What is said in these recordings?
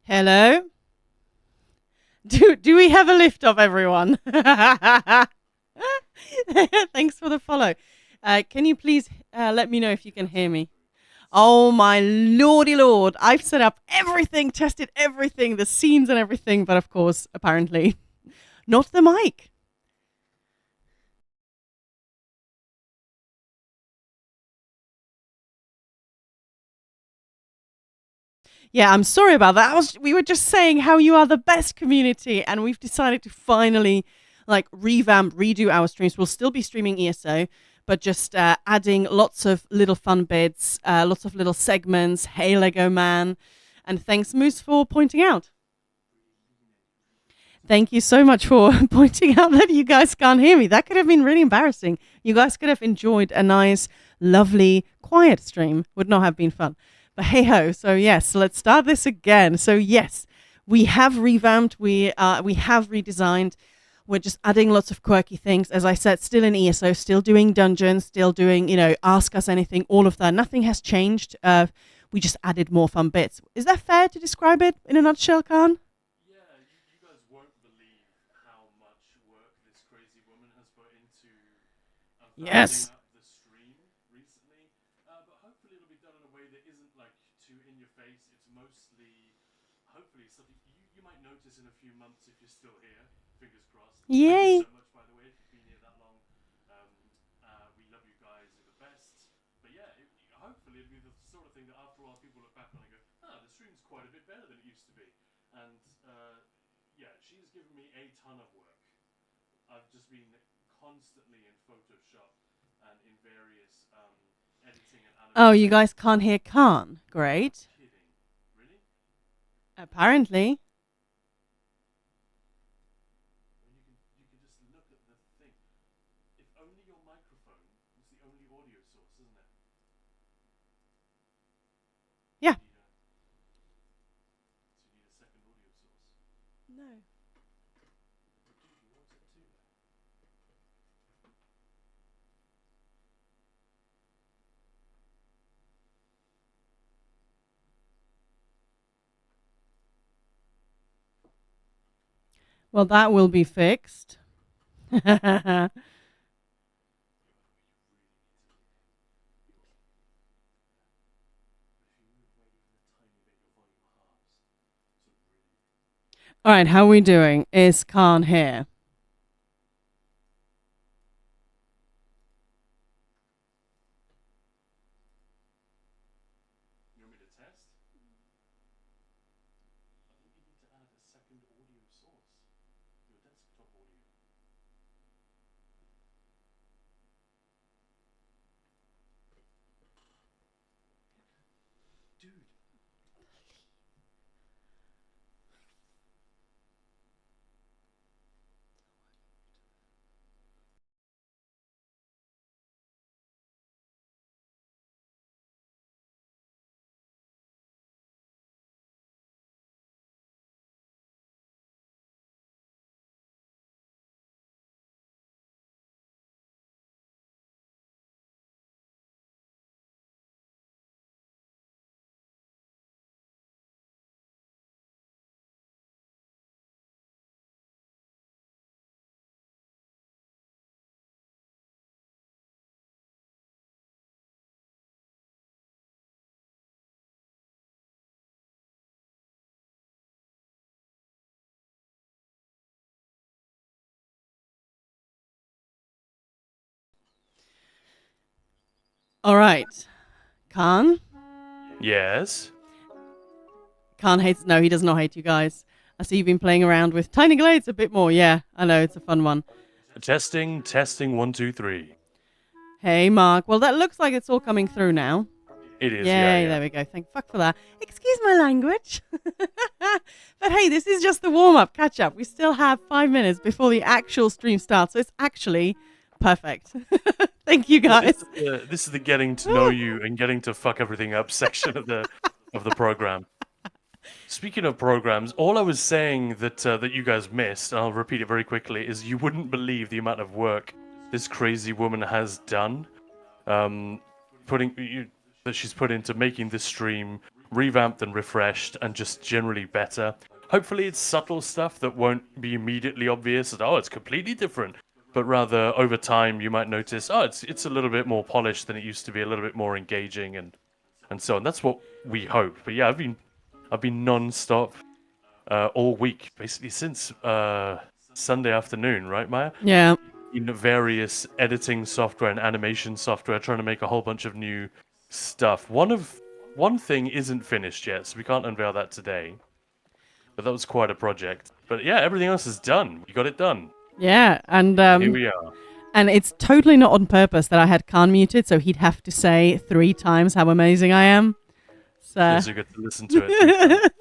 Hello? Do we have a lift off, everyone? Thanks for the follow. Can you please let me know if you can hear me? Oh my lordy lord! I've set up everything, tested everything, the scenes and everything, but of course, apparently, not the mic. Yeah, I'm sorry about that. We were just saying how you are the best community, and we've decided to finally revamp, redo our streams. We'll still be streaming ESO, but just adding lots of little fun bits, lots of little segments. Hey, Lego Man, and thanks Moose for pointing out. Thank you so much for pointing out that you guys can't hear me. That could have been really embarrassing. You guys could have enjoyed a nice, lovely, quiet stream. Would not have been fun. But hey ho. So yes, let's start this again. So yes, we have revamped. We have redesigned. We're just adding lots of quirky things. As I said, still in ESO, still doing dungeons, still doing, ask us anything, all of that. Nothing has changed. We just added more fun bits. Is that fair to describe it in a nutshell, Khan? Yes. Yay. Oh, you guys can't hear Khan. Great. Apparently. Yeah. No. Well, that will be fixed. All right, how are we doing? Is Khan here? All right. Khan? Yes. Khan hates. No, he does not hate you guys. I see you've been playing around with Tiny Glades a bit more. Yeah, I know. It's a fun one. Testing, testing, 1, 2, 3. Hey, Mark. Well, that looks like it's all coming through now. It is, Yay, yeah. there we go. Thank fuck for that. Excuse my language. But hey, this is just the warm up, catch up. We still have 5 minutes before the actual stream starts, so it's actually perfect. Thank you guys. This is the getting to know you and getting to fuck everything up section of the program. Speaking of programs, all I was saying that you guys missed, and I'll repeat it very quickly, is you wouldn't believe the amount of work this crazy woman has done, that she's put into making this stream revamped and refreshed and just generally better. Hopefully it's subtle stuff that won't be immediately obvious as, oh, it's completely different. But rather over time you might notice, oh, it's a little bit more polished than it used to be, a little bit more engaging and so on. That's what we hope. But yeah, I've been non-stop all week, basically since Sunday afternoon, right, Maya? Yeah. In various editing software and animation software, trying to make a whole bunch of new stuff. One thing isn't finished yet, so we can't unveil that today. But that was quite a project. But yeah, everything else is done. We got it done. Yeah, and Here we are. and it's totally not on purpose that I had Khan muted, so he'd have to say 3 times how amazing I am. So So good to listen to it.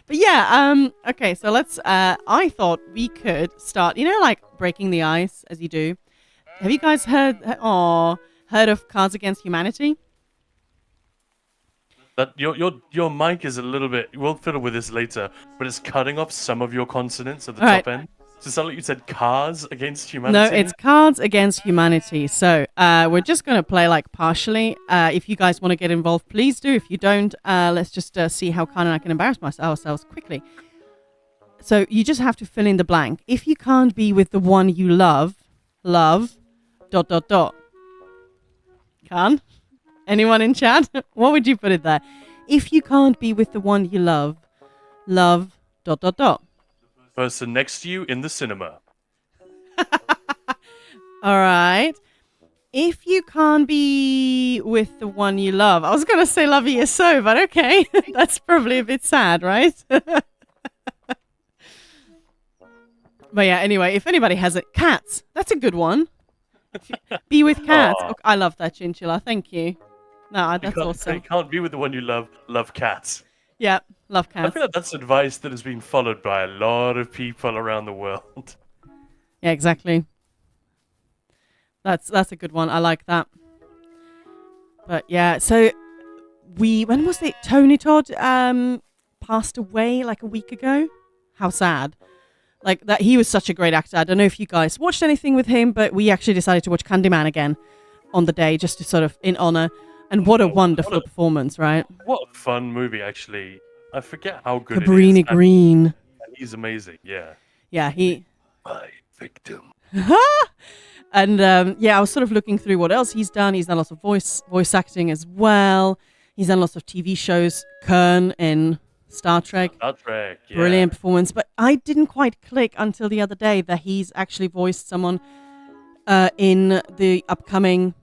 but yeah, okay, so let's I thought we could start, like breaking the ice as you do. Have you guys heard of Cards Against Humanity? That your mic is a little bit. We'll fiddle with this later, but it's cutting off some of your consonants at the top end. So it sounded like you said "Cars Against Humanity." No, it's Cards Against Humanity. So we're just going to play like partially. If you guys want to get involved, please do. If you don't, let's just see how Khan and I can embarrass ourselves quickly. So you just have to fill in the blank. If you can't be with the one you love. Khan? Anyone in chat? What would you put it there? If you can't be with the one you love. Person next to you in the cinema. All right. If you can't be with the one you love. I was going to say love you so, but okay. That's probably a bit sad, right? But yeah, anyway, if anybody has it. Cats. That's a good one. Be with cats. Aw. Okay, I love that, Chinchilla. Thank you. No, that's You awesome. can't be with the one you love. Love cats. Yeah, love I cats. feel like that's advice that has been followed by a lot of people around the world. Yeah, exactly. That's a good one. I like that. But yeah, so when was it? Tony Todd passed away like a week ago. How sad. Like that, he was such a great actor. I don't know if you guys watched anything with him, but we actually decided to watch Candyman again on the day just to sort of in honor. And what a wonderful performance, right? What a fun movie, actually. I forget how good Cabrini it is. Green. And he's amazing, yeah. Yeah, he. My victim. And yeah, I was sort of looking through what else he's done. He's done lots of voice acting as well. He's done lots of TV shows. Kern in Star Trek. Star Trek, yeah. Brilliant performance. But I didn't quite click until the other day that he's actually voiced someone in the upcoming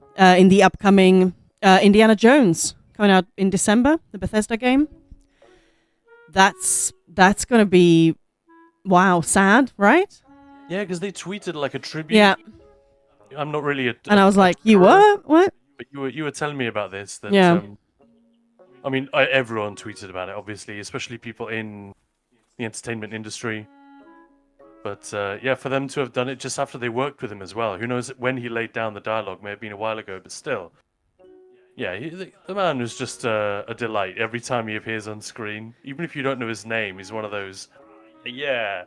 Indiana Jones coming out in December, the Bethesda game. That's going to be, wow, sad, right? Yeah, because they tweeted like a tribute. Yeah. I'm not really And I was like, you were? What? But you were telling me about this. That, Yeah. I mean, everyone tweeted about it, obviously, especially people in the entertainment industry. But yeah, for them to have done it just after they worked with him as well. Who knows when he laid down the dialogue? May have been a while ago, but still. Yeah, the man was just a delight every time he appears on screen. Even if you don't know his name, he's one of those. Yeah,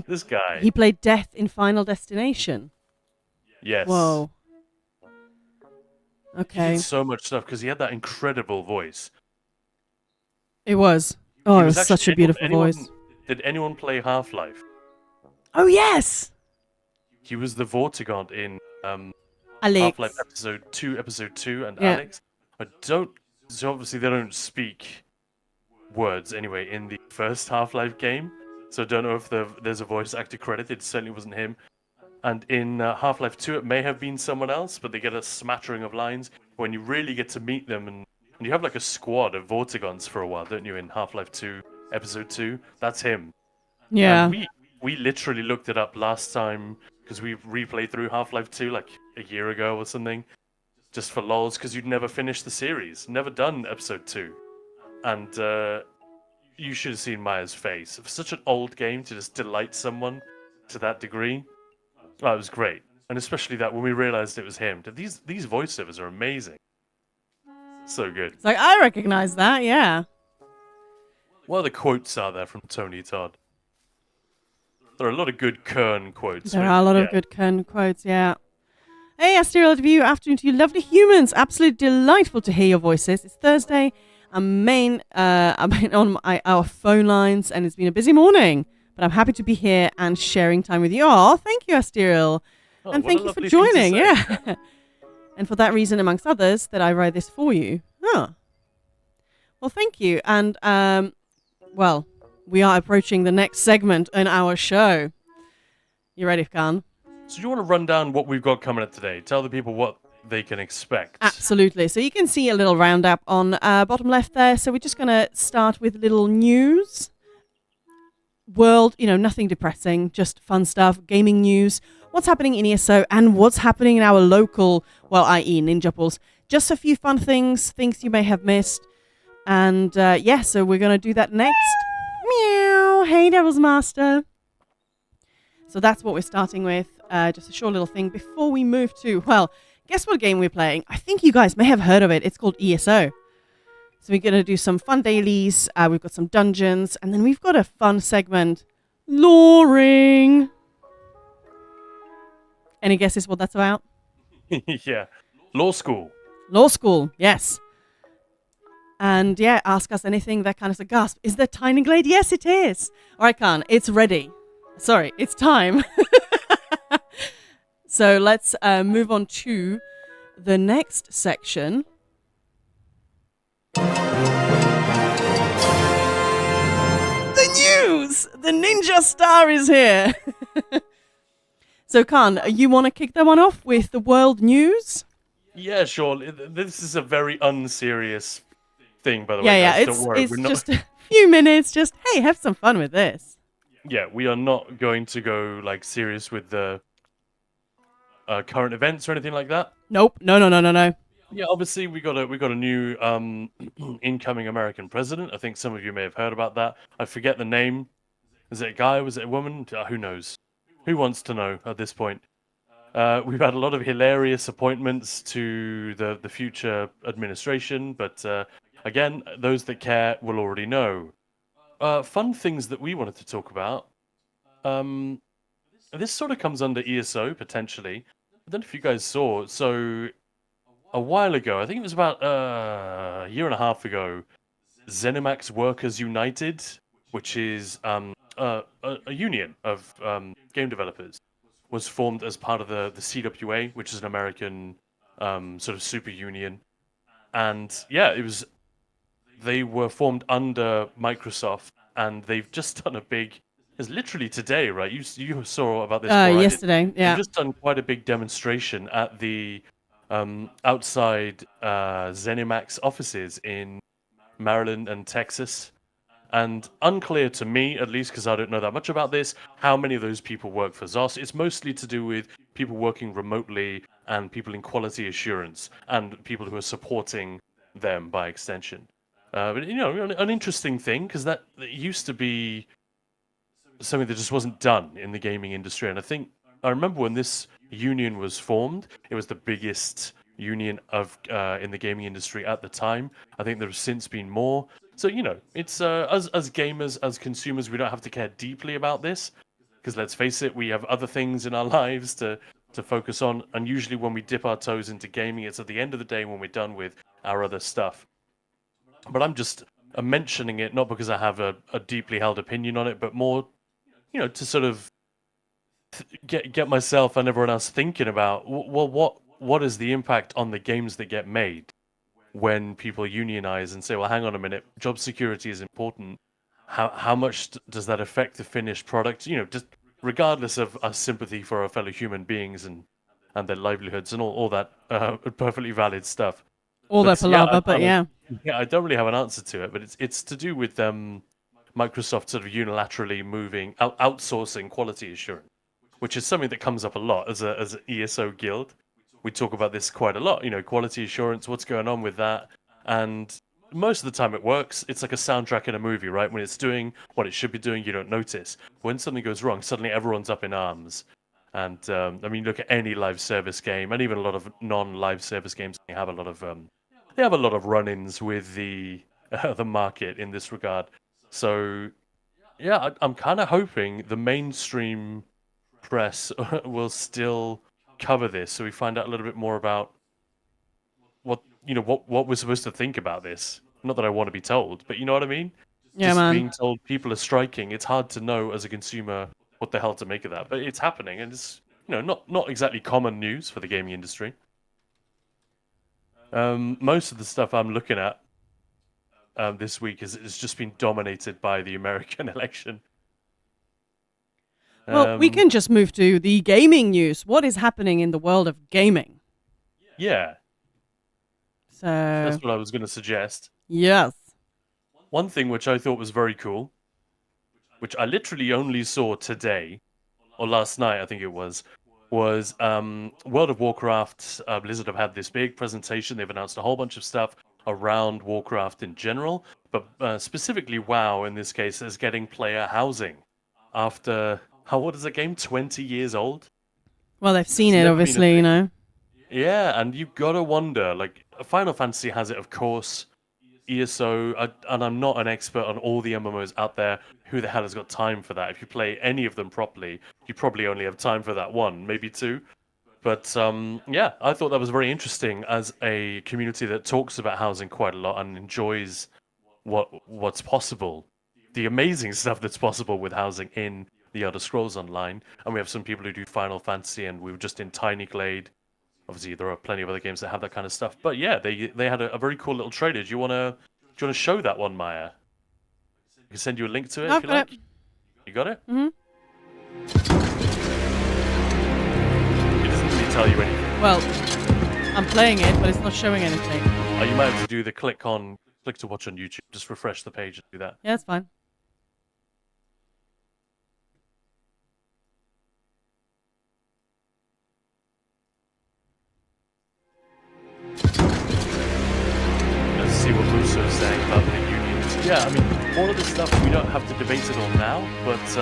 this guy. He played Death in Final Destination. Yes. Whoa. He Okay. did so much stuff because he had that incredible voice. It was. Oh, He it was actually- such a beautiful voice. Did anyone play Half-Life? Oh, yes! He was the Vortigaunt in Alex. Half-Life Episode 2, and Yeah. Alex. So obviously they don't speak words anyway in the first Half-Life game. So I don't know if there's a voice actor credited. It certainly wasn't him. And in Half-Life 2, it may have been someone else, but they get a smattering of lines. When you really get to meet them, and you have like a squad of Vortigaunts for a while, don't you, in Half-Life 2, Episode 2? That's him. Yeah. And we literally looked it up last time, because we replayed through Half-Life 2 like a year ago or something, just for lols, because you'd never finished the series, never done Episode 2. And you should have seen Maya's face. For such an old game to just delight someone to that degree. Oh, it was great. And especially that when we realized it was him. These voiceovers are amazing. So good. It's like, I recognize that, yeah. What other quotes are there from Tony Todd? There are a lot of good Kern quotes. There are a lot of good Kern quotes, yeah. Hey, Asterial View, afternoon to you lovely humans. Absolutely delightful to hear your voices. It's Thursday. I've been on our phone lines, and it's been a busy morning. But I'm happy to be here and sharing time with you. Oh, thank you, Asteriel. Oh, And what a thank you for lovely thing to joining. say. Yeah. And for that reason, amongst others, that I write this for you. Huh. Well, thank you. And, well, we are approaching the next segment in our show. You ready, Khan? So do you want to run down what we've got coming up today? Tell the people what they can expect. Absolutely. So you can see a little roundup on bottom left there. So we're just going to start with little news. World, nothing depressing, just fun stuff, gaming news, what's happening in ESO, and what's happening in our local, well, i.e. Ninja Pulse. Just a few fun things you may have missed. And so we're going to do that next. Meow. Hey, Devil's Master. So that's what we're starting with. Just a short little thing before we move to, well, guess what game we're playing? I think you guys may have heard of it. It's called ESO. So we're going to do some fun dailies. We've got some dungeons. And then we've got a fun segment. Loring. Any guesses what that's about? Yeah. Law school. Law school, yes. And yeah, ask us anything, that kind of stuff. Gasp. Is there Tiny Glade? Yes, it is. All right, Khan, it's ready. Sorry, it's time. So let's move on to the next section. The news! The Ninja Star is here! So, Khan, you want to kick that one off with the world news? Yeah, sure. This is a very unserious thing, by the way. Yeah, guys. Don't worry. it's just a few minutes. Just, hey, have some fun with this. Yeah, we are not going to go like serious with the current events or anything like that. Nope. No. Yeah, obviously we got a new incoming American president. I think some of you may have heard about that. I forget the name. Is it a guy? Was it a woman? Who knows? Who wants to know at this point? We've had a lot of hilarious appointments to the future administration, but again, those that care will already know. Fun things that we wanted to talk about. This sort of comes under ESO, potentially. I don't know if you guys saw. So, a while ago, I think it was about a year and a half ago, ZeniMax Workers United, which is a union of game developers, was formed as part of the CWA, which is an American sort of super union. And yeah, they were formed under Microsoft, and they've just done a big. It's literally today, right? You saw about this before I did. Yesterday, yeah. They've just done quite a big demonstration at the outside ZeniMax offices in Maryland and Texas. And unclear to me, at least because I don't know that much about this, how many of those people work for ZOS. It's mostly to do with people working remotely and people in quality assurance and people who are supporting them by extension. But an interesting thing, because that used to be something that just wasn't done in the gaming industry. And I remember when this union was formed, it was the biggest union of in the gaming industry at the time. I think there's since been more. So, it's as gamers, as consumers, we don't have to care deeply about this, because let's face it, we have other things in our lives to focus on. And usually when we dip our toes into gaming, it's at the end of the day when we're done with our other stuff. But I'm just mentioning it, not because I have a deeply held opinion on it, but more, to sort of get myself and everyone else thinking about, well, what is the impact on the games that get made when people unionize and say, well, hang on a minute, job security is important. How much does that affect the finished product? Just regardless of our sympathy for our fellow human beings and their livelihoods and all that perfectly valid stuff. All that palaver, but yeah. Yeah, I don't really have an answer to it, but it's to do with Microsoft sort of unilaterally outsourcing quality assurance, which is something that comes up a lot as an ESO guild. We talk about this quite a lot, quality assurance, what's going on with that. And most of the time it works. It's like a soundtrack in a movie, right? When it's doing what it should be doing, you don't notice. When something goes wrong, suddenly everyone's up in arms. And look at any live service game, and even a lot of non-live service games, they have a lot of run-ins with the market in this regard. So, yeah, I'm kind of hoping the mainstream press will still cover this, so we find out a little bit more about what we're supposed to think about this. Not that I want to be told, but you know what I mean? Yeah, Just man. being told people are striking, it's hard to know as a consumer what the hell to make of that. But it's happening, and it's not exactly common news for the gaming industry. Most of the stuff I'm looking at this week has just been dominated by the American election. Well, we can just move to the gaming news. What is happening in the world of gaming? Yeah, So, that's what I was going to suggest. yes. One thing which I thought was very cool, which I literally only saw today, or last night, I think it was World of Warcraft. Blizzard have had this big presentation. They've announced a whole bunch of stuff around Warcraft in general, but specifically WoW in this case is getting player housing after, how old is the game? 20 years old? Well, they've seen It's it, never been a obviously, you know. Yeah, and you've got to wonder, like, Final Fantasy has it, of course. ESO, and I'm not an expert on all the MMOs out there. Who the hell has got time for that? If you play any of them properly, you probably only have time for that one, maybe two. But yeah, I thought that was very interesting as a community that talks about housing quite a lot and enjoys what's possible, the amazing stuff that's possible with housing in the Elder Scrolls Online. And we have some people who do Final Fantasy, and we were just in Tiny Glade. Obviously, there are plenty of other games that have that kind of stuff. But yeah, they had a very cool little trailer. Do you wanna show that one, Maya? I can send you a link to it I've if you got like. it. You got it? Mhm. It doesn't really tell you anything. Well, I'm playing it, but it's not showing anything. Oh, you might have to do the click to watch on YouTube. Just refresh the page and do that. Yeah, that's fine. Let's see what Russo's saying about the unions. Yeah, I mean, all of this stuff, we don't have to debate it all now, but it's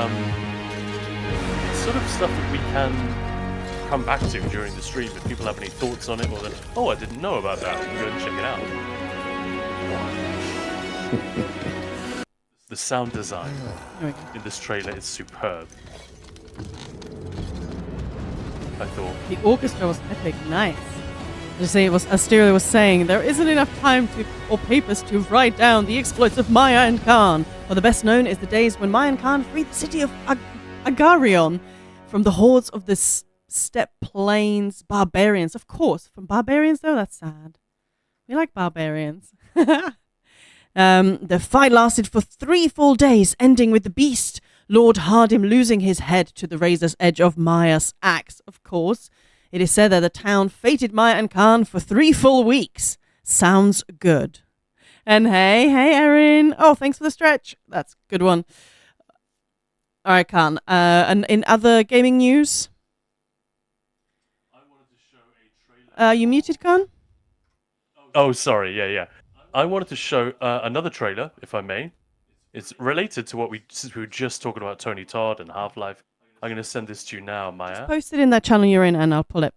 sort of stuff that we can come back to during the stream if people have any thoughts on it, or that, oh, I didn't know about that, we can go and check it out. The sound design There we go. in this trailer is superb. I thought. The orchestra was epic. Nice. Just say it was, as Stereo was saying, there isn't enough time or papers to write down the exploits of Maya and Khan. Well, the best known is the days when Maya and Khan freed the city of Agarion from the hordes of the steppe plains barbarians. Of course, from barbarians though, that's sad. We like barbarians. The fight lasted for 3 full days, ending with the beast Lord Hardim losing his head to the razor's edge of Maya's axe, of course. It is said that the town fated Maya and Khan for 3 full weeks. Sounds good. And hey, Erin. Oh, thanks for the stretch. That's a good one. All right, Khan. And in other gaming news? You muted, Khan? Oh, sorry. Yeah. I wanted to show another trailer, if I may. It's related to since we were just talking about Tony Todd and Half-Life. I'm going to send this to you now, Maya. Post it in that channel you're in and I'll pull it.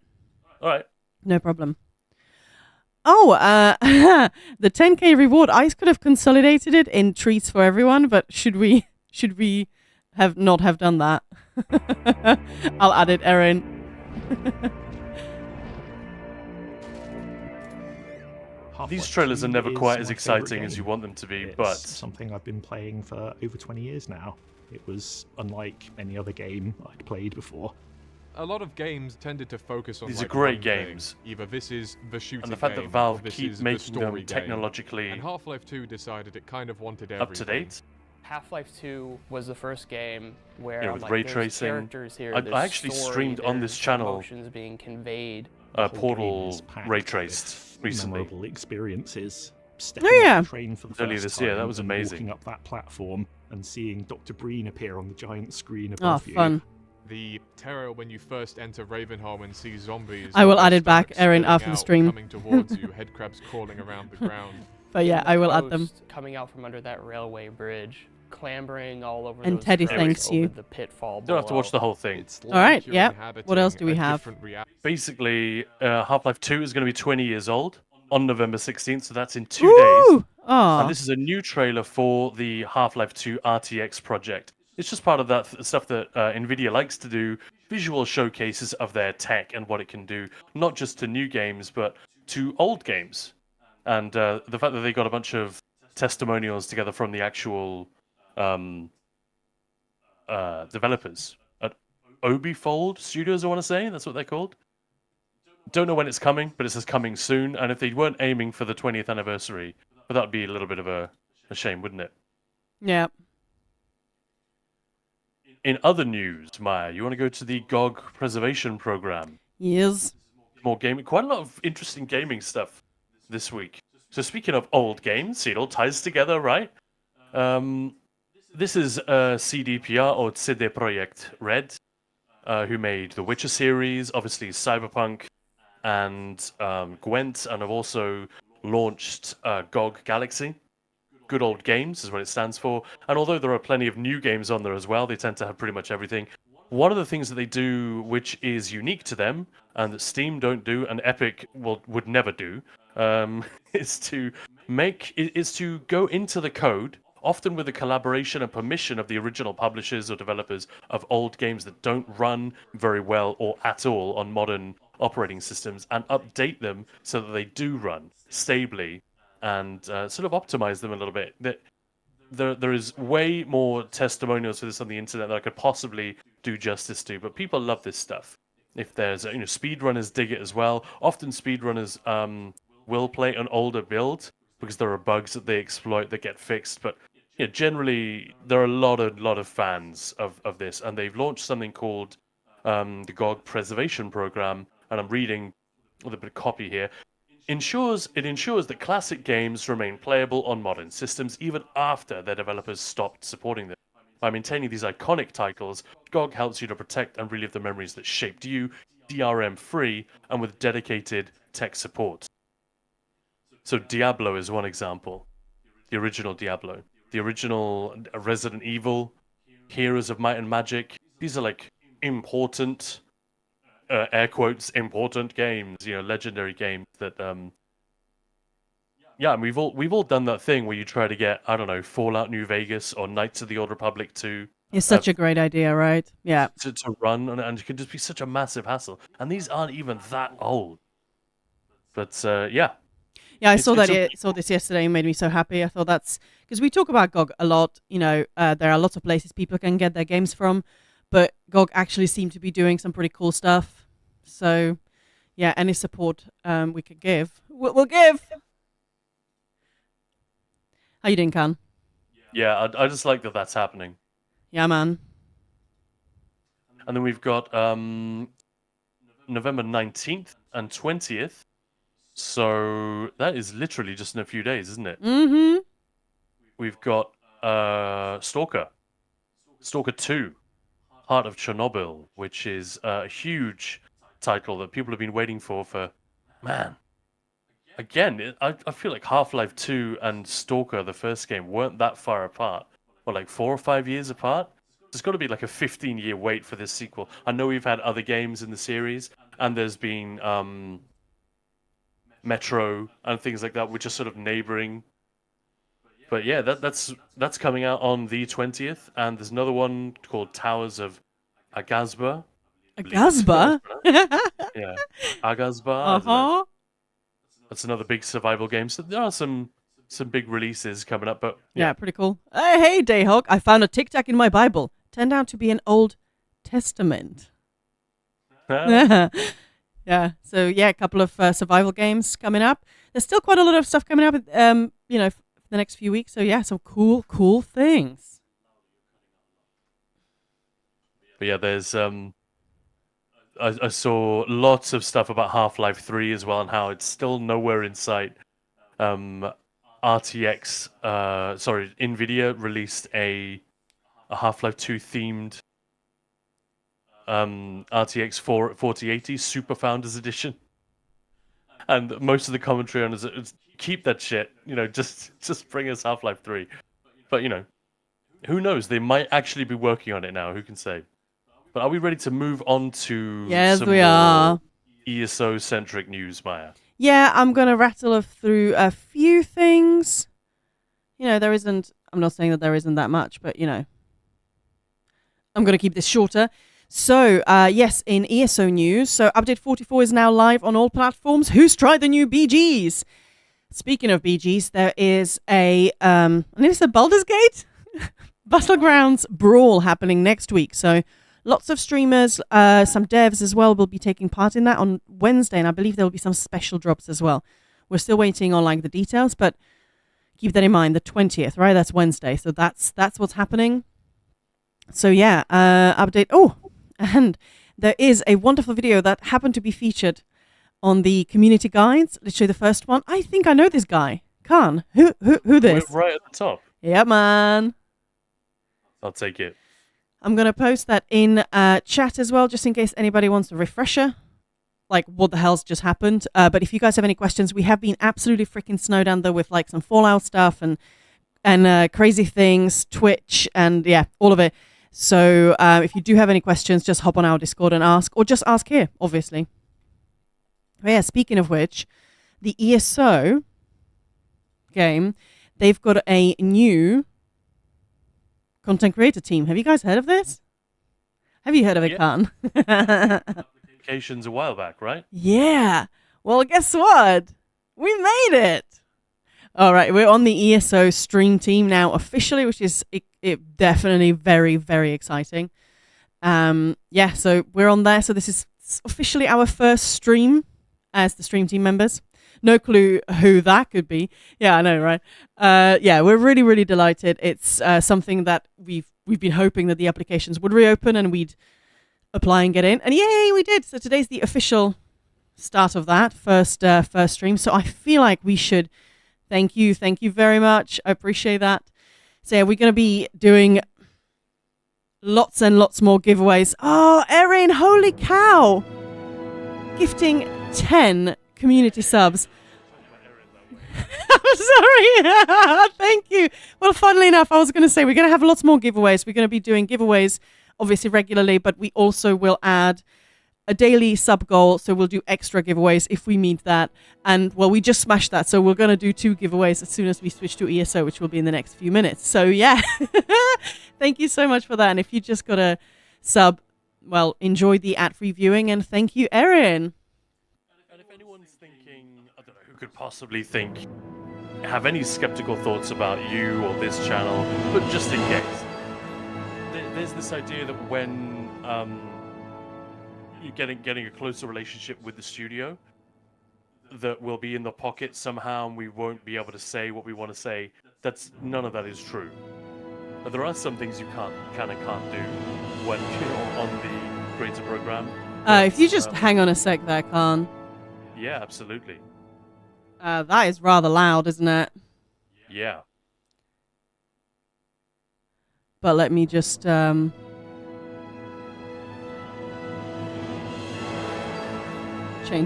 All right. No problem. Oh, the 10k reward. I could have consolidated it in treats for everyone, but should we have not have done that? I'll add it, Erin. These trailers are never Half-Life quite 2 as is my exciting favourite as you game. want them to be, It's but something I've been playing for over 20 years now. It was unlike any other game I'd played before. A lot of games tended to focus on These are like, great one thing. games. Either this is the shooting and the fact game, that or Valve this keep is the making story them game. technologically And Half-Life 2 decided it kind of wanted up to everything. date. Half-Life 2 was the first game where Yeah, with like, ray there's tracing. characters here, I there's actually story, streamed on this there's channel emotions being conveyed. The whole game Portal is packed ray with traced recently. Memorable experiences. Stepping Oh, yeah. off the train for the Earlier first this year, that time was and amazing. Walking up that platform and seeing Dr. Breen appear on the giant screen Oh, above you. fun. The terror when you first enter Ravenholm and see zombies. I will with their add it back, stomachs Erin, spilling after the out, stream. Coming towards you, head crabs crawling around the ground. But yeah, And the I will add them. ghost coming out from under that railway bridge, clambering all over And those Teddy tracks thanks over you. the pitfall You don't have to watch the whole thing. It's All right, like you're yeah. inhabiting What else do we a have? different reality. Basically, Half-Life 2 is going to be 20 years old on November 16th, so that's in 2 days. Woo! Aw. And this is a new trailer for the Half-Life 2 RTX project. It's just part of that stuff that NVIDIA likes to do, visual showcases of their tech and what it can do, not just to new games, but to old games. And the fact that they got a bunch of testimonials together from the actual developers at Obifold Studios, I want to say. That's what they're called. Don't know when it's coming, but it says coming soon. And if they weren't aiming for the 20th anniversary, but that would be a little bit of a shame, wouldn't it? Yeah. In other news, Maya, you want to go to the GOG preservation program? Yes. More gaming, quite a lot of interesting gaming stuff this week. So speaking of old games, see, it all ties together, right? This is CDPR or CD Projekt Red, who made the Witcher series, obviously Cyberpunk and Gwent, and have also launched GOG Galaxy. Good Old Games is what it stands for. And although there are plenty of new games on there as well, they tend to have pretty much everything. One of the things that they do, which is unique to them, and that Steam don't do, and Epic would never do, is to go into the code, often with the collaboration and permission of the original publishers or developers of old games that don't run very well or at all on modern operating systems, and update them so that they do run stably and sort of optimize them a little bit. There is way more testimonials for this on the internet that I could possibly do justice to, but people love this stuff. If there's, speedrunners dig it as well. Often speedrunners will play an older build because there are bugs that they exploit that get fixed. But yeah, generally there are a lot of fans of this, and they've launched something called the GOG Preservation Program, and I'm reading a little bit of copy here. It ensures that classic games remain playable on modern systems even after their developers stopped supporting them. By maintaining these iconic titles, GOG helps you to protect and relive the memories that shaped you, DRM-free, and with dedicated tech support. So Diablo is one example. The original Diablo. The original Resident Evil, Heroes of Might and Magic. These are like important, air quotes, important games, legendary games that, yeah, and we've all done that thing where you try to get, I don't know, Fallout New Vegas or Knights of the Old Republic 2. It's such a great idea, right? Yeah. To run, and it can just be such a massive hassle. And these aren't even that old. But, yeah. Yeah, I saw this yesterday and made me so happy. I thought that's because we talk about GOG a lot. There are lots of places people can get their games from, but GOG actually seem to be doing some pretty cool stuff. So, yeah, any support we could give, we'll give. How you doing, Khan? Yeah, I just like that that's happening. Yeah, man. And then we've got November 19th and 20th. So that is literally just in a few days, isn't it? Mm-hmm. We've got Stalker 2, Heart of Chernobyl, which is a huge title that people have been waiting for, man. Again, I feel like Half-Life 2 and Stalker, the first game, weren't that far apart. Or like 4 or 5 years apart. There's got to be like a 15-year wait for this sequel. I know we've had other games in the series, and there's been Metro and things like that, which are sort of neighboring. But yeah, that's coming out on the 20th, and there's another one called Towers of Agazba. Agazba? Yeah, Agazba. Uh-huh. That's another big survival game. So there are some big releases coming up, but yeah, pretty cool. Hey, Dayhawk, I found a Tic Tac in my Bible. Turned out to be an Old Testament. Yeah, so yeah, a couple of survival games coming up. There's still quite a lot of stuff coming up, for the next few weeks. So yeah, some cool things. But yeah, there's I saw lots of stuff about Half-Life 3 as well, and how it's still nowhere in sight. NVIDIA released a Half-Life 2 themed RTX 4080 Super Founders Edition, and most of the commentary on it is keep that shit, just bring us Half-Life 3. But who knows? They might actually be working on it now. Who can say? But are we ready to move on to some we are ESO-centric news, Maya? Yeah, I'm going to rattle through a few things. There isn't... I'm not saying that there isn't that much, but, I'm going to keep this shorter. So, yes, in ESO news, so Update 44 is now live on all platforms. Who's tried the new BGs? speaking of BGs, there is and it's a Baldur's Gate Battlegrounds Brawl happening next week. So lots of streamers, some devs as well will be taking part in that on Wednesday, and I believe there will be some special drops as well. We're still waiting on like the details, but keep that in mind. The 20th, right? That's Wednesday, so that's what's happening. So yeah, update. Oh, and there is a wonderful video that happened to be featured on the community guides. Literally the first one. I think I know this guy. Khan. Who this? We're right at the top. Yeah, man. I'll take it. I'm going to post that in chat as well, just in case anybody wants a refresher, like what the hell's just happened. But if you guys have any questions, we have been absolutely freaking snowed under with like some Fallout stuff and crazy things, Twitch, and yeah, all of it. So if you do have any questions, just hop on our Discord and ask, or just ask here, obviously. But yeah, speaking of which, the ESO game, they've got a new content creator team. Have you guys heard of this? Have you heard of it, Khan? Applications a while back, right? Yeah. Well, guess what? We made it. All right, we're on the ESO stream team now officially, which is it definitely very, very exciting. Yeah, so we're on there. So this is officially our first stream as the stream team members. No clue who that could be. Yeah, I know, right? Yeah, we're really, really delighted. It's something that we've been hoping that the applications would reopen and we'd apply and get in. And yay, we did. So today's the official start of that first stream. So I feel like we should thank you very much. I appreciate that. So yeah, we're going to be doing lots and lots more giveaways. Oh, Erin, holy cow! Gifting 10 community subs. I'm sorry. Thank you. Well, funnily enough, I was going to say we're going to have lots more giveaways. We're going to be doing giveaways obviously regularly, but we also will add a daily sub goal. So we'll do extra giveaways if we meet that. And well, we just smashed that. So we're going to do 2 giveaways as soon as we switch to ESO, which will be in the next few minutes. So yeah, thank you so much for that. And if you just got a sub, well, enjoy the ad-free viewing. And thank you, Erin. And if anyone's thinking, I don't know, who could possibly have any skeptical thoughts about you or this channel, but just in case, there's this idea that when you're getting a closer relationship with the studio, that we'll be in the pocket somehow and we won't be able to say what we want to say. None of that is true. But there are some things you can't do when you're on the creator program. If you just hang on a sec there, Khan. Yeah, absolutely. That is rather loud, isn't it? Yeah. But let me just change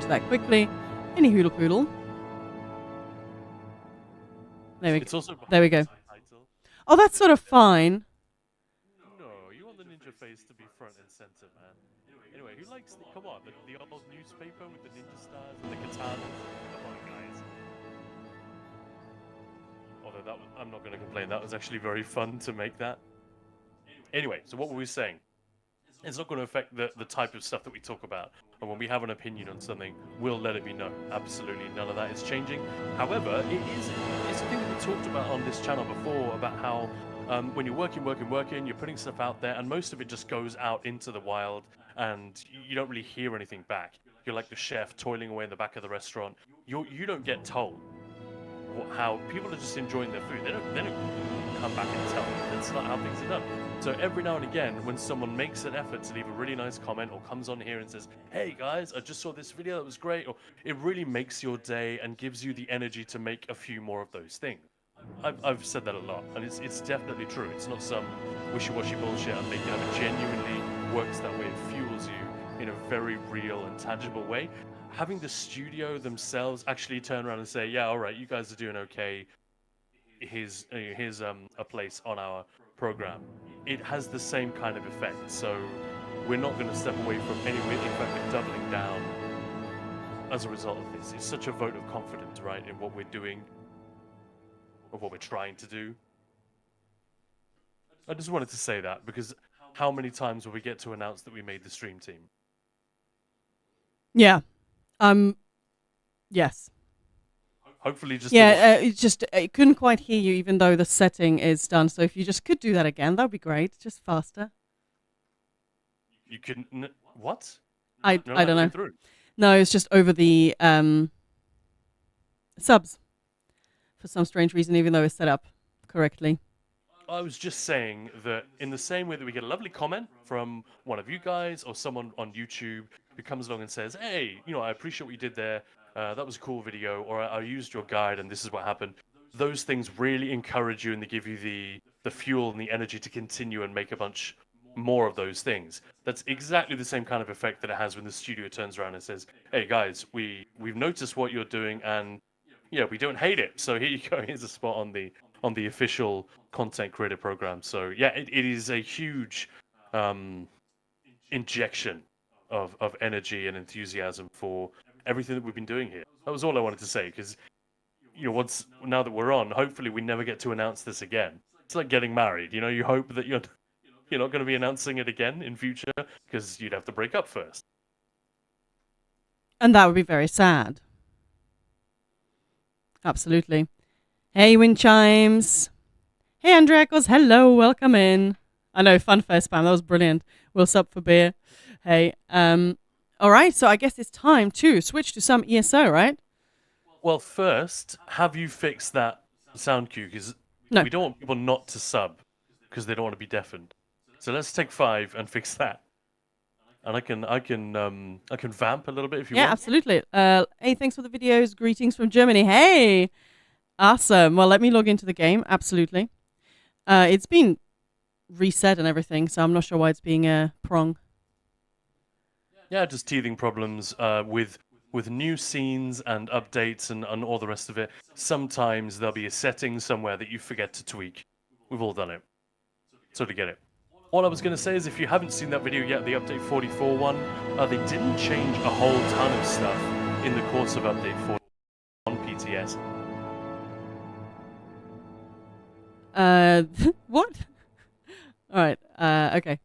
that quickly. Any hoodle poodle. There we go. Oh, that's sort of fine. No, you want the ninja face to be front and center, man. Anyway, who likes come on, the old newspaper with the ninja stars and the katanas? Come on, guys. Although I'm not going to complain. That was actually very fun to make that. Anyway, so what were we saying? It's not going to affect the type of stuff that we talk about. And when we have an opinion on something, we'll let it be known. Absolutely none of that is changing. However, it's a thing that we talked about on this channel before, about how when you're working, you're putting stuff out there, and most of it just goes out into the wild, and you don't really hear anything back. You're like the chef toiling away in the back of the restaurant. You don't get told how people are just enjoying their food. They don't come back and tell you. That's not how things are done. So every now and again, when someone makes an effort to leave a really nice comment or comes on here and says, "Hey guys, I just saw this video, that was great," or it really makes your day and gives you the energy to make a few more of those things. I've said that a lot, and it's definitely true. It's not some wishy-washy bullshit I'm making up. It genuinely works that way. It fuels you in a very real and tangible way. Having the studio themselves actually turn around and say, "Yeah, all right, you guys are doing okay. Here's a place on our program." It has the same kind of effect. So we're not going to step away from anywhere. In fact, we're doubling down as a result of this. It's such a vote of confidence, right, in what we're doing, or what we're trying to do. I just wanted to say that, because how many times will we get to announce that we made the stream team? Yeah. Yes. Hopefully, just it couldn't quite hear you, even though the setting is done. So if you just could do that again, that would be great. Just faster. you can. What? I No, I don't that came know. through. No, it's just over the subs for some strange reason, even though it's set up correctly. I was just saying that in the same way that we get a lovely comment from one of you guys or someone on YouTube who comes along and says, "Hey, I appreciate what you did there. That was a cool video," or I used your guide and this is what happened. Those things really encourage you and they give you the fuel and the energy to continue and make a bunch more of those things. That's exactly the same kind of effect that it has when the studio turns around and says, "Hey guys, we've noticed what you're doing and yeah, we don't hate it. So here you go. Here's a spot on the official content creator program." So yeah, it is a huge injection of energy and enthusiasm for everything that we've been doing here. That was all I wanted to say because now that we're on, hopefully we never get to announce this again. It's like getting married. You hope that you're not going to be announcing it again in future because you'd have to break up first. And that would be very sad. Absolutely. Hey, Wind Chimes. Hey, Andrekos. Hello. Welcome in. I know, fun first spam. That was brilliant. We'll sup for beer. Hey. All right. So I guess it's time to switch to some ESO, right? Well, first, have you fixed that sound cue? Because No. we don't want people not to sub because they don't want to be deafened. So let's take 5 and fix that. And I can vamp a little bit if you Yeah, want. absolutely. Hey, thanks for the videos. Greetings from Germany. Hey. Awesome. Well, let me log into the game. Absolutely. It's been reset and everything, so I'm not sure why it's being a prong. Yeah, just teething problems with new scenes and updates and all the rest of it. Sometimes there'll be a setting somewhere that you forget to tweak. We've all done it. So to get it. All I was going to say is if you haven't seen that video yet, the Update 44 one, they didn't change a whole ton of stuff in the course of Update 44 on PTS. What? All right. Okay.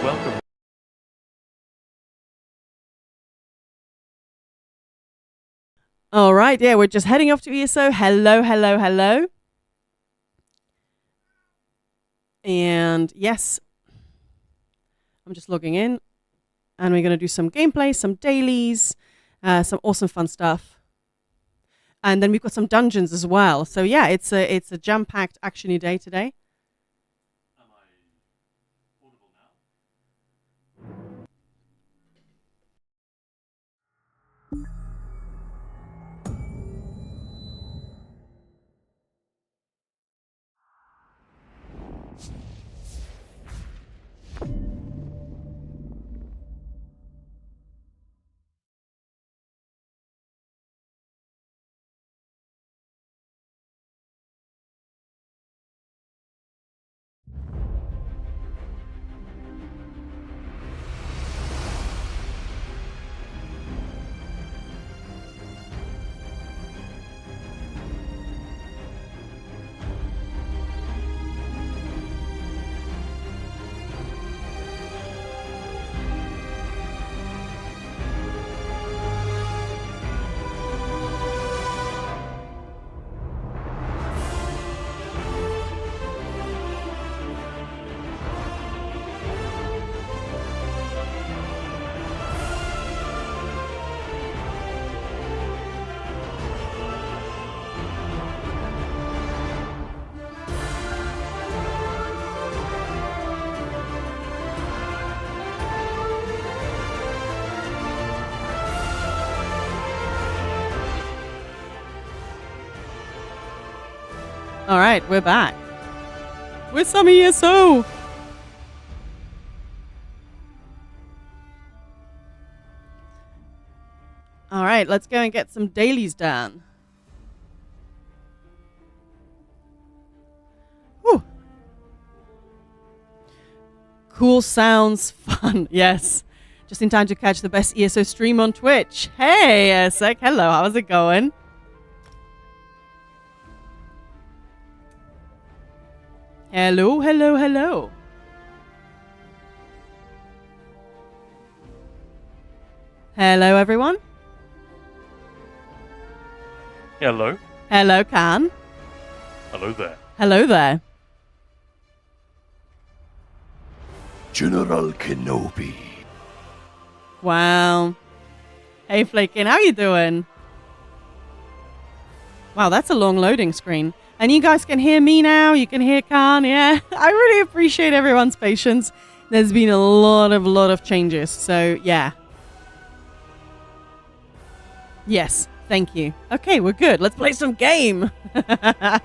Welcome. All right. Yeah, we're just heading off to ESO. Hello, hello, hello. And yes, I'm just logging in. And we're going to do some gameplay, some dailies, some awesome fun stuff. And then we've got some dungeons as well. So yeah, it's a jam-packed, actiony day today. All right, we're back. With some ESO. All right, let's go and get some dailies done. Whew. Cool sounds fun. Yes. Just in time to catch the best ESO stream on Twitch. Hey, Sek. Hello, how's it going? Hello, hello, hello. Hello, everyone. Hello. Hello, Khan. Hello there. Hello there. General Kenobi. Wow. Hey, Flakin, how you doing? Wow, that's a long loading screen. And you guys can hear me now. You can hear Khan. Yeah, I really appreciate everyone's patience. There's been a lot of changes. So, yeah. Yes, thank you. Okay, we're good. Let's play some game. That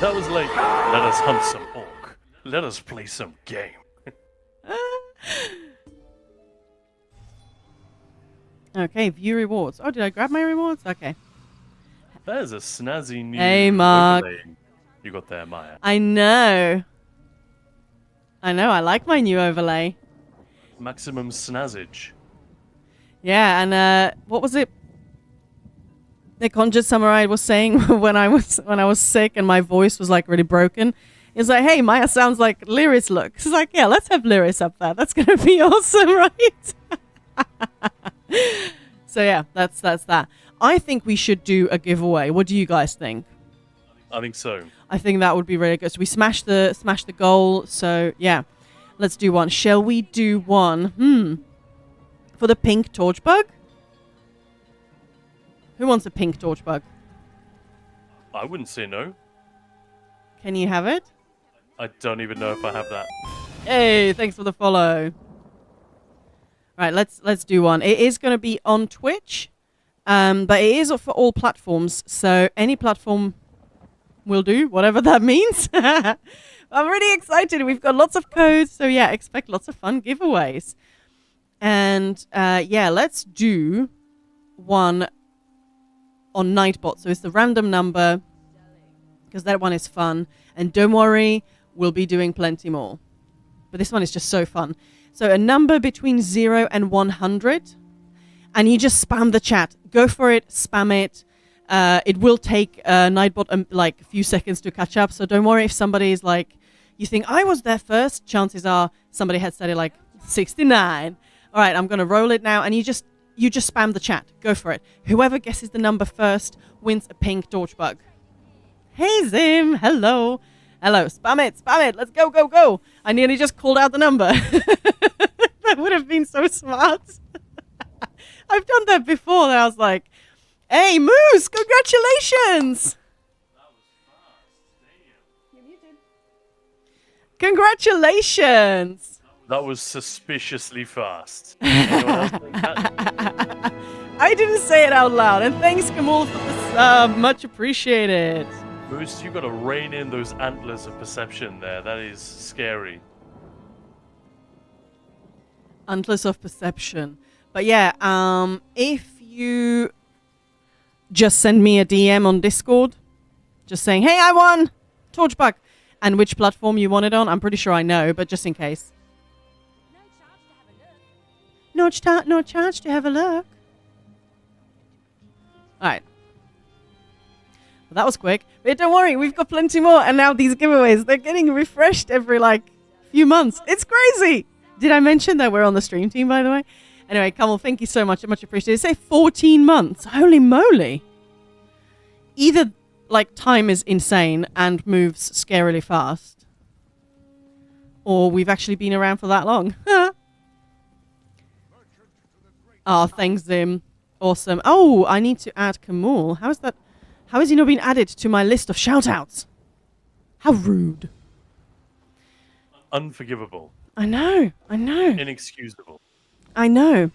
was like, let us hunt some orc. Let us play some game. Okay, view rewards. Oh, did I grab my rewards? Okay. That is a snazzy new Hey, Mark. overlay you got there, Maya. I know. I like my new overlay. Maximum snazzage. Yeah, and what was it? The Conjured Samurai was saying when I was sick and my voice was like really broken. He's like, "Hey, Maya sounds like Lyris looks." He's like, "Yeah, let's have Lyris up there. That's gonna be awesome, right?" So yeah, that's that. I think we should do a giveaway. What do you guys think? I think so. I think that would be really good. So we smashed the goal. So yeah, let's do one. Shall we do one? For the pink torch bug? Who wants a pink torch bug? I wouldn't say no. Can you have it? I don't even know if I have that. Hey, thanks for the follow. Right, let's do one. It is going to be on Twitch, but it is for all platforms. So any platform will do, whatever that means. I'm really excited. We've got lots of codes, so yeah, expect lots of fun giveaways. And yeah, let's do one on Nightbot. So it's the random number, because that one is fun. And don't worry, we'll be doing plenty more. But this one is just so fun. So a number between 0 and 100. And you just spam the chat. Go for it, spam it. It will take Nightbot like a few seconds to catch up. So don't worry if somebody is like, you think I was there first. Chances are somebody had said it like 69. All right, I'm going to roll it now. And you just spam the chat. Go for it. Whoever guesses the number first wins a pink torch bug. Hey, Zim. Hello. Hello. Spam it. Spam it. Let's go, go, go. I nearly just called out the number. That would have been so smart. I've done that before. And I was like, hey, Moose, congratulations. Congratulations. That was suspiciously fast. Anyone else think that? I didn't say it out loud. And thanks, Kamal, for the sub. Much appreciated. Moose, you got to rein in those antlers of perception there. That is scary. Antlers of perception. But yeah, if you just send me a DM on Discord, just saying, hey, I won Torchbug, and which platform you want it on. I'm pretty sure I know, but just in case. No charge to have a look. All right. Well, that was quick. But don't worry, we've got plenty more. And now these giveaways, they're getting refreshed every few months. It's crazy. Did I mention that we're on the stream team, by the way? Anyway, Kamal, thank you so much. Much appreciated. Say 14 months. Holy moly. Either time is insane and moves scarily fast, or we've actually been around for that long. Oh, thanks, Zim. Awesome. Oh, I need to add Kamal. How is that? How has he not been added to my list of shout-outs? How rude. Unforgivable. I know. Inexcusable. I know.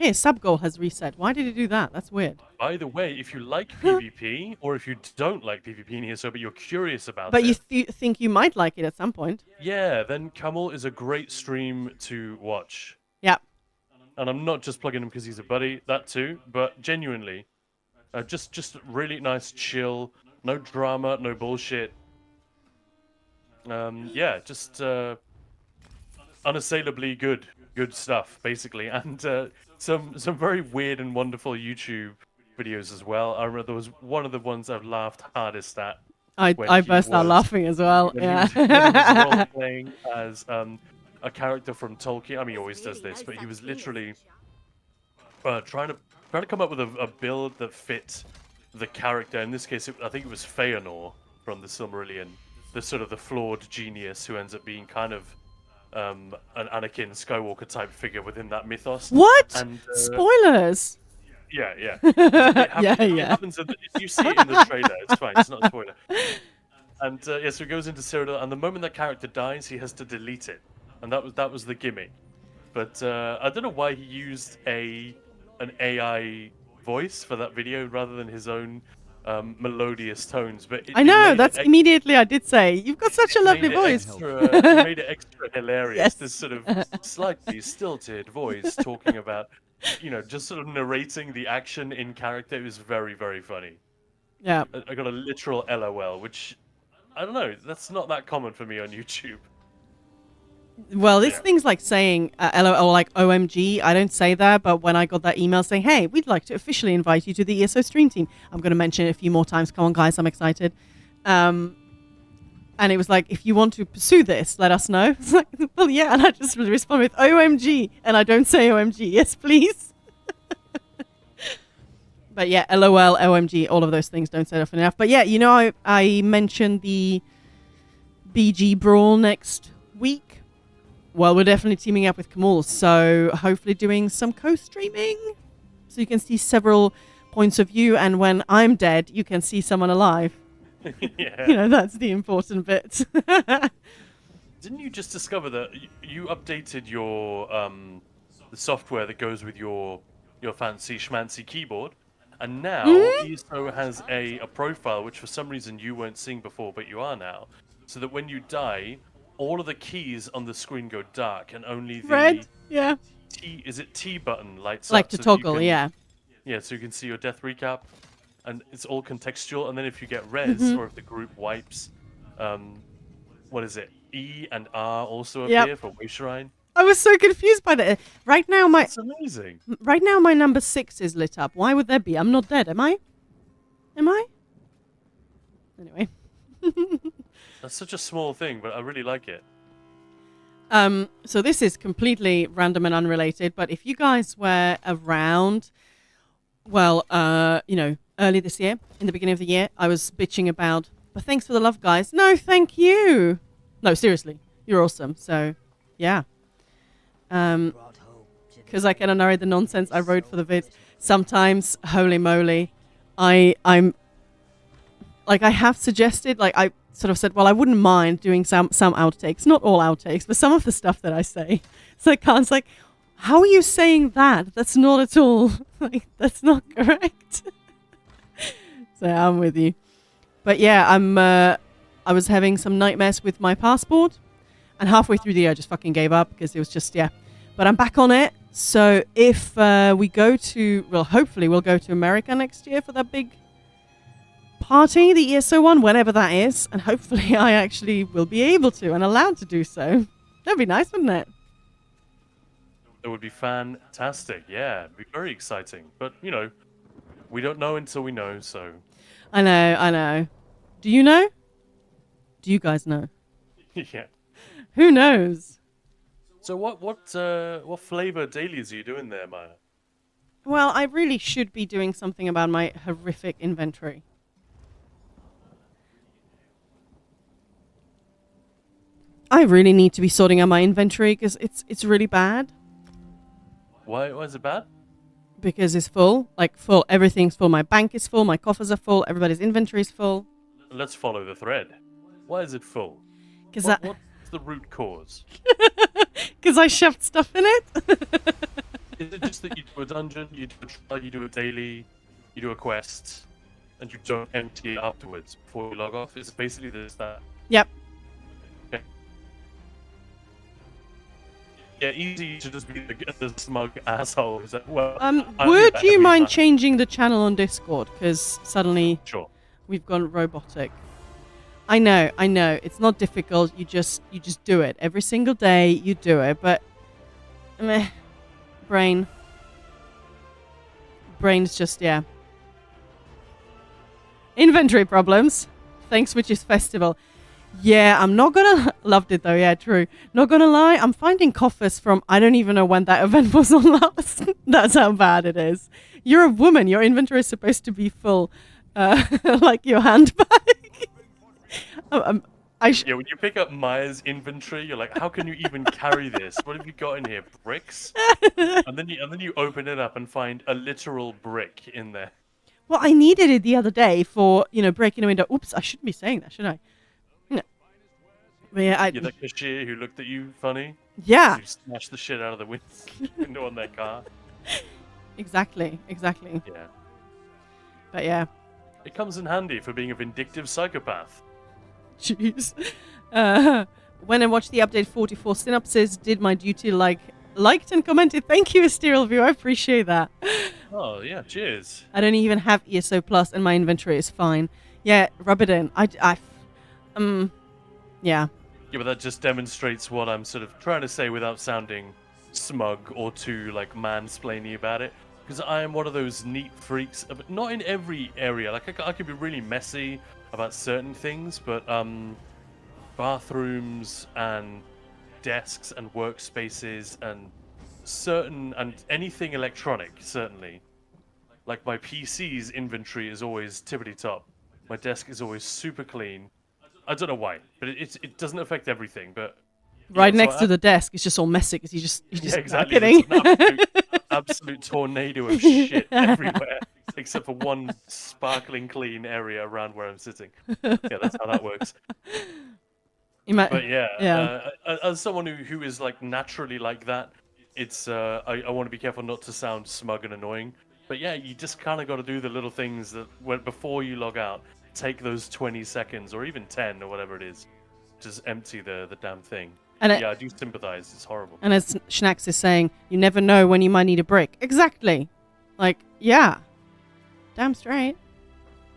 Hey, sub goal has reset. Why did he do that? That's weird. By the way, if you like PvP or if you don't like PvP in ESO, but you're curious about But it, you think you might like it at some point. yeah, then Camel is a great stream to watch. Yeah. And I'm not just plugging him because he's a buddy, that too, but genuinely, just really nice, chill, no drama, no bullshit. Yeah, just unassailably good stuff, basically, and some very weird and wonderful YouTube videos as well. I remember there was one of the ones I've laughed hardest at. I when he burst out was- laughing as well. when Yeah. he was role playing as a character from Tolkien. I mean, he always does this, but he was literally trying to come up with a build that fit the character. In this case, I think it was Feanor from the Silmarillion, the sort of the flawed genius who ends up being kind of an Anakin Skywalker type figure within that mythos. What? And, Spoilers. Yeah, yeah. It Yeah. happens you see it in the trailer. It's fine. It's not a spoiler. And yeah, so he goes into Cyrodiil, and the moment that character dies, he has to delete it, and that was the gimmick. But I don't know why he used an AI voice for that video rather than his own melodious tones. But I know. That's immediately I did say. You've got such a lovely voice. It made it extra hilarious. Yes. This sort of slightly stilted voice talking about, just sort of narrating the action in character. It was very, very funny. Yeah. I got a literal LOL, which I don't know. That's not that common for me on YouTube. Well, this Yeah. thing's like saying LOL or like OMG. I don't say that, but when I got that email saying, hey, we'd like to officially invite you to the ESO stream team, I'm going to mention it a few more times. Come on, guys, I'm excited. And it was like, if you want to pursue this, let us know. It's like, well, yeah. And I just respond with OMG. And I don't say OMG. Yes, please. But yeah, LOL, OMG, all of those things don't say it often enough. But yeah, I mentioned the BG Brawl next week. Well, we're definitely teaming up with Kamal, so hopefully doing some co-streaming. So you can see several points of view, and when I'm dead, you can see someone alive. Yeah. That's the important bit. Didn't you just discover that you updated your the software that goes with your fancy schmancy keyboard, and now ESO has a profile which for some reason you weren't seeing before, but you are now, so that when you die, all of the keys on the screen go dark, and only the Red? Yeah. T button lights Like up. to so that you toggle, can- yeah. Yeah, so you can see your death recap, and it's all contextual. And then if you get res, or if the group wipes, what is it? E and R also Yep. appear for Wayshrine. I was so confused by that. Right now, It's amazing. my number 6 is lit up. Why would that be? I'm not dead, am I? Am I? Anyway. That's such a small thing, but I really like it. So this is completely random and unrelated, but if you guys were around, well, early this year, in the beginning of the year, I was bitching about, but thanks for the love, guys. No, thank you. No, seriously, you're awesome. So, yeah. Because I cannot narrate the nonsense I wrote for the vids. Sometimes, holy moly, I'm like, I have suggested, like, I sort of said, well, I wouldn't mind doing some outtakes, not all outtakes, but some of the stuff that I say. So Khan's like, how are you saying that? That's not at all, like, that's not correct. So I'm with you. But yeah, I was having some nightmares with my passport, and halfway through the year I just fucking gave up because it was just, yeah. But I'm back on it. So if we go to, well, hopefully we'll go to America next year for that big party, the ESO one, whenever that is, and hopefully I actually will be able to and allowed to do so. That'd be nice, wouldn't it? It would be fantastic. Yeah, it'd be very exciting. But, we don't know until we know, so... I know. Do you know? Do you guys know? Yeah. Who knows? So what flavor dailies are you doing there, Maya? Well, I really should be doing something about my horrific inventory. I really need to be sorting out my inventory because it's really bad. Why is it bad? Because it's full, like full. Everything's full. My bank is full. My coffers are full. Everybody's inventory is full. Let's follow the thread. Why is it full? Because What's the root cause? I shoved stuff in it. Is it just that you do a dungeon, you do a trial, you do a daily, you do a quest, and you don't empty it afterwards before you log off? Is it basically this that? Yep. Okay. Yeah, easy to just be the smug asshole. Is that, well, I do Would that you every mind time. changing the channel on Discord? Because suddenly Sure. we've gone robotic. I know. It's not difficult. You just do it every single day. You do it, but meh, brain's just inventory problems. Thanks, Witches Festival. Yeah, I'm not gonna loved it though. Yeah, true. Not gonna lie, I'm finding coffers from I don't even know when that event was on last. That's how bad it is. You're a woman. Your inventory is supposed to be full, like your handbag. Yeah, when you pick up Maya's inventory, you're like, how can you even carry this? What have you got in here? Bricks? And then you open it up and find a literal brick in there. Well, I needed it the other day for breaking a window. Oops, I shouldn't be saying that, should I? No. But yeah, You're the cashier who looked at you funny. yeah, You smashed the shit out of the window on their car. exactly. Yeah. But yeah. It comes in handy for being a vindictive psychopath. Jeez. When I watched the update 44 synopsis, did my duty liked and commented. Thank you, Esteril View. I appreciate that. Oh, yeah, cheers. I don't even have ESO Plus and my inventory is fine. Yeah, rub it in. Yeah. Yeah, but that just demonstrates what I'm sort of trying to say without sounding smug or too, like, mansplaining about it. Because I am one of those neat freaks, but not in every area. Like, I could be really messy about certain things, but bathrooms and desks and workspaces and anything electronic, certainly. Like, my PC's inventory is always tippity top. My desk is always super clean. I don't know why, but it doesn't affect everything. But Right so next to the desk, it's just all messy because you just yeah, exactly. kidding. There's an absolute tornado of shit everywhere, except for one sparkling clean area around where I'm sitting. Yeah, that's how that works. But yeah. As someone who is like naturally like that, it's I want to be careful not to sound smug and annoying. But yeah, you just kind of got to do the little things that before you log out, take those 20 seconds or even 10 or whatever it is, just empty the damn thing. And Yeah, I do sympathize. It's horrible. And as Schnax is saying, you never know when you might need a brick. Exactly. Like, yeah. Damn straight.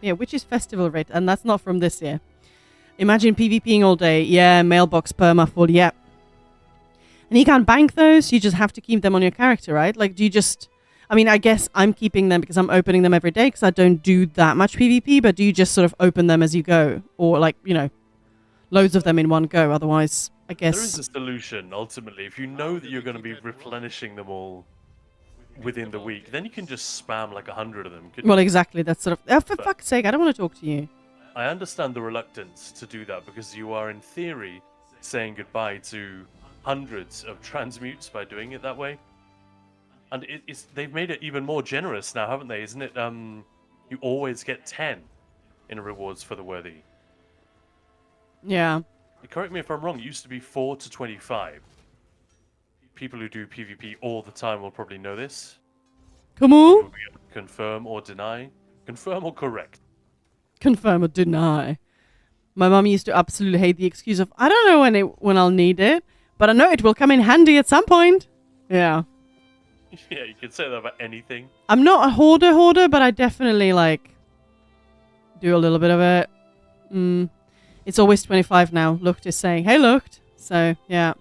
Yeah, Witches Festival rate, and that's not from this year. Imagine PvPing all day. Yeah, mailbox perma full. Yeah. And you can't bank those. You just have to keep them on your character, right? Like, do you just... I mean, I guess I'm keeping them because I'm opening them every day because I don't do that much PvP, but do you just sort of open them as you go? Or, like, loads of them in one go? Otherwise, I guess... There is a solution, ultimately. If you know that you're going to be replenishing them all within the week, then you can just spam like 100 of them. Well, exactly. That's sort of... Oh, for fuck's sake, I don't want to talk to you. I understand the reluctance to do that because you are, in theory, saying goodbye to hundreds of transmutes by doing it that way. And they've made it even more generous now, haven't they? Isn't it? You always get 10 in rewards for the worthy. Yeah. Correct me if I'm wrong. It used to be 4 to 25. People who do PvP all the time will probably know this. Come on. Confirm or deny. Confirm or correct. Confirm or deny. My mum used to absolutely hate the excuse of, I don't know when I'll need it, but I know it will come in handy at some point. Yeah. Yeah, you can say that about anything. I'm not a hoarder, but I definitely, do a little bit of it. It's always 25 now. Lucht is saying, hey, Lucht. So, yeah.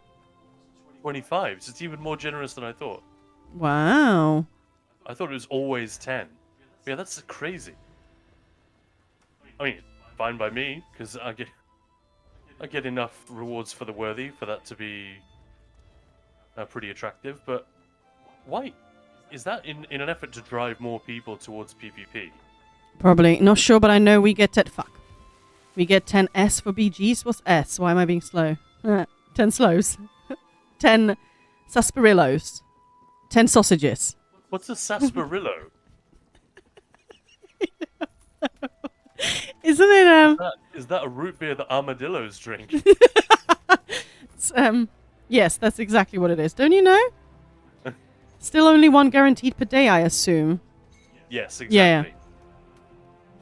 25. So it's even more generous than I thought. Wow. I thought it was always 10. Yeah, that's crazy. I mean, fine by me, because I get enough rewards for the worthy for that to be pretty attractive, but why? Is that in an effort to drive more people towards PvP? Probably. Not sure, but I know we get 10... Fuck. We get 10 S for BGs. What's S? Why am I being slow? 10 slows. 10 sarsaparillos. 10 sausages. What's a sarsaparilla? Isn't it, Is that a root beer that armadillos drink? It's, yes, that's exactly what it is. Don't you know? Still only one guaranteed per day, I assume. Yes, exactly. Yeah.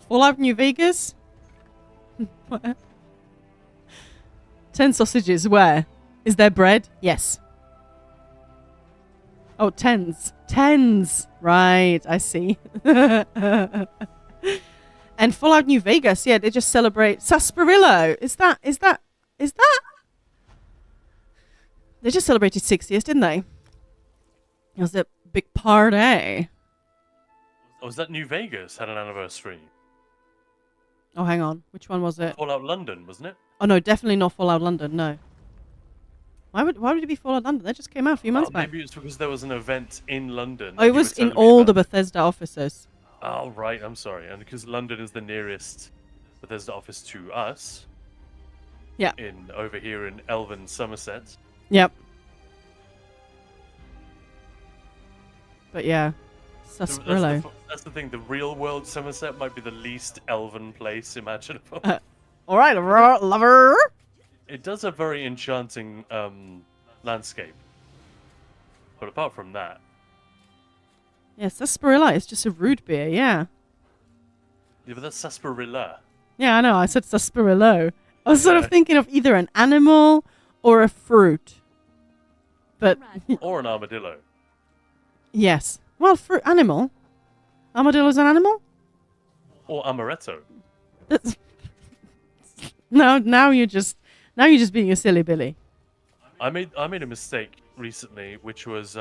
Fallout New Vegas? 10 sausages, where? Is there bread? Yes. Oh, tens. Tens! Right, I see. And Fallout New Vegas, yeah, they just celebrate Sarsaparilla. Is that? They just celebrated 60th, didn't they? It was a big party. Oh, was that New Vegas had an anniversary? Oh, hang on. Which one was it? Fallout London, wasn't it? Oh, no, definitely not Fallout London, no. Why would it be Fallout London? That just came out a few months back. Maybe it's because there was an event in London. Oh, it you were was in telling me all about. the Bethesda offices. Oh, right. I'm sorry. And because London is the nearest Bethesda office to us. Yeah. Over here in Elven, Somerset. Yep. But yeah, Sarsaparilla. That's the thing. The real world Somerset might be the least elven place imaginable. All right, lover. It does a very enchanting landscape. But apart from that, Yeah, Sarsaparilla is just a root beer, yeah. yeah, but that's sarsaparilla. Yeah, I know. I said sarsaparilla. I was sort of Yeah. thinking of either an animal or a fruit. But Or an armadillo. yes. Well, fruit animal. Armadillo's an animal? Or amaretto. That's- No, now you're just being a silly Billy. I made a mistake recently, which was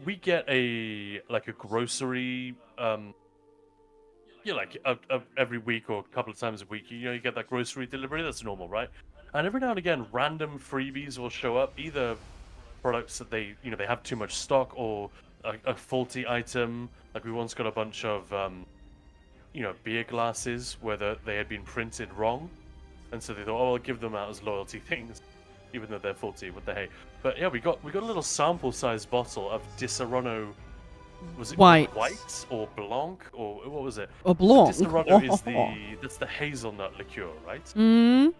we get a grocery every week or a couple of times a week. You get that grocery delivery. That's normal, right? And every now and again, random freebies will show up, either products that they have too much stock or a faulty item. Like we once got a bunch of beer glasses where they had been printed wrong. And so they thought, oh, I'll give them out as loyalty things, even though they're faulty. What the hey? But yeah, we got a little sample-sized bottle of Disaronno. Was it White. White or Blanc or what was it? Or Blanc. Disaronno is the hazelnut liqueur, right? Mm,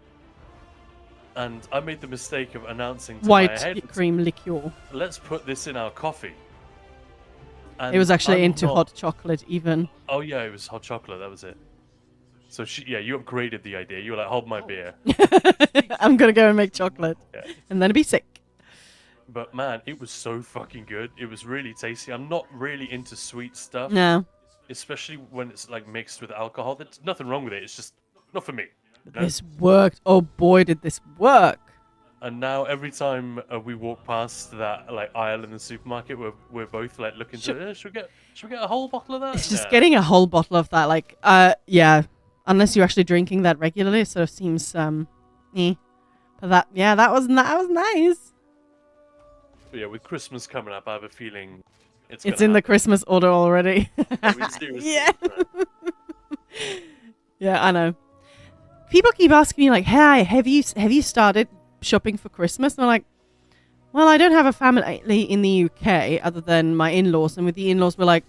And I made the mistake of announcing to my white head, cream liqueur. let's put this in our coffee. And It was actually I'm into not- hot chocolate even. Oh yeah, it was hot chocolate. That was it. So you upgraded the idea. You were like, hold my beer. I'm going to go and make chocolate. Yeah. And then be sick. But man, it was so fucking good. It was really tasty. I'm not really into sweet stuff, No. especially when it's like mixed with alcohol. There's nothing wrong with it. It's just not for me. you know? This worked. Oh boy, did this work. And now every time we walk past that aisle in the supermarket, we're both like looking to. Should we get a whole bottle of that? It's just Yeah. getting a whole bottle of that. Yeah. Unless you're actually drinking that regularly, it sort of seems, eh. But that was nice. But yeah, with Christmas coming up, I have a feeling it's It's in the Christmas order already. I mean, seriously, Yeah. right. Yeah, I know. People keep asking me like, "Hey, have you started shopping for Christmas?" And I'm like, "Well, I don't have a family in the UK other than my in-laws, and with the in-laws, we're like,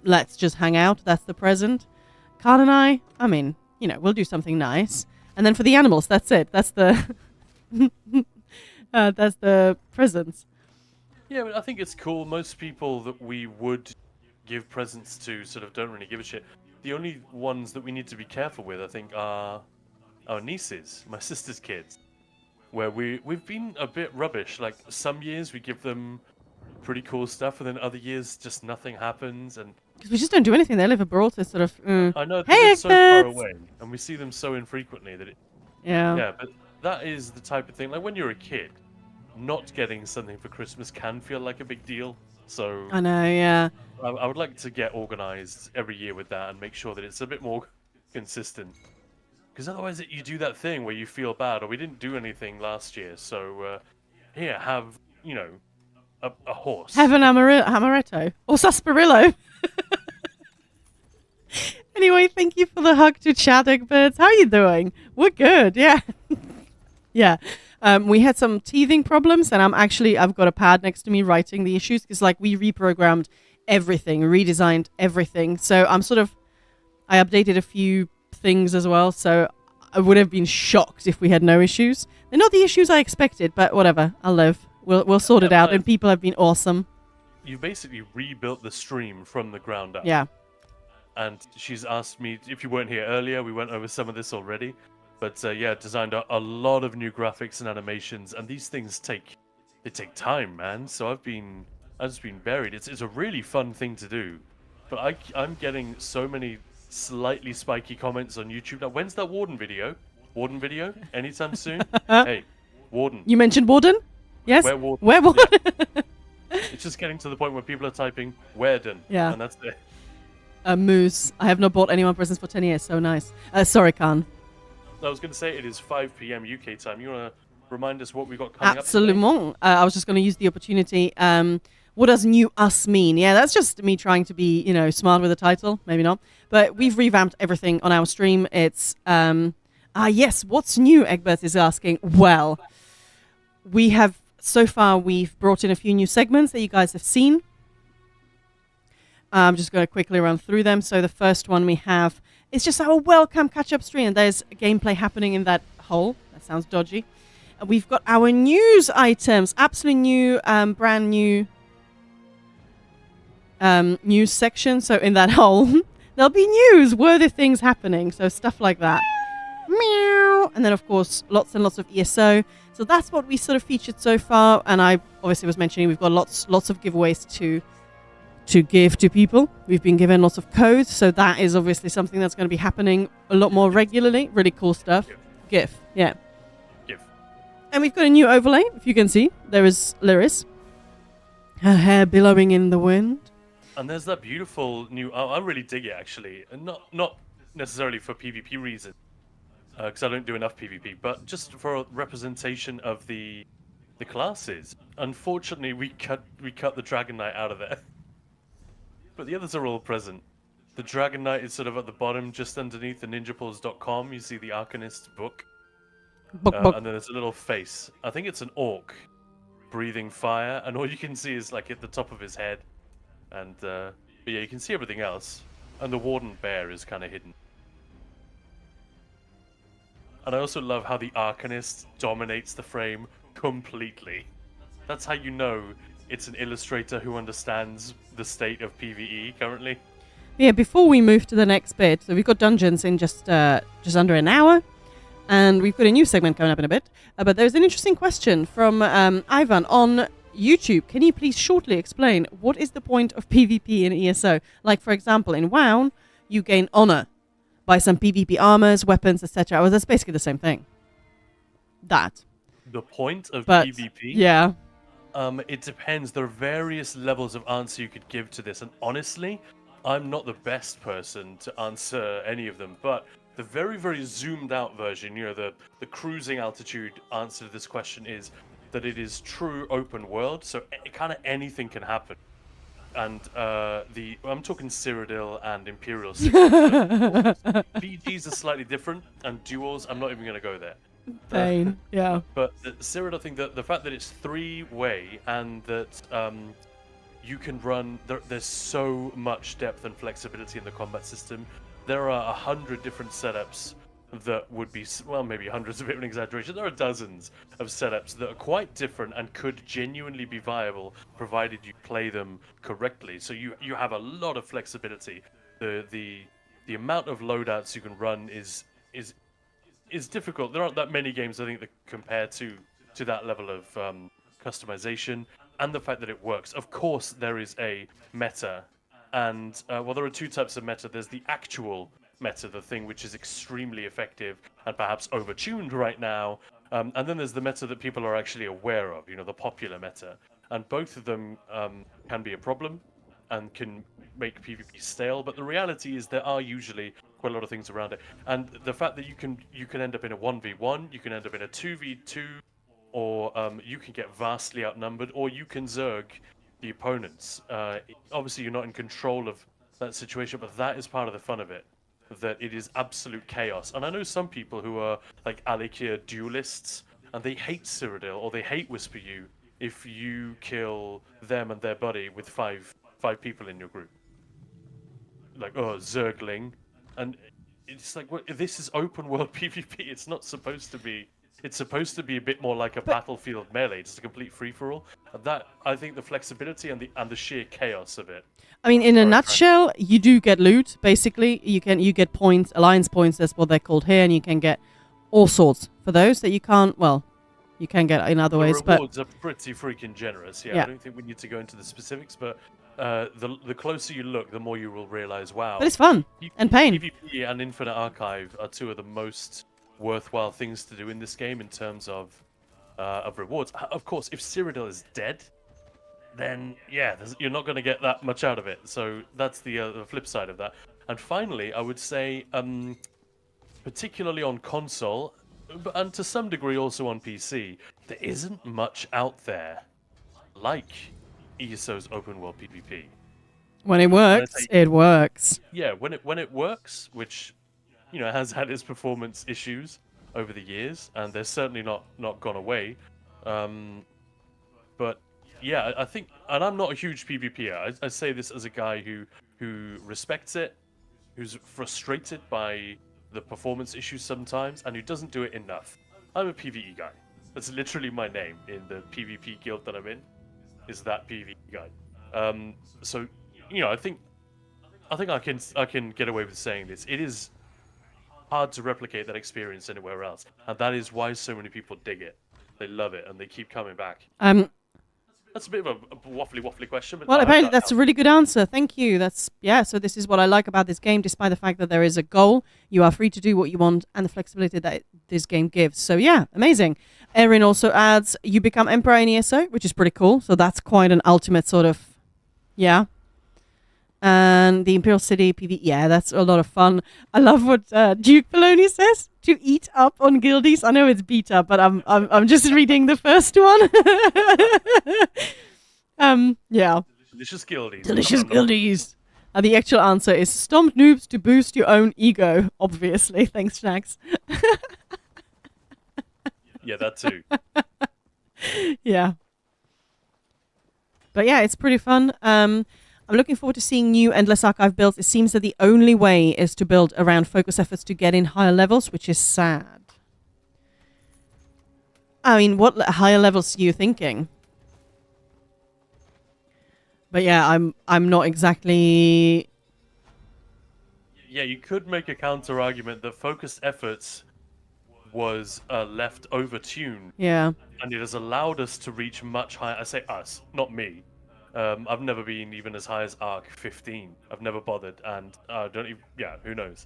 let's just hang out. That's the present." Carl and I mean, we'll do something nice, and then for the animals, that's it. That's the that's the presents. Yeah, but I think it's cool. Most people that we would give presents to sort of don't really give a shit. The only ones that we need to be careful with, I think, are our nieces, my sister's kids, where we've been a bit rubbish. Like some years we give them pretty cool stuff, and then other years just nothing happens. And Because we just don't do anything. They live abroad. They're sort of, I know Hey, they're so far Egbert! away, and we see them so infrequently that yeah. yeah. But that is the type of thing. Like when you're a kid, not getting something for Christmas can feel like a big deal. So I know, yeah. I would like to get organized every year with that and make sure that it's a bit more consistent. Because otherwise, you do that thing where you feel bad, or we didn't do anything last year, so here, have a horse. Have an amaretto or sarsaparilla. Anyway, thank you for the hug to Chad Egberts. How are you doing? We're good, yeah. Yeah. We had some teething problems, and I've got a pad next to me writing the issues because we reprogrammed everything, redesigned everything. So I updated a few things as well. So I would have been shocked if we had no issues. They're not the issues I expected, but whatever. I'll live. We'll sort it out, and people have been awesome. you've basically rebuilt the stream from the ground up. Yeah. And she's asked me if you weren't here earlier. We went over some of this already, but yeah, designed a lot of new graphics and animations, and these things take time, man. So I've just been buried. It's a really fun thing to do, but I'm getting so many slightly spiky comments on YouTube. Now, when's that Warden video? Warden video? Anytime soon? Hey, Warden. You mentioned Warden? Yes? Where Warden? Where Warden? It's just getting to the point where people are typing Werden. Yeah. And that's it. A moose. I have not bought anyone presents for 10 years, so nice. Sorry, Khan. I was going to say it is 5 p.m. UK time. You want to remind us what we got coming up? Absolument. I was just going to use the opportunity. What does new us mean? Yeah, that's just me trying to be, smart with the title. Maybe not. But we've revamped everything on our stream. It's, yes, what's new, Egbert is asking. Well, we've brought in a few new segments that you guys have seen. I'm just going to quickly run through them. So the first one we have is just our welcome catch-up stream. And there's gameplay happening in that hole. That sounds dodgy. We've got our news items. Absolutely new, brand new news section. So in that hole, there'll be news-worthy things happening. So stuff like that. Meow. And then, of course, lots and lots of ESO. So that's what we sort of featured so far. And I obviously was mentioning we've got lots of giveaways to give to people. We've been given lots of codes, so that is obviously something that's going to be happening a lot more regularly. Really cool stuff. GIF, yeah. GIF. And we've got a new overlay, if you can see. There is Lyris. Her hair billowing in the wind. And there's that beautiful new... I really dig it, actually. And not necessarily for PvP reasons, because I don't do enough PvP, but just for representation of the classes. Unfortunately, we cut the Dragon Knight out of there. But the others are all present. The Dragon Knight is sort of at the bottom, just underneath the ninjapulse.com. You see the Arcanist book. And then there's a little face. I think it's an orc breathing fire. And all you can see is like at the top of his head. And but yeah, you can see everything else. And the Warden Bear is kind of hidden. And I also love how the Arcanist dominates the frame completely. That's how you know it's an illustrator who understands the state of PvE currently. Yeah, before we move to the next bit, so we've got dungeons in just under an hour, and we've got a new segment coming up in a bit. But there's an interesting question from Ivan on YouTube. Can you please shortly explain what is the point of PvP in ESO? Like, for example, in WoW, you gain honor by some PvP armors, weapons, etc. Well, that's basically the same thing. That. The point of But, PvP? yeah. It depends. There are various levels of answer you could give to this, and honestly, I'm not the best person to answer any of them, but the very, very zoomed out version, the cruising altitude answer to this question is that it is true open world, so kind of anything can happen. And I'm talking Cyrodiil and Imperial City. BGs are slightly different, and duels, I'm not even going to go there. Pain, yeah. But Cyrodiil, I think that the fact that it's three-way and that you can run, there's so much depth and flexibility in the combat system. There are 100 different setups that would be, well, maybe hundreds, a bit of an exaggeration. There are dozens of setups that are quite different and could genuinely be viable provided you play them correctly. So you have a lot of flexibility. The amount of loadouts you can run is difficult. There aren't that many games, I think, that compare to that level of customization and the fact that it works. Of course, there is a meta, and well, there are two types of meta. There's the actual meta, the thing which is extremely effective and perhaps overtuned right now, and then there's the meta that people are actually aware of, the popular meta, and both of them can be a problem and can make PvP stale, but the reality is there are usually quite a lot of things around it, and the fact that you can end up in a 1v1, you can end up in a 2v2, or you can get vastly outnumbered, or you can Zerg the opponents. Obviously you're not in control of that situation, but that is part of the fun of it, that it is absolute chaos. And I know some people who are like Alikir duelists, and they hate Cyrodiil, or they hate Whisper You if you kill them and their buddy with five people in your group. Like, oh, Zergling. And it's like, this is open world PvP. It's not supposed to be it's supposed to be a bit more like a Battlefield melee, just a complete free for all. That I think the flexibility and the sheer chaos of it. I mean, in a Very nutshell, you do get loot. Basically, you get points, alliance points. That's what they're called here, and you can get all sorts for those that you can't. Well, you can get in other ways, The but rewards are pretty freaking generous. Yeah, Yeah. I don't think we need to go into the specifics, but the closer you look, the more you will realize. Wow, but it's fun and pain. PvP and Infinite Archive are two of the most worthwhile things to do in this game in terms of rewards. Of course, if Cyrodiil is dead, then yeah, you're not going to get that much out of it. So that's the flip side of that. And finally, I would say, particularly on console, and to some degree also on PC, there isn't much out there like ESO's open world PvP. When it works, it works. Yeah, when it works, which has had its performance issues over the years, and they're certainly not gone away. But yeah, I think, and I'm not a huge PvPer. I say this as a guy who respects it, who's frustrated by the performance issues sometimes, and who doesn't do it enough. I'm a PvE guy. That's literally my name in the PvP guild that I'm in. Is that PvE guy? So I think I can get away with saying this. It is hard to replicate that experience anywhere else, and that is why so many people dig it. They love it, and they keep coming back. That's a bit of a waffly question, but Well, I hope apparently that that's a helps. really good answer. Thank you. So this is what I like about this game. Despite the fact that there is a goal, you are free to do what you want, and the flexibility that this game gives. So yeah, amazing. Erin also adds, you become Emperor in ESO, which is pretty cool. So that's quite an ultimate sort of, yeah. And the Imperial City PV, yeah, that's a lot of fun. I love what Duke Poloni says. To eat up on guildies. I know it's beta, but I'm just reading the first one. Yeah. Delicious guildies. Delicious guildies. And the actual answer is stomp noobs to boost your own ego. Obviously, thanks, Jax. Yeah, that too. Yeah. But yeah, it's pretty fun. I'm looking forward to seeing new Endless Archive builds. It seems that the only way is to build around focus efforts to get in higher levels, which is sad. I mean, what higher levels are you thinking? But yeah, I'm not exactly. Yeah, you could make a counter argument that focused efforts was left over-tuned, Yeah. and it has allowed us to reach much higher. I say us, not me. I've never been even as high as Arc 15. I've never bothered, and don't even. Yeah, who knows?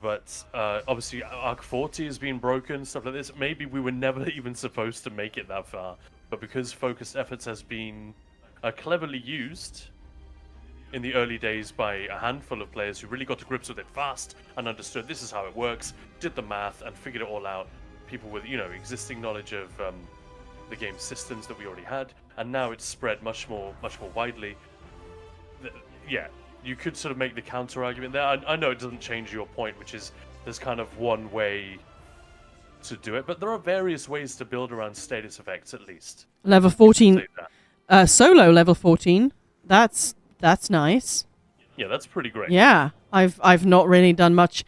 But obviously, Arc 40 has been broken, stuff like this. Maybe we were never even supposed to make it that far, but because focused efforts has been cleverly used in the early days by a handful of players who really got to grips with it fast and understood this is how it works, did the math, and figured it all out. People with existing knowledge of the game systems that we already had, and now it's spread much more widely. Yeah, you could sort of make the counter argument there. I know it doesn't change your point, which is there's kind of one way to do it, but there are various ways to build around status effects at least. Level 14. Say that. Solo level 14. That's nice. Yeah, that's pretty great. Yeah, I've not really done much.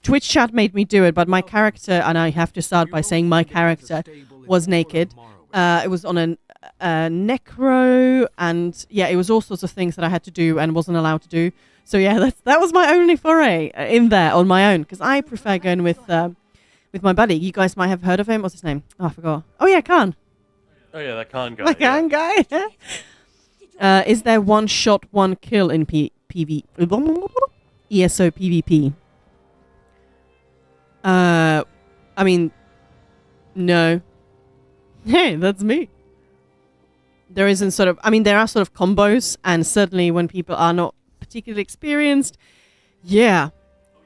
Twitch chat made me do it, but my character, and I have to start by saying my character was naked. It was on a necro, and yeah, it was all sorts of things that I had to do and wasn't allowed to do. So yeah, that was my only foray in there on my own, because I prefer going with my buddy. You guys might have heard of him. What's his name? Oh, I forgot. Oh yeah, Khan. Oh yeah, that Khan guy. My Khan guy. Is there one shot, one kill in PV? ESO PvP? I mean, no. Hey, that's me. There isn't sort of, I mean, there are sort of combos, and certainly when people are not particularly experienced, yeah,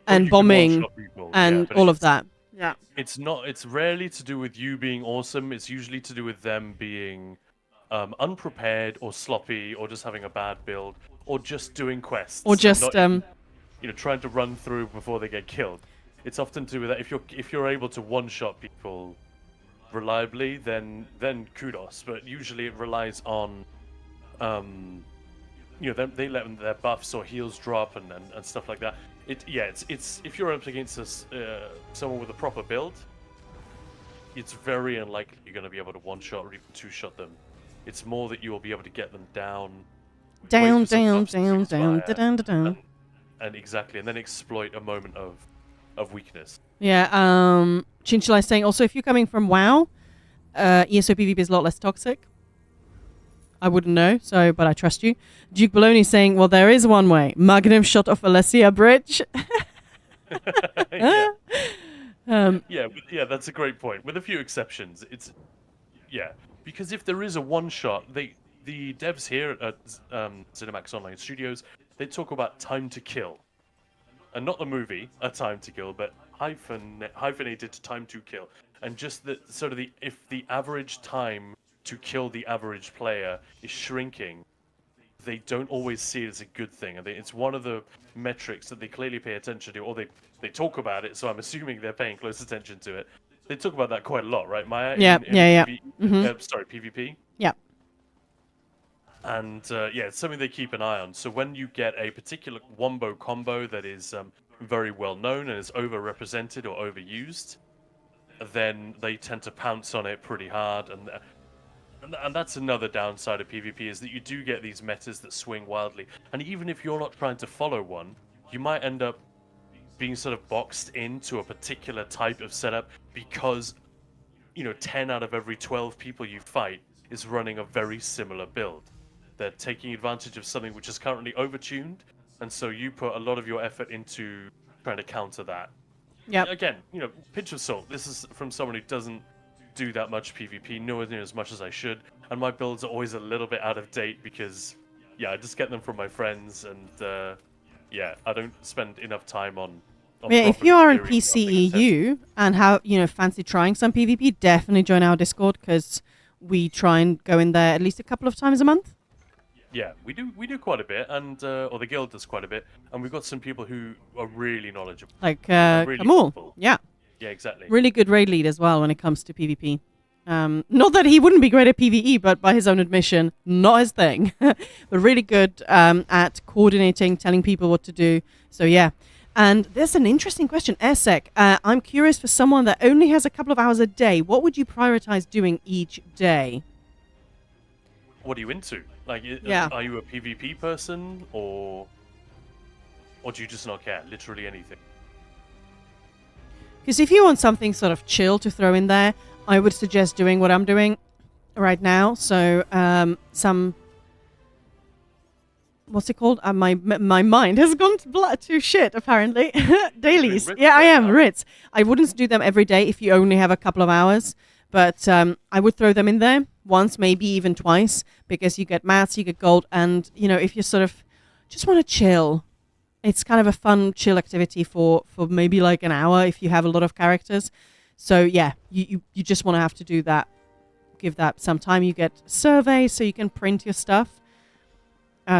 and You can bombing one-shot people, and yeah, but all of it's- that. Yeah. It's rarely to do with you being awesome. It's usually to do with them being unprepared or sloppy or just having a bad build or just doing quests. Or and just, not, trying to run through before they get killed. It's often to do with that. If you're able to one-shot people reliably, then kudos. But usually it relies on they let their buffs or heals drop and stuff like that. It's if you're up against someone with a proper build, it's very unlikely you're going to be able to one-shot or even two-shot them. It's more that you will be able to get them down, Down, wait for some down, buffs to down, down, expire, down, down. and exactly, and then exploit a moment of weakness. Yeah, Chinchilla is saying also if you're coming from WoW, ESO PvP is a lot less toxic. I wouldn't know, but I trust you. Duke Baloney saying, well, there is one way. Magnum shot off Alessia Bridge. Yeah. Um, Yeah, that's a great point. With a few exceptions, because if there is a one shot, the devs here at Cinemax Online Studios, they talk about time to kill, and not the movie, A Time to Kill, but hyphenated to time to kill, and just if the average time to kill the average player is shrinking, they don't always see it as a good thing, and it's one of the metrics that they clearly pay attention to, or they talk about it. So I'm assuming they're paying close attention to it. They talk about that quite a lot, right, Maya? Yeah. PvP. Yeah. And it's something they keep an eye on. So when you get a particular wombo combo that is very well known and is overrepresented or overused, then they tend to pounce on it pretty hard. And that's another downside of PvP, is that you do get these metas that swing wildly. And even if you're not trying to follow one, you might end up being sort of boxed into a particular type of setup because, 10 out of every 12 people you fight is running a very similar build. They're taking advantage of something which is currently overtuned, and so you put a lot of your effort into trying to counter that. yeah. Again, pinch of salt. This is from someone who doesn't do that much PvP, nowhere near as much as I should, and my builds are always a little bit out of date because, I just get them from my friends, and I don't spend enough time on Yeah, if proper you are in theory crafting, etc. PCEU and have, fancy trying some PvP, definitely join our Discord because we try and go in there at least a couple of times a month. Yeah, we do quite a bit, and or the guild does quite a bit, and we've got some people who are really knowledgeable. Like really Kamul. helpful. Yeah. Yeah, exactly. Really good raid lead as well when it comes to PvP. Not that he wouldn't be great at PvE, but by his own admission, not his thing. But really good at coordinating, telling people what to do. So yeah. And there's an interesting question. Esek, I'm curious, for someone that only has a couple of hours a day, what would you prioritize doing each day? What are you into? Like, Yeah. are you a PvP person, or do you just not care? Literally anything. Because if you want something sort of chill to throw in there, I would suggest doing what I'm doing right now. So some, what's it called? My mind has gone to shit, apparently. Dailies. Ritz Yeah, I right am. now. Ritz. I wouldn't do them every day if you only have a couple of hours. But I would throw them in there once, maybe even twice, because you get mats, you get gold. And, if you sort of just want to chill, it's kind of a fun, chill activity for maybe like an hour if you have a lot of characters. So yeah, you just want to have to do that. Give that some time. You get surveys so you can print your stuff.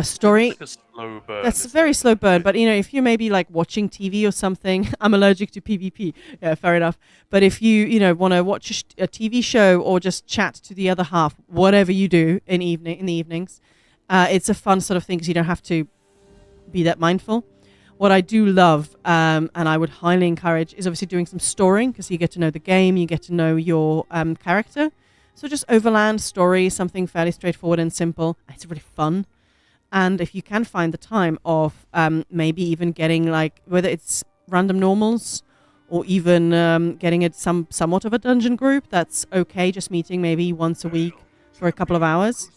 Story. It's like a slow burn. That's a isn't very it? slow burn. But if you maybe like watching TV or something, I'm allergic to PvP. Yeah, fair enough. But if you want to watch a TV show or just chat to the other half, whatever you do in the evenings, it's a fun sort of thing because you don't have to be that mindful. What I do love, and I would highly encourage, is obviously doing some storing because you get to know the game, you get to know your character. So just overland story, something fairly straightforward and simple. It's really fun. And if you can find the time of maybe even getting like, whether it's random normals or even getting it somewhat of a dungeon group, that's okay. Just meeting maybe once a week for a couple of hours.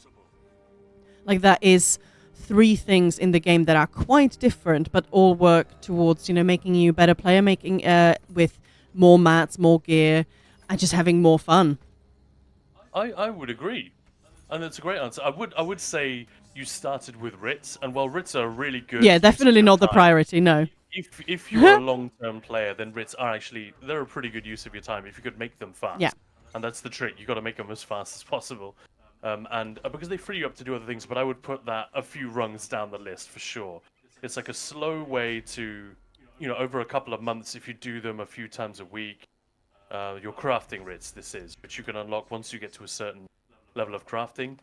Like that is 3 things in the game that are quite different, but all work towards, making you a better player, making with more mats, more gear, and just having more fun. I would agree, and that's a great answer. I would say you started with Ritz, and while Ritz are really good. Yeah, use of definitely your not the time, priority, no. If you're a long-term player, then Ritz are they're a pretty good use of your time if you could make them fast. Yeah. And that's the trick. You got to make them as fast as possible. And because they free you up to do other things, but I would put that a few rungs down the list for sure. It's like a slow way to, over a couple of months, if you do them a few times a week, your crafting Ritz, this is, which you can unlock once you get to a certain level of crafting.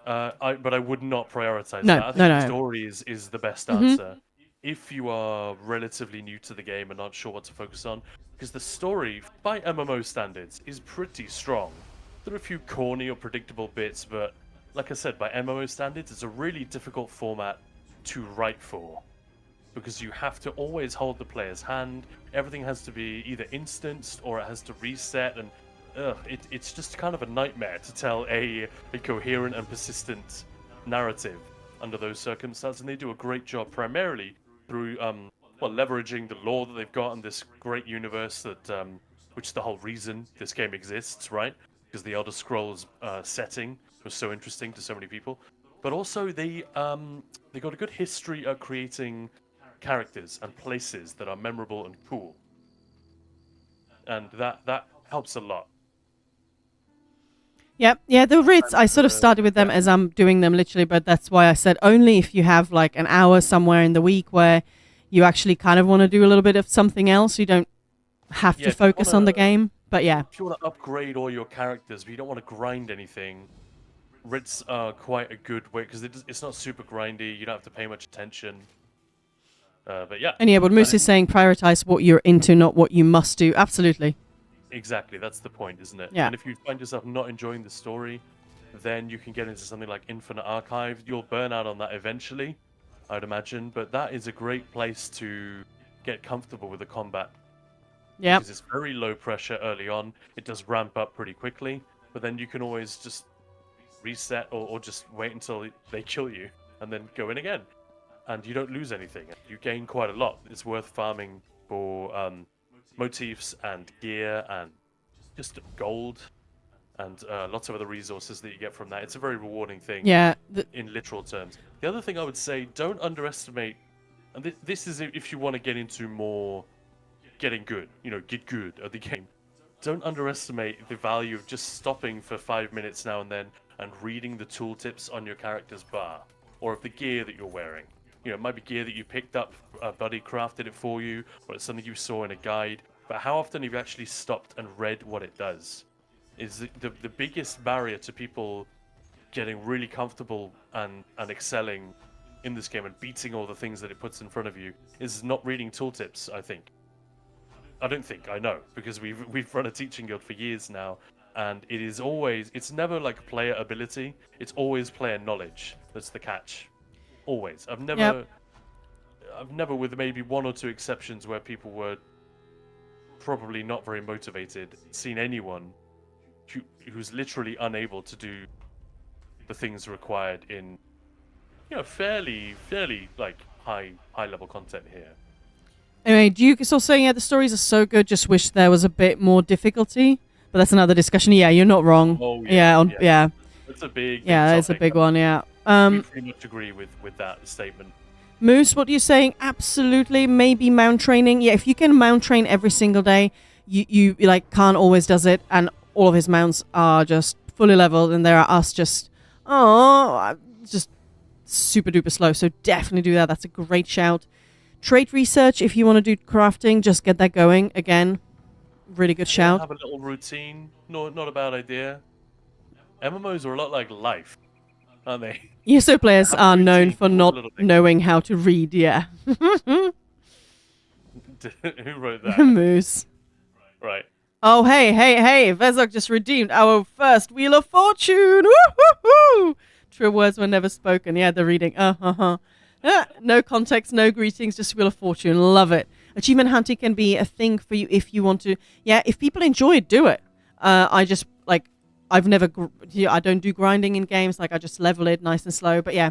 But I would not prioritize No, that. I think no, the no. story is the best Mhm. answer. If you are relatively new to the game and not sure what to focus on, because the story, by MMO standards, is pretty strong. There are a few corny or predictable bits, but like I said, by MMO standards, it's a really difficult format to write for. Because you have to always hold the player's hand. Everything has to be either instanced or it has to reset, and it's just kind of a nightmare to tell a coherent and persistent narrative under those circumstances. And they do a great job primarily through leveraging the lore that they've got in this great universe that which is the whole reason this game exists, right? Because the Elder Scrolls setting was so interesting to so many people. But also they got a good history at creating characters and places that are memorable and cool, and that helps a lot. Yep. Yeah, the Ritz, I sort of started with them as I'm doing them literally, but that's why I said only if you have like an hour somewhere in the week where you actually kind of want to do a little bit of something else. You don't have Yeah, to if you focus on the wanna- game. But yeah. If you want to upgrade all your characters, but you don't want to grind anything, Ritz are quite a good way because it's not super grindy. You don't have to pay much attention. But yeah, And yeah, what Moose is saying, prioritize what you're into, not what you must do. Absolutely. exactly. That's the point, isn't it? Yeah. And if you find yourself not enjoying the story, then you can get into something like Infinite Archive. You'll burn out on that eventually, I'd imagine. But that is a great place to get comfortable with the combat. Yep. Because it's very low pressure early on. It does ramp up pretty quickly, but then you can always just reset or just wait until they kill you and then go in again. And you don't lose anything. You gain quite a lot. It's worth farming for motifs and gear and just gold and lots of other resources that you get from that. It's a very rewarding thing Yeah. in literal terms. The other thing I would say, don't underestimate, and this is if you want to get into more getting good, get good at the game. Don't underestimate the value of just stopping for 5 minutes now and then and reading the tooltips on your character's bar or of the gear that you're wearing. It might be gear that you picked up, a buddy crafted it for you, or it's something you saw in a guide. But how often have you actually stopped and read what it does? Is the biggest barrier to people getting really comfortable and excelling in this game and beating all the things that it puts in front of you is not reading tooltips, I think. I know, because we've run a teaching guild for years now, and it's never like player ability, it's always player knowledge that's the catch. Always. I've never, with maybe one or two exceptions where people were probably not very motivated, seen anyone who's literally unable to do the things required in, fairly like high level content here. Anyway, do you still saying, yeah, the stories are so good, just wish there was a bit more difficulty? But that's another discussion. Yeah, you're not wrong. Oh, Yeah. That's a big Yeah, that's a topic. big one, yeah. We pretty much agree with that statement. Moose, what are you saying? Absolutely. Maybe mount training. Yeah, if you can mount train every single day, you like Khan always does it, and all of his mounts are just fully leveled, and there are us just super duper slow. So definitely do that. That's a great shout. Trait research, if you want to do crafting, just get that going. Again, really good shout. Have a little routine. Not a bad idea. MMOs are a lot like life, aren't they? ESO players Have are known routine, for do a not little thing. knowing how to read, yeah. Who wrote that? Moose. Right. Oh, hey, Vezok just redeemed our first Wheel of Fortune. Woo-hoo-hoo! True words were never spoken. Yeah, the reading. No context, no greetings, just Wheel of Fortune. Love it. Achievement hunting can be a thing for you if you want to. Yeah, if people enjoy it, do it. I just, I don't do grinding in games. Like, I just level it nice and slow. But yeah,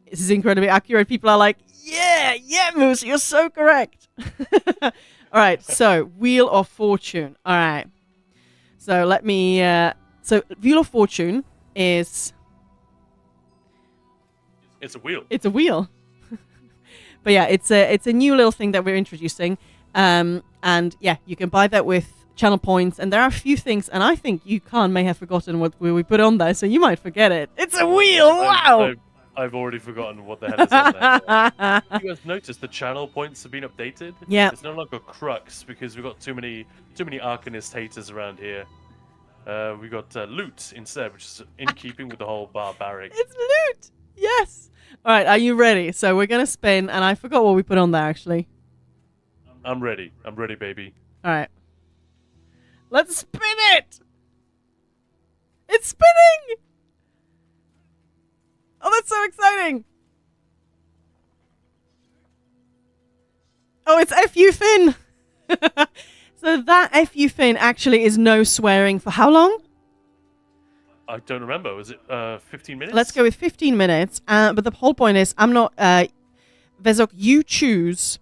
this is incredibly accurate. People are like, yeah, Moose, you're so correct. All right, so Wheel of Fortune. All right. So let me, so Wheel of Fortune is... It's a wheel. It's a wheel. But yeah, it's a new little thing that we're introducing. And yeah, you can buy that with channel points. And there are a few things, and I think you may have forgotten what we put on there, so you might forget it. It's a wheel! Wow! I've already forgotten what the hell is on there. You guys noticed the channel points have been updated? Yeah. It's no longer Crux because we've got too many Arcanist haters around here. We got loot instead, which is in keeping with the whole barbaric. It's loot. Yes. All right. Are you ready? So we're gonna spin, and I forgot what we put on there actually. I'm ready. I'm ready, baby. All right. Let's spin it. It's spinning. Oh, that's so exciting. Oh, it's FU Finn. So that FU Finn actually is no swearing for how long? I don't remember. Was it 15 minutes? Let's go with 15 minutes. But the whole point is, I'm not... Vezok, you choose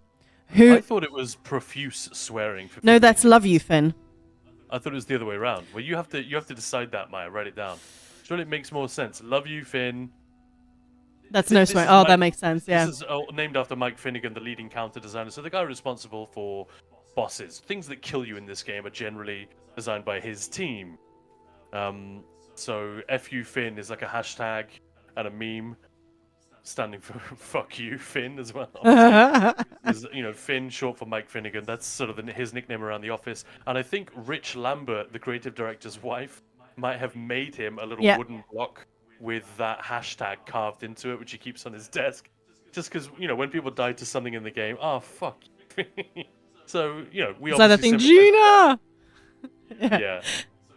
who... I thought it was profuse swearing. For No, 15 that's minutes. love you, Finn. I thought it was the other way around. Well, you have to decide that, Maya. Write it down. Surely it makes more sense. Love you, Finn. That's no This swearing. is Oh, Mike- that makes sense, yeah. This is named after Mike Finnegan, the leading counter designer. So the guy responsible for bosses. Things that kill you in this game are generally designed by his team. So FU Finn is like a hashtag and a meme standing for fuck you, Finn, as well. Is, Finn, short for Mike Finnegan. That's sort of his nickname around the office. And I think Rich Lambert, the creative director's wife, might have made him a little Yeah. wooden block with that hashtag carved into it, which he keeps on his desk. Just because, when people die to something in the game, oh, fuck. So, we Is that the obviously thing? sympathize with Gina! that. Yeah.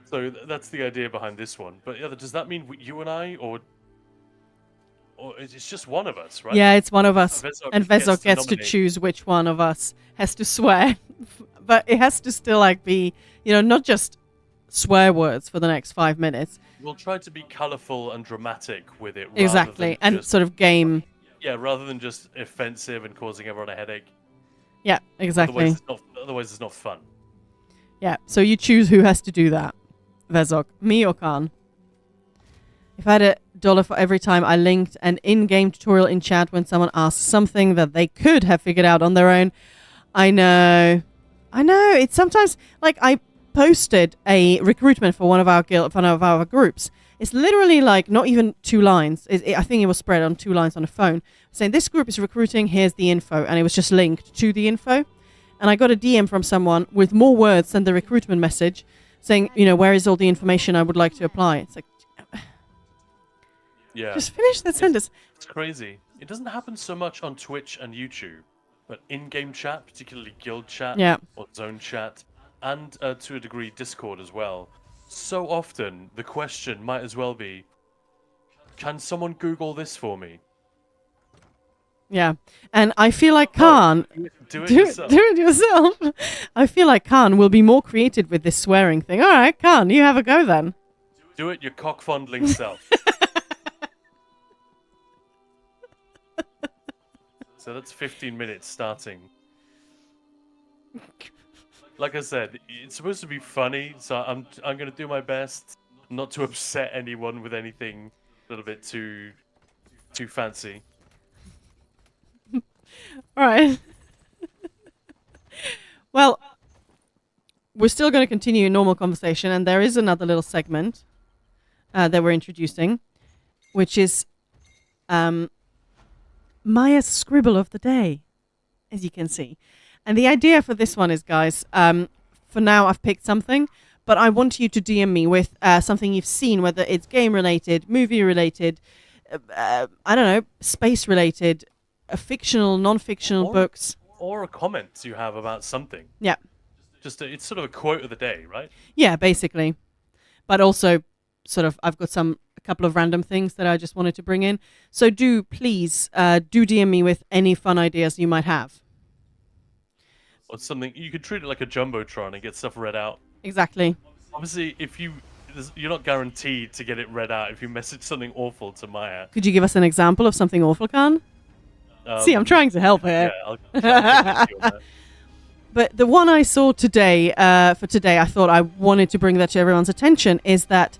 So that's the idea behind this one. But yeah, does that mean you and I, or it's just one of us, right? Yeah, it's one of us. Vezok And Vezok gets to nominate. choose which one of us has to swear. But it has to still be, not just swear words for the next 5 minutes. We'll try to be colourful and dramatic with it. Exactly. And Just, sort of game. yeah, rather than just offensive and causing everyone a headache. Yeah, exactly. Otherwise, it's not fun. Yeah, so you choose who has to do that. Vezok, me or Khan? If I had $1 for every time I linked an in-game tutorial in chat when someone asks something that they could have figured out on their own. I know. It's sometimes I posted a recruitment for one of our groups. It's literally not even 2 lines. I think it was spread on 2 lines on a phone, saying this group is recruiting. Here's the info, and it was just linked to the info. And I got a DM from someone with more words than the recruitment message, saying, where is all the information I would like to apply? It's like, Yeah. just finish that sentence. It's crazy. It doesn't happen so much on Twitch and YouTube, but in-game chat, particularly guild chat Yeah. or zone chat, and to a degree Discord as well. So often the question might as well be, can someone Google this for me? Yeah. And I feel like Khan... Do it Do yourself. it yourself. I feel like Khan will be more creative with this swearing thing. All right, Khan, you have a go then. Do it your cock-fondling self. So that's 15 minutes starting. Like I said, it's supposed to be funny, so I'm gonna do my best not to upset anyone with anything a little bit too fancy. All right. Well, we're still going to continue normal conversation, and there is another little segment that we're introducing, which is Maya's scribble of the day, as you can see. And the idea for this one is, guys, for now I've picked something, but I want you to DM me with something you've seen, whether it's game-related, movie-related, I don't know, space-related, fictional, non-fictional Or- books. Or a comment you have about something. Yeah. It's sort of a quote of the day, right? Yeah, basically. But also, sort of, I've got a couple of random things that I just wanted to bring in. So please, do DM me with any fun ideas you might have. Or something you could treat it like a jumbotron and get stuff read out. Exactly. Obviously, you're not guaranteed to get it read out if you message something awful to Maya. Could you give us an example of something awful, Khan? See, I'm trying to help here. Yeah, I'll try and get you on that. But the one I saw today, I thought I wanted to bring that to everyone's attention, is that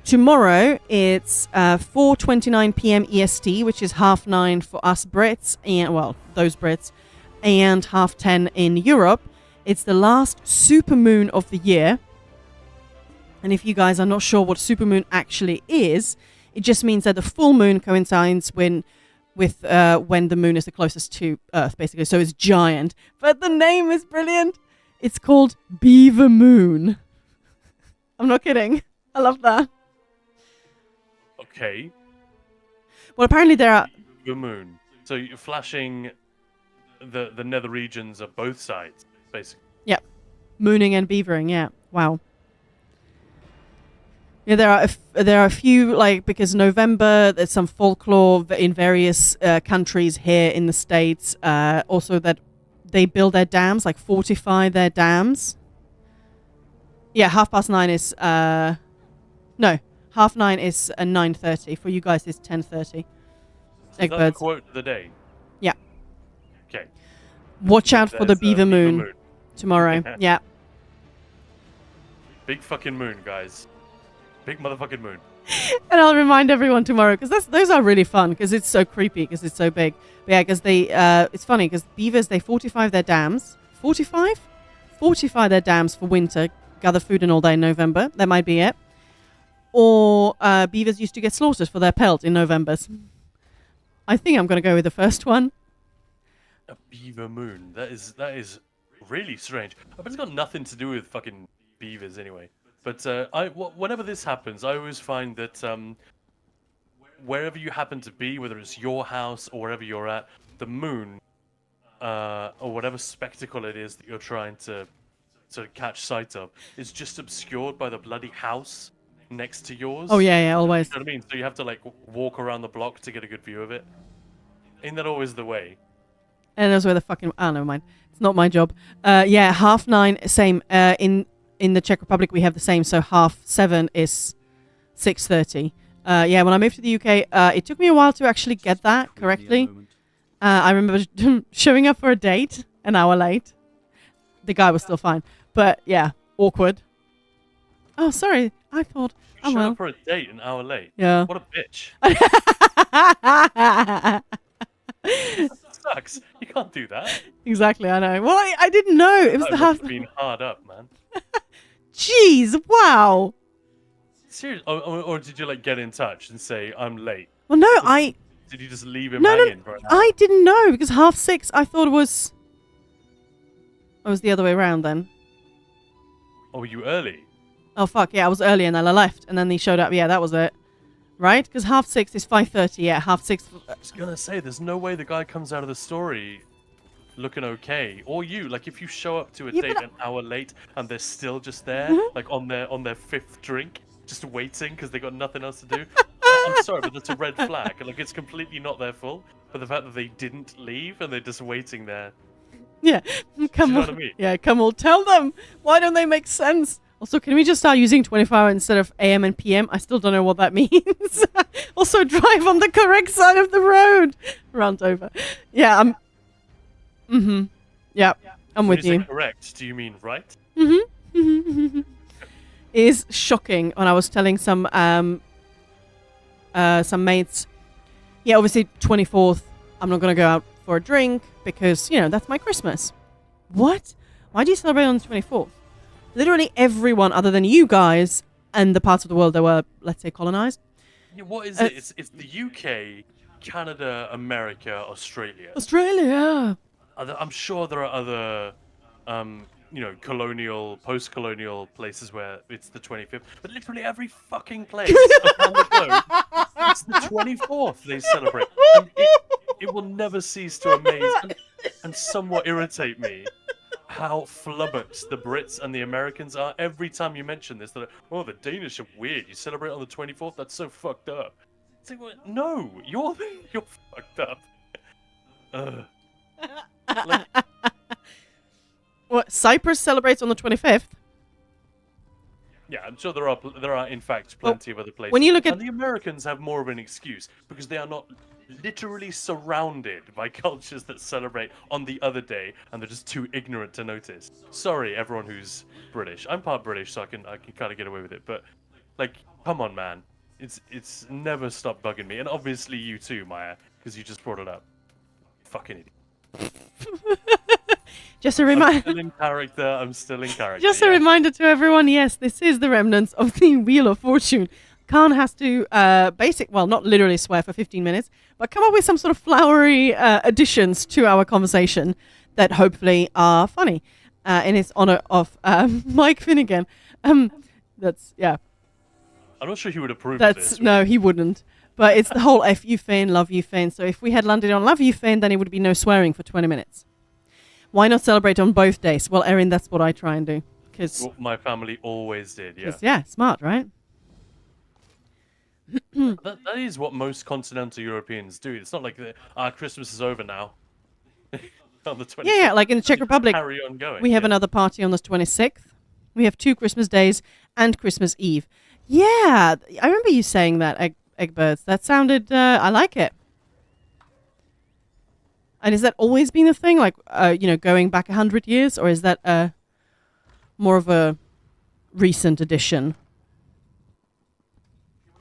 tomorrow it's 4:29 p.m. EST, which is 9:30 for us Brits, and those Brits, and 10:30 in Europe. It's the last supermoon of the year. And if you guys are not sure what supermoon actually is, it just means that the full moon coincides with when the moon is the closest to Earth, basically. So it's giant. But the name is brilliant. It's called Beaver Moon. I'm not kidding. I love that. Okay. Well, apparently there are. The moon. So you're flashing the nether regions of both sides, basically. Yep. Mooning and beavering. Yeah. Wow. Yeah, there are a few, like, because November, there's some folklore in various countries here in the States. Also that they build their dams, like fortify their dams. Yeah, 9:30 is no, 9:30 is 9:30. For you guys, it's 10:30. Is that the Eggbirds. quote of the day? Yeah. Okay. Watch out for the There's, beaver moon tomorrow. Yeah. Big fucking moon, guys. Big motherfucking moon. And I'll remind everyone tomorrow because those are really fun because it's so creepy because it's so big. But yeah, because it's funny because beavers, they fortify their dams. Fortify their dams for winter. Gather food and all day in November. That might be it. Or beavers used to get slaughtered for their pelt in November. I think I'm going to go with the first one. A beaver moon. That is really strange. I bet it's got nothing to do with fucking beavers anyway. But whenever this happens, I always find that wherever you happen to be, whether it's your house or wherever you're at, the moon or whatever spectacle it is that you're trying to catch sight of is just obscured by the bloody house next to yours. Oh, yeah, always. You know what I mean? So you have to like walk around the block to get a good view of it. Ain't that always the way? And that's where the fucking... Oh, never mind. It's not my job. Yeah, 9:30, same. In the Czech Republic, we have the same. So 7:30 is 6:30. Yeah, when I moved to the UK, it took me a while to actually get that correctly. I remember showing up for a date an hour late. The guy was still fine. But yeah, awkward. Oh, sorry. I thought... You Oh, showed well. up for a date an hour late. Yeah. What a bitch. Sucks. You can't do that. Exactly, I know. Well, I didn't know. It was That the must half... have been hard up, man. Jeez, wow. Seriously? Or did you like get in touch and say I'm late? Well, no, Did you just leave him No, hanging for an hour? I didn't know because 6:30, I thought it was... I was the other way around then. Oh, were you early? Oh, fuck, yeah, I was early and then I left and then he showed up. Yeah, that was it. Right? Because 6:30 is 5:30, yeah, 6:30... I was gonna say, there's no way the guy comes out of the story looking okay. Or you, like if you show up to a Yeah, date but an hour late and they're still just there, like on their fifth drink, just waiting because they got nothing else to do. I'm sorry, but that's a red flag. Like it's completely not their fault. But the fact that they didn't leave and they're just waiting there. Yeah, come know on. what I mean? Yeah, come on, tell them. Why don't they make sense? Also, can we just start using 24 hour instead of AM and PM? I still don't know what that means. Also, drive on the correct side of the road. Round over. Yeah, I'm... Mm-hmm. Yeah, I'm When with you you. say correct, do you mean right? Mm-hmm. Is shocking when I was telling some mates, yeah, obviously 24th, I'm not going to go out for a drink because, you know, that's my Christmas. What? Why do you celebrate on the 24th? Literally everyone other than you guys and the parts of the world that were, let's say, colonized. Yeah, what is it? It's the UK, Canada, America, Australia. Australia. I'm sure there are other, colonial, post-colonial places where it's the 25th. But literally every fucking place around the globe, it's the 24th they celebrate. And it will never cease to amaze and somewhat irritate me how flummoxed the Brits and the Americans are. Every time you mention this, they're like, oh, the Danish are weird. You celebrate on the 24th? That's so fucked up. It's like, well, no, you're fucked up. Like, What, Cyprus celebrates on the 25th? yeah, I'm sure there are in fact plenty of other places. when you look at- and the Americans have more of an excuse because they are not literally surrounded by cultures that celebrate on the other day, and they're just too ignorant to notice. Sorry, everyone who's British. I'm part British, so I can kind of get away with it. But like, come on, man, it's never stopped bugging me, and obviously you too, Maya, because you just brought it up. Fucking idiot. Just a I'm reminder. still in character. I'm still in character. Just a yeah. reminder to everyone, yes, this is the remnants of the Wheel of Fortune. Khan has to not literally swear for 15 minutes, but come up with some sort of flowery additions to our conversation that hopefully are funny. In his honor of Mike Finnegan. That's yeah. I'm not sure he would approve of That's this. no, he wouldn't. But it's the whole F you Finn, love you Finn. So if we had landed on love you Finn, then it would be no swearing for 20 minutes. Why not celebrate on both days? Well, Erin, that's what I try and do. Because, What my family always did, yeah. yeah, smart, right? That is what most continental Europeans do. It's not like Christmas is over now. On the 25th. Yeah, like in the Czech Republic, Carry on going. we have yeah. another party on the 26th. We have 2 Christmas days and Christmas Eve. Yeah, I remember you saying that, Eggbirds. That sounded, I like it. And has that always been a thing? Like, going back 100 years? Or is that more of a recent addition?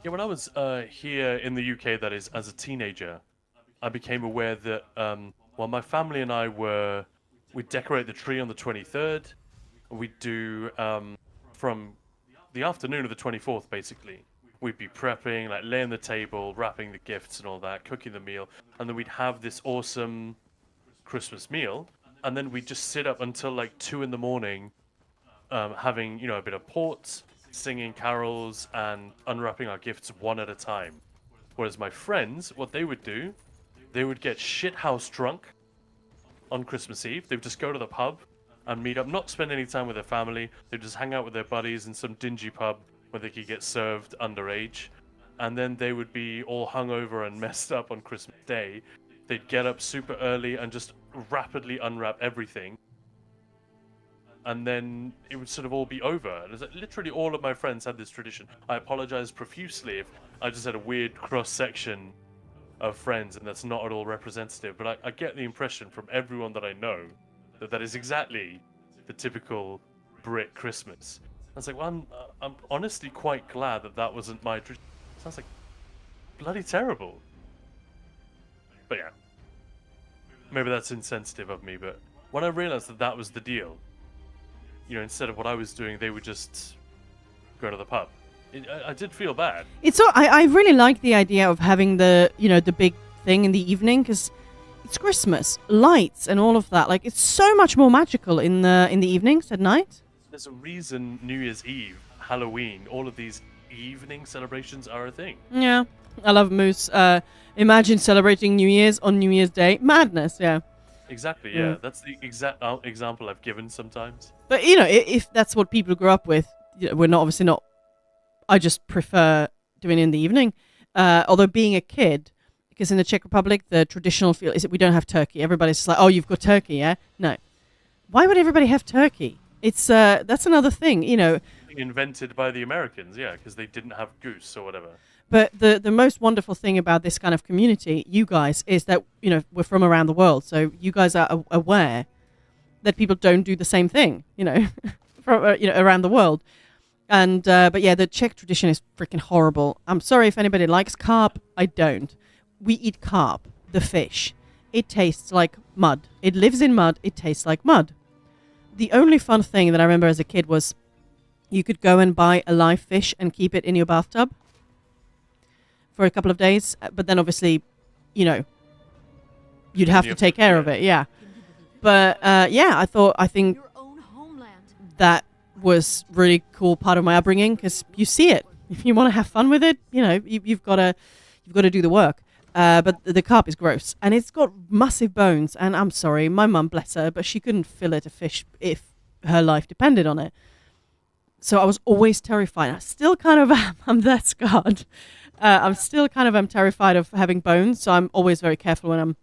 Yeah, when I was here in the UK, that is, as a teenager, I became aware that, my family and we'd decorate the tree on the 23rd. We'd do, from the afternoon of the 24th, basically. We'd be prepping, like laying the table, wrapping the gifts and all that, cooking the meal. And then we'd have this awesome Christmas meal. And then we'd just sit up until like 2 in the morning, having, a bit of port, singing carols and unwrapping our gifts one at a time. Whereas my friends, what they would do, they would get shithouse drunk on Christmas Eve. They would just go to the pub and meet up, not spend any time with their family. They'd just hang out with their buddies in some dingy pub where they could get served underage. And then they would be all hungover and messed up on Christmas Day. They'd get up super early and just rapidly unwrap everything. And then it would sort of all be over. And it's like, literally all of my friends had this tradition. I apologize profusely if I just had a weird cross-section of friends and that's not at all representative. But I get the impression from everyone that I know that is exactly the typical Brit Christmas. I was like, well, I'm honestly quite glad that wasn't my tradition. Sounds like bloody terrible. But yeah, maybe that's insensitive of me. But when I realized that was the deal, instead of what I was doing, they would just go to the pub. I did feel bad. I really like the idea of having the big thing in the evening because it's Christmas, lights and all of that. Like it's so much more magical in the evenings at night. There's a reason New Year's Eve, Halloween, all of these evening celebrations are a thing. Yeah, I love Moose. Imagine celebrating New Year's on New Year's Day. Madness, yeah. Exactly, yeah. That's the exact example I've given sometimes. But, if that's what people grew up with, we're obviously not. I just prefer doing it in the evening. Although being a kid, because in the Czech Republic, the traditional feel is that we don't have turkey. Everybody's just like, oh, you've got turkey, yeah? No. Why would everybody have turkey? It's that's another thing, Invented by the Americans, yeah, because they didn't have goose or whatever. But the most wonderful thing about this kind of community, you guys, is that, we're from around the world. So you guys are aware that people don't do the same thing, from, around the world. And, but yeah, the Czech tradition is freaking horrible. I'm sorry if anybody likes carp. I don't. We eat carp, the fish. It tastes like mud. It lives in mud. It tastes like mud. The only fun thing that I remember as a kid was you could go and buy a live fish and keep it in your bathtub for a couple of days. But then obviously, you'd have to take care of it. Yeah. But I think that was really cool part of my upbringing because you see it. If you want to have fun with it, you've got to do the work. But the carp is gross and it's got massive bones. And I'm sorry, my mum, bless her, but she couldn't fillet a fish if her life depended on it. So I was always terrified. I still kind of am. I'm that scarred. I'm still kind of terrified of having bones. So I'm always very careful when I'm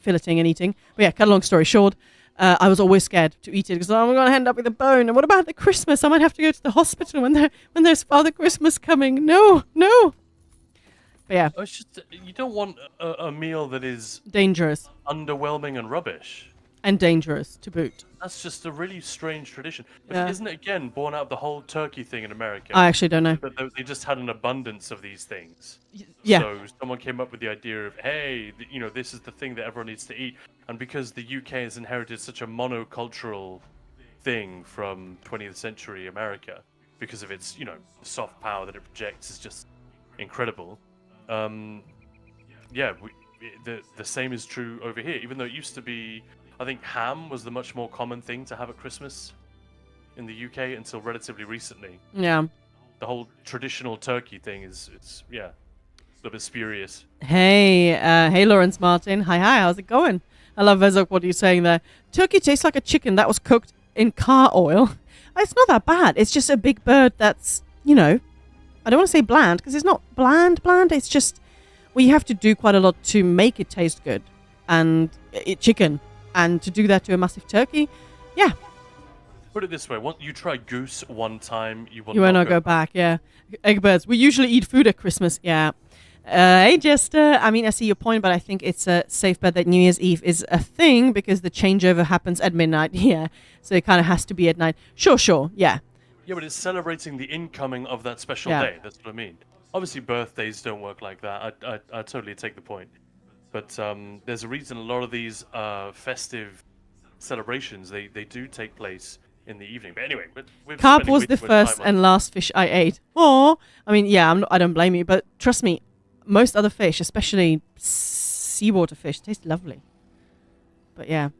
filleting and eating. But yeah, cut a long story short, I was always scared to eat it because I'm going to end up with a bone. And what about the Christmas? I might have to go to the hospital when there's Father Christmas coming. No. But yeah. It's just, you don't want a meal that is dangerous, underwhelming and rubbish. And dangerous to boot. That's just a really strange tradition. But Yeah. isn't it, again, born out of the whole turkey thing in America? I actually don't know. But they just had an abundance of these things. Yeah. So someone came up with the idea of, hey, this is the thing that everyone needs to eat. And because the UK has inherited such a monocultural thing from 20th century America, because of its, soft power that it projects is just incredible. The same is true over here. Even though it used to be, I think ham was the much more common thing to have at Christmas in the UK until relatively recently. Yeah. The whole traditional turkey thing is yeah, a little bit spurious. Hey, Lawrence Martin. Hi, how's it going? I love Vezok, what are you saying there? Turkey tastes like a chicken that was cooked in car oil. It's not that bad. It's just a big bird that's, I don't want to say bland, because it's not bland. It's just, well, you have to do quite a lot to make it taste good. And chicken. And to do that to a massive turkey, yeah. Put it this way: once you try goose one time, you will not go back. Yeah, eggbirds. We usually eat food at Christmas. Yeah. Hey, Jester. I mean, I see your point, but I think it's a safe bet that New Year's Eve is a thing because the changeover happens at midnight. Yeah, so it kind of has to be at night. Sure. Yeah. Yeah, but it's celebrating the incoming of that special Yeah. day. That's what I mean. Obviously, birthdays don't work like that. I totally take the point. But there's a reason a lot of these festive celebrations they do take place in the evening. But anyway, Carp was the first and last fish I ate. Oh, I mean, yeah, I don't blame you, but trust me, most other fish, especially seawater fish, taste lovely. But yeah,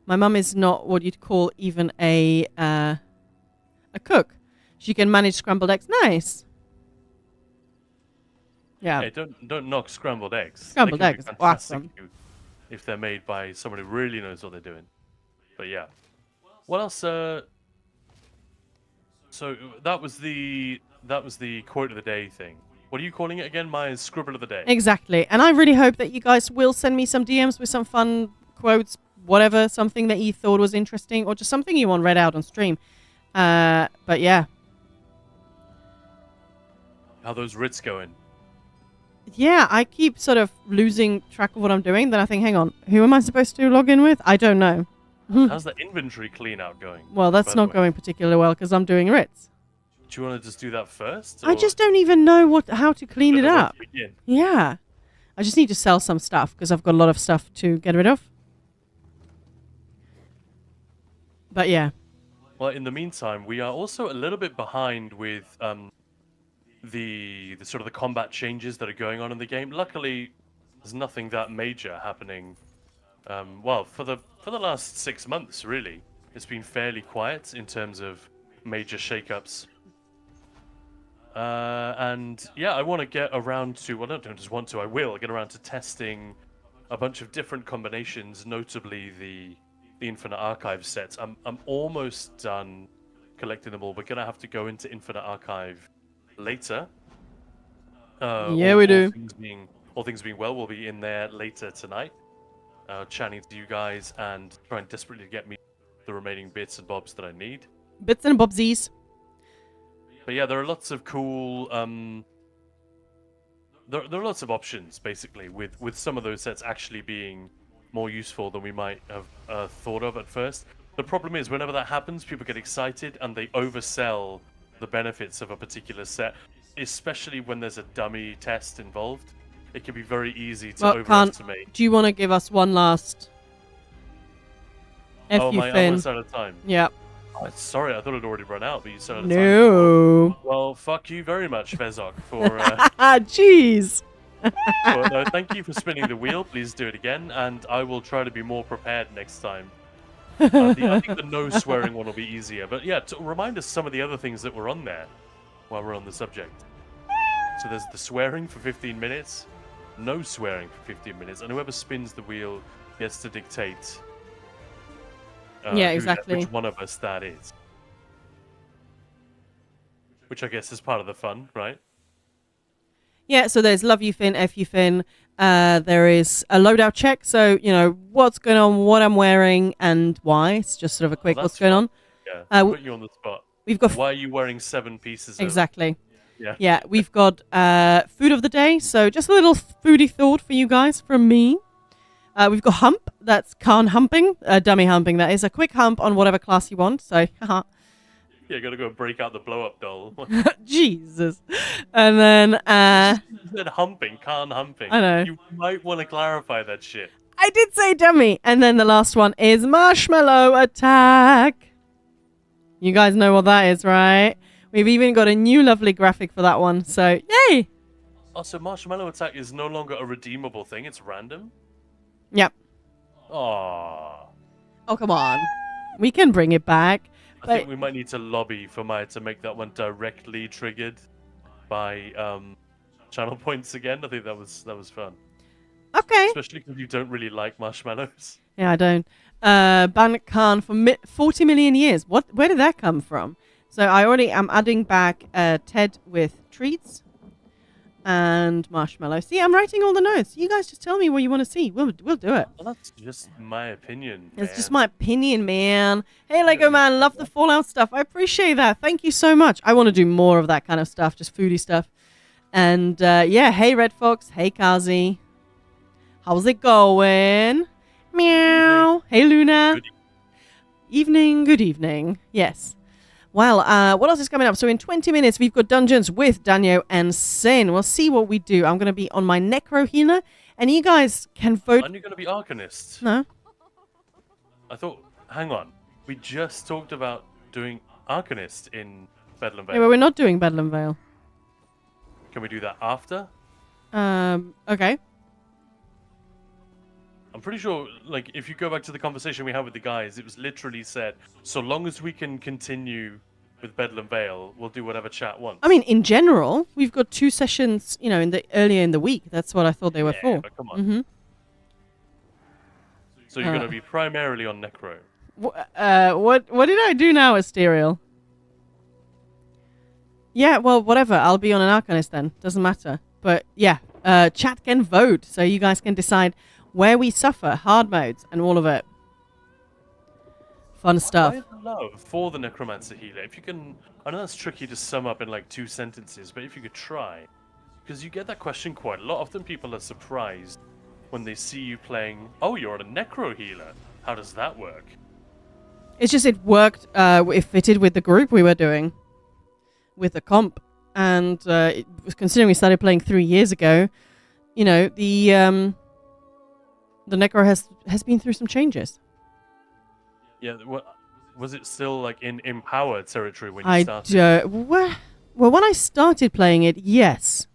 my mum is not what you'd call even a cook. She can manage scrambled eggs. Nice. Yeah. Hey, don't knock scrambled eggs. Scrambled They can be eggs, fantastic awesome. if they're made by someone who really knows what they're doing. But yeah, what else? So that was the quote of the day thing. What are you calling it again? My scribble of the day. Exactly. And I really hope that you guys will send me some DMs with some fun quotes, whatever, something that you thought was interesting or just something you want read out on stream. But yeah. How those writs going? Yeah, I keep sort of losing track of what I'm doing. Then I think, hang on, who am I supposed to log in with? I don't know. How's the inventory clean out going? Well, that's by the not way? going particularly well because I'm doing Ritz. Do you want to just do that first? I or just don't even know how to clean it where to up. begin? Yeah. I just need to sell some stuff because I've got a lot of stuff to get rid of. But yeah. Well, in the meantime, we are also a little bit behind with the sort of the combat changes that are going on in the game. Luckily, there's nothing that major happening. Well, for the last 6 months, really, it's been fairly quiet in terms of major shakeups. And yeah, I want to get around to. Well, I don't just want to. I will get around to testing a bunch of different combinations, notably the Infinite Archive sets. I'm almost done collecting them all. We're gonna have to go into Infinite Archive later. Yeah, we do. All things being well, we'll be in there later tonight, chatting to you guys and trying desperately to get me the remaining bits and bobs that I need. Bits and bobsies. But yeah, there are lots of cool. There are lots of options basically with some of those sets actually being more useful than we might have thought of at first. The problem is whenever that happens, people get excited and they oversell the benefits of a particular set, especially when there's a dummy test involved. It can be very easy to Well, overestimate. do you want to give us one last F Oh, you my Finn? almost out of time. Yeah. Oh, sorry, I thought it'd already run out, but you said out of time. No. Well, fuck you very much, Vezok, for. Jeez. Well, no, thank you for spinning the wheel. Please do it again, and I will try to be more prepared next time. I think the no swearing one will be easier. But yeah, to remind us some of the other things that were on there while we're on the subject. So there's the swearing for 15 minutes, no swearing for 15 minutes, and whoever spins the wheel gets to dictate. Yeah, exactly. Which one of us that is. Which I guess is part of the fun, right? Yeah, so there's love you Finn, F you Finn. There is a loadout check, so what's going on, what I'm wearing, and why. It's just sort of a quick Well, what's that's going on. Yeah, put you on the spot. We've got Why are you wearing 7 pieces of... exactly. Yeah. Yeah, we've got food of the day, so just a little foodie thought for you guys from me. We've got hump, that's Khan humping, dummy humping. That is a quick hump on whatever class you want. So, haha. Yeah, gotta go break out the blow-up doll. Jesus. And then You said humping, can't humping. I know. You might want to clarify that shit. I did say dummy. And then the last one is marshmallow attack. You guys know what that is, right? We've even got a new lovely graphic for that one. So, yay! Oh, so marshmallow attack is no longer a redeemable thing. It's random. Yep. Aww. Oh, come on. We can bring it back. I think we might need to lobby for Maya to make that one directly triggered by channel points again. I think that was fun, Okay. especially because you don't really like marshmallows. Yeah, I don't. Bandit Khan for 40 million years. Where did that come from? So I already am adding back Ted with treats and marshmallow. See, I'm writing all the notes. You guys just tell me what you want to see. We'll do it. Well, that's just my opinion. It's just man. my opinion, man. Hey, Lego Man, love the Fallout stuff. I appreciate that. Thank you so much. I want to do more of that kind of stuff, just foodie stuff. And yeah, hey, Red Fox. Hey, Kazi. How's it going? Meow. Hey, Luna. Good Evening. Good evening. Yes. Well, what else is coming up? So in 20 minutes, we've got Dungeons with Danyo and Sin. We'll see what we do. I'm going to be on my Necro Healer, and you guys can vote. Aren't you going to be Arcanist? No. I thought, hang on. We just talked about doing Arcanist in Bedlam Vale. Yeah, but we're not doing Bedlam Vale. Can we do that after? Okay. I'm pretty sure, like, if you go back to the conversation we had with the guys, it was literally said, so long as we can continue with Bedlam Vale, we'll do whatever chat wants. I mean, in general, we've got 2 sessions, earlier in the week. That's what I thought they were yeah, for. but come on. Mm-hmm. So you're going to be primarily on Necro. What did I do now, Asterial? Yeah, well, whatever. I'll be on an Arcanist then. Doesn't matter. But yeah, chat can vote, so you guys can decide where we suffer, hard modes, and all of it. Fun stuff. I have love for the Necromancer Healer. If you can, I know that's tricky to sum up in like 2 sentences, but if you could try, because you get that question quite a lot. Often people are surprised when they see you playing, oh, you're a Necro Healer. How does that work? It's just it worked. It fitted with the group we were doing, with the comp, and it was considering we started playing 3 years ago. The Necro has been through some changes. Yeah, was it still like in Empower territory when you started? Well, when I started playing it, yes.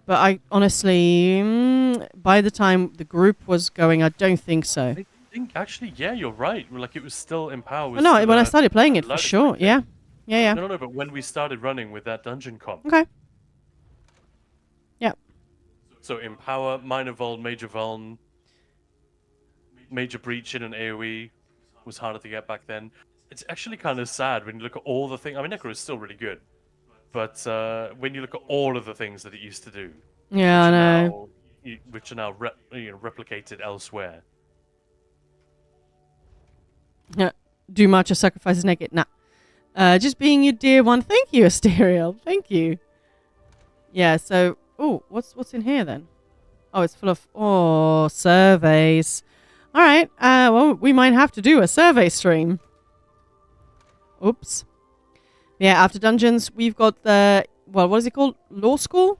But I honestly, by the time the group was going, I don't think so. I think actually, yeah, you're right. Like it was still Empower. No, when I started playing it, for Logic sure. thing. Yeah. Yeah. No, but when we started running with that dungeon comp. Okay. Yeah. So Empower, Minor Vuln, Major Vuln, Major Breach in an AoE was harder to get back then. It's actually kind of sad when you look at all the things. I mean, Necro is still really good, but when you look at all of the things that it used to do, Yeah, I know. which are now replicated elsewhere. Yeah. Do much or sacrifices naked? Nah. Just being your dear one. Thank you, Asterial. Thank you. Yeah. So, what's in here then? Oh, it's full of surveys. All right. Well, we might have to do a survey stream. Oops. Yeah. After dungeons, we've got what is it called? Law school,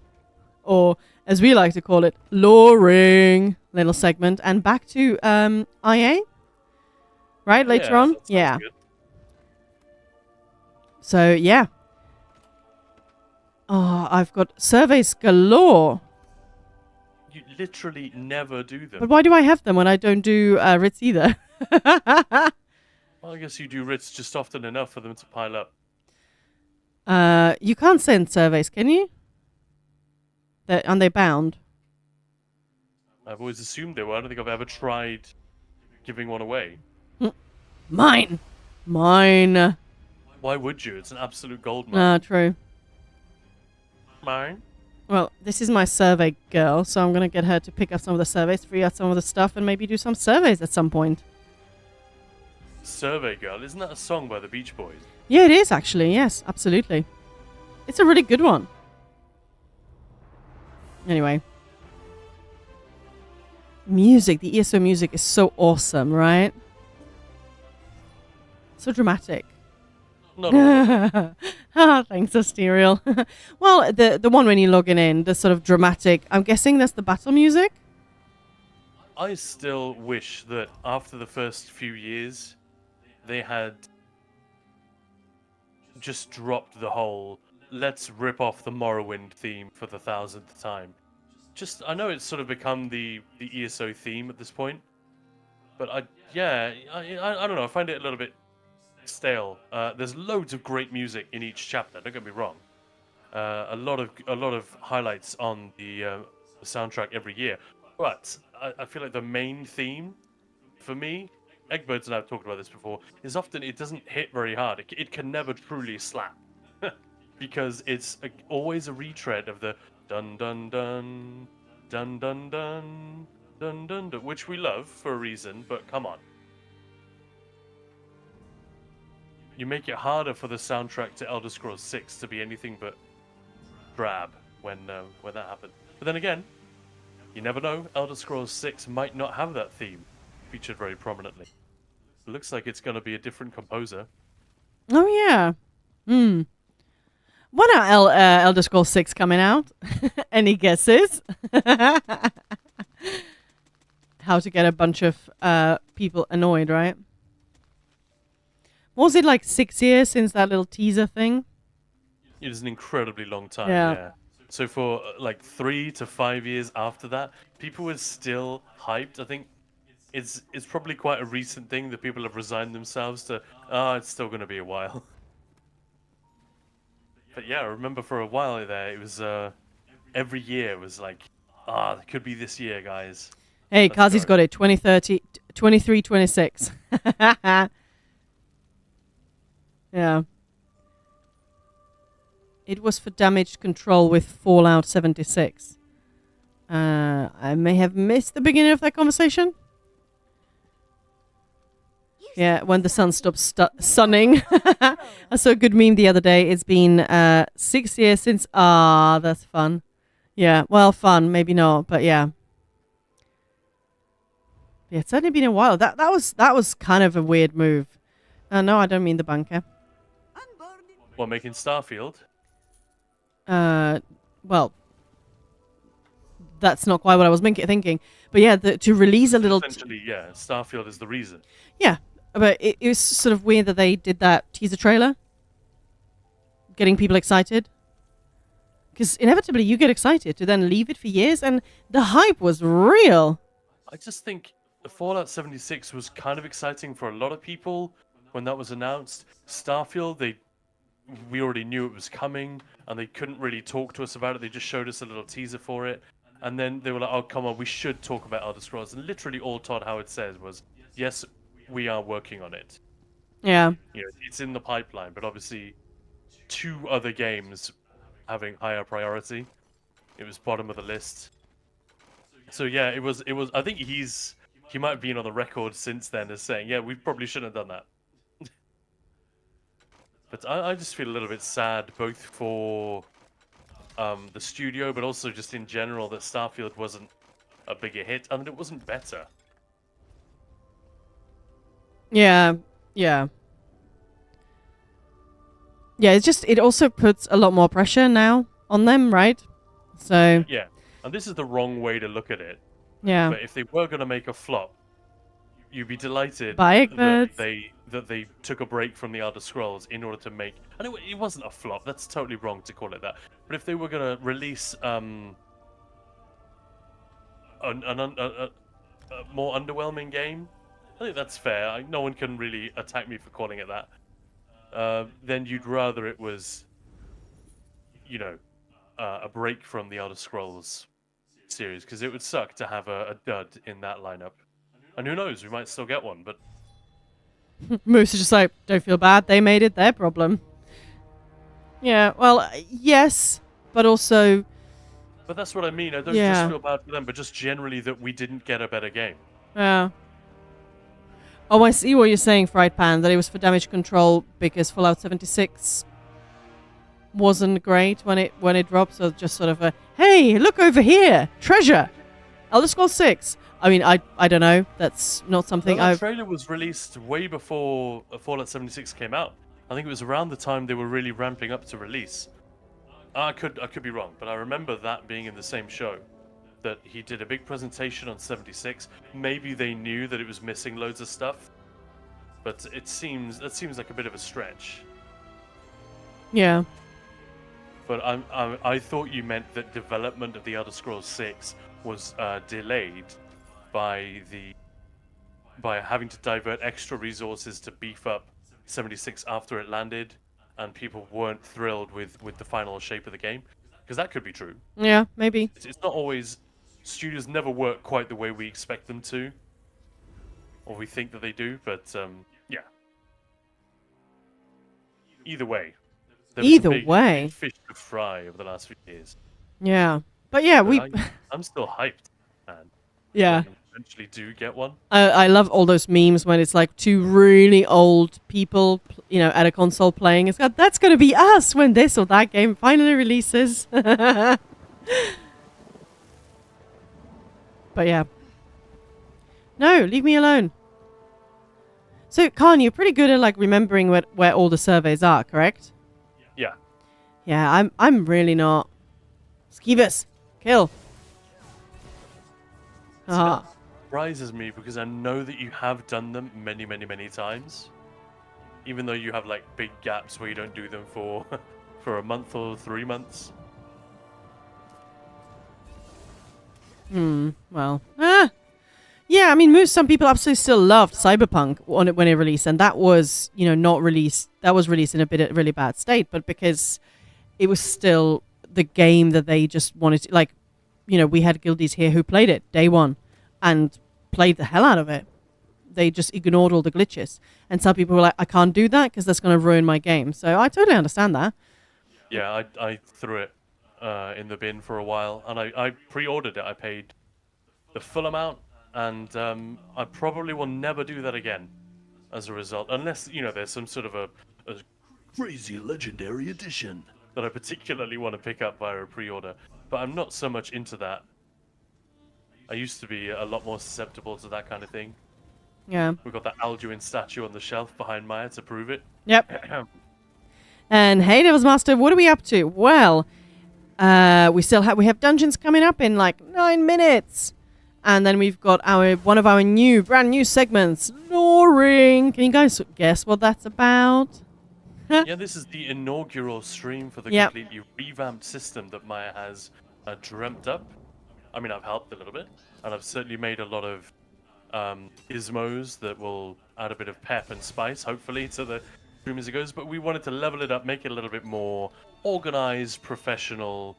or as we like to call it, lawring little segment, and back to IA. Right later on. that sounds Yeah. good. So yeah. Oh, I've got surveys galore. You literally never do them. But why do I have them when I don't do Ritz either? Well, I guess you do writs just often enough for them to pile up. You can't send surveys, can you? Aren't they bound? I've always assumed they were. I don't think I've ever tried giving one away. Mine. Why would you? It's an absolute gold mine. True. Mine? Well, this is my survey girl, so I'm going to get her to pick up some of the surveys, free out some of the stuff, and maybe do some surveys at some point. Survey Girl. Isn't that a song by the Beach Boys? Yeah, it is actually. Yes, absolutely. It's a really good one. Anyway. Music. The ESO music is so awesome, right? So dramatic. Not all. Thanks, Asterial. Well, the one when you're logging in, the sort of dramatic. I'm guessing that's the battle music. I still wish that after the first few years, they had just dropped the whole let's rip off the Morrowind theme for the 1000th time. I know it's sort of become the ESO theme at this point, but I don't know. I find it a little bit stale. There's loads of great music in each chapter. Don't get me wrong. A lot of highlights on the soundtrack every year. But I feel like the main theme for me, Eggbirds and I've talked about this before, is often it doesn't hit very hard. It can never truly slap because it's always a retread of the dun dun dun dun dun dun dun dun dun, which we love for a reason. But come on. You make it harder for the soundtrack to Elder Scrolls 6 to be anything but drab when that happened. But then again, you never know. Elder Scrolls 6 might not have that theme featured very prominently. It looks like it's going to be a different composer. Oh yeah. When are Elder Scrolls 6 coming out? Any guesses? How to get a bunch of people annoyed, right? Was it like 6 years since that little teaser thing? It is an incredibly long time. Yeah. Yeah. So for like 3 to 5 years after that, people were still hyped. I think it's probably quite a recent thing that people have resigned themselves to. It's still going to be a while. But yeah, I remember for a while there, it was every year was like, it could be this year, guys. Hey, Let's Kazi's go. got it. 2030, 23, 26. Yeah. It was for damage control with Fallout 76. I may have missed the beginning of that conversation. Yeah, when the sun stops sunning. I saw a good meme the other day. It's been 6 years since... that's fun. Yeah, well, fun. Maybe not, but yeah. Yeah, it's only been a while. That was kind of a weird move. No, I don't mean the bunker. What, making Starfield? Well, that's not quite what I was thinking. But yeah, to release a little... Essentially, yeah, Starfield is the reason. Yeah, but it was sort of weird that they did that teaser trailer. Getting people excited. Because inevitably you get excited to then leave it for years, and the hype was real. I just think Fallout 76 was kind of exciting for a lot of people when that was announced. Starfield, we already knew it was coming, and they couldn't really talk to us about it. They just showed us a little teaser for it, and then they were like, "Oh, come on, we should talk about Elder Scrolls." And literally all Todd Howard said was, "Yes, we are working on it. Yeah. You know, it's in the pipeline, but obviously, 2 other games having higher priority. It was bottom of the list." So yeah, it was. I think he might have been on the record since then as saying, "Yeah, we probably shouldn't have done that." But I just feel a little bit sad, both for the studio, but also just in general, that Starfield wasn't a bigger hit, and it wasn't better. Yeah. Yeah, it also puts a lot more pressure now on them, right? So, Yeah, and this is the wrong way to look at it. yeah. But if they were going to make a flop, you'd be delighted Bye, that Eggbirds. they took a break from the Elder Scrolls in order to make. I know it wasn't a flop. That's totally wrong to call it that. But if they were going to release a more underwhelming game, I think that's fair. No one can really attack me for calling it that. Then you'd rather it was, a break from the Elder Scrolls series, because it would suck to have a dud in that lineup. And who knows, we might still get one, but Moose is just like, don't feel bad. They made it their problem. Yeah, well, yes, but also... that's what I mean. I don't Yeah. just feel bad for them, but just generally that we didn't get a better game. Yeah. Oh, I see what you're saying, Fried Pan, that it was for damage control because Fallout 76 wasn't great when it dropped. So just sort of a, hey, look over here, treasure, Elder Scrolls 6. I mean, I don't know. That's not something Well, that I've... trailer was released way before Fallout 76 came out. I think it was around the time they were really ramping up to release. I could be wrong, but I remember that being in the same show. That he did a big presentation on 76. Maybe they knew that it was missing loads of stuff, but that seems like a bit of a stretch. Yeah. But I thought you meant that development of the Elder Scrolls 6 was delayed by having to divert extra resources to beef up 76 after it landed, and people weren't thrilled with the final shape of the game, because that could be true. Yeah, maybe. It's not always. Studios never work quite the way we expect them to, or we think that they do. But yeah. Either way. There was a Either big way. fish to fry over the last few years. Yeah. But yeah, But I'm still hyped, man. yeah. When we eventually do get one. I love all those memes when it's like two really old people, at a console playing. It's got, that's going to be us when this or that game finally releases. But yeah. No, leave me alone. So, Khan, you're pretty good at like remembering where all the surveys are, correct? Yeah. Yeah, I'm really not. Skeebus, kill. Ah. It surprises me because I know that you have done them many, many, many times. Even though you have like big gaps where you don't do them for for a month or 3 months. Well. Yeah, I mean, some people absolutely still loved Cyberpunk when it released, and that was, not released. That was released in a really bad state, but because it was still the game that they just wanted to, like, we had guildies here who played it day one and played the hell out of it. They just ignored all the glitches, and some people were like, I can't do that because that's going to ruin my game. So I totally understand that. Yeah, I threw it in the bin for a while, and I pre-ordered it. I paid the full amount, and I probably will never do that again as a result, unless there's some sort of a crazy legendary edition that I particularly want to pick up via a pre-order. But I'm not so much into that. I used to be a lot more susceptible to that kind of thing. Yeah. We've got that Alduin statue on the shelf behind Maya to prove it. Yep. And hey, Devil's Master, what are we up to? Well, we have dungeons coming up in like 9 minutes. And then we've got one of our brand new segments, Luring. Can you guys guess what that's about? Yeah, this is the inaugural stream for the completely revamped system that Maya has dreamt up. I mean, I've helped a little bit, and I've certainly made a lot of gizmos that will add a bit of pep and spice, hopefully, to the stream as it goes. But we wanted to level it up, make it a little bit more organized, professional,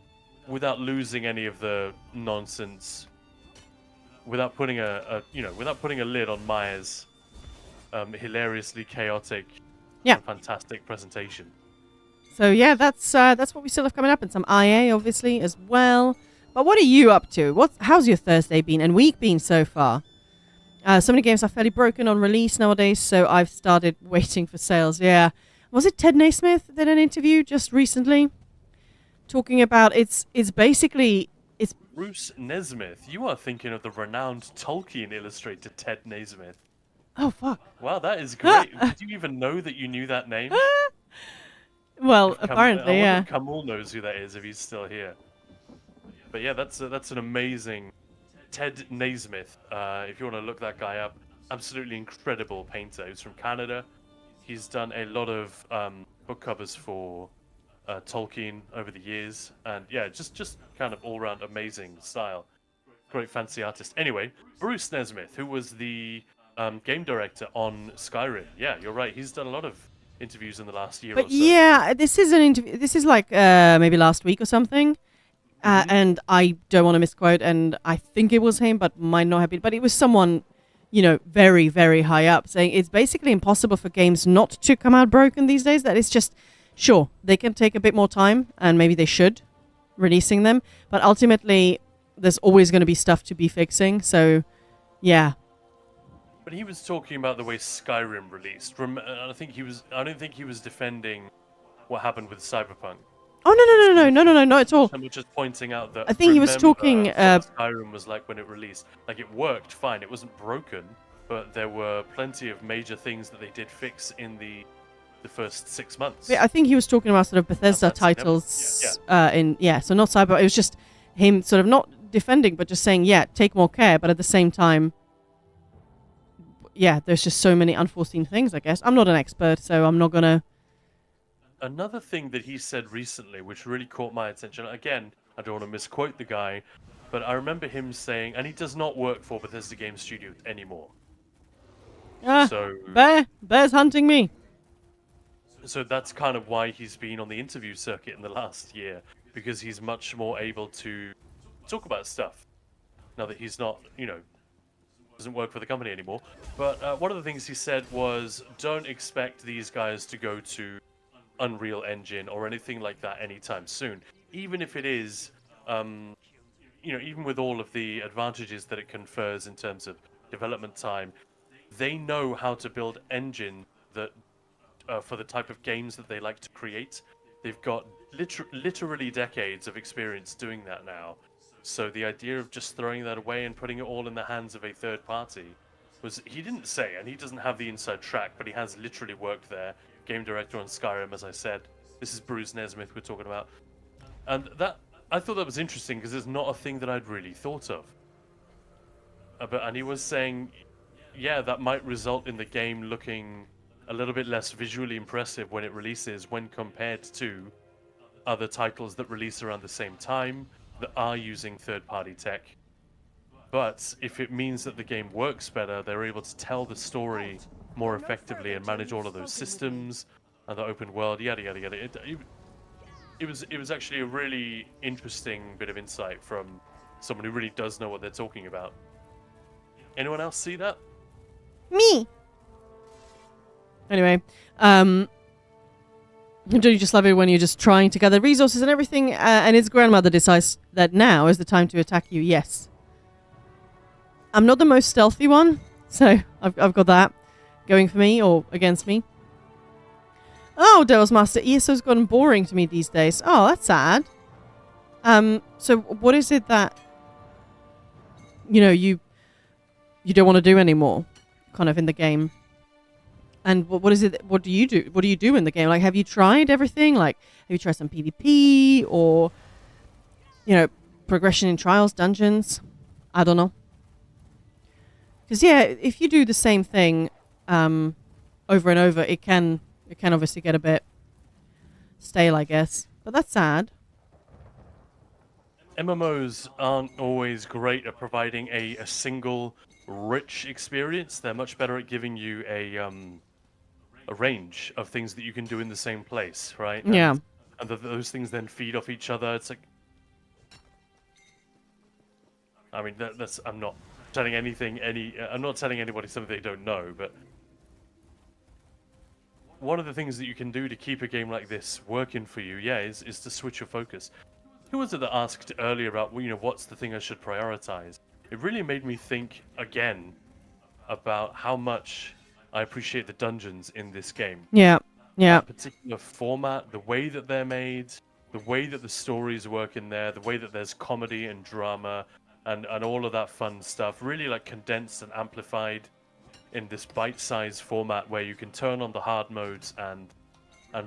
without losing any of the nonsense. Without putting without putting a lid on Maya's hilariously chaotic, and fantastic presentation. So yeah, that's what we still have coming up, and some IA obviously as well. But what are you up to? How's your Thursday been and week been so far? So many games are fairly broken on release nowadays, so I've started waiting for sales. Yeah, was it Ted Naismith did an interview just recently talking about it's basically. Bruce Nesmith. You are thinking of the renowned Tolkien illustrator Ted Naismith. Oh, fuck. Wow, that is great. Did you even know that you knew that name? Well, apparently, I yeah. wonder if Kamal knows who that is if he's still here. But yeah, that's an amazing Ted Naismith. If you want to look that guy up, absolutely incredible painter. He's from Canada. He's done a lot of book covers for Tolkien over the years, and yeah, just kind of all-round amazing style. Great fancy artist. Anyway, Bruce Nesmith, who was the game director on Skyrim. Yeah, you're right. He's done a lot of interviews in the last year But or so. yeah, this is an interview. This is like maybe last week or something. And I don't want to misquote, and I think it was him, but might not have been. But it was someone, very, very high up, saying it's basically impossible for games not to come out broken these days. That it's just, sure, they can take a bit more time, and maybe they should, releasing them. But ultimately, there's always going to be stuff to be fixing. So, yeah. But he was talking about the way Skyrim released. I don't think he was defending what happened with Cyberpunk. Oh, no, not at all. And we're just pointing out that I think he was talking, what Skyrim was like when it released. Like, it worked fine. It wasn't broken, but there were plenty of major things that they did fix in the first 6 months. I think he was talking about sort of Bethesda titles. So not Cyber. It was just him sort of not defending, but just saying, take more care. But at the same time, there's just so many unforeseen things, I guess. I'm not an expert, so I'm not going to... Another thing that he said recently, which really caught my attention, again, I don't want to misquote the guy, but I remember him saying, and he does not work for Bethesda Game Studios anymore. So Bear's hunting me. So that's kind of why he's been on the interview circuit in the last year, because he's much more able to talk about stuff now that he's not, doesn't work for the company anymore. But one of the things he said was, don't expect these guys to go to Unreal Engine or anything like that anytime soon. Even if it is, even with all of the advantages that it confers in terms of development time, they know how to build engine that for the type of games that they like to create. They've got literally decades of experience doing that now. So the idea of just throwing that away and putting it all in the hands of a third party was, he didn't say, and he doesn't have the inside track, but he has literally worked there. Game director on Skyrim, as I said. This is Bruce Nesmith we're talking about. And that, I thought that was interesting because it's not a thing that I'd really thought of. And he was saying, yeah, that might result in the game looking a little bit less visually impressive when it releases when compared to other titles that release around the same time that are using third-party tech. But if it means that the game works better, they're able to tell the story more effectively and manage all of those systems and the open world, yada yada yada. It was actually a really interesting bit of insight from someone who really does know what they're talking about. Anyone else see that? Me. Anyway, don't you just love it when you're just trying to gather resources and everything, and his grandmother decides that now is the time to attack you? Yes. I'm not the most stealthy one, so I've got that going for me or against me. Oh, Devil's Master, ESO's gotten boring to me these days. Oh, that's sad. So what is it that you don't want to do anymore, kind of in the game? And what is it? What do you do? What do you do in the game? Like, have you tried everything? Like, have you tried some PvP or, progression in trials, dungeons? I don't know. Because if you do the same thing over and over, it can obviously get a bit stale, I guess. But that's sad. MMOs aren't always great at providing a single rich experience. They're much better at giving you a range of things that you can do in the same place, right? Yeah. And those things then feed off each other. It's like, I mean, that's I'm not telling I'm not telling anybody something they don't know, but one of the things that you can do to keep a game like this working for you, is to switch your focus. Who was it that asked earlier about, what's the thing I should prioritize? It really made me think again about how much I appreciate the dungeons in this game. Yeah. That particular format, the way that they're made, the way that the stories work in there, the way that there's comedy and drama and all of that fun stuff, really like condensed and amplified in this bite-sized format where you can turn on the hard modes and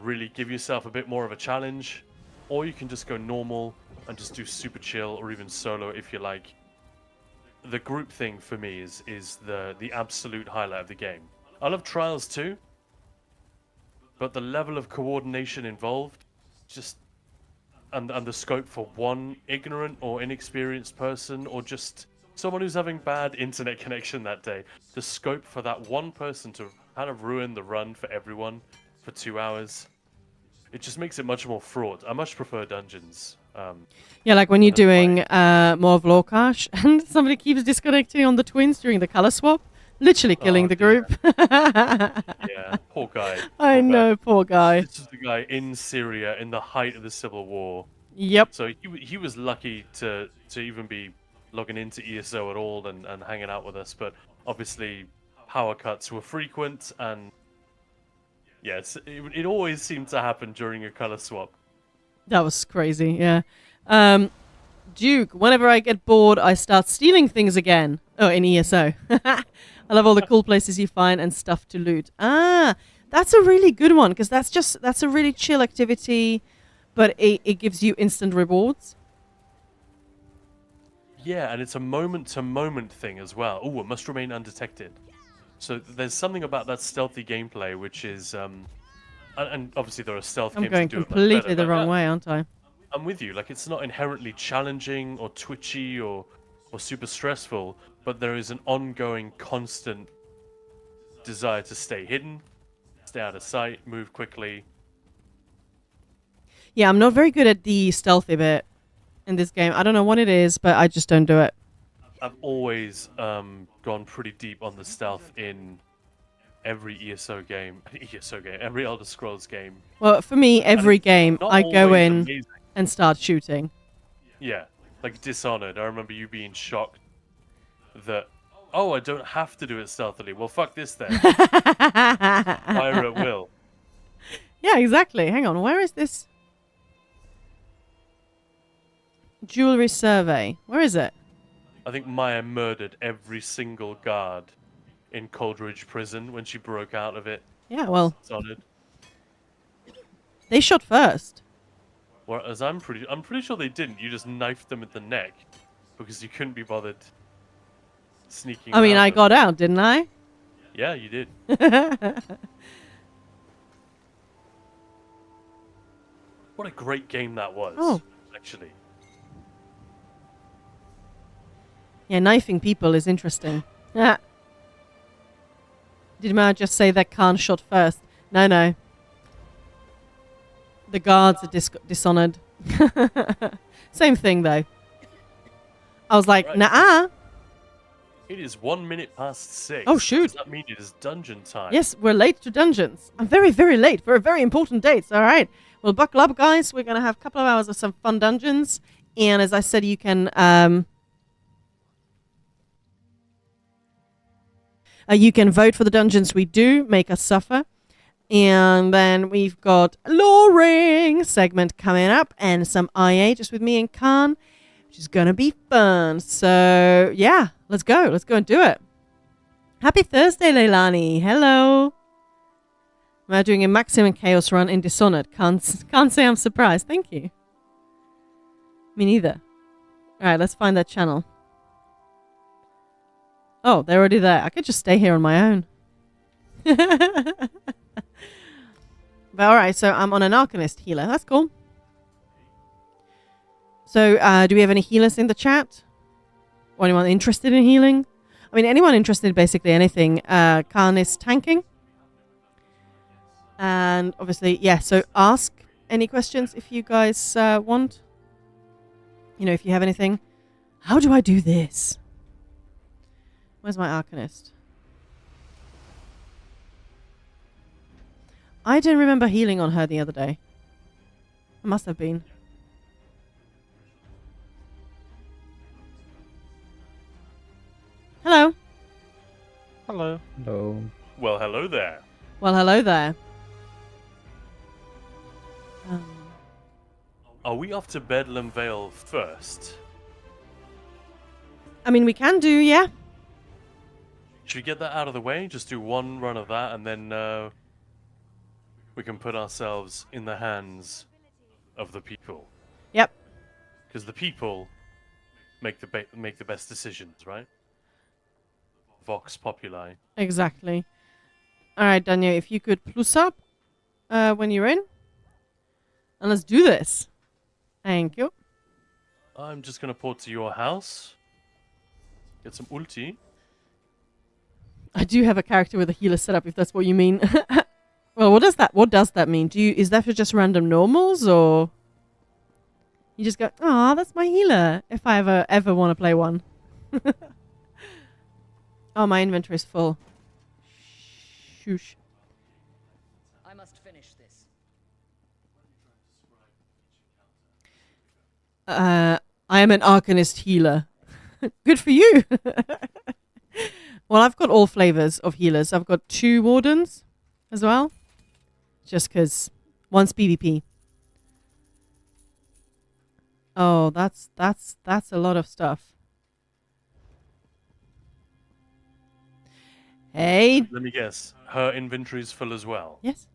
really give yourself a bit more of a challenge, or you can just go normal and just do super chill or even solo if you like. The group thing for me is the absolute highlight of the game. I love Trials too, but the level of coordination involved, and the scope for one ignorant or inexperienced person, or just someone who's having bad internet connection that day, the scope for that one person to kind of ruin the run for everyone for 2 hours, it just makes it much more fraught. I much prefer dungeons. Like when you're doing more of Lawcash and somebody keeps disconnecting on the twins during the color swap, literally killing the group. Yeah, poor guy. I know, poor guy. This is the guy in Syria in the height of the civil war. Yep. So he was lucky to even be logging into ESO at all and hanging out with us, but obviously power cuts were frequent, and yes, it always seemed to happen during a color swap. That was crazy, yeah. Duke, whenever I get bored, I start stealing things again. Oh, in ESO. I love all the cool places you find and stuff to loot. Ah, that's a really good one, because that's a really chill activity, but it gives you instant rewards. Yeah, and it's a moment-to-moment thing as well. Oh, it must remain undetected. So there's something about that stealthy gameplay which is... and obviously there are stealth I'm games going that do it much completely better, the but wrong way, aren't I? I'm with you. Like, it's not inherently challenging or twitchy or super stressful, but there is an ongoing, constant desire to stay hidden, stay out of sight, move quickly. Yeah, I'm not very good at the stealthy bit in this game. I don't know what it is, but I just don't do it. I've always gone pretty deep on the stealth in every every Elder Scrolls game. Well, for me, every game, Not I go always in amazing. and start shooting. Yeah, like Dishonored. I remember you being shocked that, oh, I don't have to do it stealthily. Well, fuck this then. Fire at will. Yeah, exactly. Hang on, where is this? Jewelry survey. Where is it? I think Maya murdered every single guard in Coldridge Prison when she broke out of it. Yeah, well, Dishonored. they shot first. Whereas I'm pretty sure they didn't. You just knifed them at the neck because you couldn't be bothered sneaking. I mean, around I them. got out, didn't I? Yeah, you did. What a great game that was. Oh. Actually. Yeah, knifing people is interesting. Yeah. Did I just say that Khan shot first? No. The guards are dishonored. Same thing, though. I was like, Right. nah. It is 1 minute past 6. Oh, shoot. Does that mean it is dungeon time? Yes, we're late to dungeons. I'm very, very late for a very important date. All right. Well, buckle up, guys. We're going to have a couple of hours of some fun dungeons. And as I said, you can vote for the dungeons we do, make us suffer. And then we've got a Loring segment coming up and some IA just with me and Khan, which is going to be fun. So, yeah, let's go. Let's go and do it. Happy Thursday, Leilani. Hello. We're doing a maximum chaos run in Dishonored. Can't say I'm surprised. Thank you. Me neither. All right, let's find that channel. Oh, they're already there. I could just stay here on my own. But all right, so I'm on an Arcanist healer. That's cool. So do we have any healers in the chat? Or anyone interested in healing? I mean, anyone interested in basically anything. Khan is tanking. And obviously, yeah, so ask any questions if you guys want. You know, if you have anything. How do I do this? Where's my Arcanist? I didn't remember healing on her the other day. I must have been. Hello. Hello. Hello. Well, hello there. Well, hello there. Are we off to Bedlam Vale first? I mean, we can do, yeah. Should we get that out of the way? Just do one run of that, and then we can put ourselves in the hands of the people. Yep. Because the people make the best decisions, right? Vox Populi. Exactly. All right, Daniel, if you could plus up when you're in. And let's do this. Thank you. I'm just gonna port to your house. Get some ulti. I do have a character with a healer setup, if that's what you mean. Well, what does that mean? Is that for just random normals, or you just go, "Ah, that's my healer," if I ever want to play one? Oh, my inventory is full. Shoosh. I must finish this. I am an Arcanist healer. Good for you. Well, I've got all flavors of healers. I've got 2 wardens as well. Just because one's PvP. Oh, that's a lot of stuff. Hey. Let me guess. Her inventory's full as well. Yes.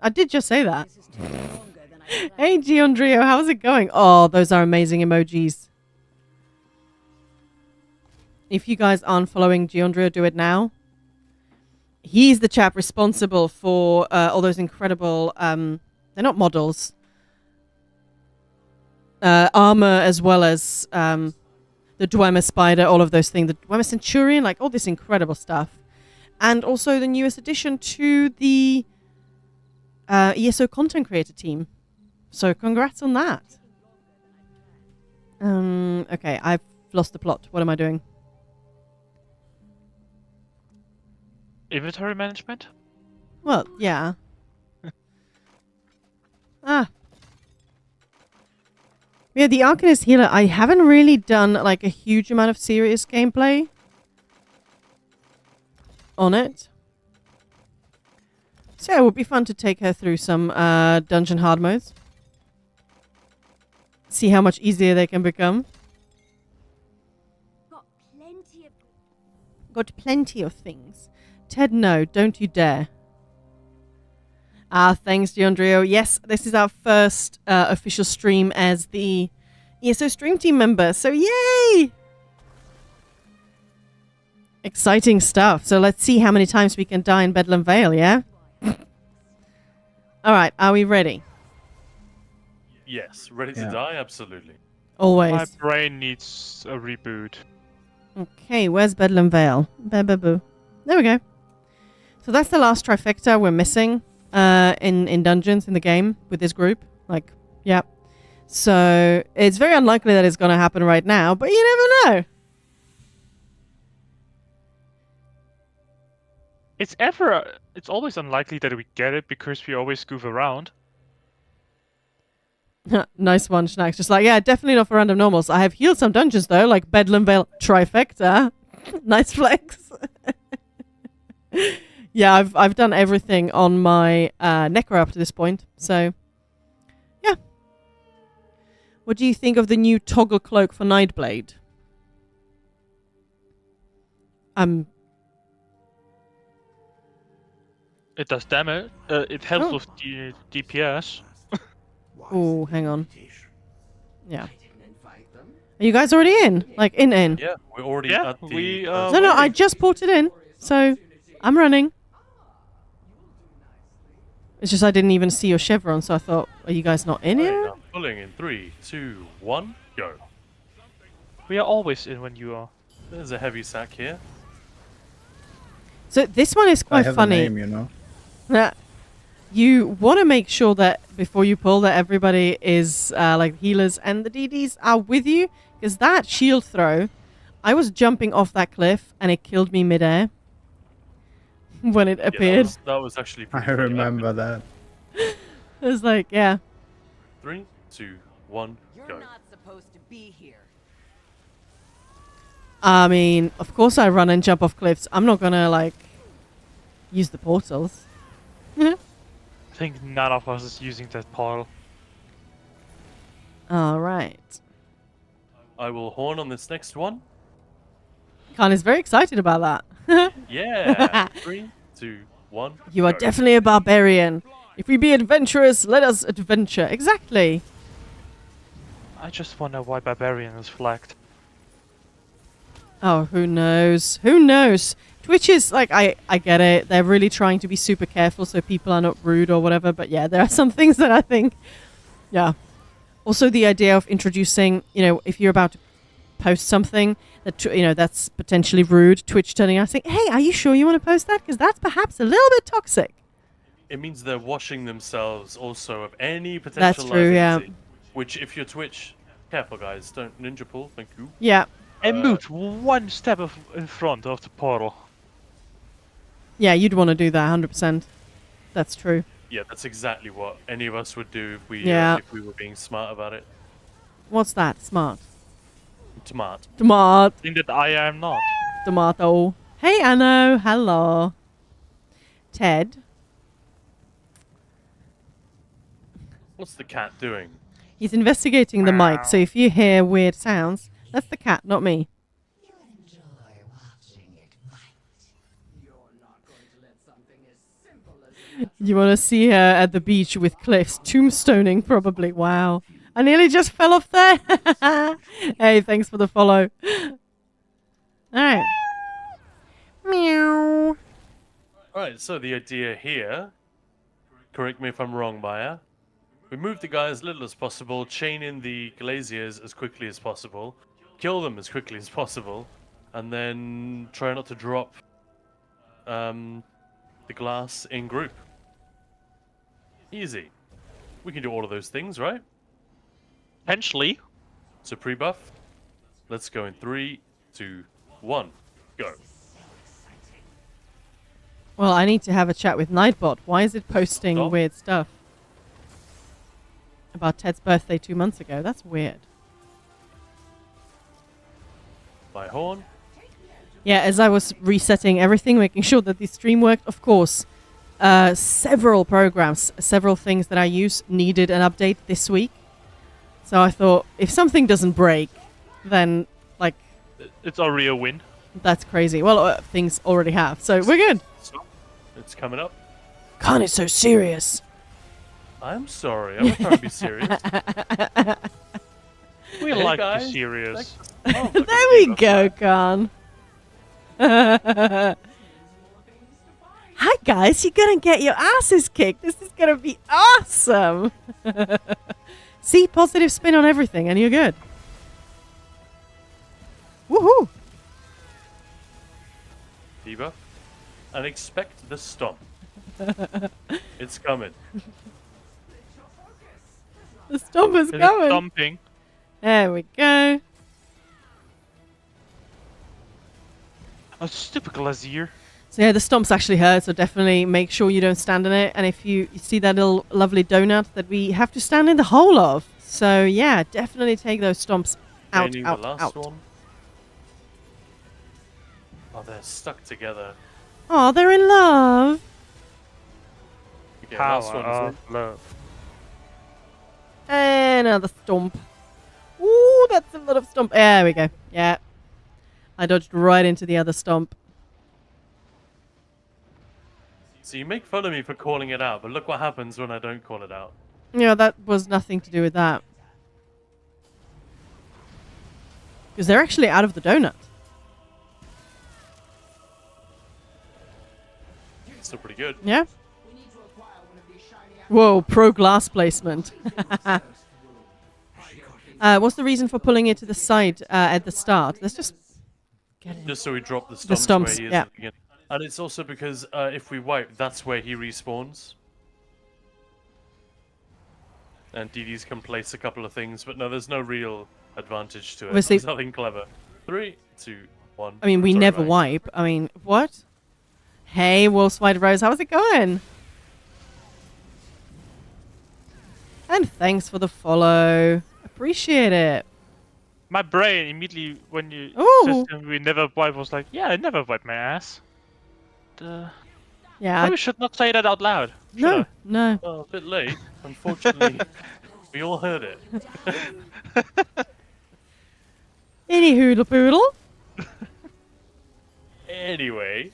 I did just say that. This is taking longer than I planned. Hey, Giondrio, how's it going? Oh, those are amazing emojis. If you guys aren't following Giondrio, do it now. He's the chap responsible for all those incredible, they're not models, armor, as well as the Dwemer Spider, all of those things, the Dwemer Centurion, like all this incredible stuff. and also the newest addition to the ESO content creator team. So congrats on that. Okay, I've lost the plot. What am I doing? Inventory management? Well, yeah. Ah. Yeah, the Arcanist Healer, I haven't really done like a huge amount of serious gameplay on it. So yeah, it would be fun to take her through some dungeon hard modes. See how much easier they can become. Got plenty of things. Ted, no, don't you dare. Thanks, Giandrio. Yes, this is our first official stream as the ESO Stream Team member. So, yay! Exciting stuff. So, let's see how many times we can die in Bedlam Vale, yeah? All right, are we ready? Yes, ready to Yeah. die? Absolutely. Always. My brain needs a reboot. Okay, where's Bedlam Vale? Boo. There we go. So that's the last trifecta we're missing in dungeons in the game with this group. Like, yeah. So it's very unlikely that it's going to happen right now, but you never know. It's always unlikely that we get it because we always goof around. Nice one, Schnacks. Just like, yeah, definitely not for random normals. I have healed some dungeons though, like Bedlam Vale trifecta. Nice flex. Yeah, I've done everything on my Necro up to this point. So, yeah. What do you think of the new toggle cloak for Nightblade? It does damage. It helps Oh. with DPS. Oh, hang on. Yeah. Are you guys already in? Like, in? Yeah, we're already Yeah, at the... we, No, I just ported in. So, I'm running. It's just I didn't even see your chevron, so I thought, are you guys not in Right, here? now pulling in 3, 2, 1, go. We are always in when you are. There's a heavy sack here. So, this one is I quite have funny. a name, you know. You want to make sure that before you pull that everybody is like healers and the DDs are with you, because that shield throw, I was jumping off that cliff and it killed me midair when it Yeah, appeared. that was actually I pretty funny. remember that. It was like, yeah. 3, 2, 1, You're go. not supposed to be here. I mean, of course I run and jump off cliffs. I'm not gonna like use the portals. I think none of us is using that portal. All right. I will horn on this next one. Khan is very excited about that. Yeah. 3, 2, 1. You are go. definitely a barbarian. If we be adventurous, let us adventure. Exactly. I just wonder why Barbarian is flagged. Oh, who knows? Who knows? Twitch is like, I get it. They're really trying to be super careful so people are not rude or whatever. But yeah, there are some things that I think, yeah. Also, the idea of introducing, if you're about to post something that, that's potentially rude, Twitch turning out saying, hey, are you sure you want to post that? Because that's perhaps a little bit toxic. It means they're washing themselves also of any potential That's true, yeah. liability. Which, if you're Twitch, careful guys, don't ninja pull, thank you. Yeah. And moved one step in front of the portal. Yeah, you'd want to do that 100%. That's true. Yeah, that's exactly what any of us would do if we Yeah. if we were being smart about it. What's that? Smart. Smart. Smart. Thing that I am not. Tomato. Hey, Anno. Hello. Ted. What's the cat doing? He's investigating the mic, so if you hear weird sounds, that's the cat, not me. You want to see her at the beach with cliffs, tombstoning probably. Wow. I nearly just fell off there. Hey, thanks for the follow. Alright. Meow. Alright, so the idea here, correct me if I'm wrong, Maya. We move the guy as little as possible, chain in the glaziers as quickly as possible, kill them as quickly as possible, and then try not to drop the glass in group. Easy. We can do all of those things, right? Potentially. So pre-buff. Let's go in 3, 2, 1, go. Well, I need to have a chat with Nightbot. Why is it posting Oh. weird stuff about Ted's birthday 2 months ago? That's weird. By horn. Yeah, as I was resetting everything, making sure that the stream worked, of course, several programs, several things that I use needed an update this week. So I thought, if something doesn't break, then, like, It's already a win. that's crazy. Well, things already have, so we're good. So, it's coming up. Khan is so serious. I'm sorry. I'm trying to be serious. We Hey, like to guys. be serious. Oh, look There at we you. go, Khan. Hi, guys. You're going to get your asses kicked. This is going to be awesome. See, positive spin on everything, and you're good. Woohoo! Debuff. And expect the stomp. It's coming. The stomp is Is it going. stomping? There we go. Oh, stupid Glazier. So yeah, the stomps actually hurt, so definitely make sure you don't stand in it. And if you see that little lovely donut that we have to stand in the hole of. So yeah, definitely take those stomps out, Gaining out, the last out. one. Oh, they're stuck together. Oh, they're in love. Okay, last Power one is of in. love. Another stomp. Ooh, that's a lot of stomp. There we go. Yeah. I dodged right into the other stomp. So you make fun of me for calling it out, but look what happens when I don't call it out. Yeah, that was nothing to do with that. Because they're actually out of the donut. Still pretty good. Yeah? Whoa, pro glass placement. What's the reason for pulling it to the side at the start? Let's just get it. Just so we drop the The stomps, stomps, where he is yeah. at the beginning. And it's also because if we wipe, that's where he respawns. And DDs can place a couple of things, but no, there's no real advantage to it. Obviously- There's nothing clever. 3, 2, 1. I mean, we Sorry, never mate. wipe. I mean, what? Hey, Wolf's White Rose, how's it going? And thanks for the follow. Appreciate it. My brain immediately, when you Ooh. said we never wipe, was like, yeah, I never wipe my ass. Yeah. Probably should not say that out loud. should No, I? no. Well, a bit late. Unfortunately, we all heard it. Any hoodle poodle. Anyway,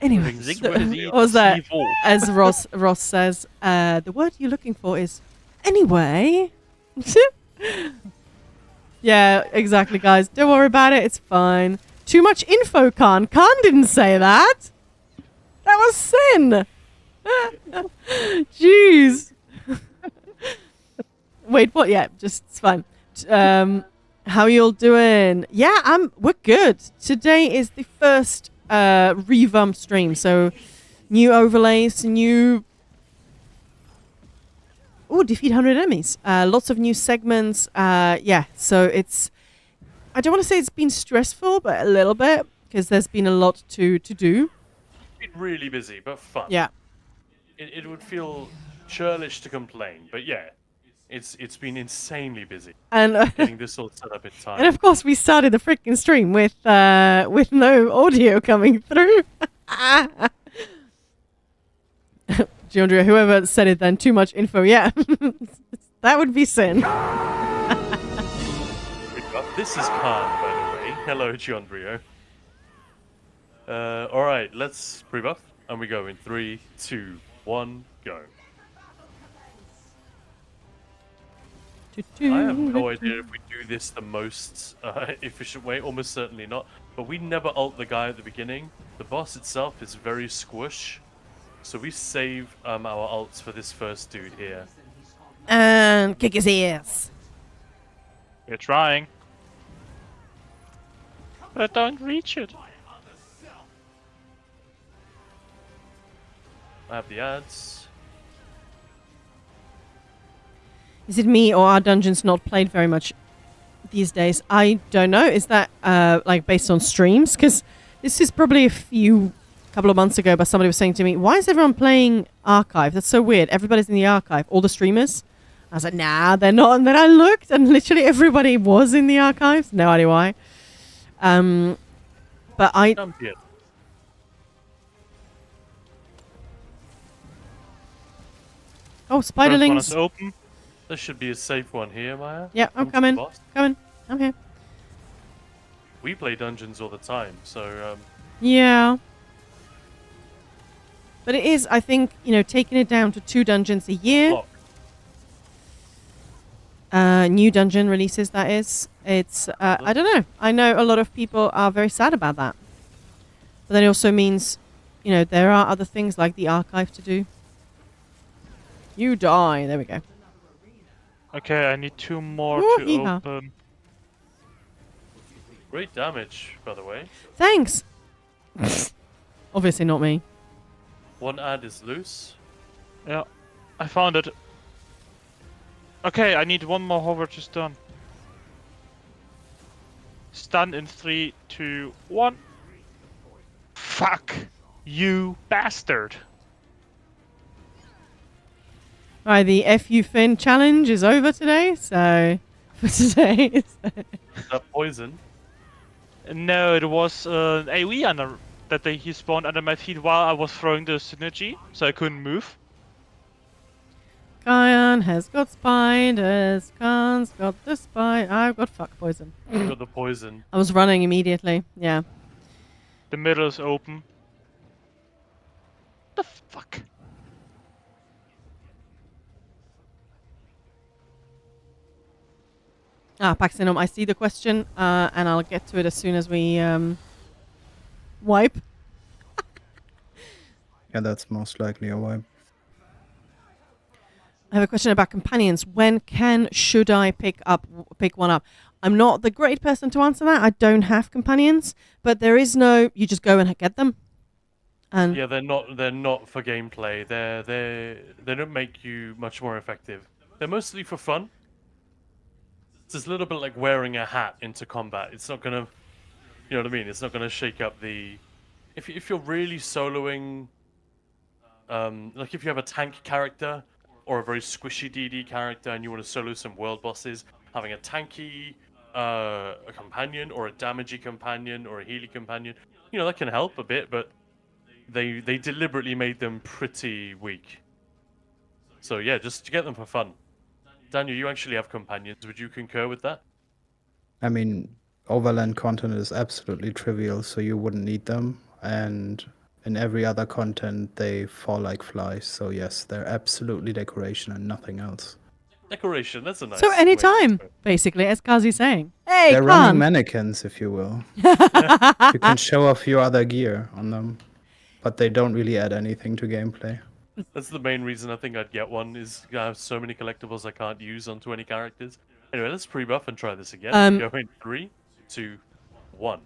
Anyway, Zig so- with the what was that? evil. As Ross says, the word you're looking for is anyway. Yeah, exactly, guys. Don't worry about it. It's fine. Too much info, Khan. Khan didn't say that. That was sin. Jeez. Wait, what? Yeah, just it's fine. How you all doing? Yeah, we're good. Today is the first revamp stream, so new overlays, new defeat 100 enemies. Lots of new segments. Yeah, so it's I don't want to say it's been stressful, but a little bit because there's been a lot to do. been really busy, but fun. Yeah. It would feel churlish to complain, but yeah, it's been insanely busy And getting this all set up in time. and of course we started the freaking stream with no audio coming through. Giandria, whoever said it then, too much info. Yeah. That would be sin. This is Khan, by the way. Hello, Giandrio. Alright, let's pre-buff, and we go in 3, 2, 1, go. I have no idea if we do this the most efficient way, almost certainly not. But we never ult the guy at the beginning. The boss itself is very squish. So we save our ults for this first dude here. And kick his ears. We're trying. But I don't reach it. I have the ads. Is it me or are dungeons not played very much these days? I don't know. Is that like based on streams? Because this is probably couple of months ago, but somebody was saying to me, why is everyone playing Archive? That's so weird. Everybody's in the Archive, all the streamers. I was like, nah, they're not. And then I looked and literally everybody was in the Archives. No idea why. But I... Champion. Oh, First one is spiderlings. open. There should be a safe one here, Maya. Yeah, I'm Come to the coming. boss. Coming. I'm here. We play dungeons all the time, so Yeah. But it is, I think, taking it down to 2 dungeons a year. lock. New dungeon releases, that is. It's, I don't know. I know a lot of people are very sad about that. But then it also means, there are other things like the Archive to do. You die. There we go. Okay, I need 2 more Ooh, to yeehaw. open. Great damage, by the way. Thanks. Obviously not me. One ad is loose. Yeah, I found it. Okay, I need 1 more hover to stun. Stun in 3, 2, 1. Fuck you, bastard. Alright, the FU Fin challenge is over today, so for today Is that poison? No, it was an AoE under he spawned under my feet while I was throwing the synergy, so I couldn't move. Kion has got spiders. Khan's got the spider. I've got fuck poison. You got the poison. I was running immediately. Yeah. The middle is open. The fuck? Paxinum, I see the question, and I'll get to it as soon as we wipe. Yeah, that's most likely a wipe. I have a question about companions. When should I pick one up? I'm not the great person to answer that. I don't have companions, but there is no. You just go and get them. And Yeah, they're not for gameplay. They don't make you much more effective. They're mostly for fun. It's a little bit like wearing a hat into combat. It's not gonna, you know what I mean? It's not gonna shake up the. If you're really soloing, like if you have a tank character or a very squishy DD character and you want to solo some world bosses, having a tanky a companion or a damagey companion or a healy companion, that can help a bit, but they deliberately made them pretty weak. So yeah, just to get them for fun. Daniel, you actually have companions. Would you concur with that? I mean, overland content is absolutely trivial, so you wouldn't need them. And in every other content, they fall like flies. So yes, they're absolutely decoration and nothing else. Decoration, that's a nice so way anytime, to put it. basically, as Kazi's saying. Hey, They're running Khan. mannequins, if you will. You can show off your other gear on them, but they don't really add anything to gameplay. That's the main reason I think I'd get one, is I have so many collectibles I can't use on 20 characters. Anyway, let's pre-buff and try this again. Go in 3, 2, 1.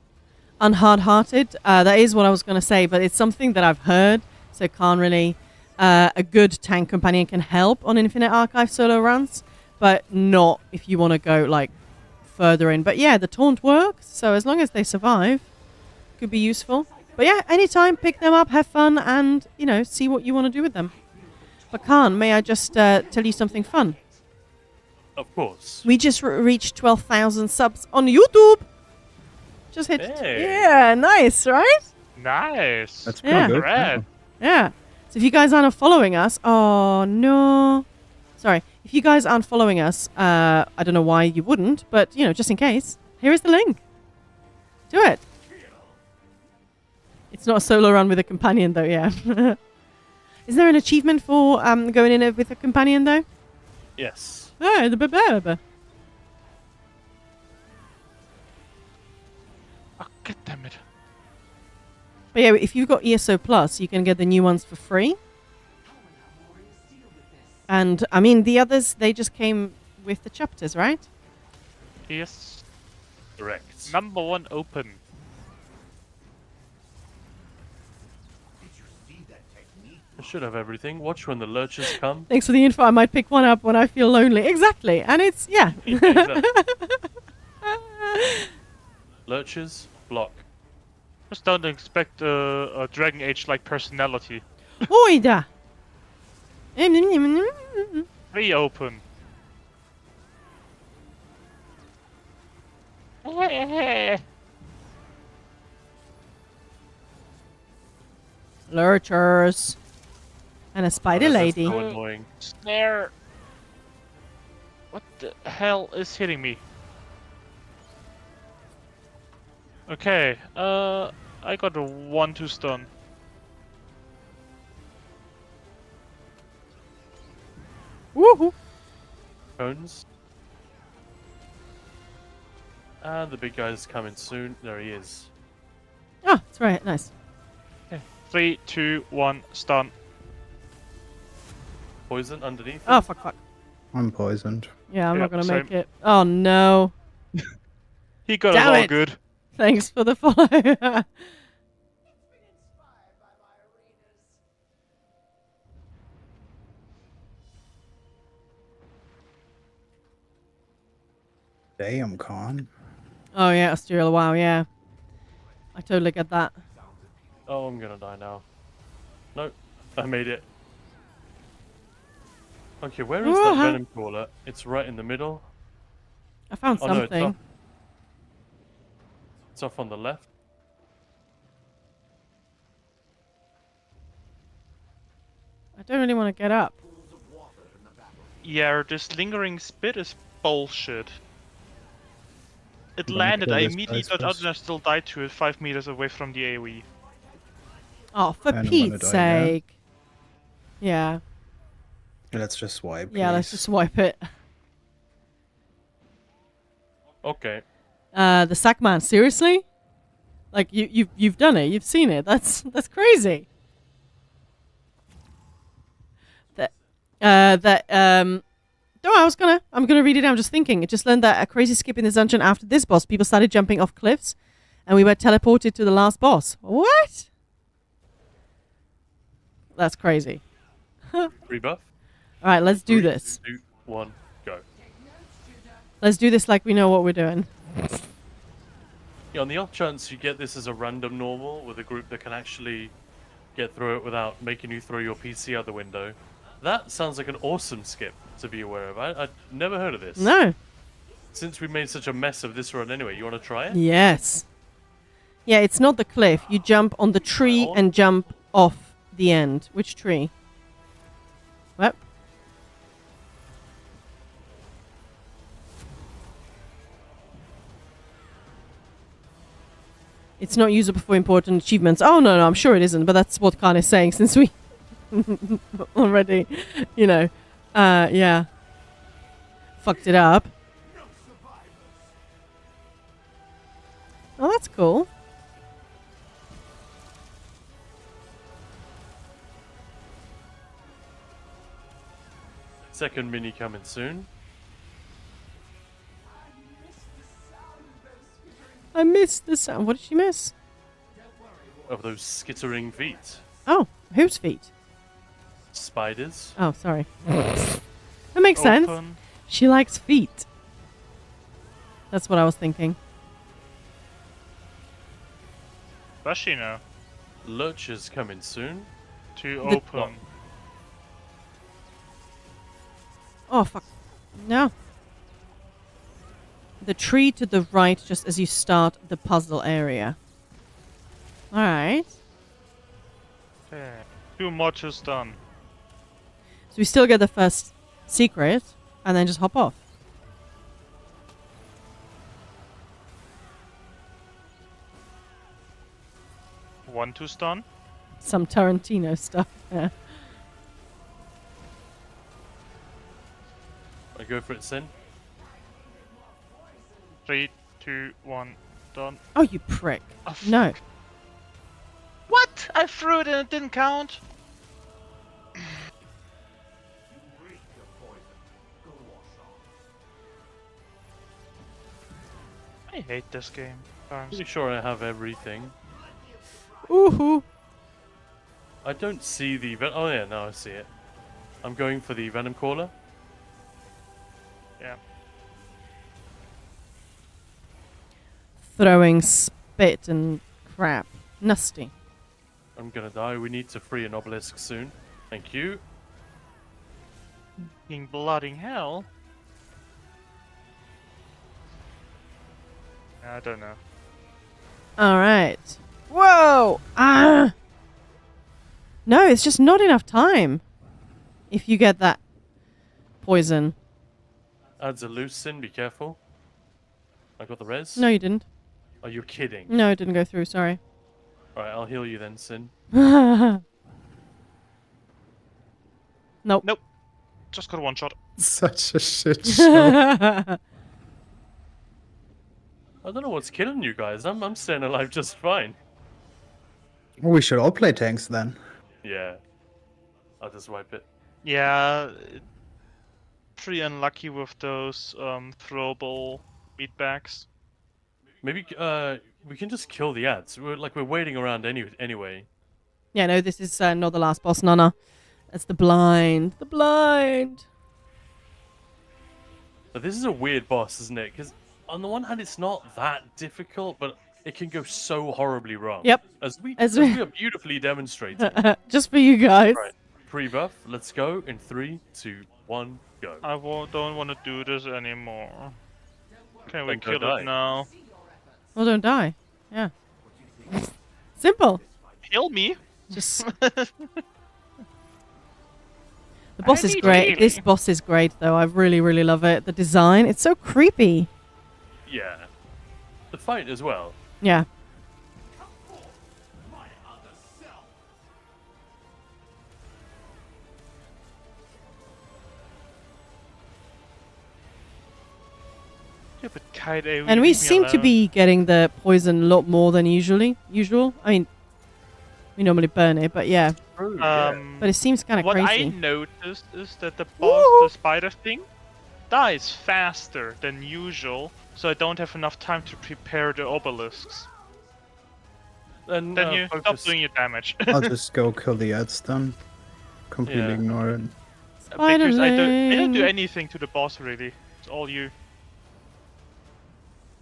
Unhard-hearted. That is what I was going to say, but it's something that I've heard, so can't really. A good tank companion can help on Infinite Archive solo runs, but not if you want to go like further in. But yeah, the taunt works, so as long as they survive, could be useful. But yeah, anytime, pick them up, have fun, and see what you want to do with them. But Khan, may I just tell you something fun? Of course. We just reached 12,000 subs on YouTube. Just hit. Hey. Yeah, nice, right? Nice. That's pretty Yeah. good. Rad. Yeah. So if you guys aren't following us, oh no. Sorry. If you guys aren't following us, I don't know why you wouldn't, but just in case, here is the link. Do it. It's not a solo run with a companion though, yeah. Is there an achievement for going in with a companion though? Yes. Oh, the bababa. Oh, God damn it. But yeah, if you've got ESO Plus, you can get the new ones for free. And I mean, the others, they just came with the chapters, right? Yes. Correct. Number 1 open. I should have everything. Watch when the lurchers come. Thanks for the info. I might pick one up when I feel lonely. Exactly. And it's, yeah. Yeah, exactly. Lurchers, block. Just don't expect a Dragon Age-like personality. Oida. Reopen. Lurchers. And a spider That's lady. so annoying. Snare. What the hell is hitting me? Okay, I got a 1-2 stun. Woohoo. Cones. And the big guy's coming soon. There he is. Oh, that's right. Nice. 3, 2, 1, stun. Poison underneath. Oh, fuck. I'm poisoned. Yeah, I'm Yep, not going to make same. it. Oh, no. He got Damn it all it. good. Thanks for the follow. Damn, Khan. Oh, yeah, Asturial. Wow, yeah. I totally get that. Oh, I'm gonna die now. Nope, I made it. Okay, where is that Uh-huh. venom crawler? It's right in the middle. I found Oh no, it's something. off. It's off on the left. I don't really want to get up. Yeah, this lingering spit is bullshit. It I'm gonna landed, kill I this immediately guy dodged out first. and I still died to it 5 meters away from the AoE. Oh, for I don't wanna Pete's die now. sake. Yeah. Let's just swipe. Yeah, let's please. just wipe it. Okay. The Sackman, seriously? Like you've done it, you've seen it. That's crazy. No, I'm gonna read it out. I'm just thinking. It just learned that a crazy skip in this dungeon after this boss, people started jumping off cliffs, and we were teleported to the last boss. What? That's crazy. Rebuff. All right, let's do Three, this. 2, 1, go. Let's do this like we know what we're doing. Yeah, on the off chance you get this as a random normal with a group that can actually get through it without making you throw your PC out the window, that sounds like an awesome skip to be aware of. I'd never heard of this. No. Since we made such a mess of this run anyway, you want to try it? Yes. Yeah, it's not the cliff. You jump on the tree Well. and jump off the end. Which tree? What? It's not usable for important achievements. Oh, no, I'm sure it isn't, but that's what Khan is saying since we already, yeah, fucked it up. Oh, that's cool. Second mini coming soon. I missed the sound. What did she miss? Of those skittering feet. Oh, whose feet? Spiders. Oh, sorry. That makes sense. Open. She likes feet. That's what I was thinking. Does she know? Lurchers coming soon. To The- open. Oh, fuck. No. The tree to the right, just as you start the puzzle area. Alright. Okay. 2 modules done. So we still get the first secret, and then just hop off. One to stun. Some Tarantino stuff. Yeah. I go for it, Sin. 3, 2, 1, done. Oh, you prick. Oh, No. What? I threw it and it didn't count. I hate this game. Pretty sure I have everything. Ooh. I don't see the... Oh, yeah, now I see it. I'm going for the Venom Caller. Yeah. Throwing spit and crap. Nasty. I'm gonna die. We need to free an obelisk soon. Thank you. In bloody hell. I don't know. All right. Whoa! Ah! No, it's just not enough time. If you get that poison. Adds a loose sin. Be careful. I got the res. No, you didn't. Are you kidding? No, it didn't go through. Sorry. Alright, I'll heal you then, Sin. Nope. Nope. Just got one shot. Such a shit show. I don't know what's killing you guys. I'm staying alive just fine. We should all play tanks then. Yeah. I'll just wipe it. Yeah. Pretty unlucky with those throwable meatbags. Maybe we can just kill the ads. We're waiting around anyway. Yeah, no, this is not the last boss, Nana. That's the blind. The blind. But this is a weird boss, isn't it? Because on the one hand, it's not that difficult, but it can go so horribly wrong. Yep. As we As we- have beautifully demonstrated. Just for you guys. Right. Pre-buff. Let's go in 3, 2, 1, go. I don't want to do this anymore. Can we Then go kill die. it now? Well, don't die. Yeah. Simple. Kill me? Just. The boss is need great. healing. This boss is great, though. I really, really love it. The design, it's so creepy. Yeah. The fight as well. Yeah. Stupid kite AoE, And we leave me seem to alone. be getting the poison a lot more than usual. I mean, we normally burn it, but yeah. But it seems kind of What I crazy. noticed is that the boss, the spider thing, dies faster than usual, so I don't have enough time to prepare the obelisks. And Then you stop focus. doing your damage. I'll just go kill the ads then. Completely Yeah. ignore it. Because I don't do Spiderling. anything to the boss really. It's all you.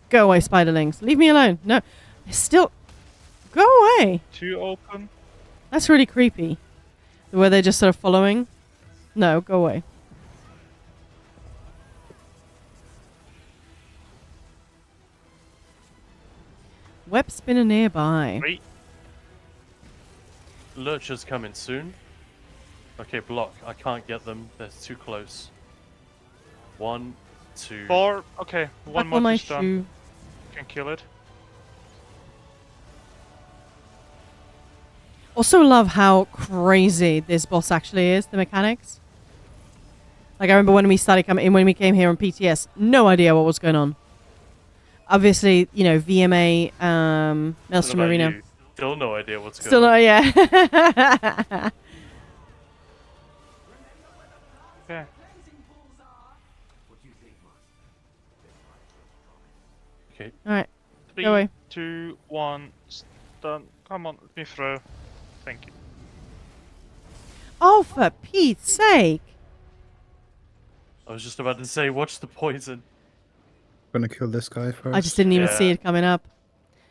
Go away, spiderlings. Leave me alone. No. They're still. Go away. Too open. That's really creepy. The way they're just sort of following. No, go away. Web spinner nearby. Wait. Lurchers coming soon. Okay, block. I can't get them. They're too close. 1, 2. 4. Okay, one Buckle more my is done. shoe. Can kill it. Also love how crazy this boss actually is, the mechanics. Like I remember when we came here on PTS, no idea what was going on. Obviously, you know, VMA, What Maelstrom about Arena. you? Still no idea what's Still going on. not, yeah. Okay. Okay. Alright, 3, go away. 2, 1. Done. Come on, let me throw. Thank you. Oh, for Pete's sake. I was just about to say, watch the poison. Gonna kill this guy first. I just didn't even see Yeah. it coming up.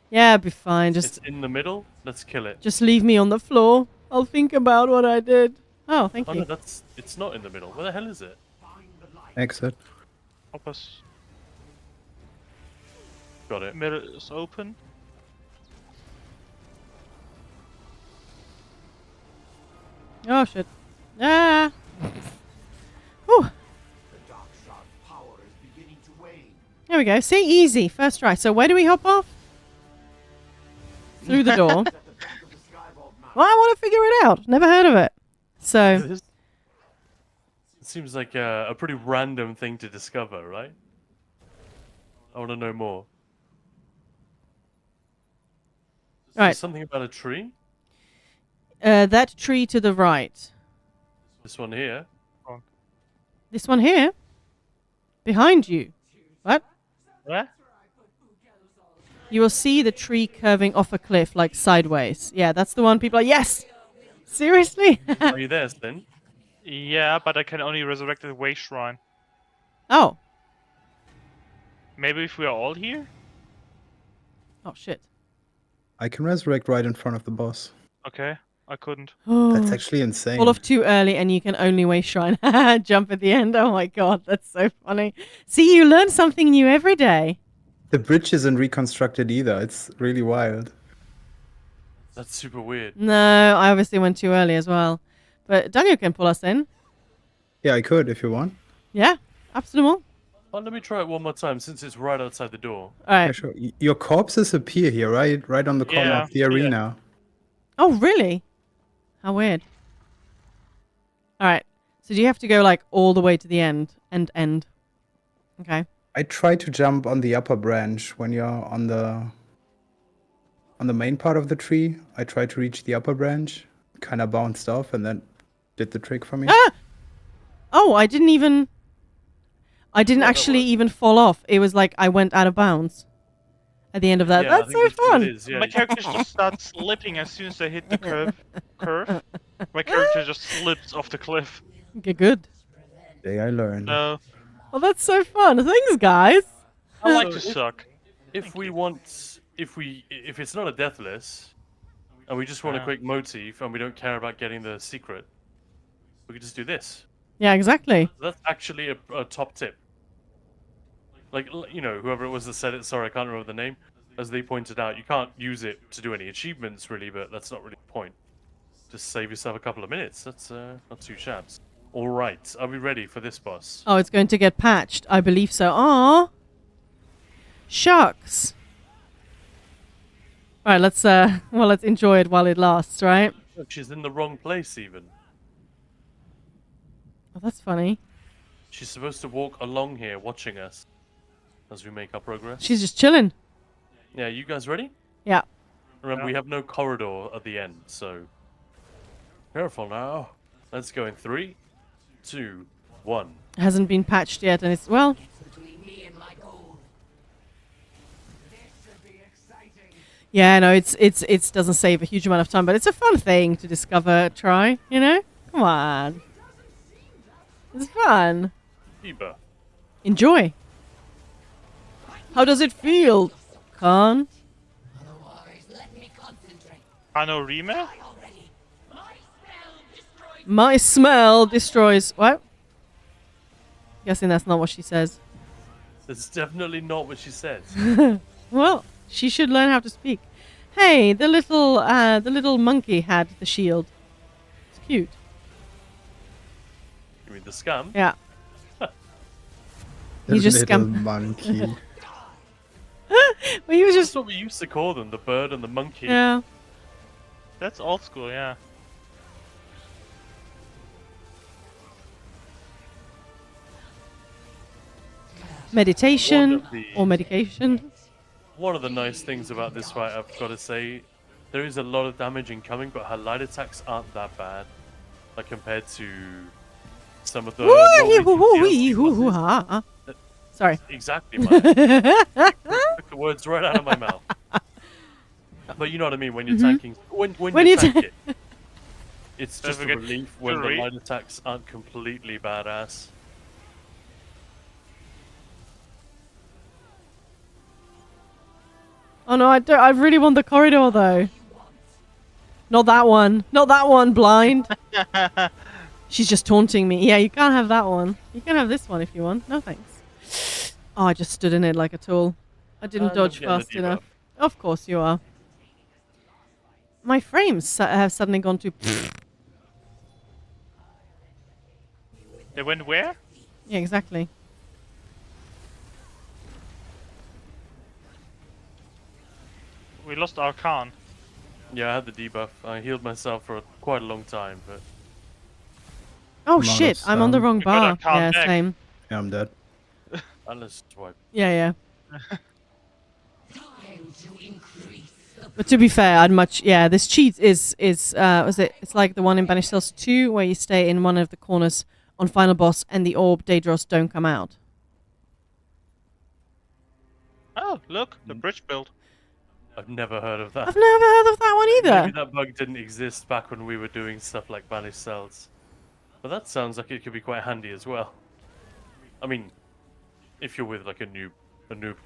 Yeah, it'll be fine. It's in the middle. Let's kill it. Just leave me on the floor. I'll think about what I did. Oh, thank Oh you. no, it's not in the middle. Where the hell is it? Exit. Opus. Got it. Middle is open. Oh, shit. Ah. Whew. There we go. See, easy. First try. So where do we hop off? Through the door. Well, I want to figure it out. Never heard of it. So, It seems like a pretty random thing to discover, right? I want to know more. Is there Right. something about a tree? that tree to the right. This one here. This one here. Behind you. What? Where? You will see the tree curving off a cliff, like sideways. Yeah, that's the one people are. Yes! Seriously? Are you there, Sin? Yeah, but I can only resurrect the Way Shrine. Oh. Maybe if we are all here? Oh, shit. I can resurrect right in front of the boss. Okay, I couldn't. That's Oh. actually insane. All of too early, and you can only waste shrine. Jump at the end. Oh my god, that's so funny. See, you learn something new every day. The bridge isn't reconstructed either. It's really wild. That's super weird. No, I obviously went too early as well. But Daniel can pull us in. Yeah, I could if you want. Yeah, absolutely. Oh, let me try it one more time since it's right outside the door. All Yeah, right. sure. Your corpses appear here, right? Right on the corner Yeah, of the yeah. arena. Oh, really? How weird. All right. So do you have to go like all the way to the end and end? Okay. I try to jump on the upper branch when you're on the main part of the tree. I try to reach the upper branch, kind of bounced off, and then did the trick for me. Ah! Oh, I didn't that actually works. even fall off. It was like I went out of bounds at the end of that. Yeah, I That's think so what fun. it is, yeah. My character just starts slipping as soon as they hit the curve. My character just slips off the cliff. Okay, good. Day I learned. No, Well, that's so fun. Thanks, guys. I like to So if- suck. If it's not a deathless, and we just want a Ah. quick motif, and we don't care about getting the secret, we could just do this. Yeah, exactly. That's actually a top tip. Like, whoever it was that said it, sorry, I can't remember the name, as they pointed out, you can't use it to do any achievements, really, but that's not really the point. Just save yourself a couple of minutes. That's not too shabs. All right, are we ready for this boss? Oh, it's going to get patched. I believe so. Aw. Shucks. All right, let's enjoy it while it lasts, right? Look, she's in the wrong place, even. Oh, that's funny. She's supposed to walk along here, watching us, as we make our progress. She's just chilling. Yeah, you guys ready? Yeah. Remember, Yeah. we have no corridor at the end, so careful now. Let's go in 3, 2, 1. It hasn't been patched yet, and it's, well, yeah, no, it's doesn't save a huge amount of time, but it's a fun thing to discover, try, you know? Come on. It's fun. Eba. Enjoy. How does it feel, Khan? Panorama? My smell destroys... What? Guessing that's not what she says. That's definitely not what she says. Well, she should learn how to speak. Hey, the little monkey had the shield. It's cute. You mean the scam? Yeah. He The just little scam- monkey. Well, he was That's just... what we used to call them, the bird and the monkey. Yeah. That's old school, yeah. Meditation One of the- or medication. One of the nice things about this fight, I've got to say, there is a lot of damage incoming, but her light attacks aren't that bad, like compared to some of the. more recent DLC bosses. Sorry. Exactly, man. Took the words right out of my mouth. But you know what I mean when you're tanking. When When you you tank it, it's Don't just a forget relief when the jewelry. light attacks aren't completely badass. Oh no, I don't. I really want the corridor though. Not that one. Not that one. Blind. She's just taunting me. Yeah, you can't have that one. You can have this one if you want. No thanks. Oh, I just stood in it like a tool. I didn't I'm dodge getting the fast debuff. enough. Of course you are. My frames have suddenly gone to. They went where? Yeah, exactly. We lost our Khan. Yeah, I had the debuff. I healed myself for quite a long time, but Oh I'm out of shit! I'm on the sound. wrong You gotta bar. calm Yeah, back. same. Yeah, I'm dead. let's swipe. Yeah, yeah. But to be fair, I'd much this cheat is was it? It's like the one in Banished Cells 2 where you stay in one of the corners on final boss and the orb Daedros don't come out. Oh, look, the bridge build. I've never heard of that. I've never heard of that one either. Maybe that bug didn't exist back when we were doing stuff like banished cells. But that sounds like it could be quite handy as well. I mean, if you're with like a noob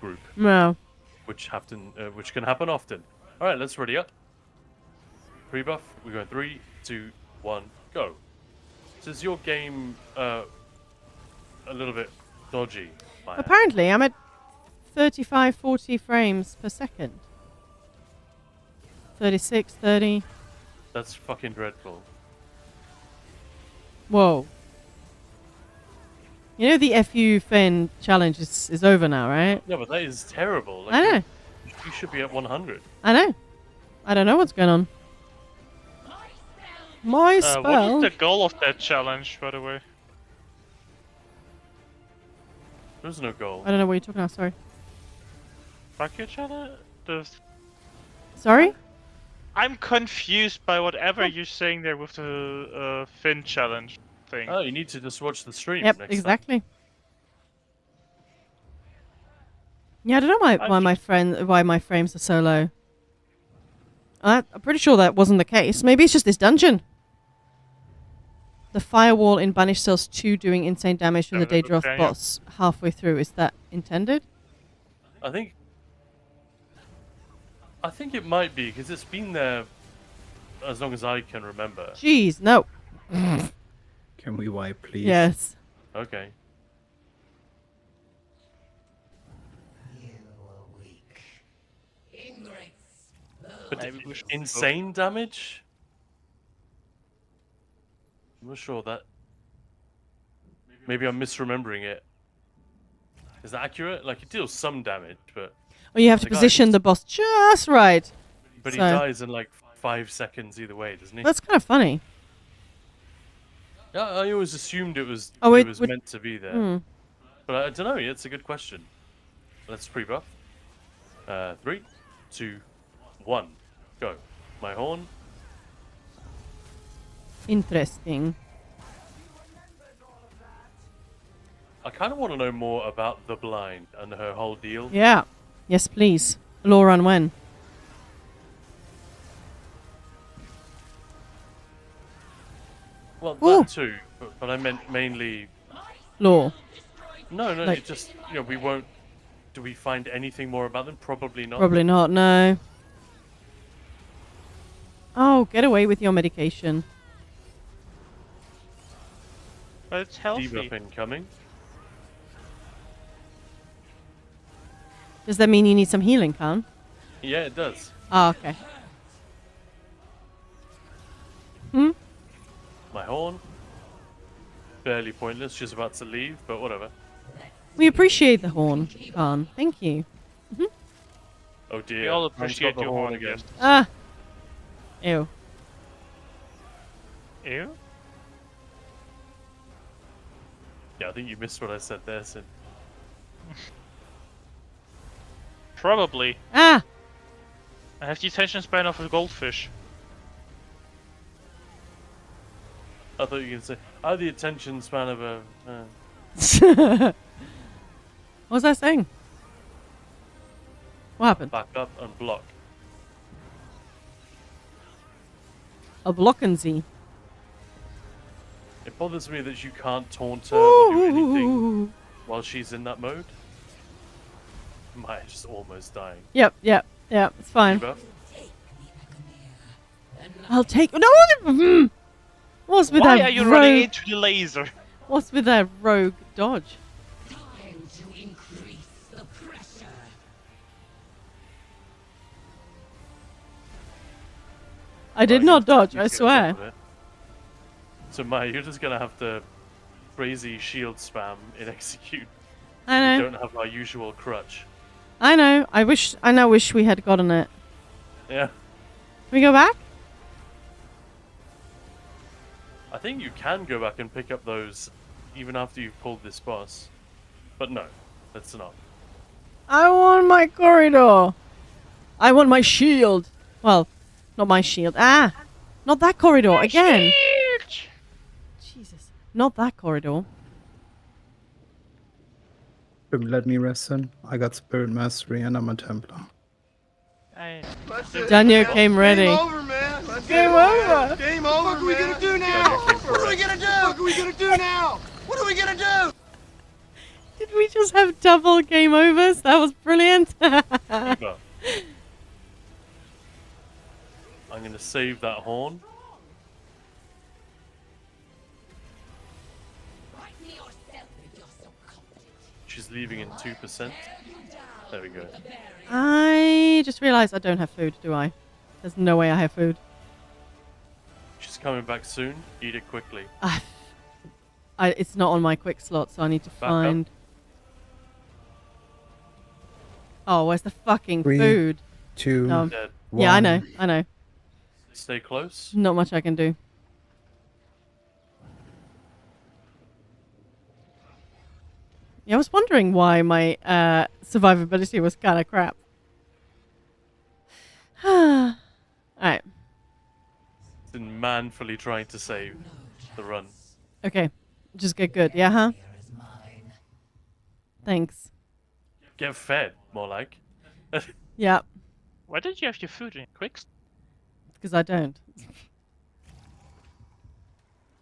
group, No. which can happen often. All right, let's ready up. Pre-buff. We're going 3, 2, 1, go. So is your game a little bit dodgy? Maya? Apparently, I'm at 35, 40 frames per second. 36, 30. That's fucking dreadful. Whoa. You know the FU Finn challenge is over now, right? Yeah, but that is terrible. Like, I know. You should be at 100. I know. I don't know what's going on. My spell. What is the goal of that challenge, by the way? There's no goal. I don't know what you're talking about. Sorry. Fuck your challenge? Sorry? I'm confused by whatever you're saying there with the Finn challenge thing. Oh, you need to just watch the stream. Yep, next exactly. Yeah, I don't know why my frames are so low. I'm pretty sure that wasn't the case. Maybe it's just this dungeon. The firewall in Banished Cells 2 doing insane damage from the Daedroth okay, yeah. boss halfway through. Is that intended? Time. I think it might be because it's been there as long as I can remember. Jeez, no. Can we wipe, please? Yes. Okay. But Maybe we should insane damage? I'm not sure that. Maybe I'm misremembering it. Is that accurate? Like, it deals some damage, but Or you have to The guy position is- the boss just right. he So- dies in like 5 seconds either way, doesn't he? That's kind of funny. Yeah, I always assumed it was Oh, it it was would- meant to be there. Hmm. But I don't know. It's a good question. Let's pre-buff. 3, 2, 1, go. My horn. Interesting. I kind of want to know more about the blind and her whole deal. Yeah. Yes, please. Laura and when? Well, Ooh. that too. But I meant mainly. Law. No, Like- it just we won't. Do we find anything more about them? Probably not. Probably not, no. Oh, get away with your medication. But it's healthy. Debuff incoming. Does that mean you need some healing, Khan? Yeah, it does. Oh, okay. Hmm? My horn. Barely pointless. She's about to leave, but whatever. We appreciate the horn, Khan. Thank you. Oh dear. We all Han's got appreciate the your horn, I guess. Ah. Ew. Ew? Yeah, I think you missed what I said there, Sin. Probably. Ah! I have the attention span of a goldfish. I thought you were going to say, I have the attention span of a... What was I saying? What happened? back up and block. A Blockensy. It bothers me that you can't taunt her or do anything Ooh. while she's in that mode. Maya just almost dying. Yep, it's fine. Debuff. I'll take. No! Mm. What's with Why that are you rogue? running into the laser? What's with that rogue dodge? I did Right, not you dodge, get I on swear. top of it. So Maya, you're just gonna have to crazy shield spam in execute. I We know. don't have our usual crutch. I know. I now wish we had gotten it. Yeah. Can we go back? I think you can go back and pick up those even after you've pulled this boss. But no, that's not. I want my corridor. I want my shield. Well, not my shield. Ah! Not that corridor again. Jesus. Not that corridor. Let me rest in. I got Spirit Mastery and I'm a Templar. Daniel came ready. Game over, man. Let's Game get it, over. man. Game over, what are we gonna do now? What are we gonna do? What are we gonna do now? What are we gonna do? Did we just have double game overs? That was brilliant. Diva. I'm going to save that horn. She's leaving in 2%. There we go. I just realized I don't have food, do I? There's no way I have food. She's coming back soon. Eat it quickly. It's not on my quick slot, so I need to Back up. find... Oh, where's the fucking 3, food? 2, No. Dead. Yeah, I 1. know. I know. Stay close. Not much I can do. Yeah, I was wondering why my survivability was kind of crap. Alright. Been manfully trying to save the run. Okay. Just get good. Yeah, huh? Thanks. Get fed, more like. Yeah, Why did you have your food in quick? because I don't.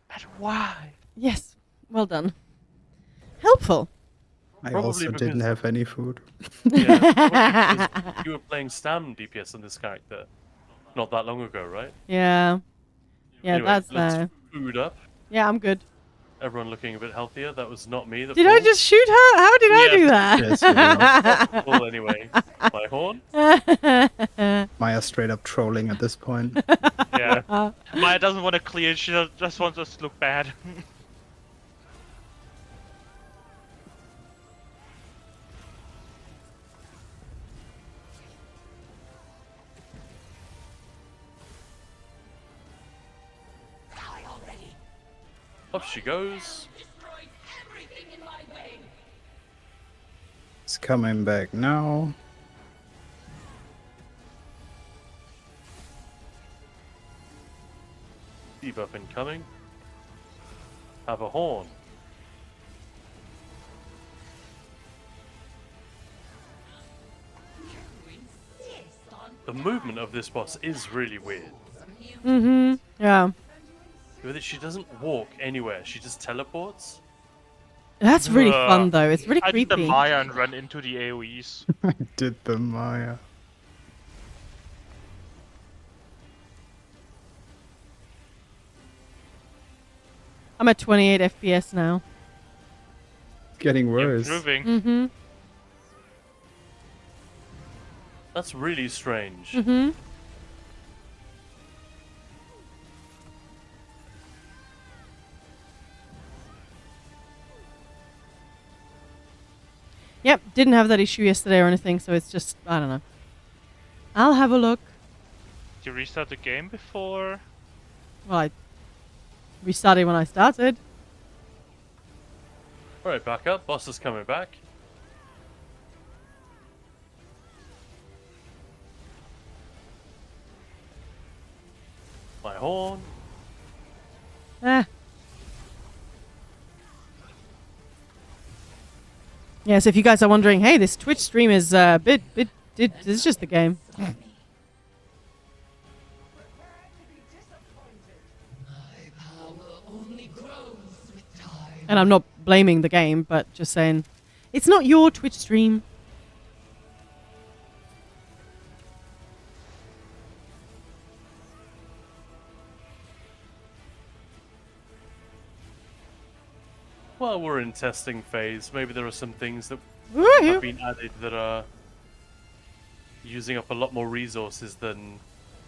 But why? Yes. Well done. Helpful. I Probably also because- didn't have any food. Yeah. Because you were playing Stam DPS on this character not that long ago, right? Yeah. Yeah, Anyway, that's let's food up. Yeah, I'm good. Everyone looking a bit healthier. That was not me. That Did I just shoot her? How did I do Yes, you that? Well, anyway, my horn. Maya straight up trolling at this point. Yeah. Maya doesn't want to clear, she just wants us to look bad. Up she goes. It's coming back now. Debuff incoming. Have a horn. The movement of this boss is really weird. Mm-hmm. Yeah. With it, she doesn't walk anywhere. She just teleports. That's really fun, though. It's really I did the creepy. Maya and run into the AoEs. I did the Maya. I'm at 28 FPS now. Getting worse. Improving. Mm-hmm. That's really strange. Mm-hmm. Yep, didn't have that issue yesterday or anything, so it's just, I don't know. I'll have a look. Did you restart the game before? Well, I restarted when I started. Alright, back up. Boss is coming back. My horn. Ah. Yeah, so if you guys are wondering, hey, this Twitch stream is it's just the game. And I'm not blaming the game, but just saying, it's not your Twitch stream. Well, we're in testing phase. Maybe there are some things that Woohoo! have been added that are using up a lot more resources than...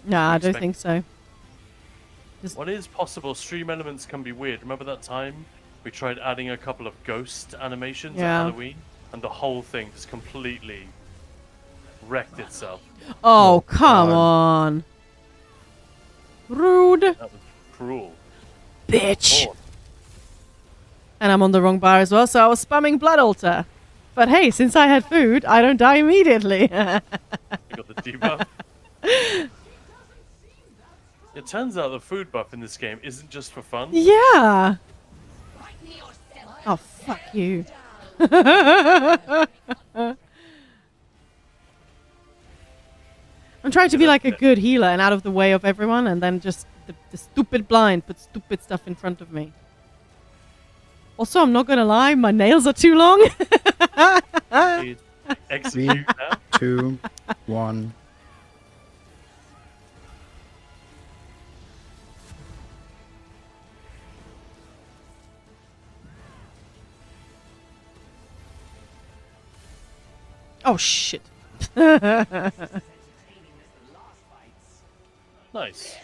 Nah, I don't expect- think so. What is possible? Stream elements can be weird. Remember that time we tried adding a couple of ghost animations Yeah. at Halloween? And the whole thing just completely wrecked itself. Oh, come God. on. Rude. That was cruel. Bitch. Oh, And I'm on the wrong bar as well, so I was spamming Blood Altar. But hey, since I had food, I don't die immediately. you got the debuff. It turns out the food buff in this game isn't just for fun. Yeah. Oh, fuck you. I'm I'm trying to be like a good healer and out of the way of everyone, and then just the stupid blind put stupid stuff in front of me. Also, I'm not gonna lie, my nails are too long. Execute now. 2, 1. Oh shit. Nice.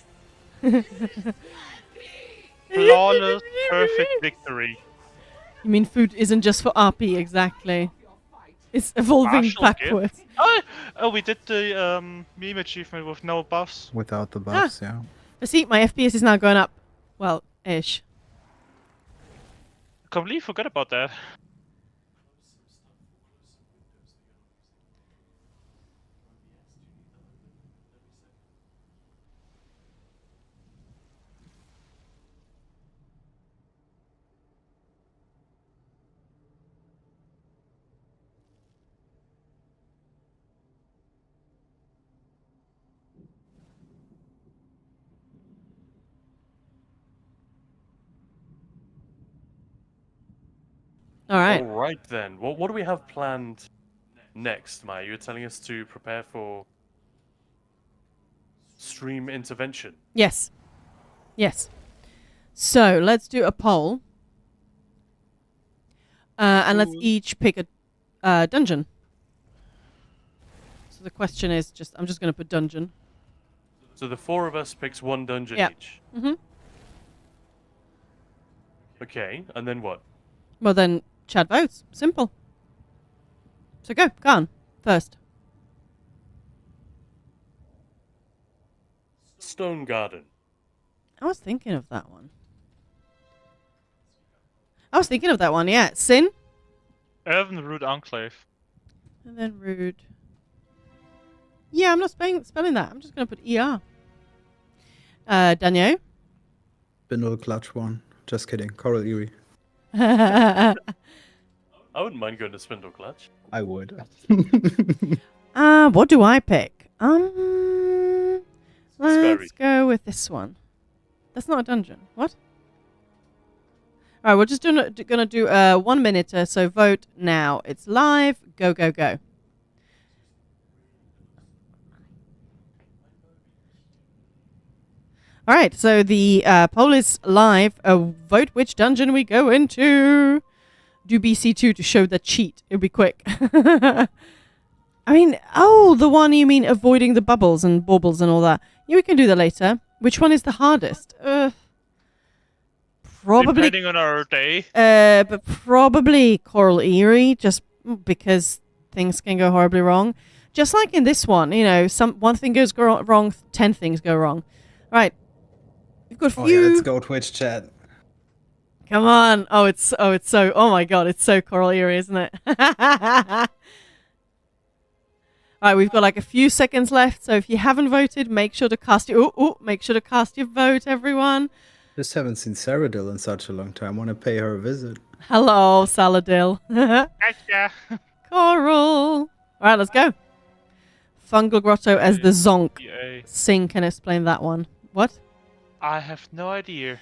Flawless, perfect victory. You mean food isn't just for RP, exactly. It's evolving Martial backwards. Oh, we did the meme achievement with no buffs. Without the buffs, yeah. See, my FPS is now going up. Well, ish. Completely forgot about that. All right. All right then. What do we have planned next, Maya? You're telling us to prepare for stream intervention. Yes. Yes. So let's do a poll. And let's each pick a dungeon. So the question is I'm just going to put dungeon. So the 4 of us picks 1 dungeon Yeah. each. Mm-hmm. Okay, and then what? Well, then Chad votes. Simple. So go on. First. Stone Garden. I was thinking of that one. Yeah. Sin. Elvenroot Enclave. And then Rude. Yeah, I'm not spelling that. I'm just going to put ER. Daniel. Spindle Clutch 1. Just kidding. Coral Eerie. I wouldn't mind going to Spindle Clutch. I would. What do I pick? Scary. Let's go with this one. That's not a dungeon. What? All right, we're just gonna do 1 minute. So vote now. It's live. Go, go, go. All right, so the poll is live. Vote which dungeon we go into. Do BC2 to show the cheat. It'll be quick. I mean, the one you mean avoiding the bubbles and baubles and all that. Yeah, we can do that later. Which one is the hardest? Probably. Depending on our day. But probably Coral Eerie, just because things can go horribly wrong. Just like in this one, one thing goes wrong, 10 things go wrong. Right. We've got a Oh few. yeah, let's go Twitch chat. Come on. Oh my god, it's so Coral Eerie, isn't it? All right, we've got like a few seconds left, so if you haven't voted, make sure to cast your vote, everyone. Just haven't seen Saradil in such a long time. Want to pay her a visit. Hello, Saladil. Gotcha. Coral. All right, let's go. Fungal Grotto as the Zonk. Yay. Sing can explain that one. What? I have no idea.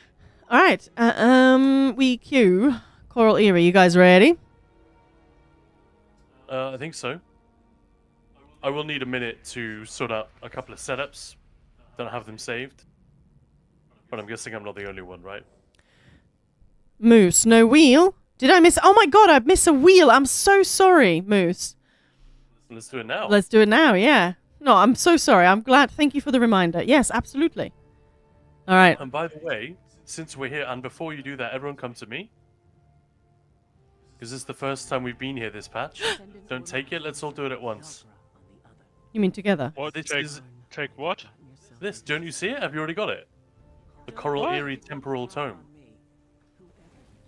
All right. We queue Coral Eerie. You guys ready? I think so. I will need a minute to sort out a couple of setups. Don't have them saved. But I'm guessing I'm not the only one, right? Moose, no wheel. Did I miss? Oh my god, I missed a wheel. I'm so sorry, Moose. Let's do it now. Let's do it now, yeah. No, I'm so sorry. I'm glad. Thank you for the reminder. Yes, absolutely. All right. And by the way, since we're here, and before you do that, everyone come to me. Because this is the first time we've been here this patch. Don't take it, let's all do it at once. You mean together? What? This Take, is- take what? This, don't you see it? Have you already got it? The Coral What? Eerie Temporal Tome.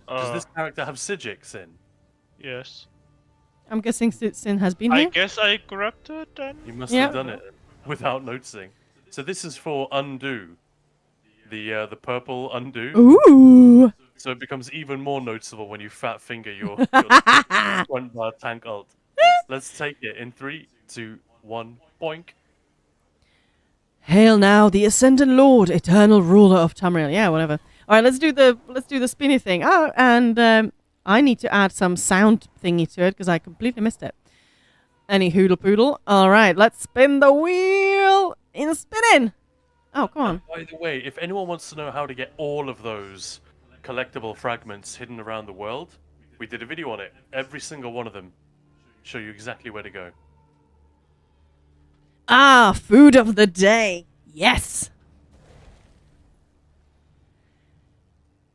Does this character have Sigix in? Yes. I'm guessing Sin has been I here. guess I grabbed it then. You must Yeah. have done it without noticing. So this is for Undo. The purple Undo. Ooh. So it becomes even more noticeable when you fat finger your front bar tank ult. Let's take it in 3, 2, 1, boink. Hail now, the Ascendant Lord, eternal ruler of Tamriel. Yeah, whatever. All right, let's do the spinny thing. Oh, and I need to add some sound thingy to it because I completely missed it. Any hoodle poodle. All right, let's spin the wheel. In spinning. Oh, come on. By the way, if anyone wants to know how to get all of those collectible fragments hidden around the world, we did a video on it. Every single one of them. Show you exactly where to go. Ah, food of the day. Yes.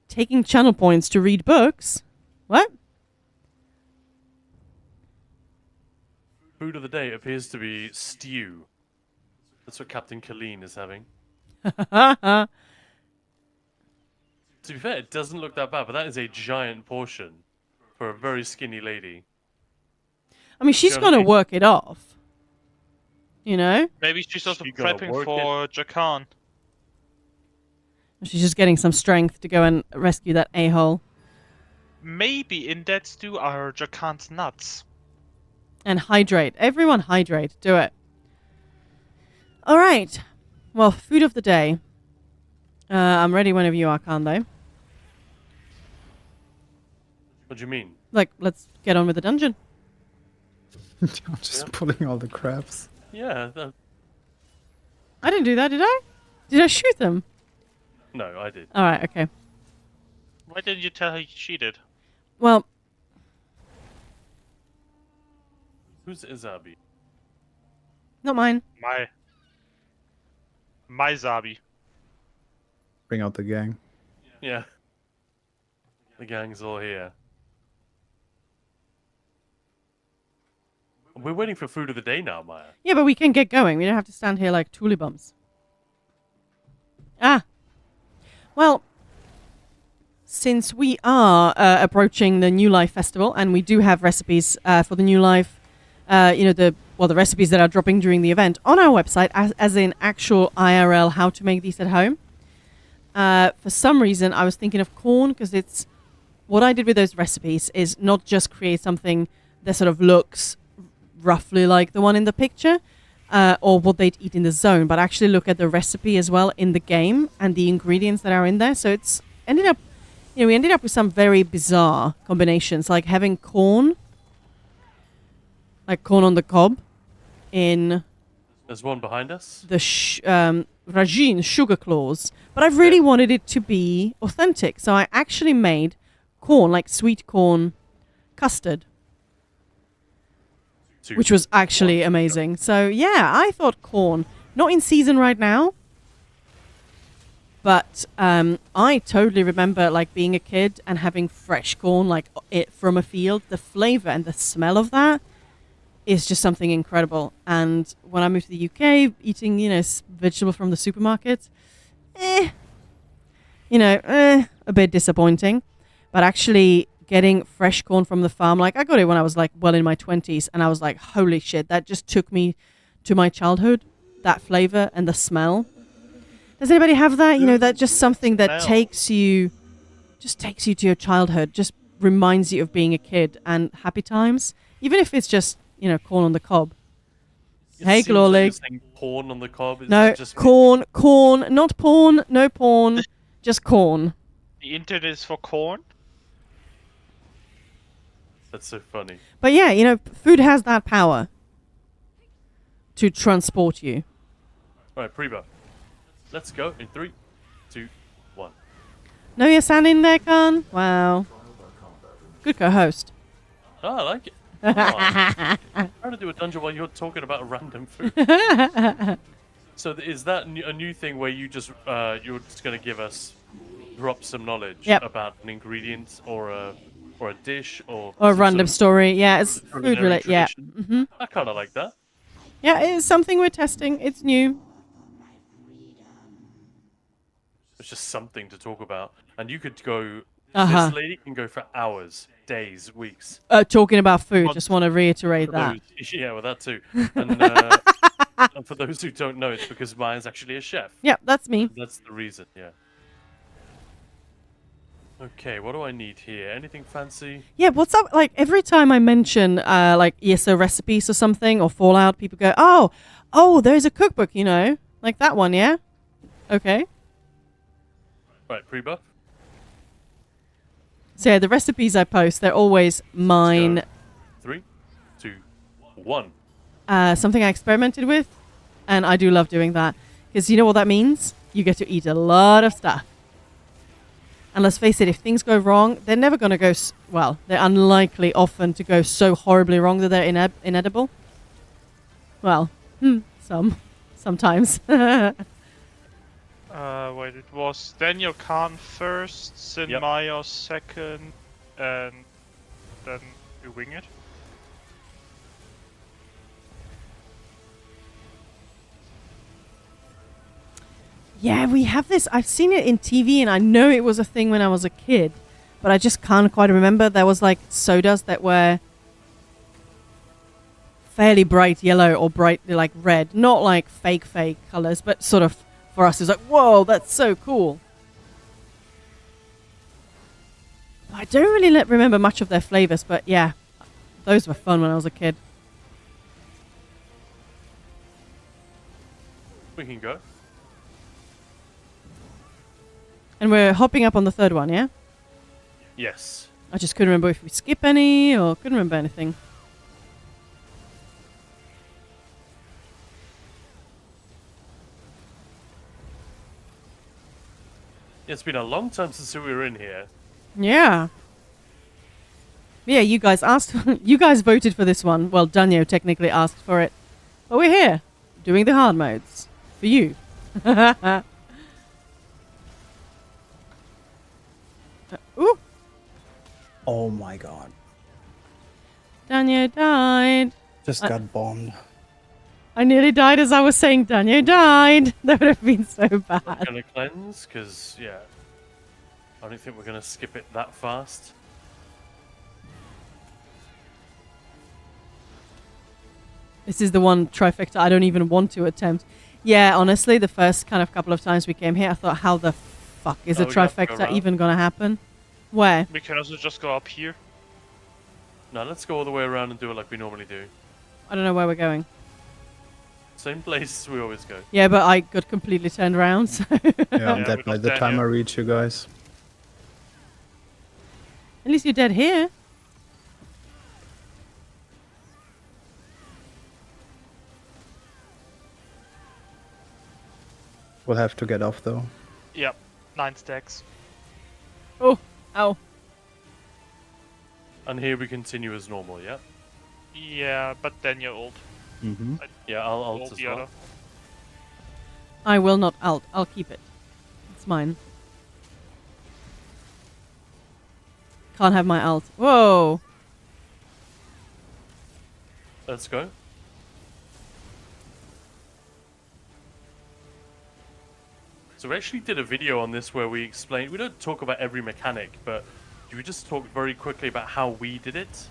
Taking channel points to read books. What? Food of the day appears to be stew. That's what Captain Colleen is having. To be fair, it doesn't look that bad, but that is a giant portion for a very skinny lady. I mean, she's Sure. going to work it off. You know? Maybe she's also She gonna prepping work for Jakan. She's just getting some strength to go and rescue that a-hole. Maybe in that stew are Jakan's nuts. And hydrate. Everyone hydrate. Do it. All right. Well, food of the day. I'm ready whenever you are, Kando. What do you mean? Like, let's get on with the dungeon. I'm just pulling all the crabs. Yeah, I didn't do that, did I? Did I shoot them? no, I did. All right, okay. Why didn't you tell her you cheated? Well, Who's Izabi? not mine. My Zabi. Bring out the gang. Yeah. The gang's all here. We're waiting for food of the day now, Maya. Yeah, but we can get going. We don't have to stand here like tooly bums. Ah. Well, since we are approaching the New Life Festival, and we do have recipes for the New Life, the recipes that are dropping during the event on our website, as in actual IRL, how to make these at home. For some reason, I was thinking of corn because it's what I did with those recipes is not just create something that sort of looks roughly like the one in the picture or what they'd eat in the zone, but actually look at the recipe as well in the game and the ingredients that are in there. So it's ended up, we ended up with some very bizarre combinations, like having corn, like corn on the cob in There's one behind us. the Rajin sugar claws, but I really wanted it to be authentic. So I actually made corn, like sweet corn custard, which was actually amazing. So yeah, I thought corn, not in season right now, but I totally remember like being a kid and having fresh corn, like it from a field. The flavor and the smell of that is just something incredible. And when I moved to the UK, eating, vegetable from the supermarket, a bit disappointing. But actually getting fresh corn from the farm, like I got it when I was like well in my 20s, and I was like, holy shit, that just took me to my childhood, that flavor and the smell. Does anybody have that? That just something that takes you to your childhood, just reminds you of being a kid and happy times, even if it's just, corn on the cob. Hey, Glorlig. Corn on the cob. Is No, that just corn, not porn, no porn, just corn. The internet is for corn. That's so funny. But yeah, food has that power to transport you. All right, Preba. Let's go in 3, 2, 1. Know your sound in there, Khan? Wow. Good co-host. Oh, I like it. Oh, I'm trying to do a dungeon while you're talking about random food. So is that a new thing where you just you're just going to drop some knowledge about an ingredient or a dish or a some random sort story? Yeah, it's of food culinary related. Yeah. tradition? I kind of like that. Yeah, it's something we're testing. It's new. It's just something to talk about, and you could go. Uh-huh. This lady can go for hours, days, weeks. Talking about food, Months. just want to reiterate For that. those- yeah, well, that too. And, and for those who don't know, it's because Maya's actually a chef. Yeah, that's me. That's the reason, yeah. Okay, what do I need here? Anything fancy? Yeah, what's up? Like every time I mention like ESO recipes or something or Fallout, people go, "Oh, there's a cookbook," Like that one, yeah? Okay. Right, pre-buff. So yeah, the recipes I post, they're always mine. 3, 2, 1. Something I experimented with, and I do love doing that. Because you know what that means? You get to eat a lot of stuff. And let's face it, if things go wrong, they're never going to go... well, they're unlikely often to go so horribly wrong that they're inedible. Well, sometimes. Wait, it was Daniel Khan first, Sin Yep. Maya second, and then you wing it. Yeah, we have this. I've seen it in TV, and I know it was a thing when I was a kid, but I just can't quite remember. There was like sodas that were fairly bright yellow or bright like red, not like fake colors, but sort of for us, it's like, whoa, that's so cool. I don't really remember much of their flavors, but yeah, those were fun when I was a kid. We can go. And we're hopping up on the third one, yeah? Yes. I just couldn't remember if we skip any or couldn't remember anything. It's been a long time since we were in here. Yeah. Yeah, you guys asked. You guys voted for this one. Well, Danyo technically asked for it. But we're here, doing the hard modes. For you. Ooh. Oh my god. Danyo died. Just got bombed. I nearly died as I was saying Danyo died. That would have been so bad. Gonna cleanse, because, yeah. I don't think we're gonna skip it that fast. This is the one trifecta I don't even want to attempt. Yeah, honestly, the first kind of couple of times we came here, I thought, how the fuck is a we have to go trifecta around. even gonna happen? Where? We can also just go up here. No, let's go all the way around and do it like we normally do. I don't know where we're going. Same place we always go. Yeah, but I got completely turned around. So. Yeah, I'm Yeah, dead we by got the time I Daniel. reach you guys. At least you're dead here. We'll have to get off though. Yep, 9 stacks. Oh, ow. And here we continue as normal, yeah? Yeah, but then you're old. Mm-hmm. Yeah, I'll Old ult as the well. other. I will not alt. I'll keep it. It's mine. Can't have my alt. Whoa. Let's go. So we actually did a video on this where we explained, we don't talk about every mechanic, but we just talk very quickly about how we did it.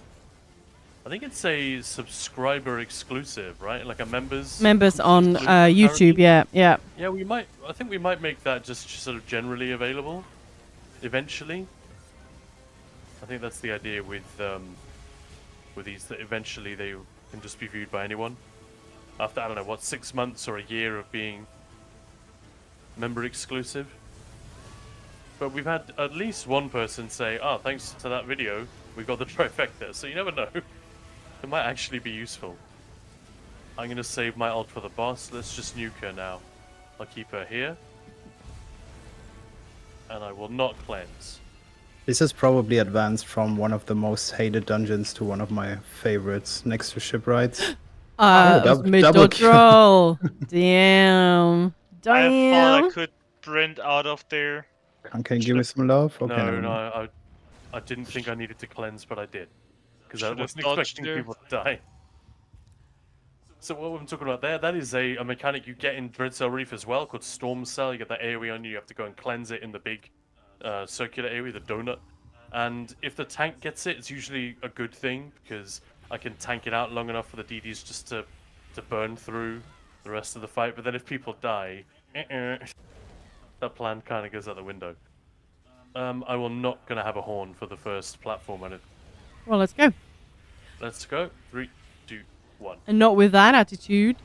I think it's a subscriber exclusive, right? Like a members On exclusive YouTube, currently. yeah. Yeah, I think we might make that just sort of generally available eventually. I think that's the idea with these, that eventually they can just be viewed by anyone. After, I don't know, what, 6 months or a year of being member exclusive. But we've had at least one person say, oh, thanks to that video, we got the trifecta. So you never know. It might actually be useful. I'm going to save my ult for the boss. Let's just nuke her now. I'll keep her here. And I will not cleanse. This is probably advanced from one of the most hated dungeons to one of my favorites, next to shipwrights. Mid double dodge roll. Damn. I thought I Damn. could sprint out of there. Can you give me some love? Okay, No, never no, mind. I didn't think I needed to cleanse, but I did. Because I Should've wasn't dodged expecting there. people to die. So what I'm talking about there, that is a mechanic you get in Dreadcell Reef as well, called Storm Cell. You get that AoE on you, you have to go and cleanse it in the big circular AoE, the donut. And if the tank gets it, it's usually a good thing, because I can tank it out long enough for the DDs just to burn through the rest of the fight. But then if people die, that plan kind of goes out the window. I will not gonna have a horn for the first platform, and Well, let's go. let's go. 3, 2, 1. And not with that attitude.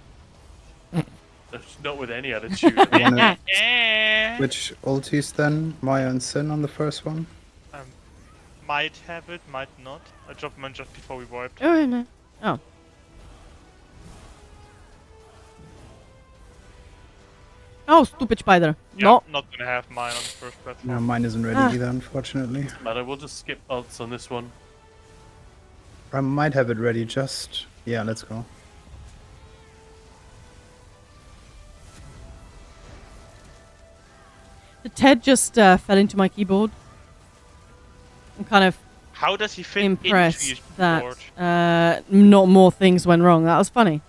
Not with any attitude. Wanna Eh. switch ultis then? Maya and Sin on the first one? Might have it, might not. I dropped mine just before we wiped. Oh, no. Oh. Oh, stupid spider. Yeah, No. not gonna have mine on the first platform. No, mine isn't ready Ah. either, unfortunately. Matter, we'll just skip ults on this one. I might have it ready just... Yeah, let's go. The Ted just fell into my keyboard. I'm kind of How does he fit into impressed your that keyboard? not more things went wrong. That was funny.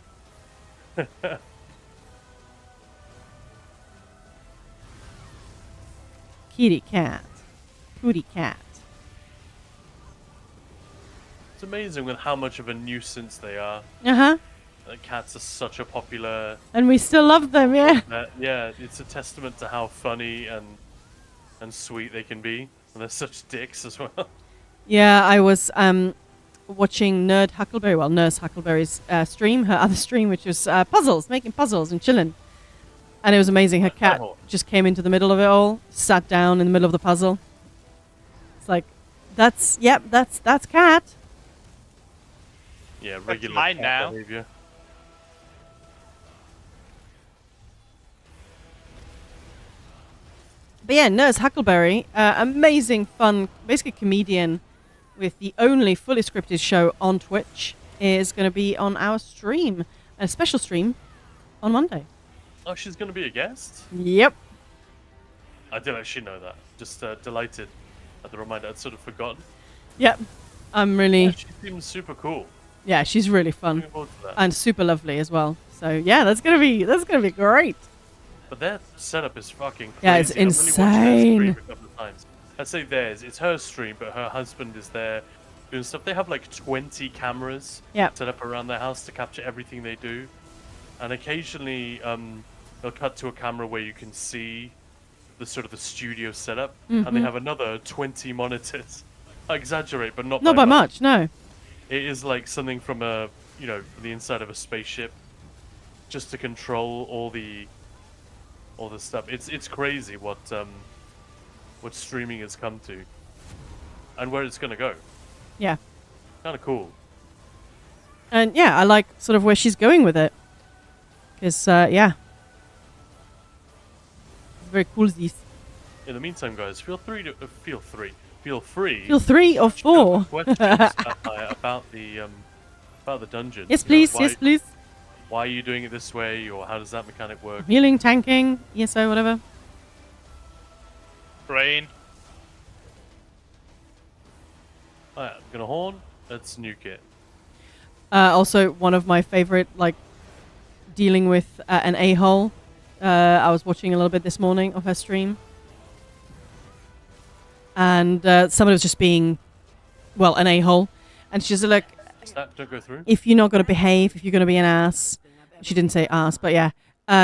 Kitty cat. Pooty cat. It's amazing with how much of a nuisance they are. Uh-huh. Cats are such a popular. And we still love them, yeah. Yeah, it's a testament to how funny and sweet they can be, and they're such dicks as well. Yeah, I was watching Nurse Huckleberry's stream, her other stream, which was puzzles, making puzzles and chilling. And it was amazing. Her cat just came into the middle of it all, sat down in the middle of the puzzle. It's like, that's cat. Yeah, regular mine cat now. behavior. But yeah, Nurse Huckleberry, amazing, fun, basically comedian with the only fully scripted show on Twitch, is going to be on our stream, a special stream on Monday. Oh, she's gonna be a guest? Yep. I did actually know that. Just delighted at the reminder. I'd sort of forgotten. Yep. I'm really, Yeah, she seems super cool. yeah, she's really fun Looking forward to that. and super lovely as well. So yeah, that's gonna be great. But their setup is fucking crazy. Yeah, it's I've only watched their insane. stream a couple of times. I'd say theirs. It's her stream, but her husband is there doing stuff. They have like 20 cameras Yep. set up around their house to capture everything they do. And occasionally, they'll cut to a camera where you can see the sort of the studio setup, and they have another 20 monitors. I exaggerate, but not Not by much, no. It is like something from a, the inside of a spaceship, just to control all the stuff. It's crazy what streaming has come to, and where it's gonna go. Yeah. Kind of cool. And yeah, I like sort of where she's going with it. Because, yeah. It's very cool, this. In the meantime, guys, feel free. Feel 3 or 4. questions about the dungeon. Yes, You know, please. why, Yes, please. Why are you doing it this way, or how does that mechanic work? Healing, tanking, ESO, whatever. Brain. Alright, I'm gonna horn. Let's nuke it. Also, one of my favorite, like, dealing with an a-hole. I was watching a little bit this morning of her stream. And somebody was just being, well, an a-hole. And she's like, Don't go through. if you're not going to behave, if you're going to be an ass. She didn't say ass, but yeah.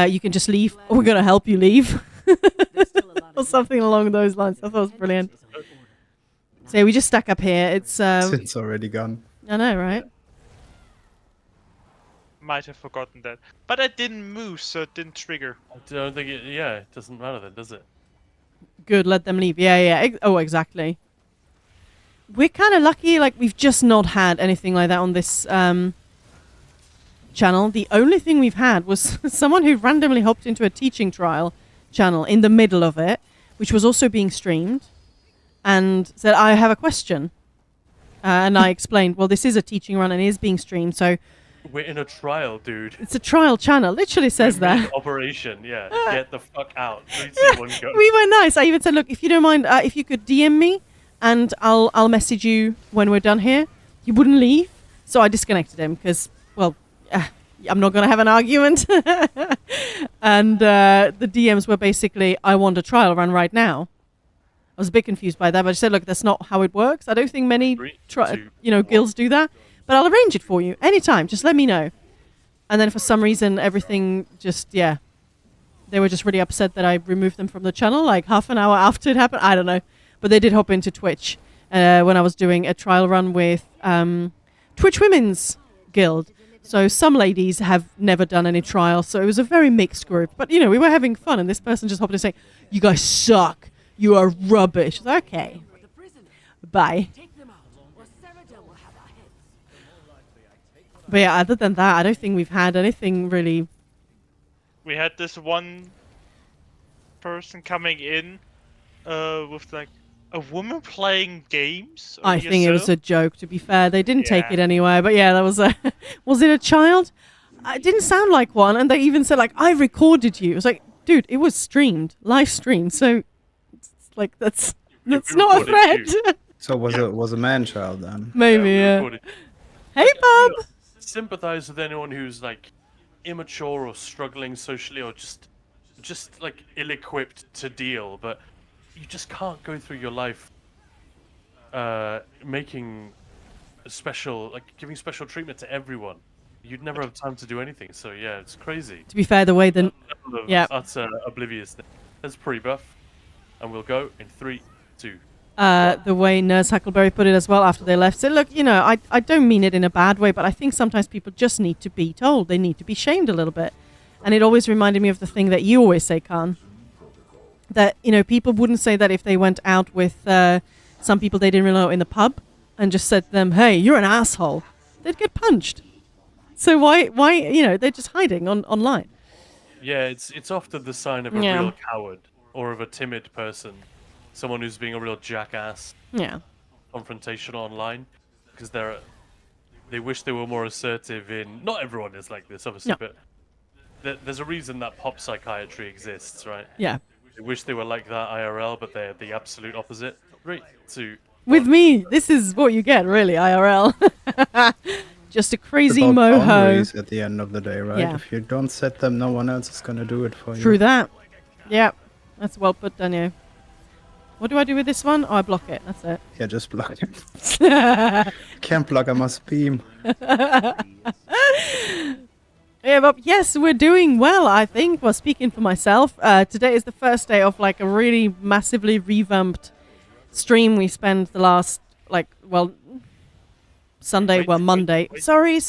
You can just leave, or we're going to help you leave. Or something along those lines. I thought it was brilliant. So yeah, we just stack up here. It's, Sin's already gone. I know, right? Might have forgotten that. But I didn't move, so it didn't trigger. I don't think it. Yeah, it doesn't matter then, does it? Good, let them leave. Yeah. Oh, exactly. We're kind of lucky, like, we've just not had anything like that on this channel. The only thing we've had was someone who randomly hopped into a teaching trial channel in the middle of it, which was also being streamed, and said, I have a question. And I explained, well, this is a teaching run and it is being streamed, so We're in a trial, dude. it's a trial channel. Literally says We're that. Operation, yeah. Get the fuck out. 3, 2, 1, go. We were nice. I even said, look, if you don't mind, if you could DM me, and I'll message you when we're done here. He wouldn't leave, so I disconnected him because, well, I'm not going to have an argument. And the DMs were basically, I want a trial run right now. I was a bit confused by that, but I said, look, that's not how it works. I don't think many 3, 2, guilds do that, but I'll arrange it for you anytime. Just let me know. And then for some reason, everything just, yeah. They were just really upset that I removed them from the channel, like half an hour after it happened. I don't know. But they did hop into Twitch when I was doing a trial run with Twitch Women's Guild. So some ladies have never done any trials, so it was a very mixed group. But, we were having fun, and this person just hopped in saying, "You guys suck. You are rubbish." I was like, okay. Bye. But yeah, other than that, I don't think we've had anything really. We had this one person coming in with like a woman playing games. I think it was a joke, to be fair. They didn't take it anywhere. But yeah, that was a... Was it a child? It didn't sound like one. And they even said, like, "I recorded you." It was like, dude, it was streamed. Live streamed. So, it's like, that's not a threat. So was a man child then? Maybe, yeah. recorded. Hey, Bob! Sympathize with anyone who's like immature or struggling socially or just like ill-equipped to deal, but you just can't go through your life making giving special treatment to everyone. You'd never have time to do anything. So yeah, it's crazy. To be fair, the way the... Yeah. That's oblivious. That's pretty buff. And we'll go in 3, 2. The way Nurse Huckleberry put it as well after they left. So look, I don't mean it in a bad way, but I think sometimes people just need to be told. They need to be shamed a little bit. And it always reminded me of the thing that you always say, Khan. That, people wouldn't say that if they went out with some people they didn't really know in the pub and just said to them, "Hey, you're an asshole." They'd get punched. So why they're just hiding online. Yeah, it's often the sign of a real coward or of a timid person. Someone who's being a real jackass. Yeah. Confrontational online, because they wish they were more assertive in. Not everyone is like this, obviously, but there's a reason that pop psychiatry exists, right? Yeah. They wish they were like that IRL, but they're the absolute opposite. 3, 2. With me, this is what you get, really, IRL. Just a crazy It's about moho. boundaries at the end of the day, right? Yeah. If you don't set them, no one else is gonna do it for you. True that. Yeah. That's well put, Daniel. What do I do with this one? Oh, I block it. That's it. Yeah, just block it. Can't block, I must beam. Yeah, but yes, we're doing well, I think. Well, speaking for myself, today is the first day of like a really massively revamped stream. We spent the last, Sunday, Monday. Sorry.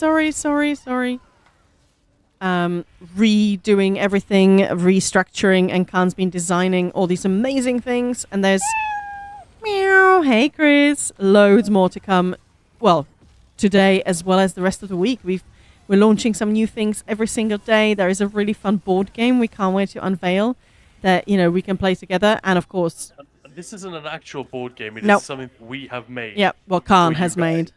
Redoing everything, restructuring, and Khan's been designing all these amazing things. And there's, meow, hey Chris, loads more to come. Well, today as well as the rest of the week. We're launching some new things every single day. There is a really fun board game we can't wait to unveil that we can play together. And of course, this isn't an actual board game. It is something we have made. Yeah, what Khan has made.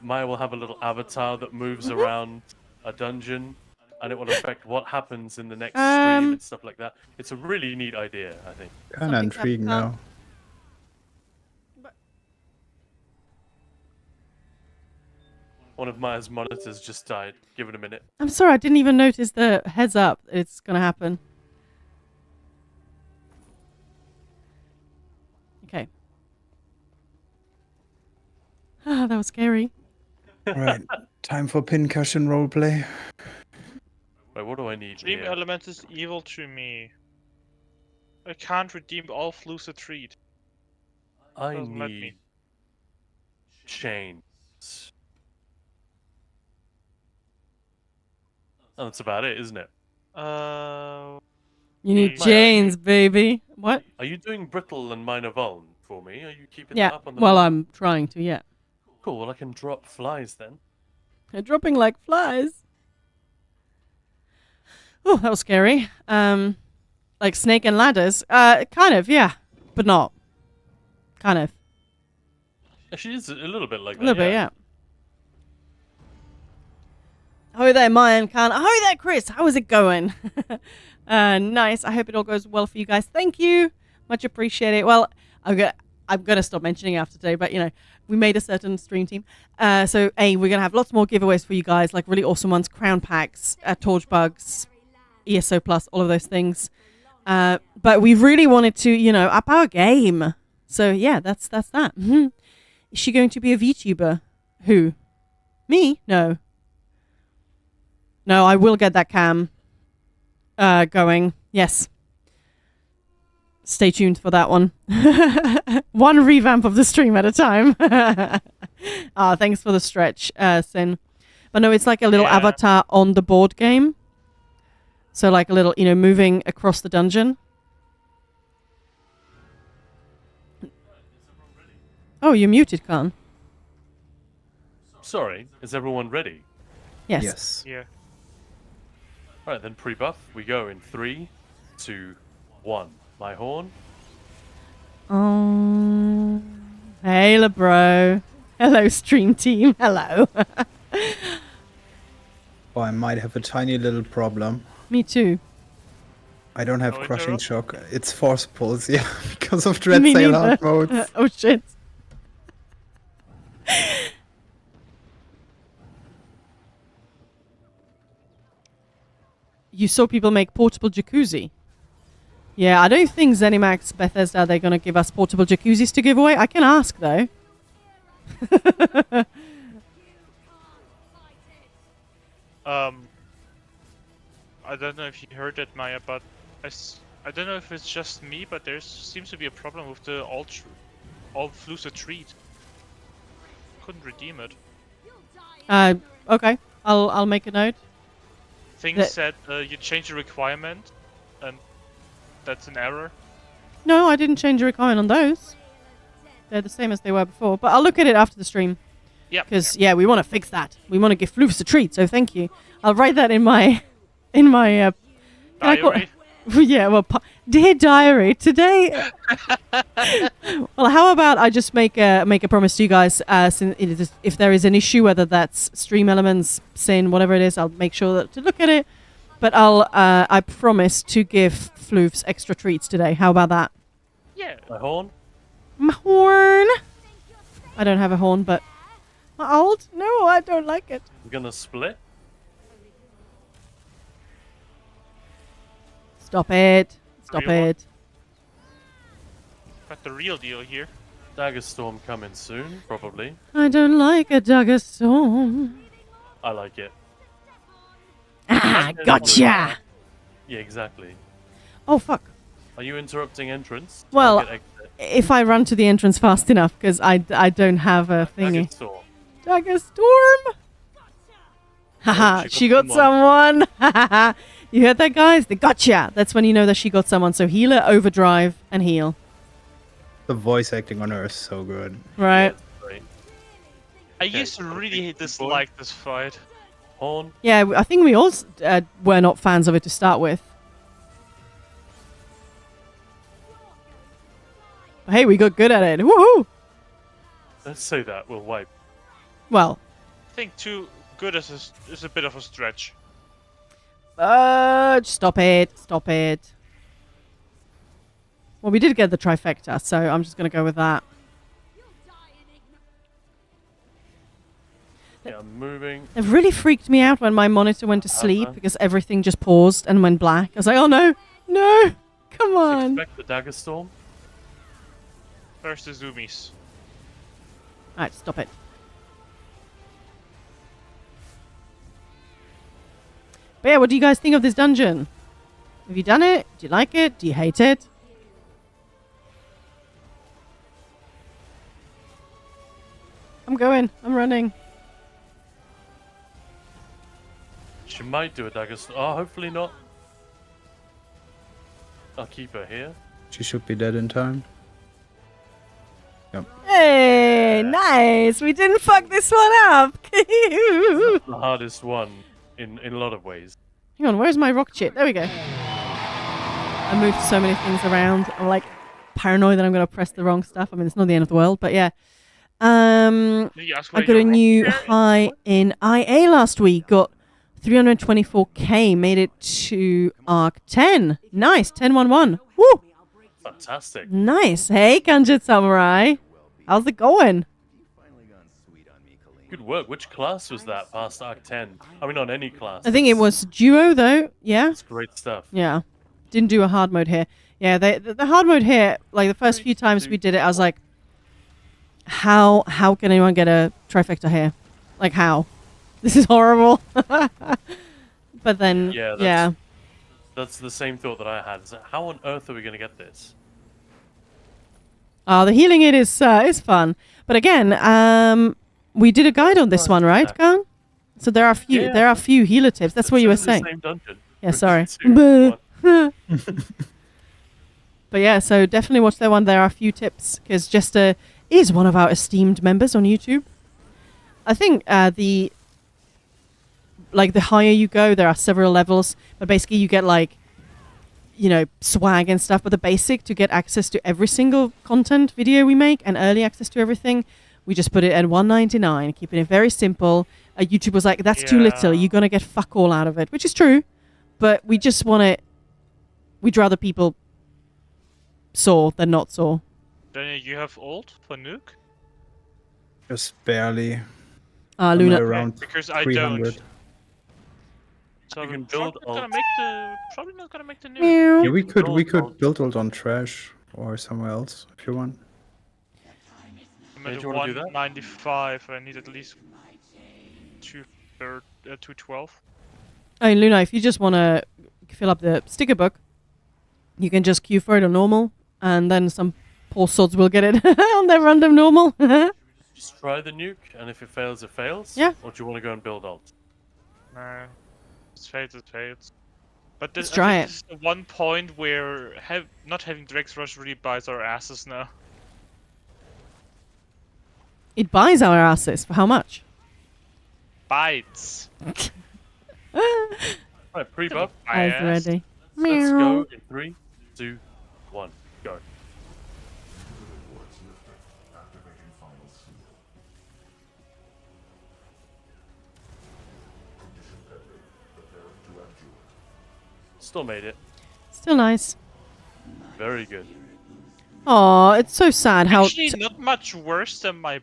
Maya will have a little avatar that moves around a dungeon, and it will affect what happens in the next stream and stuff like that. It's a really neat idea, I think. Kind of intrigued now. One of Maya's monitors just died. Give it a minute. I'm sorry, I didn't even notice the heads up. It's going to happen. Okay. Ah, that was scary. Right, time for pincushion roleplay. Wait, what do I need Dream here? element is evil to me. I can't redeem all lucid treat. I Doesn't let need me. chains. Oh, that's about it, isn't it? You need Maya, chains, baby. What? Are you doing brittle and minor vuln for me? Are you keeping Yeah. that up on the Well, map? I'm trying to, yeah. Cool, well I can drop flies then. They're dropping like flies. Oh, that was scary. Like snake and ladders. Kind of, yeah. But not. Kind of. Actually, it's a little bit like A that. little bit, yeah. Ahoy there, Maya and Khan. Ahoy there, Chris. How is it going? Nice. I hope it all goes well for you guys. Thank you. Much appreciated. Well, I'm gonna stop mentioning it after today, but we made a certain stream team. So we're gonna have lots more giveaways for you guys, like really awesome ones, crown packs, torch bugs, ESO plus, all of those things. But we really wanted to, up our game. So yeah, that's that. Mm-hmm. Is she going to be a VTuber? Who? Me? No. No, I will get that cam going. Yes. Stay tuned for that one. One revamp of the stream at a time. Thanks for the stretch, Sin. But no, it's like a little Yeah. avatar on the board game. So like a little, moving across the dungeon. Oh, you're muted, Khan. Sorry, is everyone ready? Yes. Yes. Yeah. All right, then pre-buff. We go in 3, 2, 1. My horn. Hey, bro. Hello, stream team. Hello. Oh, I might have a tiny little problem. Me too. I don't have No crushing interrupt? shock. It's force pulls, yeah, because of dread Me sail neither. out modes. Oh shit. You saw people make portable jacuzzi. Yeah, I don't think ZeniMax Bethesda they're gonna give us portable jacuzzis to give away. I can ask though. I don't know if you heard that, Maya, but I don't know if it's just me, but there seems to be a problem with the alt Flusa treat. Couldn't redeem it. Okay. I'll make a note. Thing That- said you changed the requirement, and that's an error. No, I didn't change the requirement on those. They're the same as they were before. But I'll look at it after the stream. Yeah. Because we want to fix that. We want to give Floofs a treat. So thank you. I'll write that in my can I call- Diary. yeah. Well, dear diary, today. Well, how about I just make a promise to you guys? If there is an issue, whether that's stream elements, sin, whatever it is, I'll make sure to look at it. But I promise to give Floofs extra treats today. How about that? Yeah. My horn. My horn. I don't have a horn, but my old? No, I don't like it. We're gonna split. Stop it. Stop Real one? it. Got the real deal here. Dagger storm coming soon, probably. I don't like a dagger storm. I like it. Ah, gotcha. Yeah, exactly. Oh, fuck. Are you interrupting entrance? Well, I'll get exit. if I run to the entrance fast enough, because I don't have a thingy. Dagger storm. Dagger storm. Haha, she got someone. Haha. You heard that, guys? They gotcha. That's when you know that she got someone. So healer, overdrive, and heal. The voice acting on her is so good. Right. Great. I Okay, used to so really big dislike this fight. Horn. Yeah, I think we all were not fans of it to start with. But hey, we got good at it. Woohoo! Let's say that. We'll wipe. Well, I think too good is a bit of a stretch. stop it. Stop it. Well, we did get the trifecta, so I'm just going to go with that. Yeah, I'm moving. It really freaked me out when my monitor went to sleep Uh-huh. because everything just paused and went black. I was like, oh no, no, come on. Expect the dagger storm. First the zoomies. Alright, stop it. But yeah, what do you guys think of this dungeon? Have you done it? Do you like it? Do you hate it? I'm going. I'm running. She might do a dagger storm. Oh, hopefully not. I'll keep her here. She should be dead in time. Yep. Hey, nice. We didn't fuck this one up. The hardest one in a lot of ways. Hang on, where's my rock chip? There we go. I moved so many things around. I'm like paranoid that I'm going to press the wrong stuff. I mean, it's not the end of the world, but yeah. Did you ask I where got a your new rock chair is? high in IA last week. Got 324k. Made it to Arc 10. Nice. 10-1-1. Woo! Fantastic. Nice. Hey, Kanjut Samurai. How's it going? Good work. Which class was that past Arc 10? I mean, on any class. I think it was duo, though. Yeah? That's great stuff. Yeah. Didn't do a hard mode here. Yeah, the hard mode here, like the first few times we did it, I was like, how can anyone get a trifecta here? Like, how? This is horrible. But then, Yeah, That's the same thought that I had. Is that, how on earth are we going to get this? The healing it is fun. But again, we did a guide on this one, right, Khan? So there are a few healer tips. That's what you were It's in the saying. Same dungeon. Yeah, sorry. Two, one. But yeah, so definitely watch that one. There are a few tips because Jester is one of our esteemed members on YouTube. I think the higher you go, there are several levels, but basically you get like, swag and stuff. But the basic to get access to every single content video we make and early access to everything, we just put it at $1.99, keeping it very simple. YouTube was like, that's too little. You're gonna get fuck all out of it, which is true, but we just want it. We'd rather people saw than not saw. Daniel, you have ult for nuke? Just barely. Luna. Somewhere around Because I 300. don't. So You can I'm build probably not gonna make the nuke. Meow. Yeah, we could build ult on trash or somewhere else if you want. I'm Yeah, at do you wanna do that? 195. I need at least 212. I mean, Luna, if you just want to fill up the sticker book, you can just queue for it on normal, and then some poor sods will get it on their random normal. Just try the nuke, and if it fails, it fails. Yeah. Or do you want to go and build ult? No, it fails. But Let's I try think it. this is the one point where not having Drake's Rush really bites our asses now. It buys our asses for how much? Bites. Right, pre-buff. Eyes Biased. ready. Let's Meow. go in 3, 2, 1, go. Still made it. Still nice. Very good. Oh, it's so sad how Actually, not much worse than my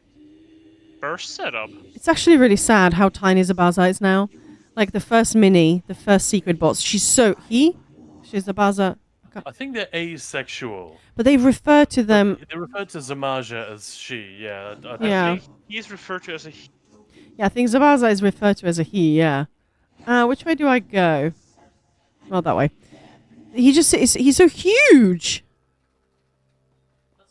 burst setup. it's actually really sad how tiny Zabaza is now. Like the first mini, the first secret boss, she's Zabaza. I think they're asexual. But they refer to them. They refer to Zamaja as she, yeah. I think Yeah. I think he's referred to as a he. Yeah, I think Zabaza is referred to as a he. Yeah. Which way do I go? Well, that way. He's so huge.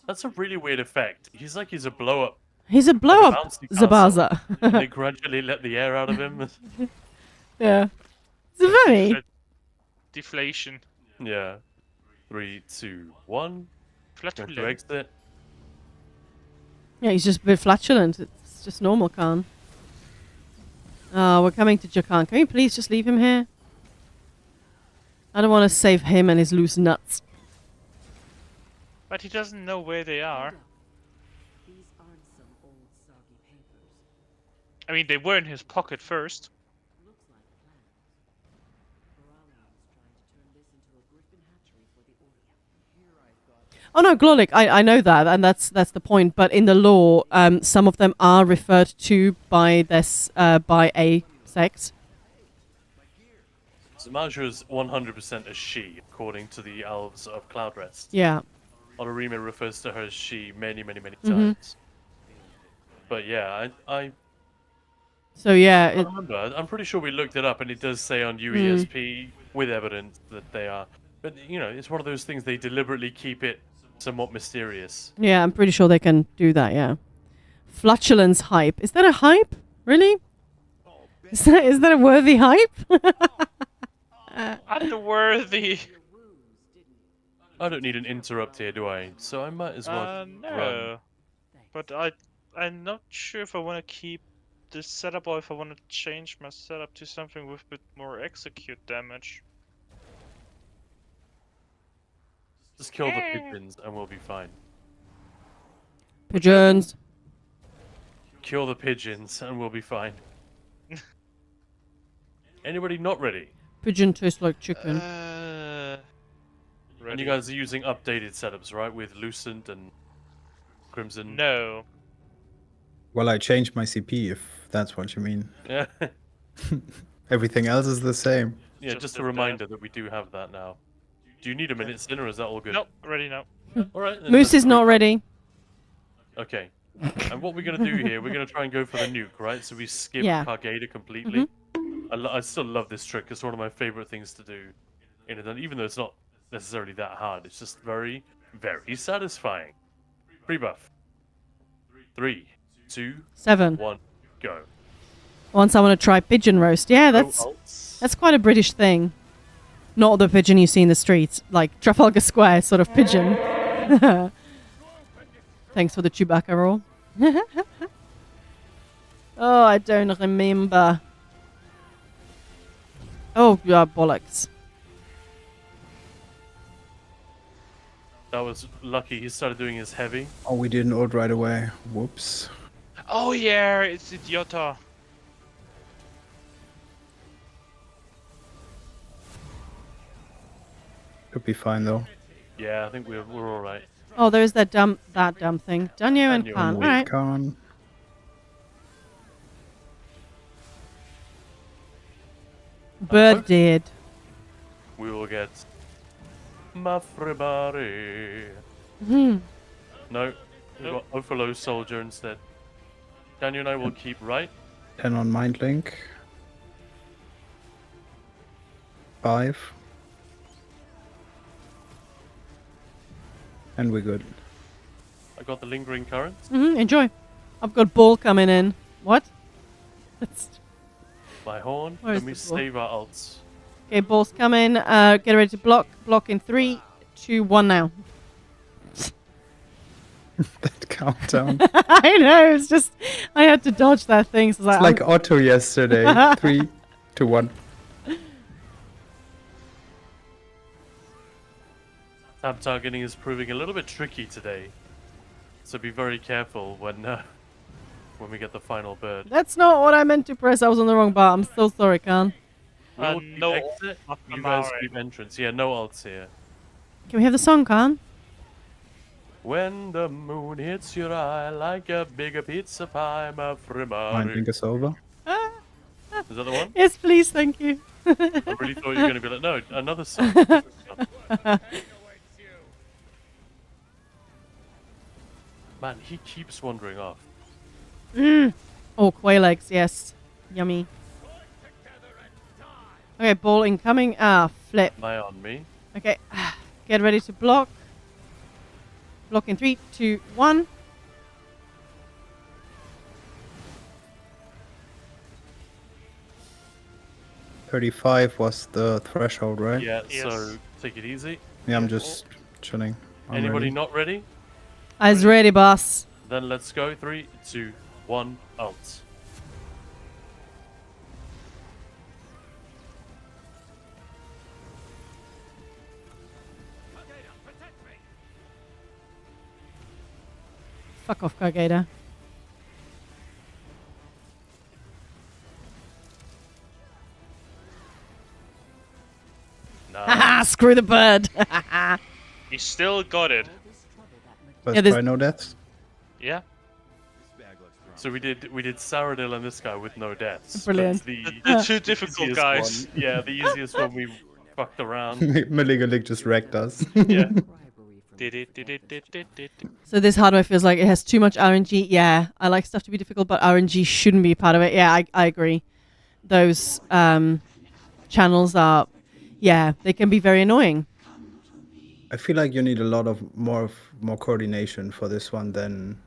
That's a really weird effect. He's a blow-up. He's a blow up bouncy castle. Zabaza. They gradually let the air out of him. Yeah. It's funny. Deflation. Yeah. 3, 2, 1. Going to Flatulent. exit. Yeah, he's just a bit flatulent. It's just normal, Khan. Oh, we're coming to Jakan. Can you please just leave him here? I don't want to save him and his loose nuts. But he doesn't know where they are. These aren't some old soggy papers. I mean, they were in his pocket first. Looks like plans. Corellian is trying to turn this into a griffin hatchery for the Orient. Oh no, Glolic, I know that, and that's the point. But in the lore, some of them are referred to by by a sex. Zamaja is 100% a she, according to the elves of Cloudrest. Yeah. Olorime refers to her as she many Mm-hmm. times. But yeah, I So yeah, can't remember. I'm pretty sure we looked it up, and it does say on UESP with evidence that they are. But it's one of those things they deliberately keep it somewhat mysterious. yeah, I'm pretty sure they can do that. Yeah. Flatulence hype. Is that a hype? Really? Is that a worthy hype? Unworthy. I don't need an interrupt here, do I? So I might as well run. No. But I'm not sure if I want to keep this setup or if I want to change my setup to something with a bit more execute damage. Just kill the pigeons and we'll be fine. Pigeons. Kill the pigeons and we'll be fine. Anybody not ready? Pigeon tastes like chicken. And Ready? you guys are using updated setups, right? With Lucent and Crimson? No. Well, I changed my CP if that's what you mean. Yeah. Everything else is the same. Yeah, Just just did a that. reminder that we do have that now. Do you need a minute, Sin, or is that all good? Nope, ready now. All right. then Moose let's is not go. ready. Okay. And what we're going to do here, we're going to try and go for the nuke, right? So we skip Yeah. Cargada completely. I still love this trick. It's one of my favorite things to do. In it, and even though it's not necessarily that hard, it's just very, very satisfying. Pre-buff. 3, 2, 7. 1, go. Once I want to try pigeon roast. Yeah, No that's ults. quite a British thing. Not the pigeon you see in the streets, like Trafalgar Square sort of pigeon. Thanks for the Chewbacca roll. Oh, I don't remember. Oh, yeah, bollocks. That was lucky. He started doing his heavy. Oh, we didn't ult right away. Whoops. Oh yeah, it's Idiota. Could be fine though. Yeah, I think we're all right. Oh, there's that dumb thing. Danyo and Danyo Khan. and Alright. Khan. Bird dead. We will get Mafribari. Hmm. No, we got Ofalo Soldier instead. Daniel and I will keep right. 10 on Mind Link. 5. And we're good. I got the Lingering Current. Enjoy. I've got ball coming in. What? That's... My horn. Where's Then we the ball? save our ults. Okay, ball's coming. Get ready to block. Block in 3, 2, 1 now. That countdown. I know, it's just... I had to dodge that thing. So It's like Otto yesterday. 3, 2, 1. Tab targeting is proving a little bit tricky today. So be very careful when we get the final bird. That's not what I meant to press. I was on the wrong bar. I'm so sorry, Khan. We will keep no exit. ult, You guys Mafribari. keep entrance. Yeah, no ults here. Can we have the song, Khan? When the moon hits your eye like a bigger pizza pie, Mind Mafribari. Link is over. Is that the one? Yes, please, thank you. I really thought you were going to be like, no, another song. Man, he keeps wandering off. Oh, quail eggs, yes. Yummy. Okay, ball incoming. Ah, flip. Lie on me. Okay, get ready to block. Block in 3, 2, 1. $35 was the threshold, right? Yeah, Yes. so take it easy. Yeah, I'm just chilling. I'm Anybody ready. not ready? Eyes ready, boss. Then let's go. 3, 2, 1, out. Fuck off, Gargada. Haha, Nice. screw the bird. He still got it. First Yeah, this- try, no deaths. Yeah. So we did Saradil and this guy with no deaths. Brilliant. That's The two difficult easiest guys. one. Yeah, the easiest one we fucked around. Maligalic just wrecked us. Yeah. Did it. So this hardware feels like it has too much RNG. Yeah, I like stuff to be difficult, but RNG shouldn't be part of it. Yeah, I agree. Those channels are, yeah, they can be very annoying. I feel like you need a lot of more coordination for this one than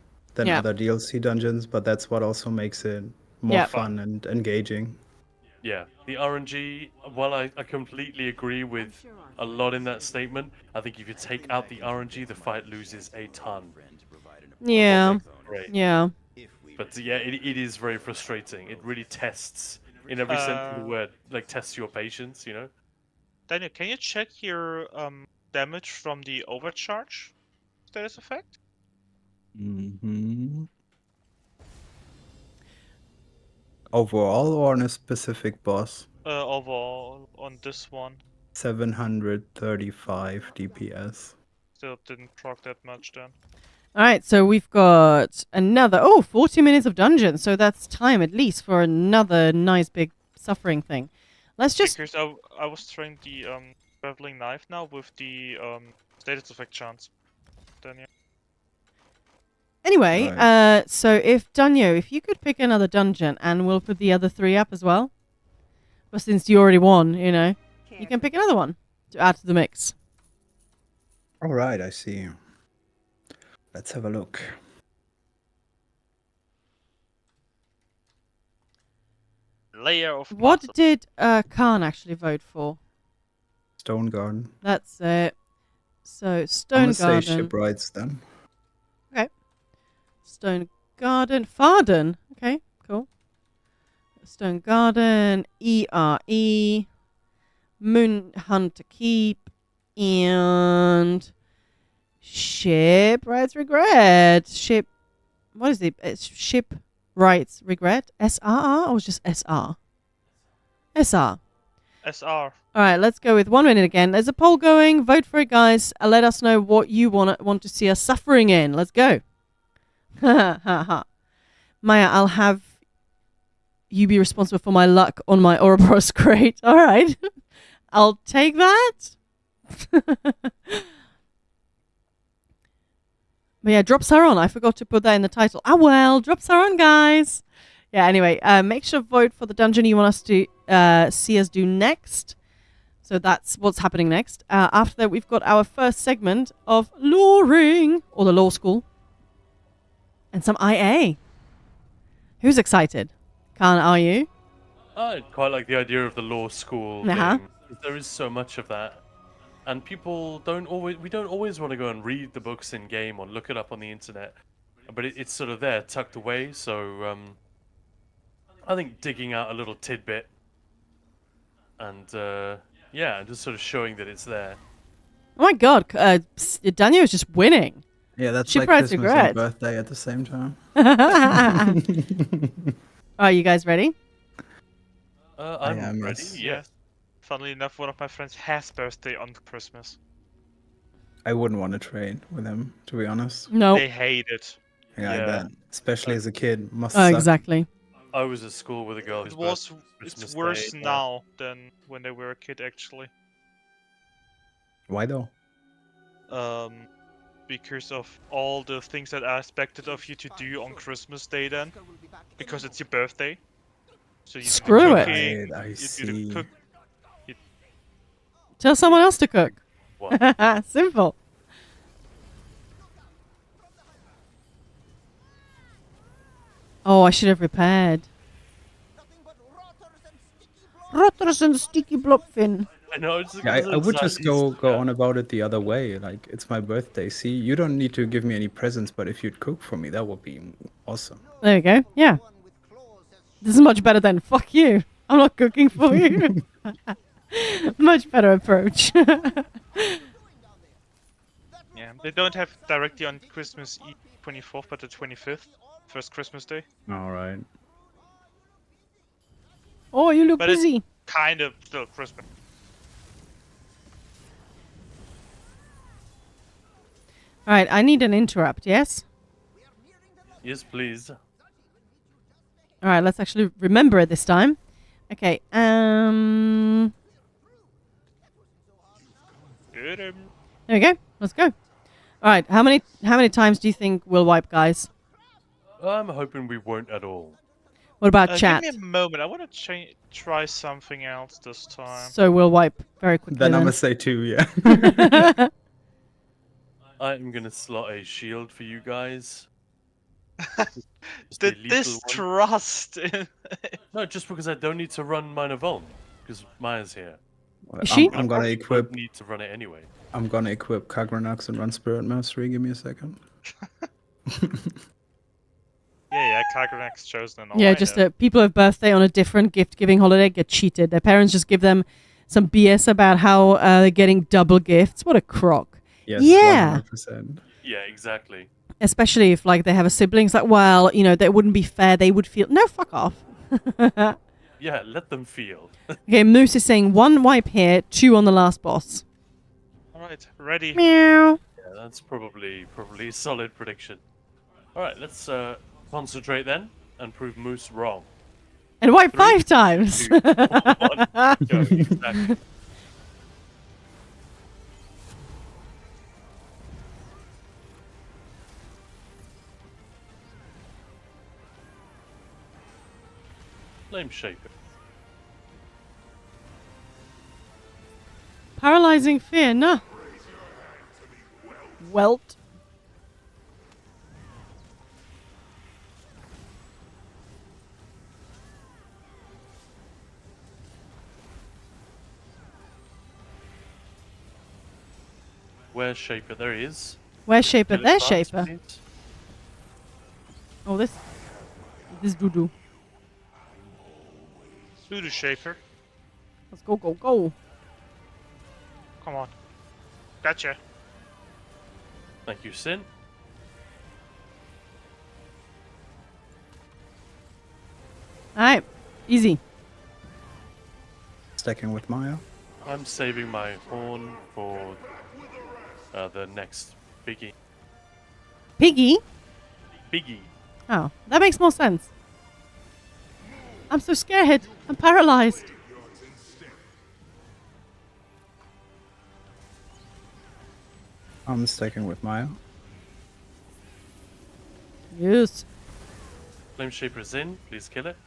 Yeah. other DLC dungeons, but that's what also makes it more Yeah. fun and engaging. Yeah, the RNG, while I completely agree with a lot in that statement, I think if you take out the RNG, the fight loses a ton. Yeah, Great. yeah. But yeah, it is very frustrating. It really tests, in every sense of the word, like tests your patience, you know? Daniel, can you check your damage from the overcharge status effect? Mm-hmm. Overall or on a specific boss? Overall on this one. 735 DPS. Still didn't proc that much then. All right, so we've got another, 40 minutes of dungeon. So that's time at least for another nice big suffering thing. Let's just, Because I was trying the traveling knife now with the status effect chance. Daniel. anyway, Right. so if Danyo, if you could pick another dungeon and we'll put the other 3 up as well. But since you already won, you know, you can pick another one to add to the mix. All right, I see. Let's have a look. layer of What muscle. did Khan actually vote for? Stone Garden. That's it. So I'm Stone gonna say Garden. shipwrights then. Stone Garden. Farden. Okay, cool. Stone Garden. ERE. Moon Hunter Keep. And Shipwrights Regret. What is it? It's Shipwrights Regret. SRR or just SR? SR. SR. All right, let's go with 1 minute again. There's a poll going. Vote for it, guys. Let us know what you want to see us suffering in. Let's go. Ha ha ha. Maya, I'll have you be responsible for my luck on my Ouroboros crate. All right. I'll take that. But yeah, drop Sauron. I forgot to put that in the title. Ah, well, drop Sauron, guys. Yeah, anyway, make sure to vote for the dungeon you want us to see us do next. So that's what's happening next. After that, we've got our first segment of Luring, or the Law School, and some IA. Who's excited? Khan, are you? I quite like the idea of the law school Uh-huh. game. There is so much of that. And people don't always want to go and read the books in game or look it up on the internet. But it's sort of there, tucked away, so I think digging out a little tidbit and yeah, just sort of showing that it's there. Oh my god, Daniel is just winning. Yeah, that's Shipwrights like Christmas Regret. and birthday at the same time. Are you guys ready? I'm am, ready, yes. yes. Funnily enough, one of my friends has birthday on Christmas. I wouldn't want to train with him, to be honest. No. They hate it. Yeah, I Yeah. bet. Especially as a kid. Must Oh, suck. exactly. I was at school with a girl whose It was. birthday was It's Christmas worse Day, now than when they were a kid, actually. Why though? Because of all the things that are expected of you to do on Christmas Day, then, because it's your birthday. So you Screw do the it. cooking, Right, I you do see. the cook. Tell someone else to cook. What? Simple. Oh, I should have repaired. Rotters and sticky blobfin. I know. It's Yeah, I would just go on about it the other way. Like, it's my birthday. See, you don't need to give me any presents, but if you'd cook for me, that would be awesome. There you go. Yeah. This is much better than fuck you. I'm not cooking for you. Much better approach. Yeah, they don't have directly on Christmas Eve 24th, but the 25th, first Christmas Day. All right. Oh, you look But it's- busy. Kind of still Christmas. All right, I need an interrupt, yes? Yes, please. All right, let's actually remember it this time. Okay, Good. there we go. Let's go. All right, how many times do you think we'll wipe, guys? I'm hoping we won't at all. What about chat? Give me a moment. I want to try something else this time. So we'll wipe very quickly. Then I'm then. gonna say 2, yeah. I'm gonna slot a shield for you guys. Just a The lethal one. distrust in No, just because I don't need to run mine Yvonne, because Maya's here. Well, Is she? I'm gonna Probably equip. won't need to run it anyway. I'm gonna equip Kagranax and run Spirit Mastery. Give me a second. Yeah, Kagranax chosen and all. Yeah, I just know. people have birthday on a different gift-giving holiday get cheated. Their parents just give them some BS about how they're getting double gifts. What a crock. Yes. Yeah. 100%. Yeah, exactly. Especially if like they have a sibling. It's like, well, you know, that wouldn't be fair. They would feel no, fuck off. Yeah, let them feel. Okay, Moose is saying 1 wipe here, 2 on the last boss. Alright, ready. Meow. Yeah, that's probably a solid prediction. All right, let's concentrate then and prove Moose wrong. And wipe 3, 5 times. 2, 1, go. Exactly. Flame Shaper. Paralyzing fear, no. Welt. Where's Shaper? There he is. Where's Shaper? Kill it There's fast, Shaper. please. Oh, this doo-doo. Do the Shaper. Let's go, go, go. Come on. Gotcha. Thank you, Sin. Alright, easy. Stacking with Maya. I'm saving my horn for the next biggie. Piggy? Biggie. Oh, that makes more sense. I'm so scared. I'm paralyzed. I'm stacking with Maya. Yes. Flame Shaper is in. Please kill it.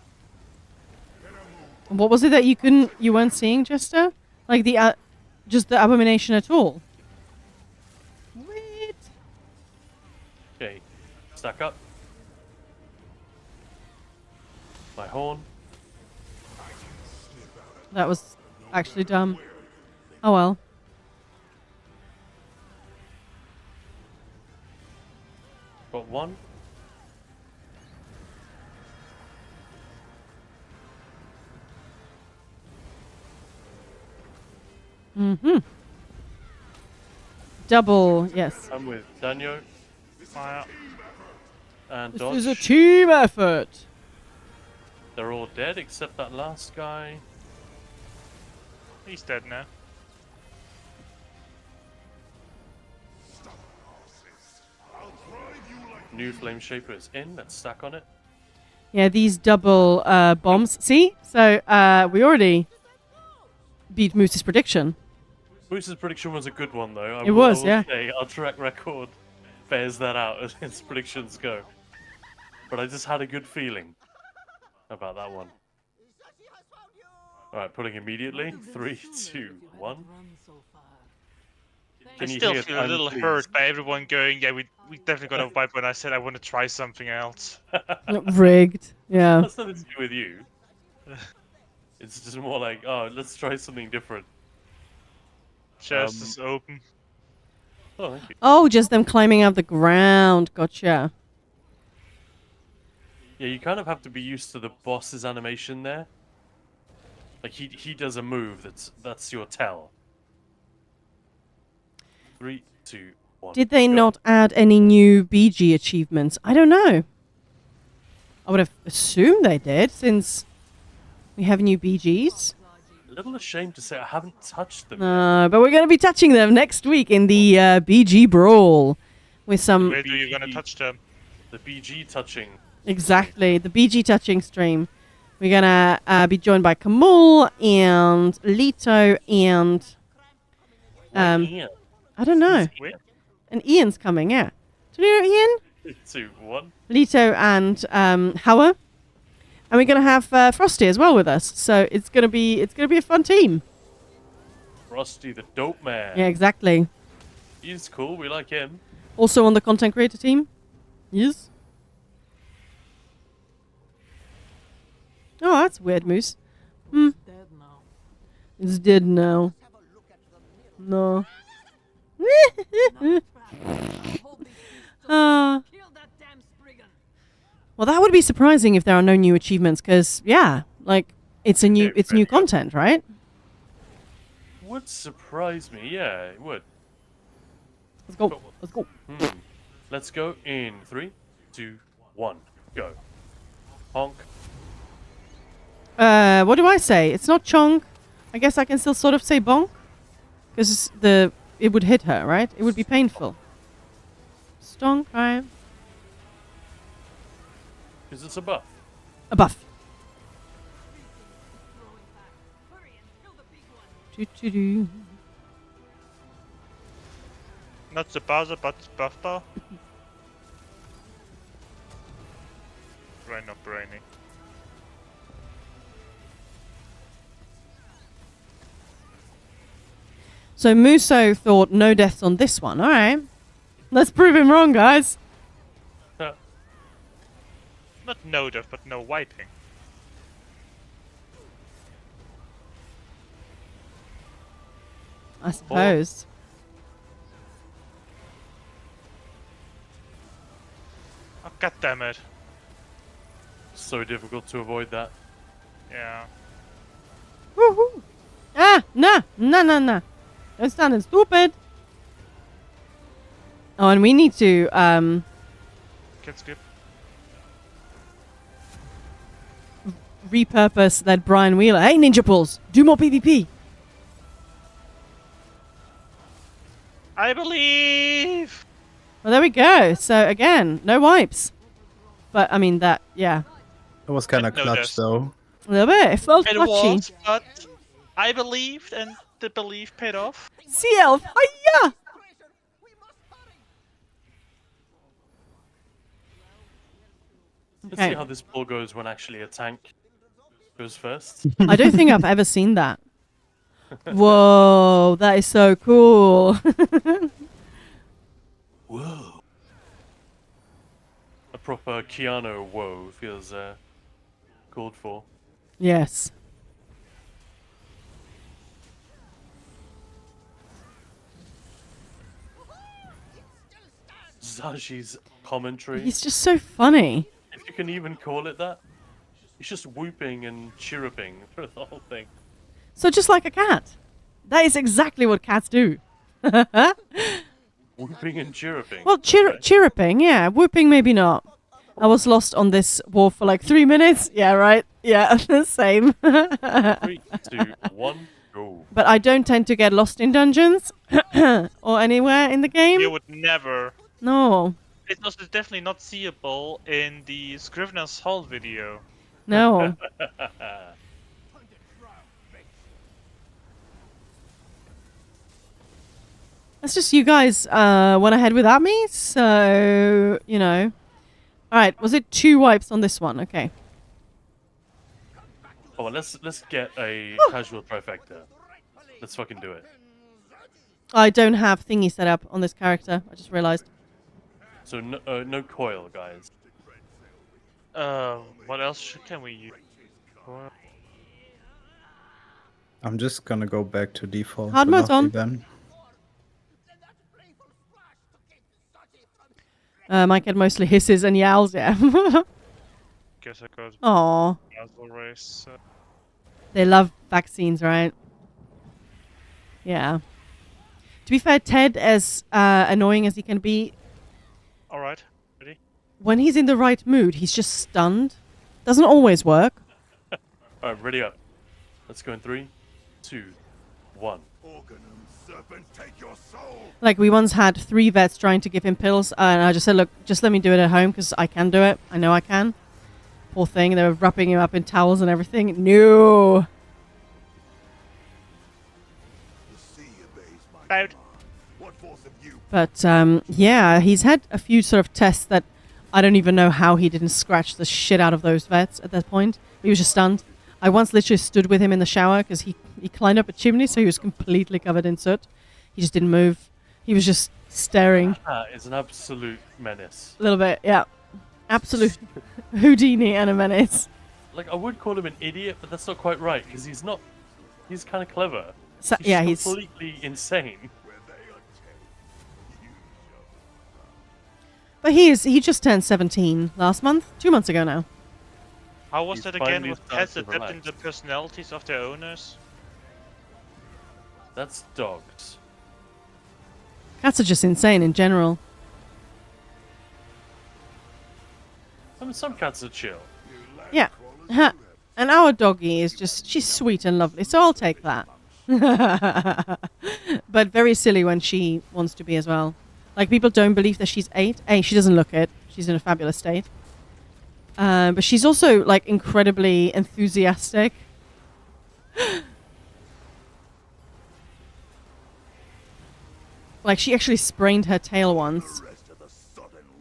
What was it that you weren't seeing, Jester? Like the, just the abomination at all? Wait. Okay. Stack up. My horn. That was actually dumb. Oh well. Got one. Mm-hmm. Double, yes. I'm with Danyo Maya. and This Dodge. is a team effort. They're all dead except that last guy. He's dead now. New Flame Shaper is in. Let's stack on it. Yeah, these double bombs. See? So we already beat Moose's prediction. Moose's prediction was a good one, though. I It will- was, I will yeah. say our track record bears that out as his predictions go. But I just had a good feeling about that one. Alright, putting immediately. 3, 2, 1. Run so far. I Can you still hear feel a I'm little pleased? hurt by everyone going, yeah, we definitely got a vibe when I said I want to try something else. Rigged. Yeah. That's nothing to do with you. It's just more like, oh, let's try something different. Chest is open. Oh, thank you. Oh, just them climbing out the ground. Gotcha. Yeah, you kind of have to be used to the boss's animation there. Like he does a move that's your tell. 3, 2, 1. Did they go. not add any new BG achievements? I don't know. I would have assumed they did, since we have new BGs. A little ashamed to say I haven't touched them. But we're going to be touching them next week in the BG Brawl. With some... Where do you gonna touch them? The BG touching. Exactly, the BG touching stream. We're going to be joined by Kamul and Lito and... Yeah. I don't know. Where? And Ian's coming, yeah. Do you know Ian? 3, 2, 1. Lito and Hauer. And we're gonna have Frosty as well with us. So it's gonna be a fun team. Frosty the dope man. Yeah, exactly. He's cool, we like him. Also on the content creator team. Yes. Oh, that's weird, Moose. Hmm. Dead now. It's dead now. No. Ah. Kill that damn Spriggan. Well, that would be surprising if there are no new achievements, because yeah, like it's new Yeah, content, right? Would surprise me, yeah, it would. Let's go. Let's go. Let's go in 3, 2, 1, go. Honk. What do I say? It's not Chong. I guess I can still sort of say bonk, because it would hit her, right? It would be painful. Stonk, right? Because it's a buff. A buff. Hurry and kill the big one. Doo-doo-doo. Not the buzzer, but buff bar. Brain not brainy. So Muso thought no deaths on this one. All right, let's prove him wrong, guys. Not no death, but no wiping. I suppose. Oh, God damn it. So difficult to avoid that. Yeah. Woohoo! Ah, nah. Don't stand and stupid. Oh, and we need to Can skip. repurpose that Brian Wheeler. Hey, Ninja Pulls, do more PvP. I believe! Well, there we go. So again, no wipes. But I mean that, yeah, It was kind of No, clutch there's- though. a little bit. It felt It clutchy. was, but I believed, and the belief paid off. Sea Elf, hiya! Let's Okay. see how this pull goes when actually a tank goes first. I don't think I've ever seen that. Whoa, that is so cool. Whoa. A proper Keanu whoa feels called for. Yes. Zaji's commentary, He's just so funny. if you can even call it that. He's just whooping and chirruping for the whole thing. So just like a cat. That is exactly what cats do. Whooping and chirruping. Well, chirruping, yeah. Whooping, maybe not. I was lost on this war for like 3 minutes. Yeah, right. Yeah, same. 3, 2, 1, go. But I don't tend to get lost in dungeons or anywhere in the game. You would never. No, It was definitely not seeable in the Scrivener's Hall video. no. That's just you guys went ahead without me, so, you know. Alright, was it 2 wipes on this one? Okay. Oh, well, let's get a casual trifecta. Let's fucking do it. I don't have thingy set up on this character, I just realized. So no coil, guys. What else can we use? I'm just gonna go back to default. Hard mode's velocity on. Then. My cat mostly hisses and yowls, yeah. Guess I got Aww. muzzle race. They love vaccines, right? Yeah. To be fair, Ted, as annoying as he can be, Alright, ready? when he's in the right mood, he's just stunned. Doesn't always work. Alright, ready up. Let's go in 3, 2, 1. Like, we once had 3 vets trying to give him pills, and I just said, look, just let me do it at home, because I can do it. I know I can. Poor thing, they were wrapping him up in towels and everything. No! Out. But, yeah, he's had a few sort of tests that I don't even know how he didn't scratch the shit out of those vets at that point. He was just stunned. I once literally stood with him in the shower because he climbed up a chimney, so he was completely covered in soot. He just didn't move. He was just staring. It's an absolute menace. A little bit, yeah. Absolute Houdini and a menace. Like, I would call him an idiot, but that's not quite right, because he's not... He's kind of clever. So, He's yeah, just he's... completely insane. But he just turned 17 last month. 2 months ago now. How was He's that again? finally Was starting pets to adapting relax. the personalities of their owners? That's dogs. Cats are just insane in general. I mean, some cats are chill. Yeah. And our doggy is just... She's sweet and lovely, so I'll take that. But very silly when she wants to be as well. Like, people don't believe that she's 8. She doesn't look it. She's in a fabulous state. But she's also, like, incredibly enthusiastic. Like, she actually sprained her tail once.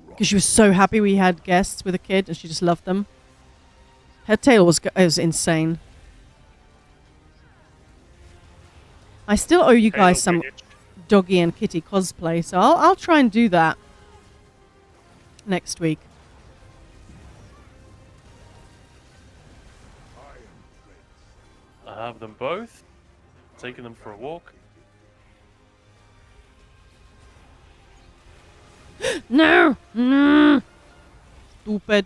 Because she was so happy we had guests with a kid, and she just loved them. Her tail was insane. I still owe you guys some doggy and kitty cosplay, so I'll try and do that next week. I have them both. Taking them for a walk. No! No! stupid.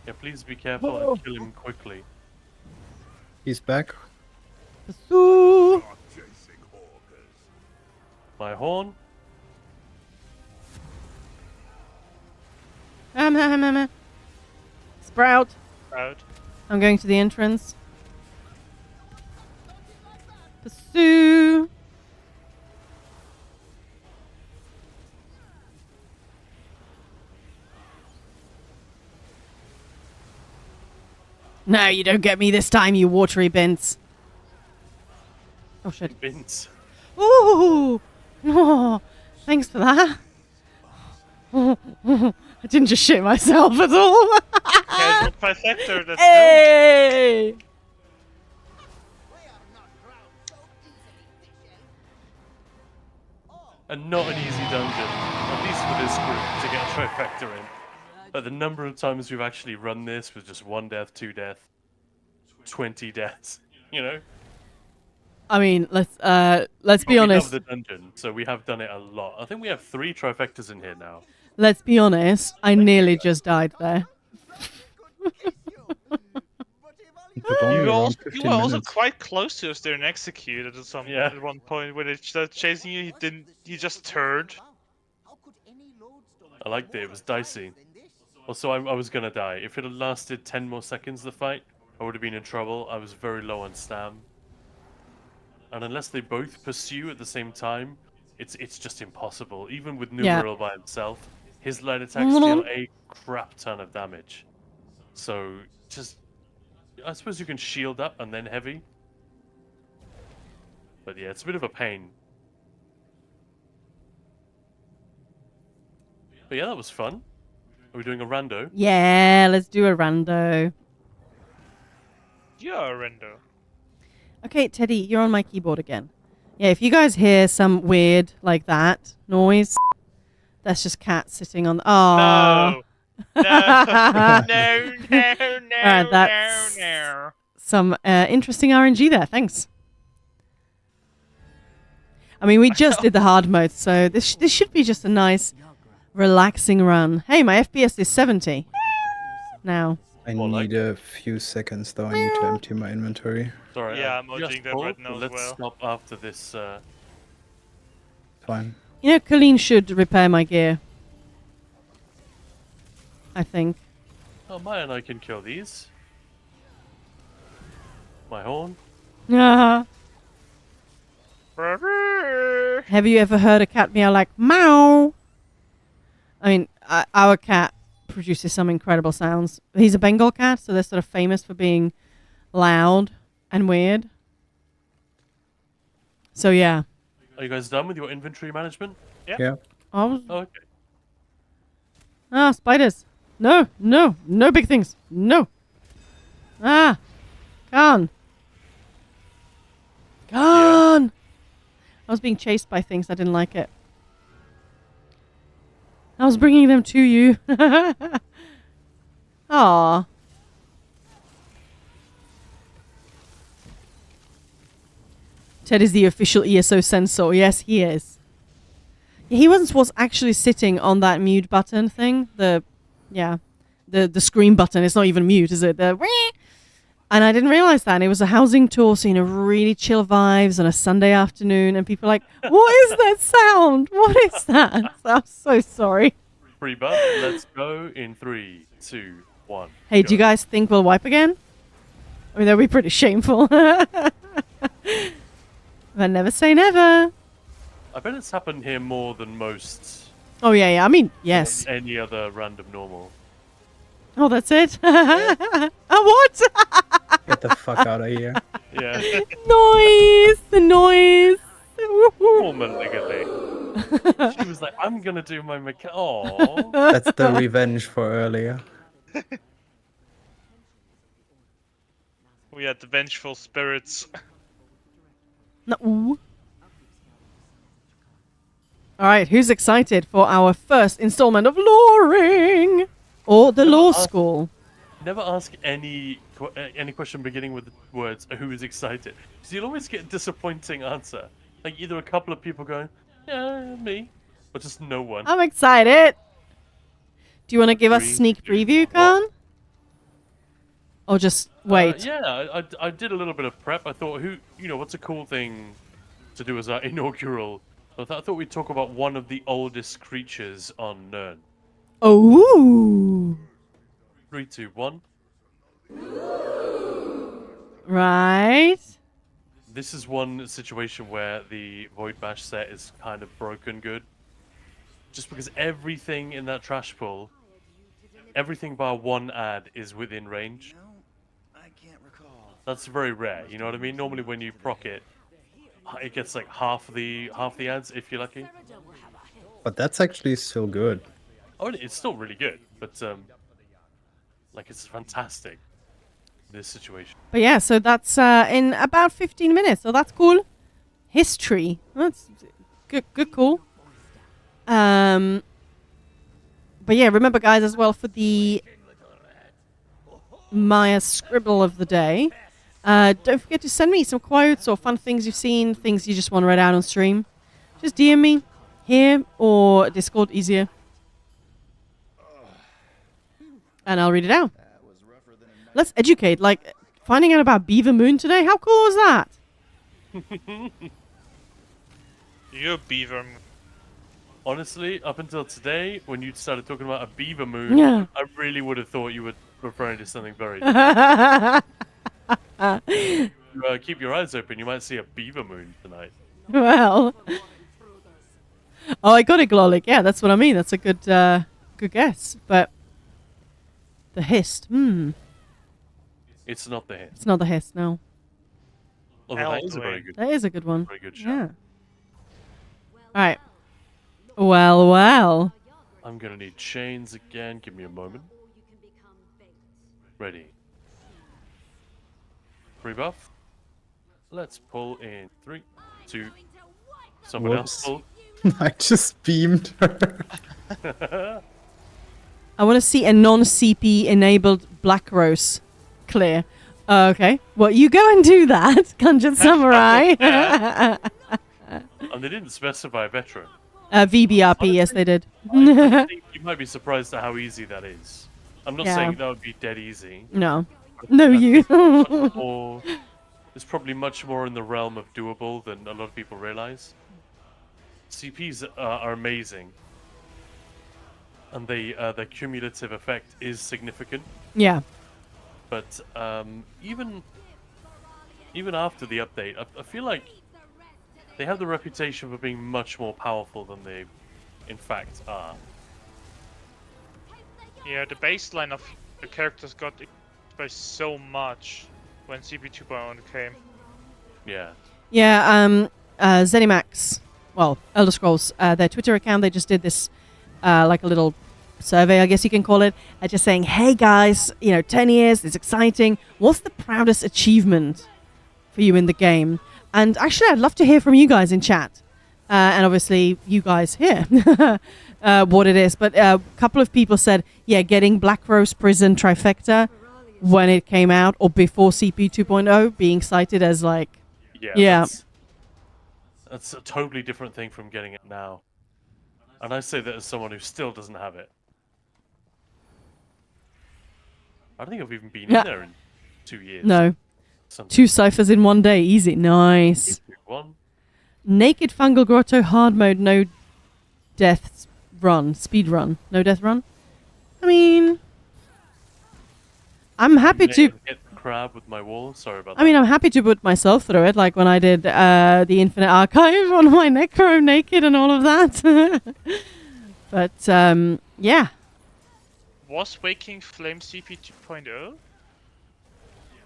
Yeah, please be careful and kill him quickly. He's back. Pursue. My horn. Sprout. Out. I'm going to the entrance. Pursue. No, you don't get me this time, you watery bins. Oh shit. Vince. Ooh! Oh, thanks for that. I didn't just shit myself at all. Yeah, it's a trifecta, that's Hey! And not an easy dungeon, at least for this group, to get a trifecta in. But the number of times we've actually run this with just 1 death, 2 death, 20 deaths, you know? I mean, let's be But we honest. love the dungeon, so we have done it a lot. I think we have 3 trifectas in here now. Let's be honest. I nearly just died there. It took only You, around also, 15 you were also minutes. quite close to us there and executed Yeah. at one point when it started chasing you. He just turned. I liked it, it was dicey. Also, I was gonna die. If it had lasted 10 more seconds, the fight, I would have been in trouble. I was very low on stam. And unless they both pursue at the same time, it's just impossible. Even with Yeah. Numeral by himself, his light attacks deal a crap ton of damage. So, just... I suppose you can shield up and then heavy. But yeah, it's a bit of a pain. But yeah, that was fun. Are we doing a rando? Yeah, let's do a rando. Yeah, Rendo. Okay, Teddy, you're on my keyboard again. Yeah, if you guys hear some weird like that noise, that's just Cat sitting on. Oh, No. No. No. No. No. Alright, that's- No. some interesting RNG there. Thanks. I mean, we just did the hard mode, so this should be just a nice, relaxing run. Hey, my FPS is 70 now. I More like- need a few seconds though. I need to empty my inventory. Sorry, Yeah, I I'm watching just that paused, right now but as let's well. stop after this. Fine. You know, Colleen should repair my gear. I think. Oh, Maya and I can kill these. My horn. Ah. Have you ever heard a cat meow like meow? I mean, our cat produces some incredible sounds. He's a Bengal cat, so they're sort of famous for being loud and weird. So yeah. Are you guys done with your inventory management? Yeah. Oh, Oh, okay. spiders. No, no, no big things. No. Ah, Khan. Khan. I was being chased by things. I didn't like it. I was bringing them to you. Aw. Ted is the official ESO censor. Yes, he is. He was actually sitting on that mute button thing. The screen button. It's not even mute, is it? The and I didn't realize that. And it was a housing tour, so really chill vibes on a Sunday afternoon. And people are like, "What is that sound? What is that?" So I'm so sorry. Free buff. Let's go in 3, 2, 1. Hey, go. do you guys think we'll wipe again? I mean, that would be pretty shameful. But never say never. I bet it's happened here more than most. Oh yeah. I mean, yes. Any other random normal. Oh, that's it. Oh, what? Get the fuck out of here. Yeah. Noise. The noise. Poor Maligally. She was like, I'm gonna do my Oh. That's the revenge for earlier. We had the vengeful spirits. No. Ooh. All right, who's excited for our first installment of Loring or the law school? Never ask any question beginning with the words "who is excited," because you'll always get a disappointing answer. Like either a couple of people going, "Yeah, me," or just no one. I'm excited. Do you want to give us Three, sneak two, preview, one. Khan? Or just wait? Yeah, I did a little bit of prep. I thought, what's a cool thing to do as our inaugural? I thought we'd talk about one of the oldest creatures on Nern. Oh. 3, 2, 1. Right. This is one situation where the Void Bash set is kind of broken good. Just because everything in that trash pull, everything bar one ad is within range. I can't recall. That's very rare, you know what I mean? Normally when you proc it, it gets like half the ads if you're lucky. But that's actually still good. Oh, it's still really good, but like it's fantastic. This situation. But yeah, so that's in about 15 minutes. So that's cool. History. That's good call. But yeah, remember guys as well for the Maya scribble of the day. Don't forget to send me some quotes or fun things you've seen, things you just want to read out on stream. Just DM me here or Discord, easier. And I'll read it out. Let's educate. Like, finding out about Beaver Moon today, how cool was that? You're beaver. Honestly, up until today, when you started talking about a beaver moon, Yeah. I really would have thought you were referring to something very different. Keep your eyes open, you might see a beaver moon tonight. Well. Oh, I got it, Glolic. Yeah, that's what I mean. That's a good guess. But the hist, It's not the hit. it's not the hist, no. Although that is a very good, That is a good one. very good shot. Yeah. All right. Well. I'm gonna need chains again. Give me a moment. Ready. Free buff. Let's pull in 3, 2. Someone else Whoops. pull. I just beamed her. I want to see a non-CP enabled Black Rose clear. Okay. Well, you go and do that, Gungeon Samurai. And they didn't specify veteran. VBRP, yes, they did. I think you might be surprised at how easy that is. I'm not Yeah. saying that would be dead easy. No. No, you. It's probably much more in the realm of doable than a lot of people realize. CPs are amazing, and the cumulative effect is significant. Yeah. But even after the update, I feel like they have the reputation for being much more powerful than they, in fact, are. Yeah, the baseline of the characters got increased by so much when CP 2.1 came. Yeah. Yeah, Zenimax, well, Elder Scrolls, their Twitter account, they just did this, like a little survey, I guess you can call it, just saying, hey guys, 10 years, it's exciting. What's the proudest achievement for you in the game? And actually, I'd love to hear from you guys in chat. And obviously, you guys here, what it is. But a couple of people said, yeah, getting Black Rose Prison Trifecta when it came out, or before CP 2.0, being cited as like, Yeah. That's a totally different thing from getting it now. And I say that as someone who still doesn't have it. I don't think I've even been Yeah. in there in 2 years. no, Something. 2 ciphers in one day, easy, nice. 3, 2, 1. Naked Fungal Grotto hard mode, no death run, speed run, no death run. I mean, I'm happy to. Get the crab with my wall. Sorry about that. I mean, I'm happy to put myself through it, like when I did the Infinite Archive on my Necro Naked and all of that. But yeah, Was Waking Flame CP 2.0?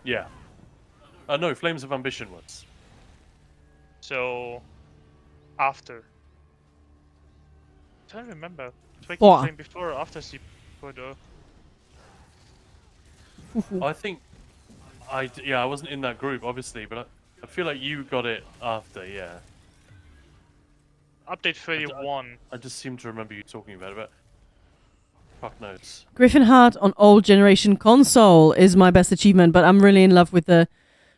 Yeah. No, Flames of Ambition was. So, after. I don't remember. Was Waking What? Flame before or after CP 2.0? I think I wasn't in that group obviously, but I feel like you got it after. Yeah. Update 31. I just seem to remember you talking about it. But fuck knows. Griffin Heart on old generation console is my best achievement, but I'm really in love with the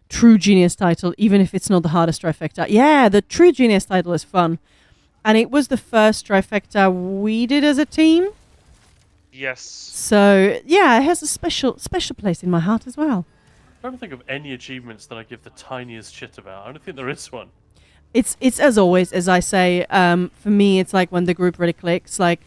True Genius title, even if it's not the hardest trifecta. Yeah, the True Genius title is fun. And it was the first trifecta we did as a team. Yes. So yeah, it has a special place in my heart as well. I'm trying to think of any achievements that I give the tiniest shit about. I don't think there is one. It's as always, as I say. For me, it's like when the group really clicks. Like,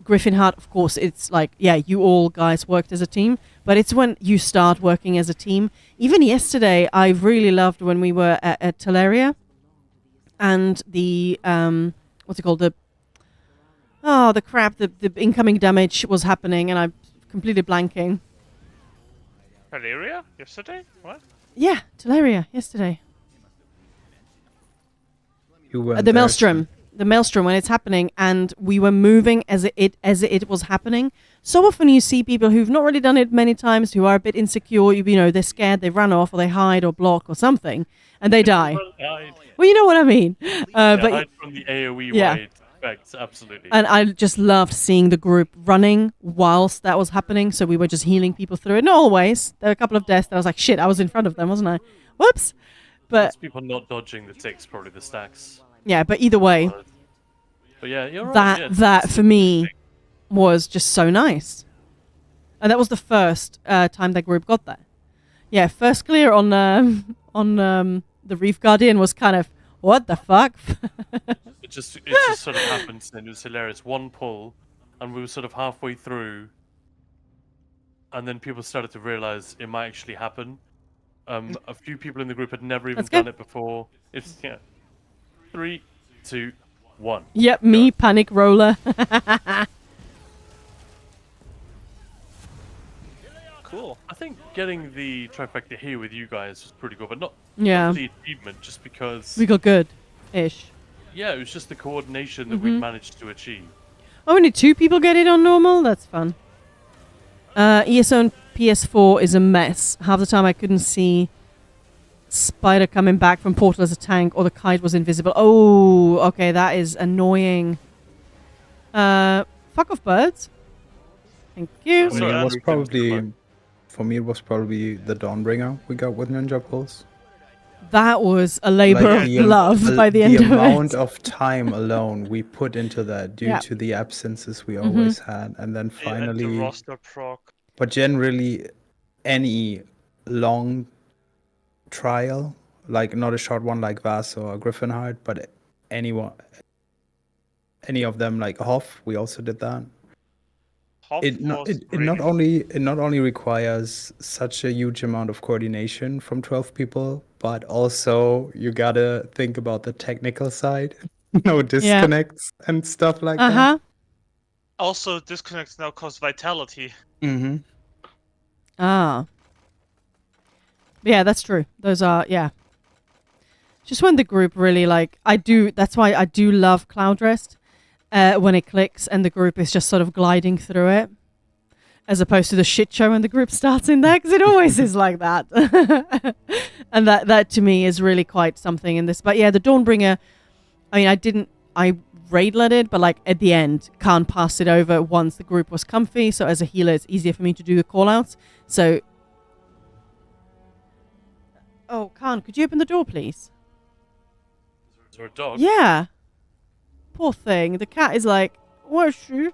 Griffin Heart, of course, it's like, yeah, you all guys worked as a team, but it's when you start working as a team. Even yesterday, I really loved when we were at Teleria, and the what's it called, the crap, the incoming damage was happening, and I'm completely blanking. Valeria? Yesterday? What? Yeah, Teleria yesterday. You were The Maelstrom. The Maelstrom, when it's happening, and we were moving as it was happening. So often you see people who've not really done it many times, who are a bit insecure, you know, they're scared, they run off, or they hide or block or something, and they die. Well, you know what I mean. But hide from the AoE yeah. wide effects, absolutely. And I just loved seeing the group running whilst that was happening, so we were just healing people through it. Not always. There were a couple of deaths that I was like, shit, I was in front of them, wasn't I? Whoops. But It's people not dodging the ticks, probably the stacks. yeah, but either way, But yeah, you're right. yeah, that for me was just so nice. And that was the first time that group got there. Yeah, first clear on the Reef Guardian was kind of, what the fuck? It just sort of happened, and it was hilarious. One pull, and we were sort of halfway through, and then people started to realize it might actually happen. A few people in the group had never even That's good. done it before. It's 3, 2, 1. Yep, me, panic roller. Cool. I think getting the trifecta here with you guys was pretty good, but not Yeah. the achievement, just because. We got good-ish. Yeah, it was just the coordination that we managed to achieve. Only 2 people get it on normal? That's fun. ESO on PS4 is a mess. Half the time I couldn't see Spider coming back from Portal as a tank, or the kite was invisible. Oh, okay, that is annoying. Fuck off, birds. Thank you. So it was Andrew probably, for me, it was probably the Dawnbringer we got with Ninja Pulse. That was a labor of the love by the end of amount it. of time alone we put into that due Yeah. to the absences we always had, and then And the finally, roster proc. but generally, any long trial, like not a short one like Vas or Griffinheart, but any of them, like Hoff, we also did that. Hoff It was not great. only requires such a huge amount of coordination from 12 people, but also you gotta think about the technical side, no disconnects and stuff like that. Uh-huh. Also, disconnects now cost vitality. Mm-hmm. Ah. Yeah, that's true. Those are, yeah. Just when the group really, like, that's why I do love Cloud Rest, when it clicks and the group is just sort of gliding through it, as opposed to the shit show when the group starts in there, because it always is like that. And that to me is really quite something in this. But yeah, the Dawnbringer, I mean, I raid-led it, but like at the end, can't pass it over once the group was comfy. So as a healer, it's easier for me to do the call-outs. So, oh, Khan, could you open the door, please? Is there a dog? Yeah. Poor thing. The cat is like, where's she?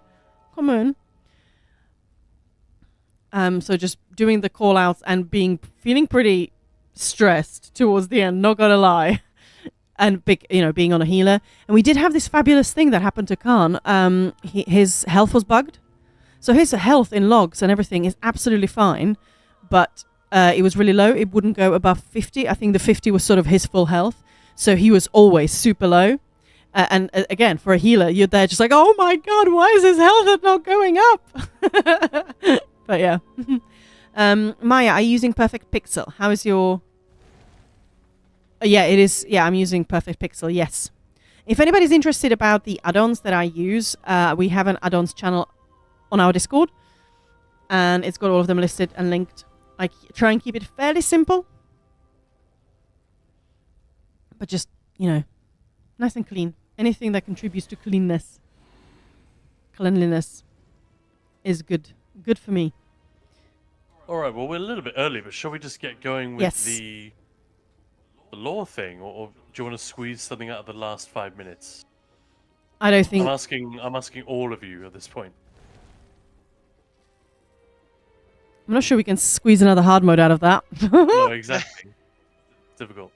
Come on. So just doing the call outs and feeling pretty stressed towards the end, not gonna lie. And being on a healer. And we did have this fabulous thing that happened to Khan. His health was bugged. So his health in logs and everything is absolutely fine, but it was really low. It wouldn't go above 50. I think the 50 was sort of his full health. So he was always super low. And again, for a healer, you're there just like, oh my god, why is his health not going up? But yeah. Maya, are you using Perfect Pixel? How is your... yeah, it is. Yeah, I'm using Perfect Pixel, yes. If anybody's interested about the add-ons that I use, we have an add-ons channel on our Discord. And it's got all of them listed and linked. I try and keep it fairly simple. But just, nice and clean. Anything that contributes to cleanliness is good. Good for me. All right. Well, we're a little bit early, but shall we just get going with Yes. the lore thing, or do you want to squeeze something out of the last 5 minutes? I don't think... I'm asking all of you at this point. I'm not sure we can squeeze another hard mode out of that. No, exactly. Difficult.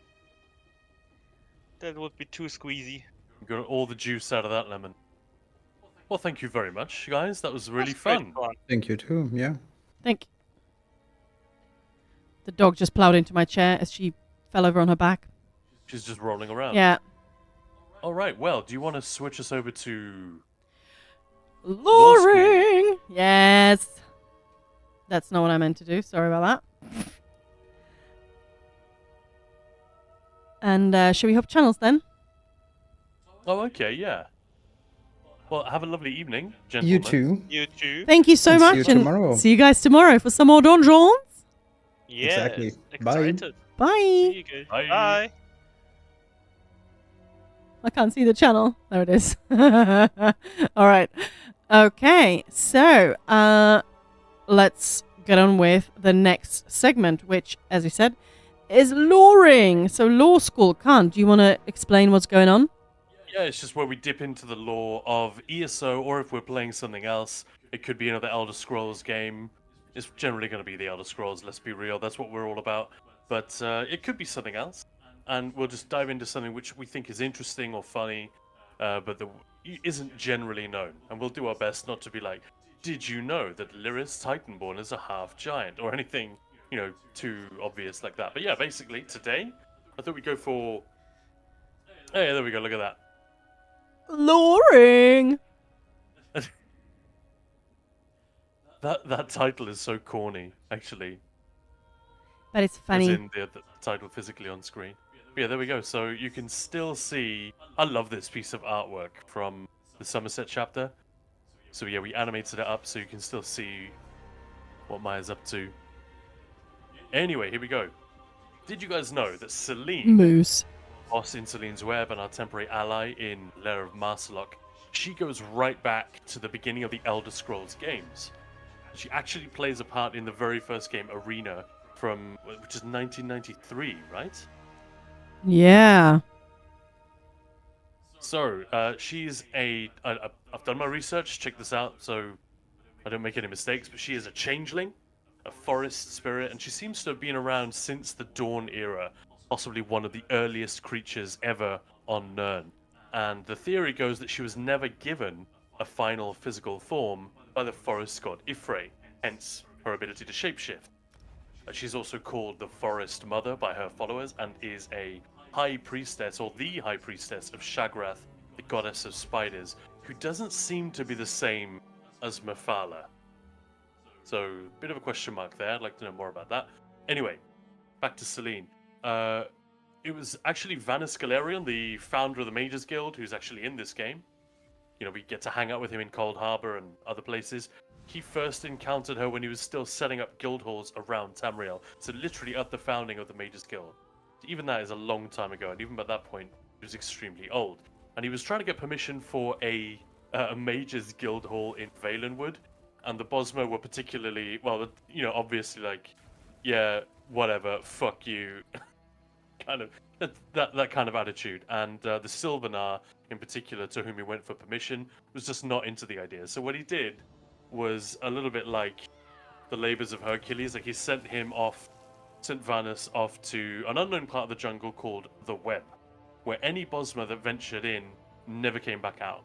That would be too squeezy. You got all the juice out of that lemon. Well, thank you very much, guys. That was really That's great fun. Thank you too. Yeah. Think. The dog just plowed into my chair as she fell over on her back. She's just rolling around. Yeah. All right. Well, do you want to switch us over to? Luring! Yes. That's not what I meant to do. Sorry about that. And should we hop channels then? Oh, okay. Yeah. Well, have a lovely evening, You gentlemen. too. You too. Thank you so And see much. you and tomorrow. see you guys tomorrow for some more donjons. Yes, Exactly. Bye. excited. Bye. See you guys. Bye. Bye. I can't see the channel. There it is. All right. Okay. So let's get on with the next segment, which, as you said, is luring. So law school. Khan, do you want to explain what's going on? Yeah, it's just where we dip into the lore of ESO, or if we're playing something else, it could be another Elder Scrolls game. It's generally going to be the Elder Scrolls, let's be real, that's what we're all about. But it could be something else, and we'll just dive into something which we think is interesting or funny, but that isn't generally known. And we'll do our best not to be like, did you know that Lyris Titanborn is a half-giant, or anything, you know, too obvious like that. But yeah, basically, today, I thought we'd go for... Hey, there we go, look at that. Luring. That title is so corny, actually. But it's As funny. in the title physically on screen. But yeah, there we go. So you can still see... I love this piece of artwork from the Somerset chapter. So yeah, we animated it up so you can still see what Maya's up to. Anyway, here we go. Did you guys know that Celine, Moose. boss in Celine's Web and our temporary ally in Lair of Marcelok, she goes right back to the beginning of the Elder Scrolls games. She actually plays a part in the very first game, Arena, which is 1993, right? Yeah. So, she's I've done my research, check this out, so I don't make any mistakes, but she is a changeling, a forest spirit, and she seems to have been around since the Dawn era, possibly one of the earliest creatures ever on Nirn. And the theory goes that she was never given a final physical form by the forest god Ifrei, hence her ability to shapeshift. She's also called the Forest Mother by her followers and is a high priestess, or the high priestess of Shagrath, the goddess of spiders, who doesn't seem to be the same as Mephala. So, bit of a question mark there. I'd like to know more about that. Anyway, back to Celine. It was actually Vanus Galerion, the founder of the Mages Guild, who's actually in this game. You know, we get to hang out with him in Cold Harbor and other places. He first encountered her when he was still setting up guild halls around Tamriel, so literally at the founding of the Mages Guild. Even that is a long time ago, and even by that point, he was extremely old. And he was trying to get permission for a Mages Guild hall in Valenwood, and the Bosmer were particularly, well, you know, obviously like, yeah, whatever, fuck you, kind of that kind of attitude. And the Sylvanar, in particular, to whom he went for permission, was just not into the idea. So what he did was a little bit like the labors of Hercules. Like he sent Vanus off to an unknown part of the jungle called the Web, where any Bosmer that ventured in never came back out.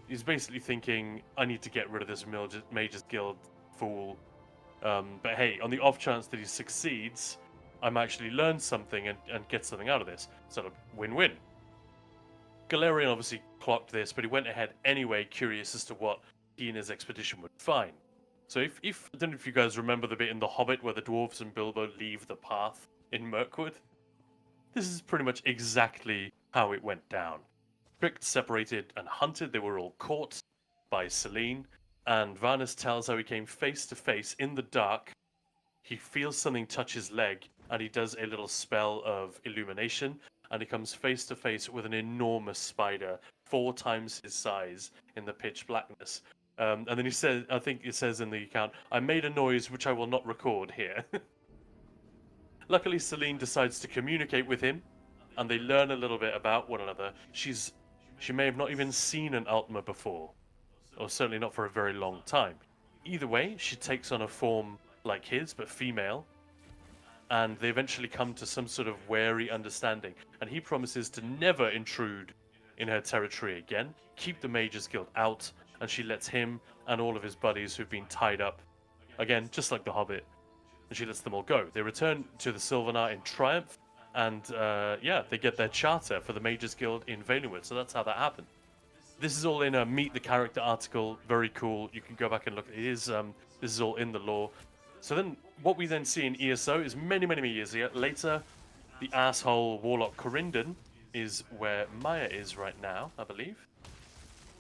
He's basically thinking, I need to get rid of this Mages Guild fool. But hey, on the off chance that he succeeds, I might actually learn something and get something out of this. Sort of win-win. Galerion obviously clocked this, but he went ahead anyway, curious as to what he and his expedition would find. So if I don't know if you guys remember the bit in The Hobbit where the dwarves and Bilbo leave the path in Mirkwood. This is pretty much exactly how it went down. Picked, separated, and hunted. They were all caught by Celine, and Vanus tells how he came face to face in the dark. He feels something touch his leg, and he does a little spell of illumination, and he comes face to face with an enormous spider, 4 times his size, in the pitch blackness. And then he says, I think it says in the account, I made a noise which I will not record here. Luckily, Celine decides to communicate with him, and they learn a little bit about one another. She may have not even seen an Altmer before, or certainly not for a very long time. Either way, she takes on a form like his, but female. And they eventually come to some sort of wary understanding. And he promises to never intrude in her territory again, keep the Mages Guild out, and she lets him and all of his buddies who've been tied up, again, just like the Hobbit, and she lets them all go. They return to the Sylvanar in triumph, and they get their charter for the Mages Guild in Valenwood. So that's how that happened. This is all in a Meet the Character article. Very cool. You can go back and look. It is. This is all in the lore. So then, what we then see in ESO is many, many, many years later, the asshole warlock Corindon is where Maya is right now, I believe.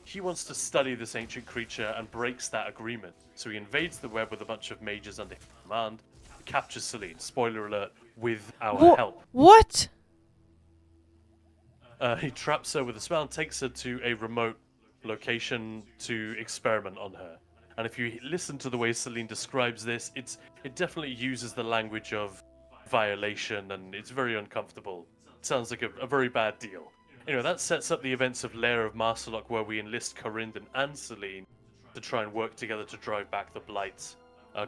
He wants to study this ancient creature and breaks that agreement. So he invades the web with a bunch of mages under his command, captures Selene, spoiler alert, with our help. What? He traps her with a spell and takes her to a remote location to experiment on her. And if you listen to the way Selene describes this, it definitely uses the language of violation, and it's very uncomfortable. It sounds like a very bad deal. Anyway, that sets up the events of Lair of Masterlock, where we enlist Corindon and Selene to try and work together to drive back the blight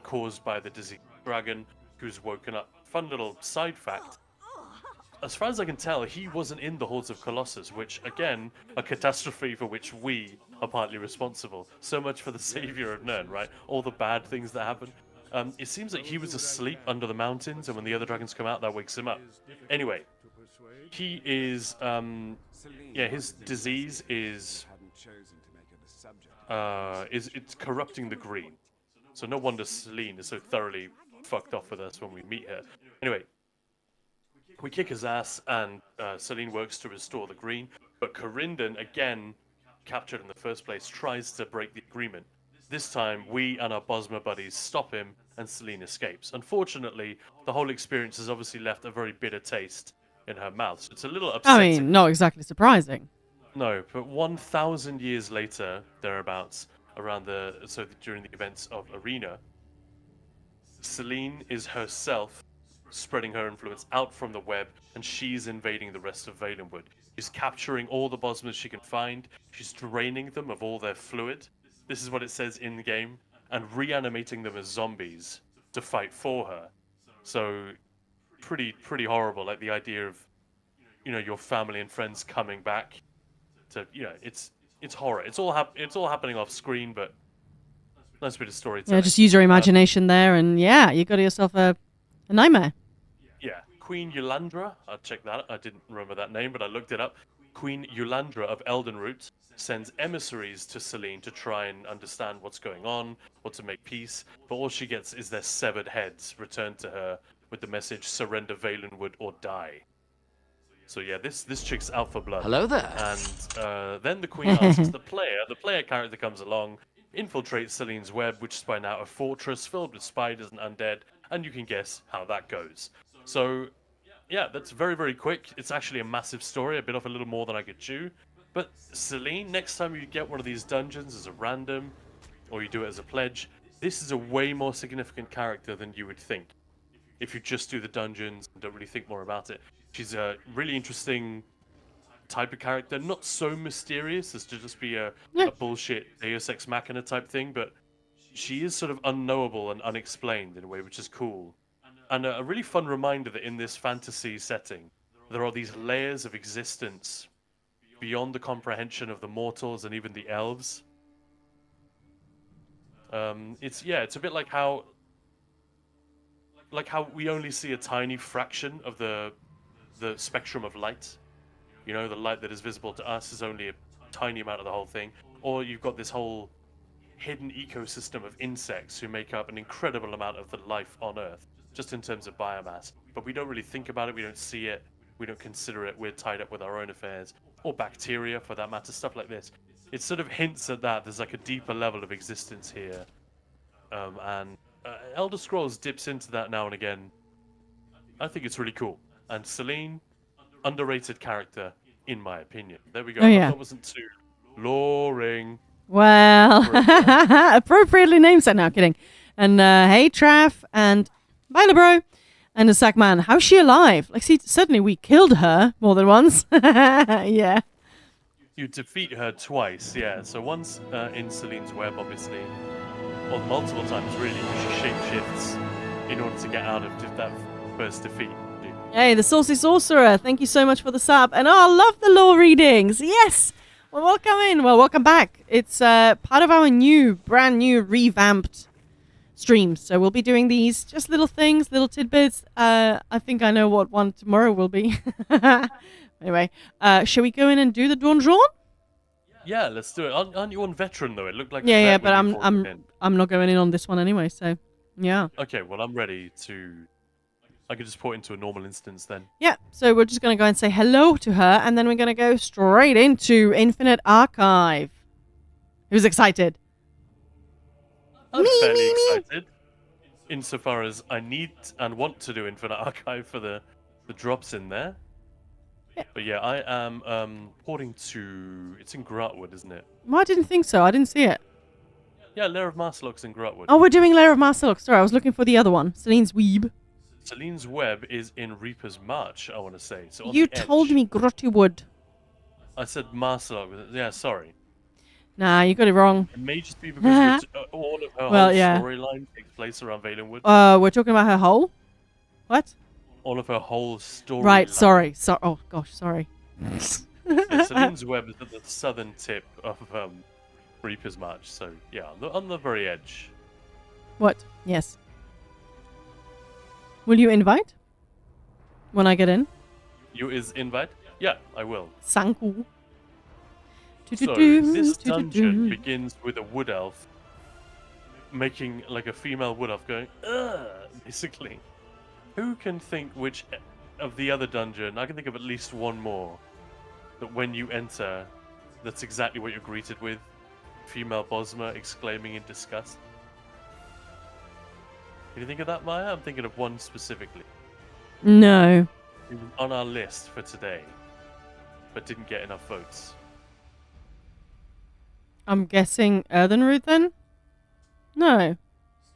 caused by the diseased dragon who's woken up. Fun little side fact. As far as I can tell, he wasn't in the Hordes of Colossus, which, again, a catastrophe for which we are partly responsible. So much for the savior of Nirn, right? All the bad things that happen. It seems like he was asleep under the mountains, and when the other dragons come out, that wakes him up. Anyway, he is, his disease is it's corrupting the green. So no wonder Selene is so thoroughly fucked off with us when we meet her. Anyway, we kick his ass, and Selene works to restore the green. But Corindon, again, captured in the first place, tries to break the agreement. This time, we and our Bosma buddies stop him, and Selene escapes. Unfortunately, the whole experience has obviously left a very bitter taste in her mouth. So it's a little upsetting. I mean, not exactly surprising. No, but 1,000 years later, thereabouts, during the events of Arena, Selene is herself spreading her influence out from the web, and she's invading the rest of Valenwood. She's capturing all the Bosmas she can find. She's draining them of all their fluid. This is what it says in the game, and reanimating them as zombies to fight for her. So, pretty horrible. Like the idea of, your family and friends coming back. To it's horror. It's all happening off screen, but nice bit of storytelling. Yeah, just use your imagination there, and you got yourself a nightmare. Yeah, Queen Yulandra. I'll check that. I didn't remember that name, but I looked it up. Queen Yulandra of Eldenroot sends emissaries to Selene to try and understand what's going on, or to make peace. But all she gets is their severed heads returned to her with the message, "Surrender Valenwood or die." So yeah, this chick's out for blood. Hello there. And then the queen asks the player character comes along, infiltrates Selene's web, which is by now a fortress filled with spiders and undead, and you can guess how that goes. So yeah, that's very, very quick. It's actually a massive story. I bit off a little more than I could chew. But Selene, next time you get one of these dungeons as a random, or you do it as a pledge, this is a way more significant character than you would think if you just do the dungeons and don't really think more about it. She's a really interesting type of character, not so mysterious as to just be a bullshit Deus Ex Machina type thing, but she is sort of unknowable and unexplained in a way, which is cool. And a really fun reminder that in this fantasy setting, there are these layers of existence beyond the comprehension of the mortals and even the elves. It's a bit like how we only see a tiny fraction of the spectrum of light. The light that is visible to us is only a tiny amount of the whole thing. Or you've got this whole hidden ecosystem of insects who make up an incredible amount of the life on Earth, just in terms of biomass. But we don't really think about it, we don't see it, we don't consider it, we're tied up with our own affairs. Or bacteria, for that matter, stuff like this. It sort of hints at that. There's like a deeper level of existence here. Elder Scrolls dips into that now and again. I think it's really cool. And Selene, underrated character, in my opinion. There we go. Oh, yeah. That wasn't too loring. Well, appropriately named. So now kidding. And hey, Traff, and bye, LeBro, and the Sackman. How's she alive? Like, see, certainly we killed her more than once. Yeah. You defeat her twice, yeah. So once in Selene's web, obviously, or multiple times really, she shapeshifts in order to get out of that first defeat. Hey, the Saucy Sorcerer, thank you so much for the sub. And I love the lore readings. Yes! Well, welcome in. Well, welcome back. It's part of our brand new, revamped streams. So we'll be doing these, just little things, little tidbits. I think I know what one tomorrow will be. Anyway, shall we go in and do the donjon? Yeah, let's do it. Aren't you on veteran though? It looked like a Yeah, vet but when you fought in. I'm not going in on this one anyway, so yeah. Okay, well I'm ready to. I could just port into a normal instance then. Yeah, so we're just going to go and say hello to her, and then we're going to go straight into Infinite Archive. Who's excited? I'm fairly excited, insofar as I need and want to do Infinite Archive for the drops in there. Yeah. But yeah, I am porting to. It's in Grotwood, isn't it? Well, I didn't think so. I didn't see it. Yeah, Lair of Marcelok's in Grotwood. Oh, we're doing Lair of Marcelok. Sorry, I was looking for the other one. Celine's Weeb. Celine's Web is in Reaper's March, I want to say. So on You the edge. told me Grottywood. I said Marcelok. Yeah, sorry. Nah, you got it wrong. It may just be because all of her Well, whole yeah. storyline takes place around Valenwood. We're talking about her hole? What? All of her whole story. Right, sorry. Oh, gosh, sorry. Yeah, Celine's Web is at the southern tip of Reaper's March, so yeah, on the very edge. What? Yes. Will you invite? When I get in? You is invite? Yeah, I will. Sanku. So this dungeon begins with a wood elf making like a female wood elf going, ugh, basically. Who can think which of the other dungeon? I can think of at least one more. That when you enter, that's exactly what you're greeted with. Female Bosma exclaiming in disgust. Can you think of that, Maya? I'm thinking of one specifically. No. It was on our list for today, but didn't get enough votes. I'm guessing Earthenroot then? No.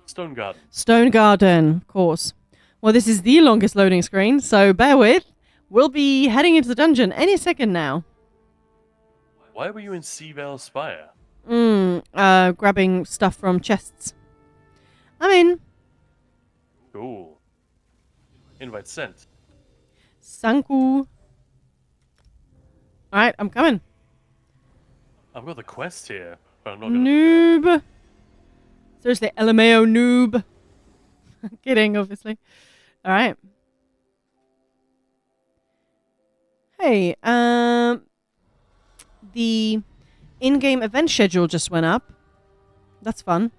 Stone Garden. Stone Garden, of course. Well, this is the longest loading screen, so bear with. We'll be heading into the dungeon any second now. Why were you in Seavale Spire? Grabbing stuff from chests. I'm in. Cool. Invite sent. Sanku. Alright, I'm coming. I've got the quest here, but I'm not gonna. Noob. Seriously, LMAO noob. Kidding, obviously. Alright. Hey, the in-game event schedule just went up. That's fun.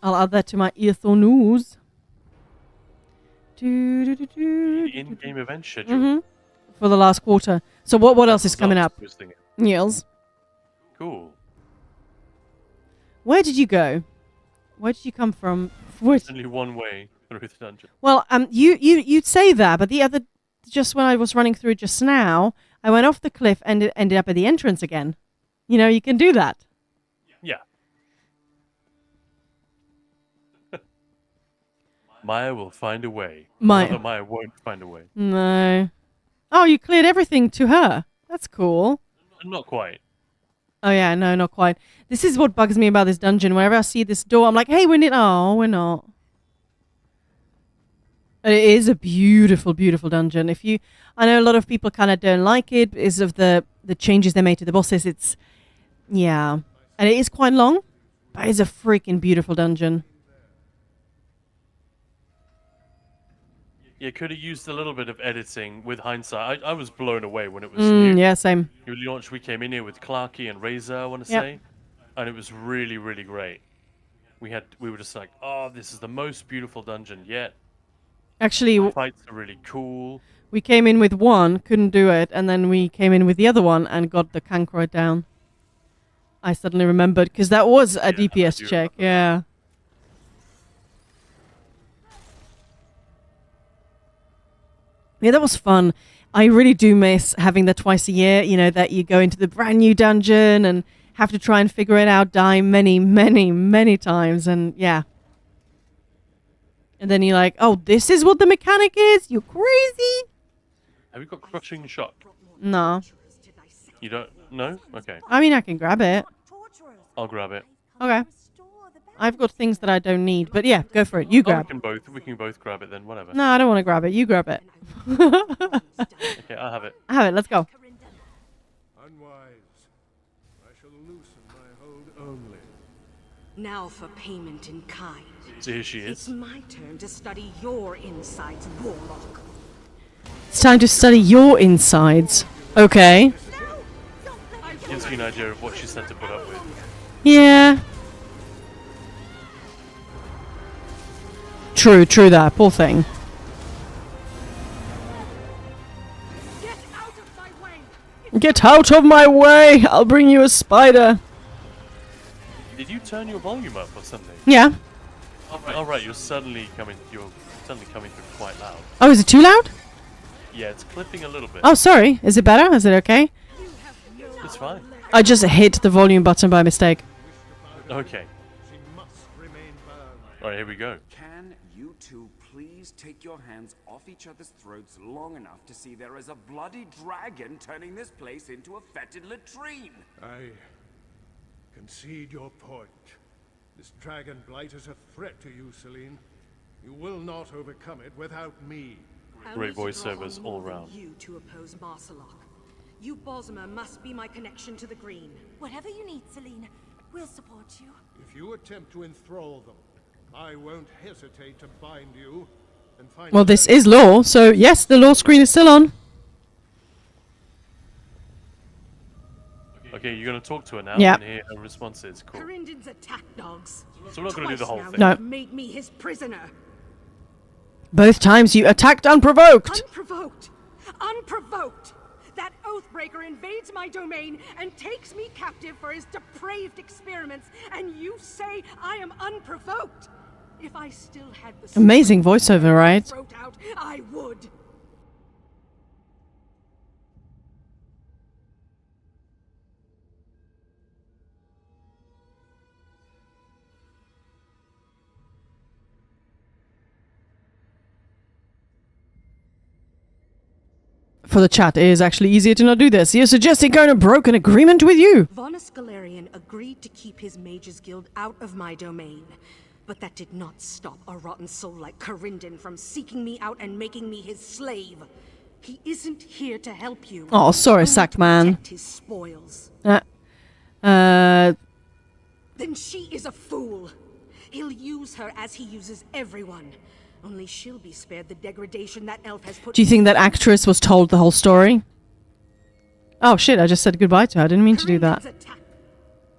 I'll add that to my Earthor news. The in-game event schedule. For the last quarter. So what else is coming up? Niels. Cool. Where did you go? Where did you come from? There's only one way through the dungeon. Well, you'd say that, but the other, just when I was running through just now, I went off the cliff and it ended up at the entrance again. You know, you can do that. Yeah. Maya will find a way. Maya won't find a way. No. Oh, you cleared everything to her. That's cool. Not quite. Oh yeah, no, not quite. This is what bugs me about this dungeon. Whenever I see this door, I'm like, hey, we're in. Oh, we're not. It is a beautiful, beautiful dungeon. I know a lot of people kind of don't like it because of the changes they made to the bosses. Yeah. And it is quite long, but it's a freaking beautiful dungeon. Yeah, could have used a little bit of editing with hindsight. I was blown away when it was new. Yeah, same. New launch, we came in here with Clarky and Razor, I want to Yep. say. And it was really, really great. We were just like, oh, this is the most beautiful dungeon yet. Actually, The fights are really cool. we came in with one, couldn't do it, and then we came in with the other one and got the Cancroid down. I suddenly remembered, because that was a DPS do check, remember yeah. Yeah, that was fun. I really do miss having that twice a year, you know, that you go into the brand new dungeon and have to try and figure it out, die many, many, many times, and yeah. And then you're like, oh, this is what the mechanic is? You crazy? Have you got Crushing Shot? No. You don't? No? Okay. I mean, I can grab it. I'll grab it. Okay. I've got things that I don't need. But yeah, go for it. You Oh, grab. we can both grab it then. Whatever. No, I don't want to grab it. You grab it. Okay, I'll have it. Have it. Let's go. Unwise. I shall loosen my hold only. Now for payment in kind. So here she It's is. my turn to study your insides, Warlock. It's time to study your insides. Okay. Gives you an idea of what she's had to put up with. Yeah. True that. Poor thing. Get out of my way! Get out of my way! I'll bring you a spider. Did you turn your volume up or something? Yeah. Oh, right, you're suddenly coming through quite loud. Oh, is it too loud? Yeah, it's clipping a little bit. Oh, sorry. Is it better? Is it okay? It's fine. I just hit the volume button by mistake. Okay. She must remain bound. Alright, here we go. Can you two please take your hands off each other's throats long enough to see there is a bloody dragon turning this place into a fetid latrine? I concede your point. This dragon blight is a threat to you, Celine. You will not overcome it without me. Great voiceovers all round. You to oppose Marcelok. You Bosmer must be my connection to the Green. Whatever you need, Celine, we'll support you. If you attempt to enthrall them, I won't hesitate to bind you and find. Well, this is law, so yes, the law screen is still on. Okay, you're gonna talk to her now Yeah. and hear her responses. Cool. Corindon's attack dogs. So we're not gonna do the whole Twice now thing. No. you've made me his prisoner. Both times you attacked unprovoked. Unprovoked! Unprovoked! That Oathbreaker invades my domain and takes me captive for his depraved experiments, and you say I am unprovoked? If I still had the Amazing strength to voiceover, tear right? his throat out, I would. For the chat, it is actually easier to not do this. You're suggesting Kona broke an agreement with you. Von Escalarian agreed to keep his Mages Guild out of my domain. But that did not stop a rotten soul like Corindon from seeking me out and making me his slave. He isn't here to help you. Oh, sorry, only to Sackman. protect his spoils. Uh, Then she is a fool. He'll use her as he uses everyone. Only she'll be spared the degradation that elf has put. do you think that actress was told the whole story? Oh shit, I just said goodbye to her. I didn't mean to do that. Corindon's attack.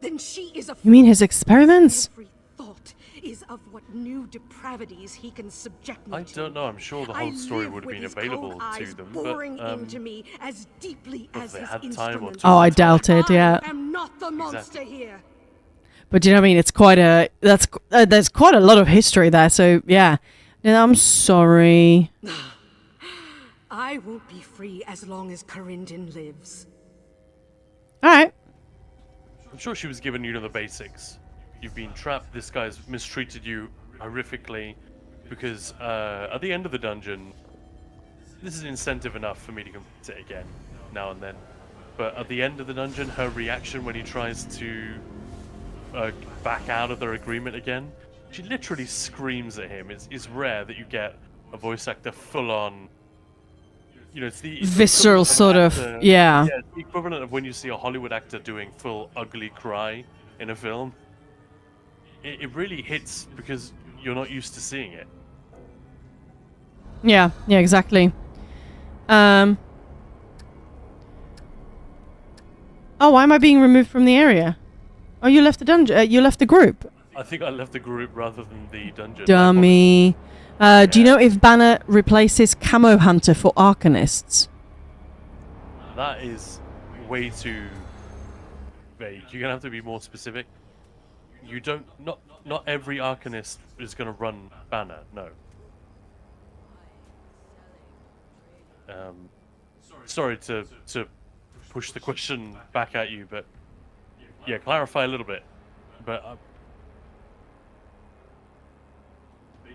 Then she is a You mean his experiments? Every thought is of what new depravities he can subject me I to. don't know, I'm sure the I whole story live would have with been his available cold to eyes them, boring but into me as deeply if as they his had time or instruments. two. Oh, I doubt it, yeah. I am not the monster Exactly. here. But you know what I mean? It's quite a there's quite a lot of history there. So yeah, and I'm sorry. I won't be free as long as Corindon lives. All right. I'm sure she was giving you the basics. You've been trapped, this guy's mistreated you horrifically, because at the end of the dungeon, this is incentive enough for me to complete it again, now and then. But at the end of the dungeon, her reaction when he tries to back out of their agreement again, she literally screams at him. It's rare that you get a voice actor full on, you know, it's the Visceral equivalent sort of, actor- yeah. it's the equivalent of when you see a Hollywood actor doing full ugly cry in a film. It really hits because you're not used to seeing it. Yeah, exactly. Oh, why am I being removed from the area? Oh, you left the dungeon. You left the group. I think I left the group rather than the dungeon. Dummy. Do you know if Banner replaces Camo Hunter for Arcanists? That is way too vague. You're gonna have to be more specific. You don't. Not every Arcanist is gonna run Banner. No. Sorry to push the question back at you, but yeah, clarify a little bit. But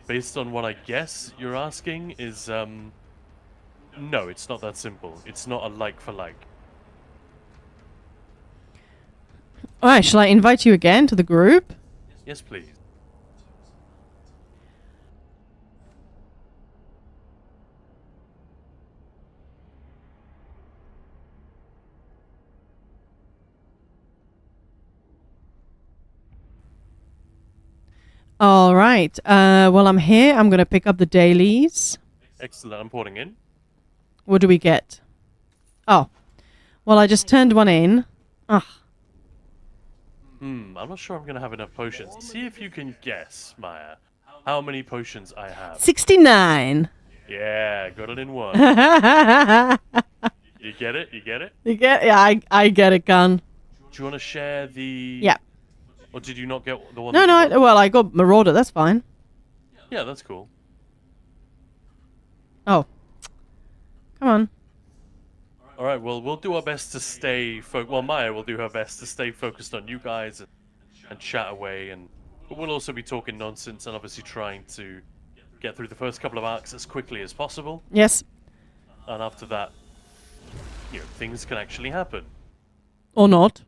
based on what I guess you're asking is no, it's not that simple. It's not a like for like. All right, shall I invite you again to the group? Yes, please. All right. Well, I'm here. I'm going to pick up the dailies. Excellent. I'm porting in. What do we get? Oh. Well, I just turned one in. Ugh. I'm not sure I'm going to have enough potions. See if you can guess, Maya, how many potions I have. 69. Yeah, got it in one. You get it? You get it? You get? Yeah, I get it, Gun. Do you want to share the... Yeah. Or did you not get the one No, that you well, I got Marauder. That's fine. Yeah, that's cool. Oh. Come on. All right, well, we'll do our best to stay... Well, Maya will do her best to stay focused on you guys and chat away. But we'll also be talking nonsense and obviously trying to get through the first couple of arcs as quickly as possible. Yes. And after that, things can actually happen. Or not.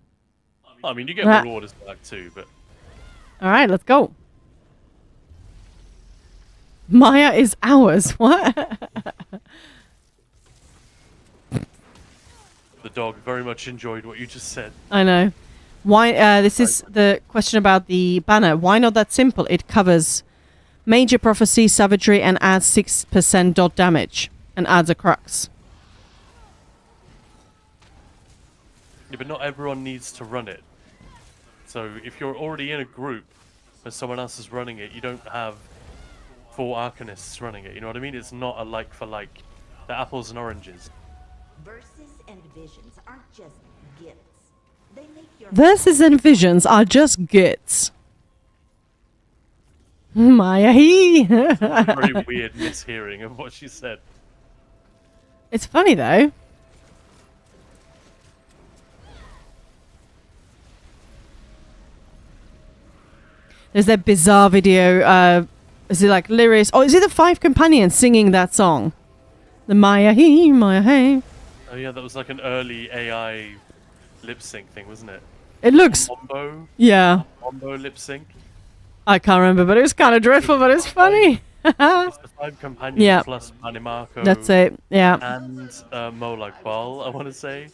I mean, you get Marauders back too, but... All right, let's go. Maya is ours. What? The dog very much enjoyed what you just said. I know. Why? This is the question about the banner. Why not that simple? It covers major prophecy, savagery, and adds 6% dot damage, and adds a crux. Yeah, but not everyone needs to run it. So if you're already in a group and someone else is running it, you don't have 4 Arcanists running it. You know what I mean? It's not a like for like. They're apples and oranges. Verses and visions aren't just gifts. They make your Verses and visions are just gits. Maya he. Very weird mishearing of what she said. It's funny though. There's that bizarre video. Is it like lyrics? Oh, is it the 5 Companions singing that song? The Maya he, Maya hey. Oh yeah, that was like an early AI lip sync thing, wasn't it? It looks. Mombo? Yeah. Mombo lip sync? I can't remember, but it was kind of dreadful, but it's funny. It's the 5 Companions Yeah. plus Animarco. That's it, yeah. And Molag Bal, I want to say,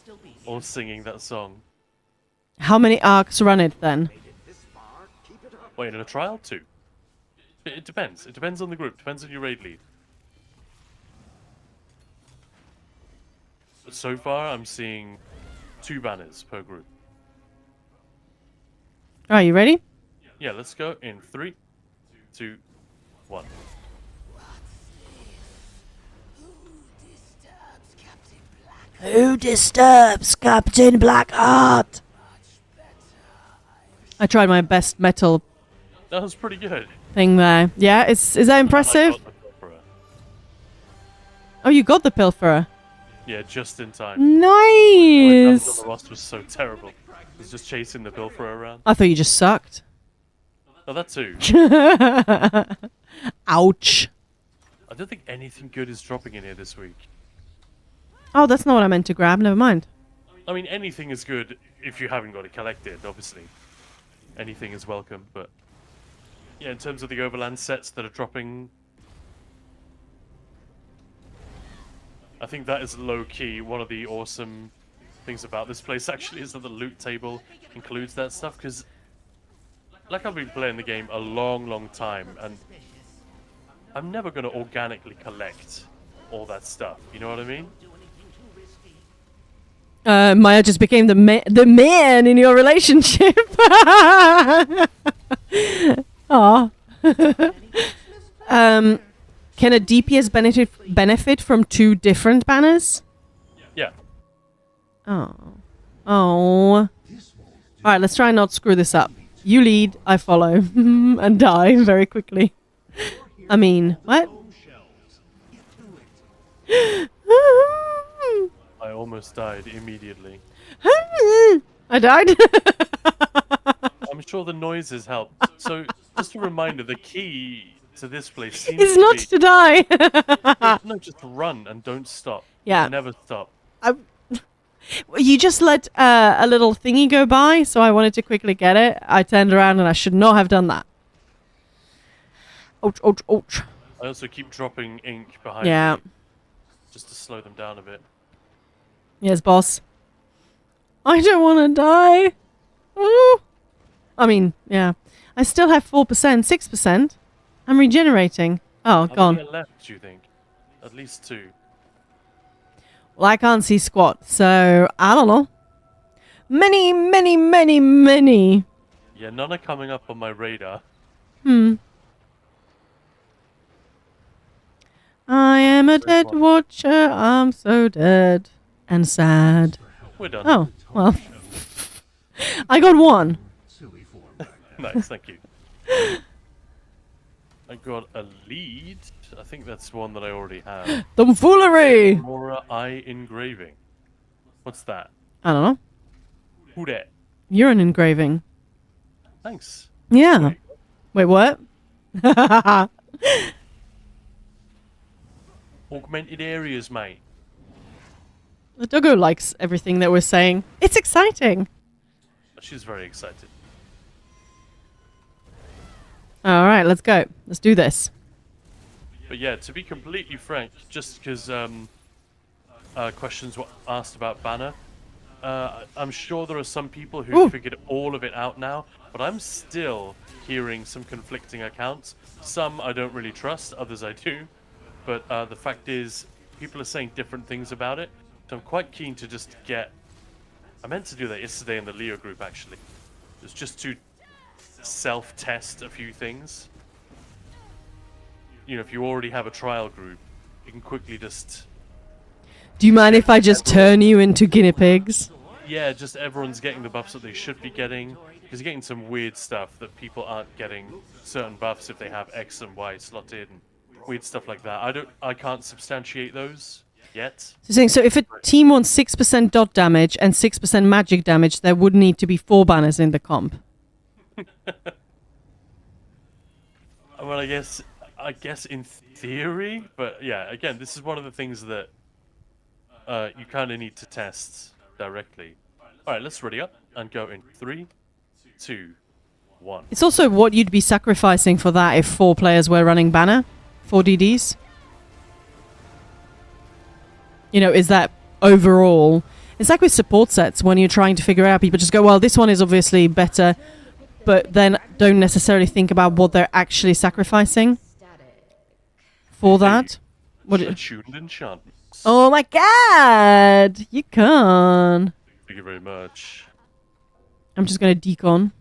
all singing that song. How many arcs run it then? Wait, in a trial? 2. It depends. It depends on the group. Depends on your raid lead. But so far, I'm seeing 2 banners per group. Are you ready? Yeah, let's go in 3, 2, 1. Who disturbs Captain Blackheart? I tried my best metal That was pretty good. thing there. Yeah, is that impressive? I got the Pilferer. Oh, you got the Pilferer. Yeah, just in time. Nice. The boss was so terrible. He was just chasing the Pilferer around. I thought you just sucked. Oh, that too. Ouch. I don't think anything good is dropping in here this week. Oh, that's not what I meant to grab. Never mind. I mean, anything is good if you haven't got it collected, obviously. Anything is welcome, but... Yeah, in terms of the Overland sets that are dropping... I think that is low-key one of the awesome things about this place, actually, is that the loot table includes that stuff, because... Like, I've been playing the game a long, long time, and... I'm never going to organically collect all that stuff, you know what I mean? Maya just became the man in your relationship. Aw. Can a DPS benefit from 2 different banners? Yeah. Oh. All right, let's try and not screw this up. You lead, I follow, and die very quickly. I mean, what? I almost died immediately. I died. I'm sure the noises help. So, just a reminder, the key to this place seems It's to not be... to die. No, just run and don't stop. Yeah. Never stop. You just let a little thingy go by, so I wanted to quickly get it. I turned around and I should not have done that. Ouch, ouch, ouch. I also keep dropping ink behind Yeah. me just to slow them down a bit. Yes, boss. I don't want to die. Ooh. I mean, yeah. I still have 4%, 6%. I'm regenerating. Oh, How gone. many are left, do you think? At least 2. Well, I can't see squat, so I don't know. Many, many, many, many. Yeah, none are coming up on my radar. I am a Very dead well. watcher. I'm so dead and sad. We're done. Oh, well. I got 1. Nice, thank you. I got a lead. I think that's one that I already have. Tomfoolery! Aurora Eye Engraving. What's that? I don't know. Who dat? You're an engraving. Thanks. Yeah. Wait, what? Augmented areas, mate. The doggo likes everything that we're saying. It's exciting. She's very excited. All right, let's go. Let's do this. But yeah, to be completely frank, just because questions were asked about Banner, I'm sure there are some people who figured all of it out now, but I'm still hearing some conflicting accounts. Some I don't really trust, others I do. But the fact is, people are saying different things about it, so I'm quite keen to just get... I meant to do that yesterday in the Leo group, actually. It was just to self-test a few things. You know, if you already have a trial group, you can quickly just... Do you mind if I just turn you into guinea pigs? Yeah, just everyone's getting the buffs that they should be getting. Because you're getting some weird stuff that people aren't getting certain buffs if they have X and Y slotted and weird stuff like that. I can't substantiate those yet. So if a team wants 6% dot damage and 6% magic damage, there would need to be 4 banners in the comp. Well, I guess in theory, but yeah, again, this is one of the things that you kind of need to test directly. All right, let's ready up and go in 3, 2, 1. It's also what you'd be sacrificing for that if 4 players were running banner, 4 DDs. You know, is that overall? It's like with support sets when you're trying to figure out, people just go, well, this one is obviously better, but then don't necessarily think about what they're actually sacrificing for that. Attuned enchantments. Oh my god! You can't. Thank you very much. I'm just going to decon.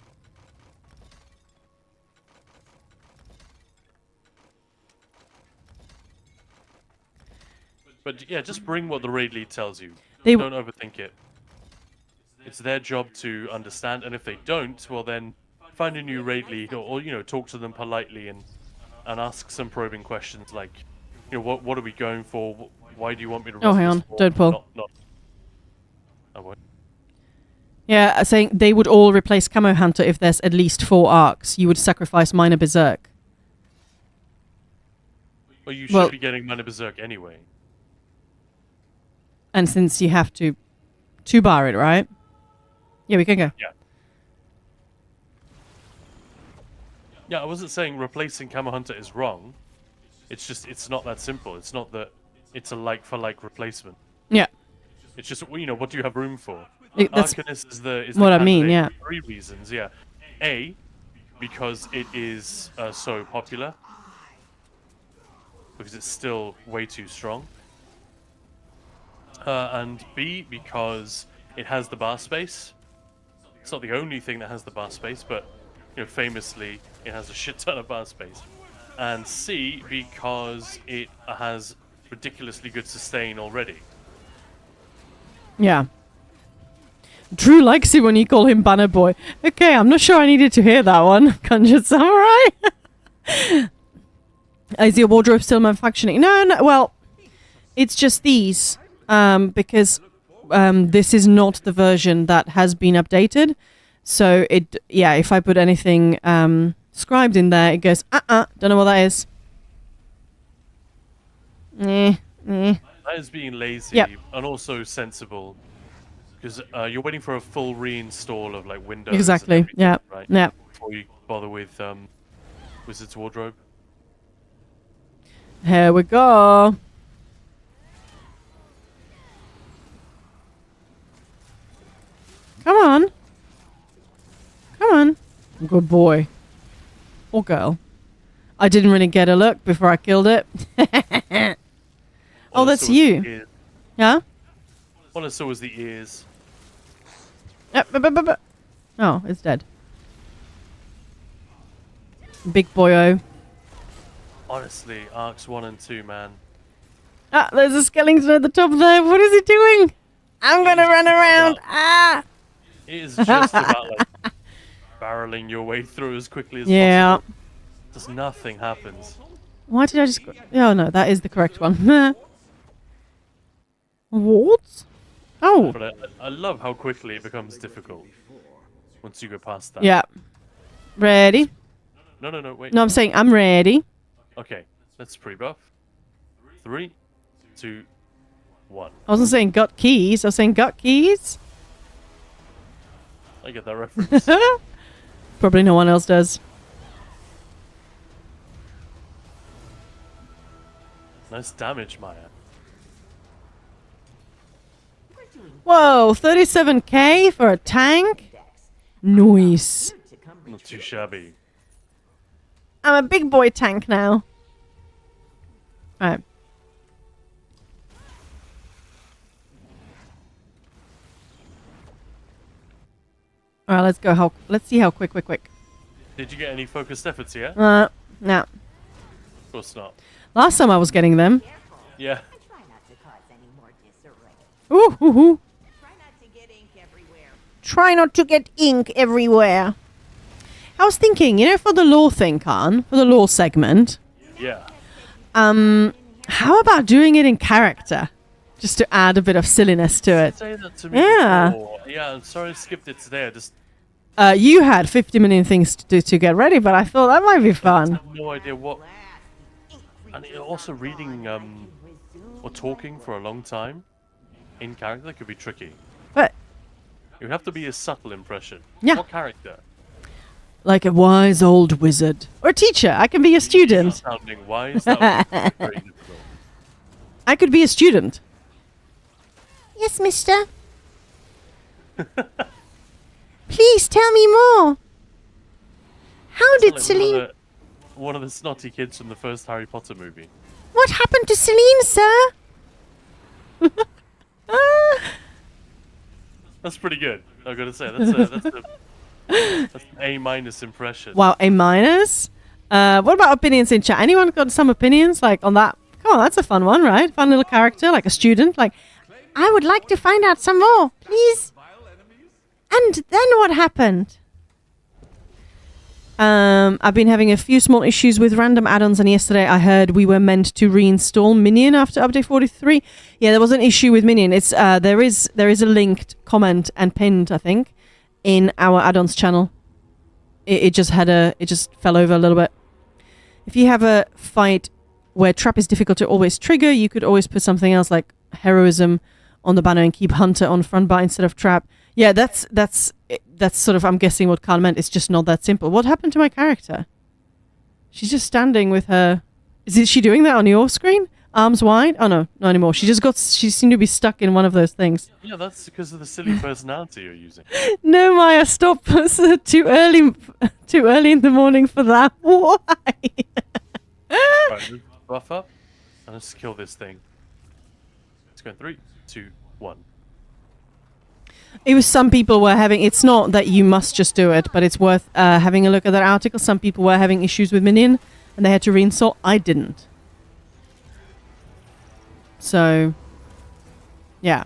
But yeah, just bring what the raid lead tells you. They Don't overthink it. It's their job to understand, and if they don't, well then find a new raid lead, or you know, talk to them politely and ask some probing questions like, you know, what are we going for? Why do you want me to? Oh, run hang this on, for? don't pull. Not. I won't. Yeah, saying they would all replace Camo Hunter if there's at least 4 arcs. You would sacrifice Minor Berserk. Well, you should be getting Mana Berserk anyway. And since you have to 2-bar it, right? Yeah, we can go. Yeah. Yeah, I wasn't saying replacing Camo Hunter is wrong. It's just, it's not that simple. It's not that it's a like-for-like replacement. Yeah. It's just, you know, what do you have room for? That's Arcanist is the what I mean, candidate yeah. for 3 reasons, yeah. A, because it is so popular. Because it's still way too strong. And B, because it has the bar space. It's not the only thing that has the bar space, but you know, famously, it has a shit ton of bar space. And C, because it has ridiculously good sustain already. Yeah. Drew likes it when you call him Banner Boy. Okay, I'm not sure I needed to hear that one. Conjured Samurai? Is your wardrobe still malfunctioning? No, well, it's just these. Because this is not the version that has been updated. So, if I put anything scribed in there, it goes, don't know what that is. That is being lazy and also sensible. Because you're waiting for a full reinstall of like Windows. and Exactly. everything, Yeah. Right. Yeah. Before you bother with Wizard's Wardrobe. Here we go. Come on. Come on. Good boy. Or girl. I didn't really get a look before I killed it. Oh, that's you. Yeah? All I saw was the ears. Yep. Oh, it's dead. Big boyo. Honestly, Arcs 1 and 2, man. Ah, there's a skeleton at the top there. What is he doing? I'm gonna run around. Ah! It is just about like barreling your way through as quickly as Yeah. possible. Just nothing happens. Why did I just... Oh, no, that is the correct one. What? Oh. But I love how quickly it becomes difficult once you go past that. Yeah. Ready? No, wait. No, I'm saying I'm ready. Okay, let's pre-buff. 3, 2, 1. I wasn't saying got keys. I was saying got keys. I get that reference. Probably no one else does. Nice damage, Maya. Whoa, 37k for a tank? Nice. Not too shabby. I'm a big boy tank now. Alright. Alright, let's go. Let's see how quick. Did you get any focused efforts yet? No. Of course not. Last time I was getting them. Yeah. Ooh. Try not to get ink everywhere. I was thinking, for the lore thing, Khan, for the lore segment. Yeah. How about doing it in character? Just to add a bit of silliness to it. Say that to me before. Yeah, I'm sorry I skipped it today. I just You had 50 million things to do to get ready, but I thought that might be fun. have no idea what. And also reading or talking for a long time in character could be tricky. But It would have to be a subtle impression. Yeah. What character? like a wise old wizard. Or a teacher. I can be a student. Sounding wise. That would be very difficult. I could be a student. Yes, mister. Please tell me more. How did Like Celine... one of the snotty kids from the first Harry Potter movie. What happened to Celine, sir? That's pretty good. I've got to say that's an A- impression. Wow, A-. What about opinions in chat? Anyone got some opinions like on that? Come on, that's a fun one, right? Fun little character, like a student. Like, I would like to find out some more, please. And then what happened? I've been having a few small issues with random add-ons, and yesterday I heard we were meant to reinstall Minion after update 43. Yeah, there was an issue with Minion. It's there is a linked comment and pinned, I think, in our add-ons channel. It just fell over a little bit. If you have a fight where trap is difficult to always trigger, you could always put something else like heroism on the banner and keep hunter on front bar instead of trap. Yeah, that's sort of, I'm guessing what Carl meant. It's just not that simple. What happened to my character? She's just standing with her... Is she doing that on your screen? Arms wide? Oh, no, not anymore. She seemed to be stuck in one of those things. Yeah, that's because of the silly personality you're using. No, Maya, stop. It's too early in the morning for that. Why? Right, let's buff up and let's kill this thing. Let's go in 3, 2, 1. It was some people were having... It's not that you must just do it, but it's worth having a look at that article. Some people were having issues with Minion, and they had to reinstall. I didn't. So, yeah.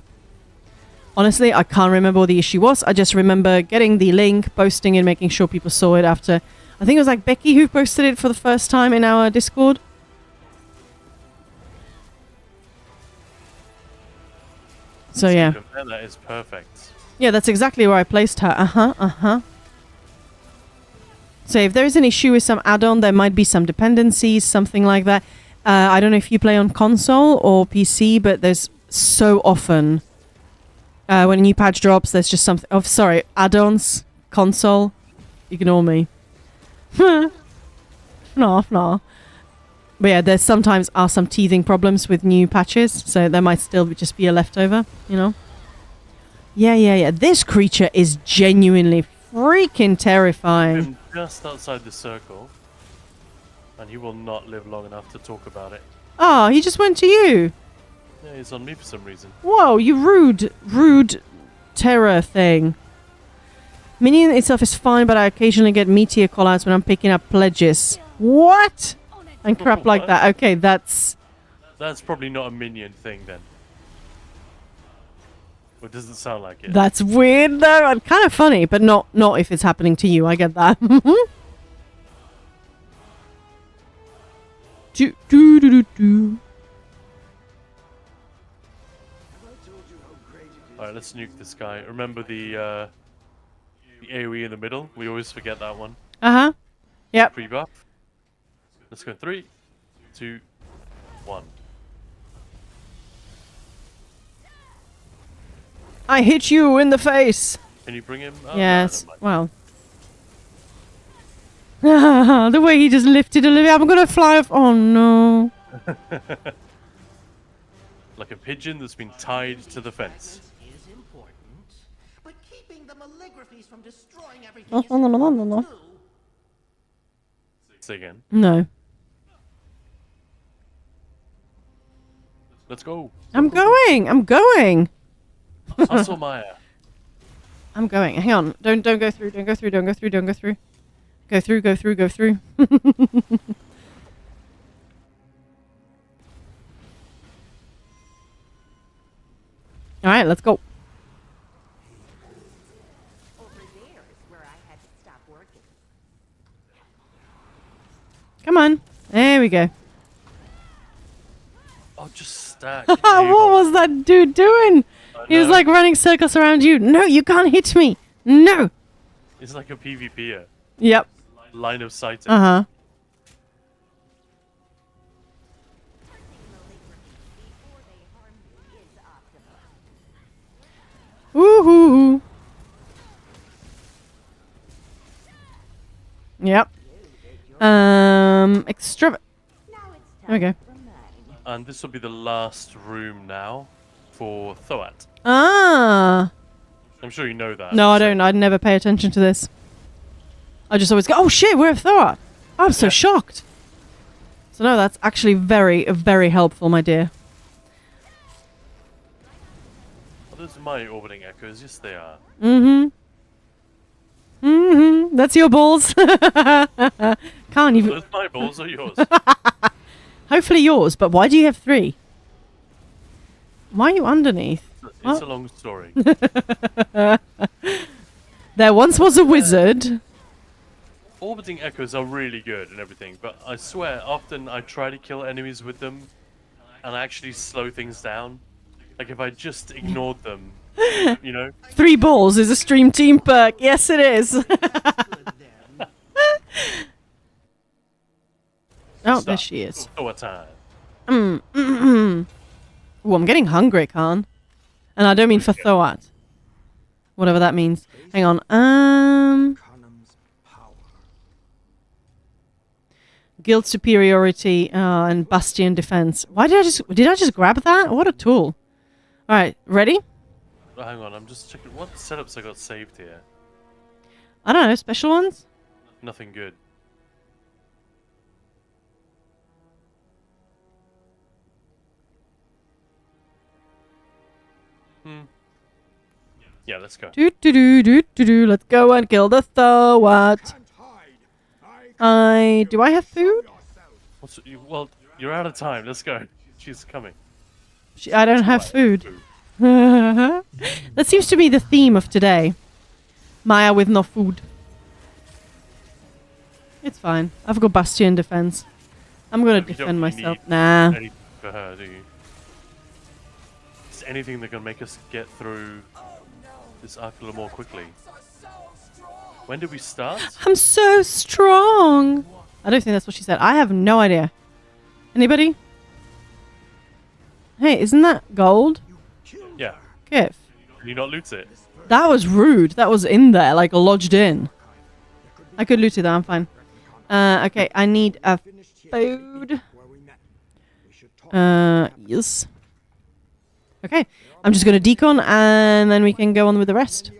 Honestly, I can't remember what the issue was. I just remember getting the link, posting it, making sure people saw it after... I think it was like Becky who posted it for the first time in our Discord. So, yeah. That is perfect. Yeah, that's exactly where I placed her. So if there is an issue with some add-on, there might be some dependencies, something like that. I don't know if you play on console or PC, but there's so often When a new patch drops, there's just something. Oh, sorry, add-ons, console. Ignore me. No. But yeah, there's sometimes are some teething problems with new patches, so there might still just be a leftover, you know? Yeah. This creature is genuinely freaking terrifying. I'm just outside the circle, and he will not live long enough to talk about it. Oh, he just went to you. Yeah, he's on me for some reason. Whoa, you rude terror thing. Minion itself is fine, but I occasionally get meteor callouts when I'm picking up pledges. What? And crap like that. Okay, that's probably not a minion thing then. It doesn't sound like it. That's weird though, and kind of funny, but not if it's happening to you. I get that. do. Alright, let's nuke this guy. Remember the AoE in the middle? We always forget that one. Uh-huh. Yep. Pre-buff. Let's go 3, 2, 1. I hit you in the face. Can you bring him? Oh, Yes. no, Well. The way he just lifted a little. I'm gonna fly off. Oh no. Like a pigeon that's been tied to the fence. But keeping the Maligraphies from destroying everything No. Say again. No. Let's go. I'm going. Hustle Maya. I'm going. Hang on. Don't go through. Don't go through. Go through. All right, let's go. Over there is where I had to stop working. Come on. There we go. Oh, just stack. What was that dude doing? He was like running circles around you. No, you can't hit me. No. It's like a PvPer. Yep. Line of sight. Uh-huh. Woohoo. Yep. Extra. There we go. And this will be the last room now for Thoat. Ah. I'm sure you know that. No, I don't. I'd never pay attention to this. I just always go, oh shit, we're Thor. I'm so shocked. So no, that's actually very, very helpful, my dear. Are those my orbiting echoes? Yes, they are. That's your balls. Can't even. Are those my balls or yours? Hopefully yours, but why do you have 3? Why are you underneath? It's a long story. There once was a wizard. Orbiting echoes are really good and everything, but I swear, often I try to kill enemies with them, and I actually slow things down. Like if I just ignored them, you know? 3 balls is a stream team perk. Yes, it is. Oh, there she is. What time? Ooh, I'm getting hungry, Khan. And I don't mean for Thoat. Whatever that means. Hang on. Guild superiority and bastion defense. Why did I just grab that? What a tool. All right, ready? Oh, hang on, I'm just checking what setups I got saved here. I don't know, special ones? Nothing good. Yeah, let's go. Let's go and kill the Thoat. Do I have food? Well, you're out of time. Let's go. She's coming. I don't have food. That seems to be the theme of today. Maya with no food. It's fine. I've got bastion defense. I'm gonna defend myself. Nah. Anything for her, do you? Is anything that can make us get through this arc a little more quickly? When did we start? I'm so strong. I don't think that's what she said. I have no idea. Anybody? Hey, isn't that gold? Yeah. Kif. Can you not loot it? That was rude. That was in there, like lodged in. I could loot it though, I'm fine. Okay, I need a food. Yes. Okay, I'm just going to decon and then we can go on with the rest.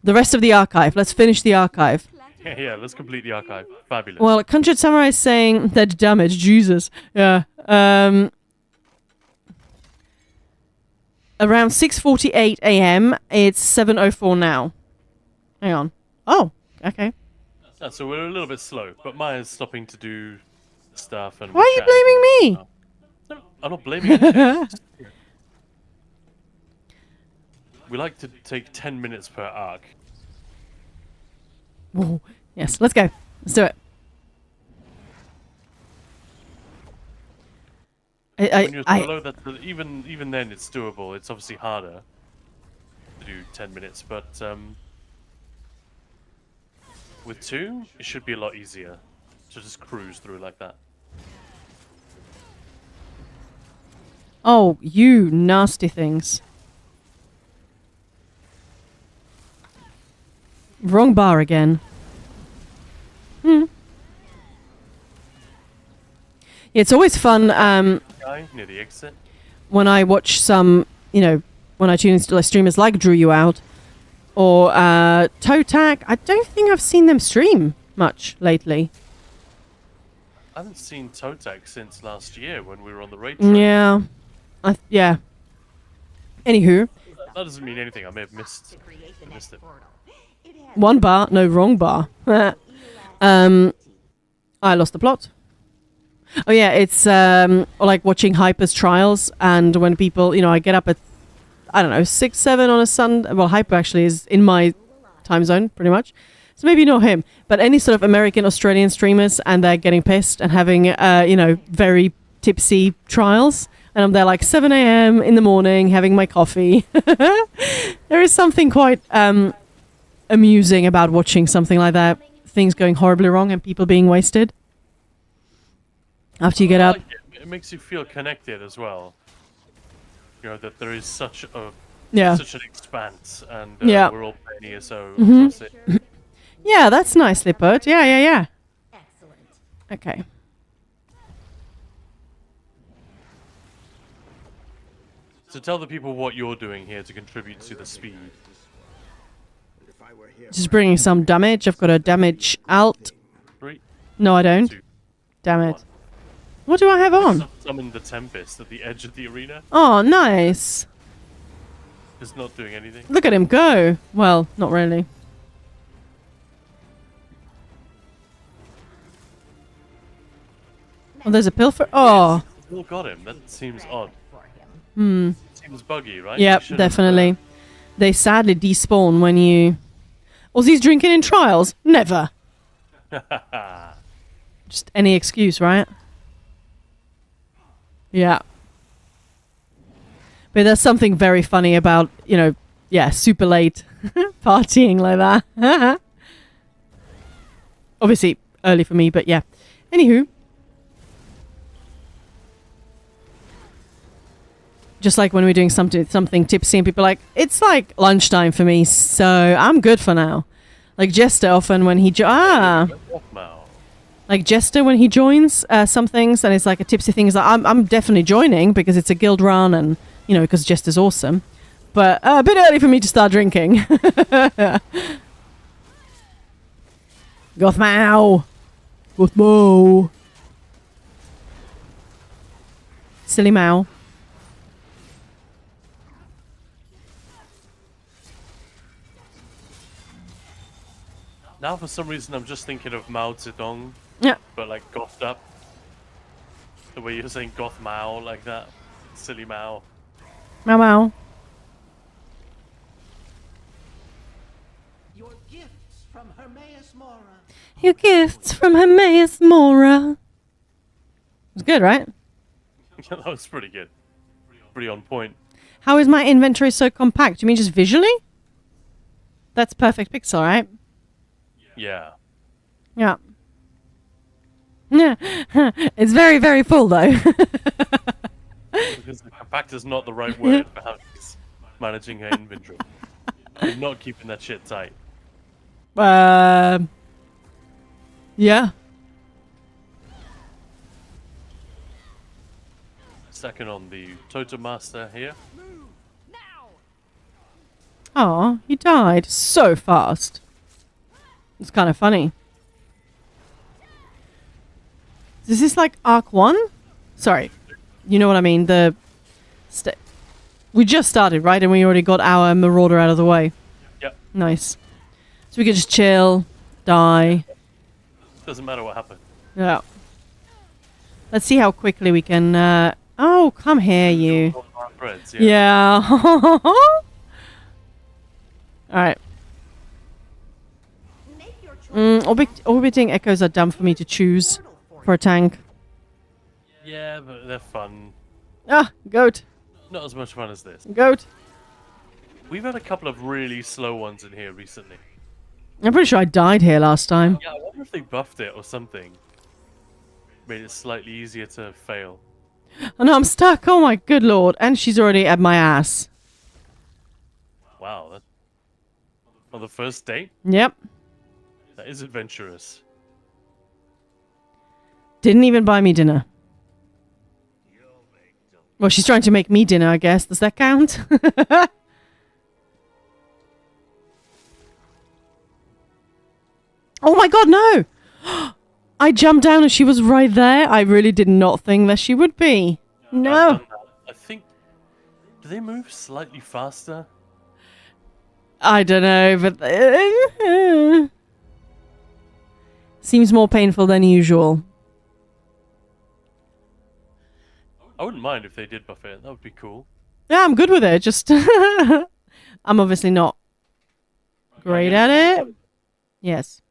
The rest of the archive. Let's finish the archive. Yeah, let's complete the archive. Fabulous. Well, Conjured Samurai is saying that damage. Jesus. Yeah. Around 6:48 a.m. It's 7:04 now. Hang on. Oh, okay. So we're a little bit slow, but Maya's stopping to do stuff. And Why are you blaming me? No, I'm not blaming you. We like to take 10 minutes per arc. Whoa. Yes, let's go. Let's do it. When you're solo, even then it's doable. It's obviously harder to do 10 minutes, but with 2, it should be a lot easier to just cruise through like that. Oh, you nasty things. Wrong bar again. Yeah, it's always fun Guy near the exit. when I watch some, when I tune into streamers like Drew You Out or Totak. I don't think I've seen them stream much lately. I haven't seen Totek since last year when we were on the raid trip. Yeah. Yeah. Anywho. That doesn't mean anything. I may have missed it. One bar, no, wrong bar. I lost the plot. Oh yeah, it's like watching Hyper's trials, and when people, I get up at, I don't know, 6, 7 on a Sunday. Well, Hyper actually is in my time zone, pretty much. So maybe not him, but any sort of American, Australian streamers, and they're getting pissed and having, very tipsy trials. And I'm there like 7 a.m. in the morning having my coffee. There is something quite amusing about watching something like that. Things going horribly wrong and people being wasted. After you get up. It makes you feel connected as well. That there is such an expanse, and we're all playing ESO across it. Yeah, that's nicely put. Yeah. Excellent. Okay. So tell the people what you're doing here to contribute to the speed. Just bringing some damage. I've got a damage alt. 3. No, I don't. 2, Damn it. What do I have on? Summon the Tempest at the edge of the arena. Oh, nice. It's not doing anything. Look at him go. Well, not really. Oh, there's a pilfer. Oh. Still got him. That seems odd. Seems buggy, right? Yep, definitely. They sadly despawn when you... Aussie's drinking in trials? Never. Just any excuse, right? Yeah. But there's something very funny about, super late partying like that. Obviously, early for me, but yeah. Anywho. Just like when we're doing something tipsy and people are like, it's like lunchtime for me, so I'm good for now. Like Jester often when he... Like Jester when he joins some things and it's like a tipsy thing, is like, I'm definitely joining because it's a guild run and, because Jester's awesome. But a bit early for me to start drinking. Gothmau! Gothmo! Silly Mao. Now, for some reason, I'm just thinking of Mao Zedong. Yeah. But like gothed up. The way you're saying Goth Mao like that. Silly Mao. Mao Mao. Your gifts from Hermaeus Mora. Your gifts from Hermaeus Mora. It's good, right? That was pretty good. Pretty on point. How is my inventory so compact? You mean just visually? That's perfect pixel, right? Yeah. Yeah. Yeah. It's very, very full, though. Because compact is not the right word for how it's managing her inventory. You're not keeping that shit tight. Yeah. Second on the Totem Master here. Oh, he died so fast. It's kind of funny. Is this like Arc 1? Sorry. You know what I mean? We just started, right? And we already got our Marauder out of the way. Yep. Nice. So we could just chill, die. Doesn't matter what happened. Yeah. Let's see how quickly we can... Oh, come here, you. Threads, Yeah. Alright. Orbiting echoes are dumb for me to choose for a tank. Yeah, but they're fun. Ah, goat. Not as much fun as this. Goat. We've had a couple of really slow ones in here recently. I'm pretty sure I died here last time. Yeah, I wonder if they buffed it or something. Made it slightly easier to fail. Oh no, I'm stuck. Oh my good lord. And she's already at my ass. Wow. That... On the first date? Yep. That is adventurous. Didn't even buy me dinner. Well, she's trying to make me dinner, I guess. Does that count? Oh my god, no! I jumped down and she was right there. I really did not think that she would be. No. I think... Do they move slightly faster? I don't know, but... Seems more painful than usual. I wouldn't mind if they did buff it. That would be cool. Yeah, I'm good with it. Just... I'm obviously not great at it. Yes.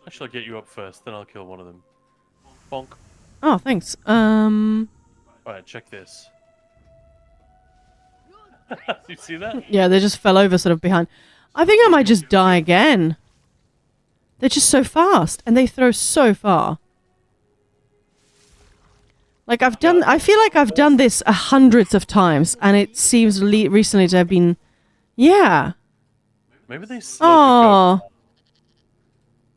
Actually, I'll get you up first, then I'll kill one of them. Bonk. Oh, thanks. Alright, check this. You see that? Yeah, they just fell over sort of behind. I think I might just die again. They're just so fast, and they throw so far. Like, I feel like I've done this hundreds of times, and it seems recently to have been... Yeah. Maybe they slowed the go.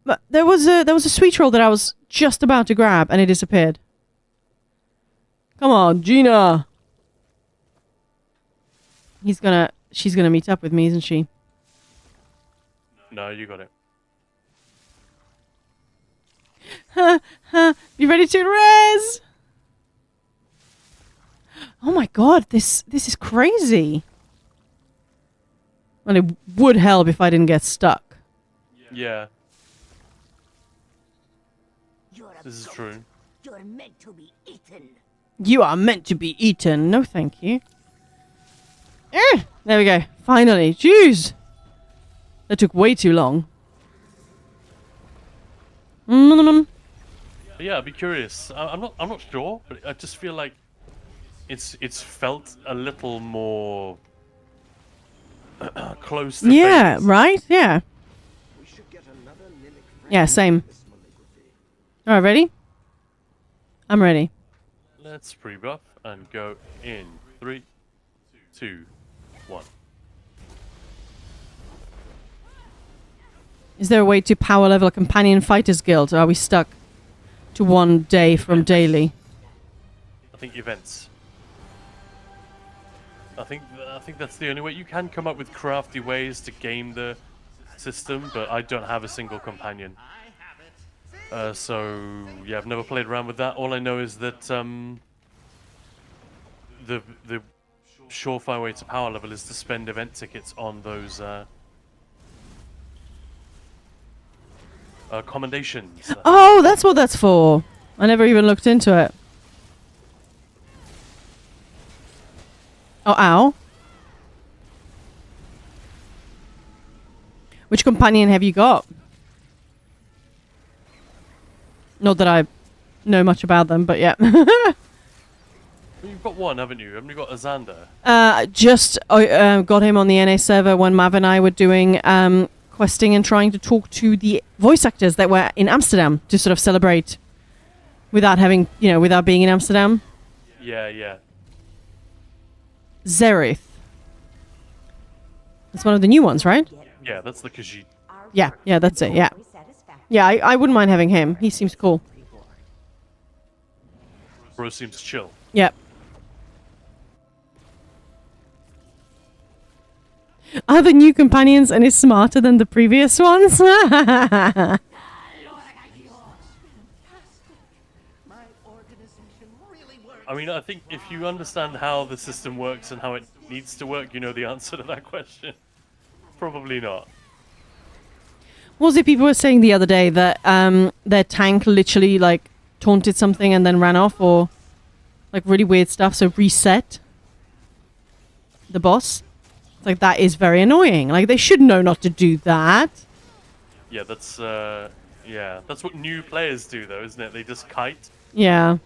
But there was a sweet roll that I was just about to grab, and it disappeared. Come on, Gina. She's gonna meet up with me, isn't she? No, you got it. Be ready to res! Oh my god, this is crazy. Well, it would help if I didn't get stuck. Yeah. This is true. You're meant to be eaten. You are meant to be eaten. No, thank you. There we go. Finally. Jeez. That took way too long. Yeah, I'd be curious. I'm not sure, but I just feel like it's felt a little more close to Yeah, phase. right? Yeah. Yeah, same. Alright, ready? I'm ready. Let's pre-buff and go in 3, 2, 1. Is there a way to power level a companion fighters guild, or are we stuck to 1 day from daily? I think events. I think that's the only way. You can come up with crafty ways to game the system, but I don't have a single companion. So yeah, I've never played around with that. All I know is that the surefire way to power level is to spend event tickets on those commendations. Oh, that's what that's for. I never even looked into it. Oh, ow. Which companion have you got? Not that I know much about them, but yeah. You've got one, haven't you? Haven't you got Azander? Just got him on the NA server when Mav and I were doing questing and trying to talk to the voice actors that were in Amsterdam to sort of celebrate without having, without being in Amsterdam. Yeah. Zerith. That's one of the new ones, right? Yeah, that's the Khajiit. Yeah, that's it, yeah. Yeah, I wouldn't mind having him. He seems cool. Bro seems chill. Yep. Are the new companions any smarter than the previous ones? I mean, I think if you understand how the system works and how it needs to work, you know the answer to that question. Probably not. Was it people were saying the other day that their tank literally like taunted something and then ran off, or like really weird stuff, so reset the boss? It's like, that is very annoying. Like, they should know not to do that. Yeah, that's what new players do though, isn't it? They just kite. Yeah.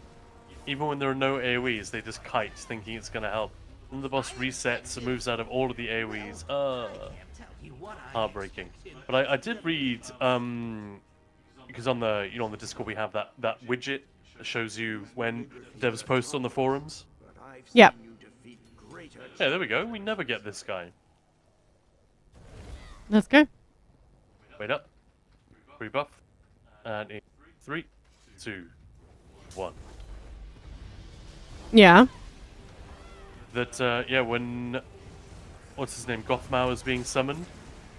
Even when there are no AoEs, they just kite, thinking it's gonna help. Then the boss resets and moves out of all of the AoEs. Heartbreaking. But I did read, because on the on the Discord we have that widget that shows you when devs post on the forums. Yep. Yeah, there we go. We never get this guy. Let's go. Wait up. Rebuff. And in 3, 2, 1. Yeah. That, when... What's his name? Gothmau is being summoned.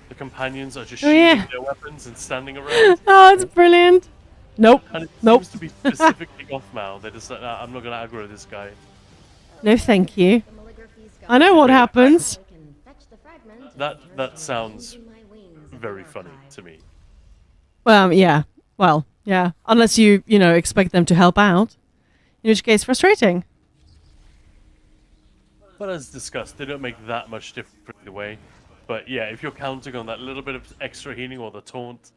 The companions are just Oh, shooting yeah. their weapons and standing around. Oh, it's brilliant. Nope. And it Nope. seems to be specifically Gothmau. They're just like, nah, I'm not going to aggro this guy. No, thank you. I know what happens. That sounds very funny to me. Yeah. Well, yeah. Unless you expect them to help out. In which case, frustrating. But as discussed, they don't make that much difference either way. But yeah, if you're counting on that little bit of extra healing or the taunt,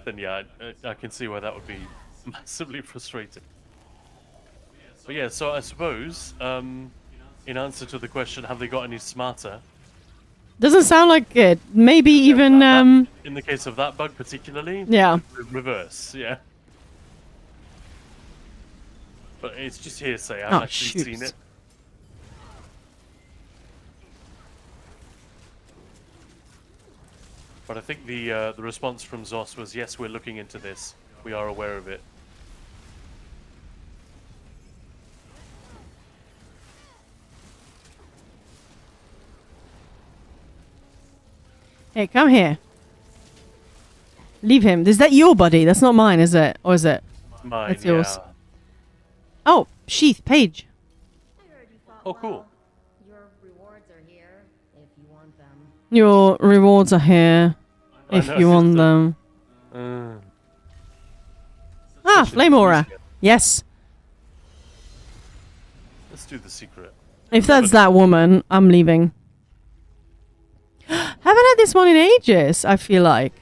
then yeah, I can see why that would be massively frustrating. But yeah, so I suppose, in answer to the question, have they got any smarter? Doesn't sound like it. Maybe even in the case of that bug particularly, yeah. Reverse, yeah. But it's just hearsay. I haven't actually seen it. But I think the response from Zos was, yes, we're looking into this. We are aware of it. Hey, come here. Leave him. Is that your buddy? That's not mine, is it? Or is it? Mine, That's yours. yeah. Oh, Sheath, Page. Oh, cool. Your rewards are here if you want them. Your rewards are here if know, you it's want just them. Flame Aura. Yes. Let's do the secret. If that's that woman, I'm leaving. Haven't had this one in ages, I feel like.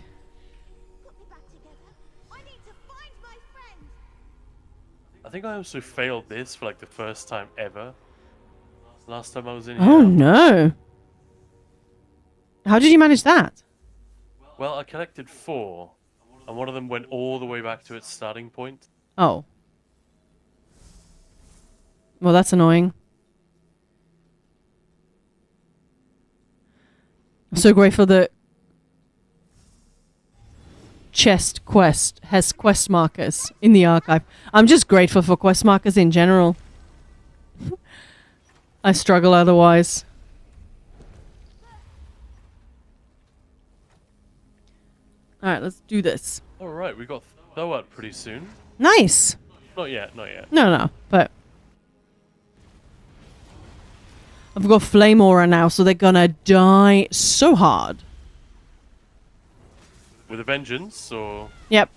I think I also failed this for like the first time ever. Last time I was in Oh here. no. How did you manage that? Well, I collected 4, and one of them went all the way back to its starting point. Oh. Well, that's annoying. I'm so grateful that Chest Quest has quest markers in the archive. I'm just grateful for quest markers in general. I struggle otherwise. Alright, let's do this. Alright, we got Thoat pretty soon. Nice! Not yet, not yet. No, but... I've got Flame Aura now, so they're gonna die so hard. With a vengeance, or... Yep.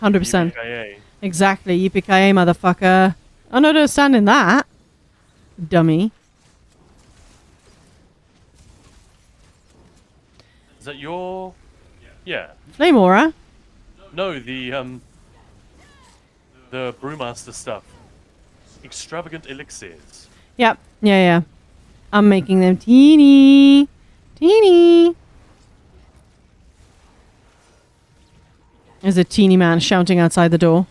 100%. EPKA? Exactly, yippee-ki-yay, motherfucker. Oh no, don't stand in that. Dummy. Is that your... Yeah. Flame Aura? No, the Brewmaster stuff. Extravagant elixirs. Yep. Yeah. I'm making them teeny. Teeny. There's a teeny man shouting outside the door.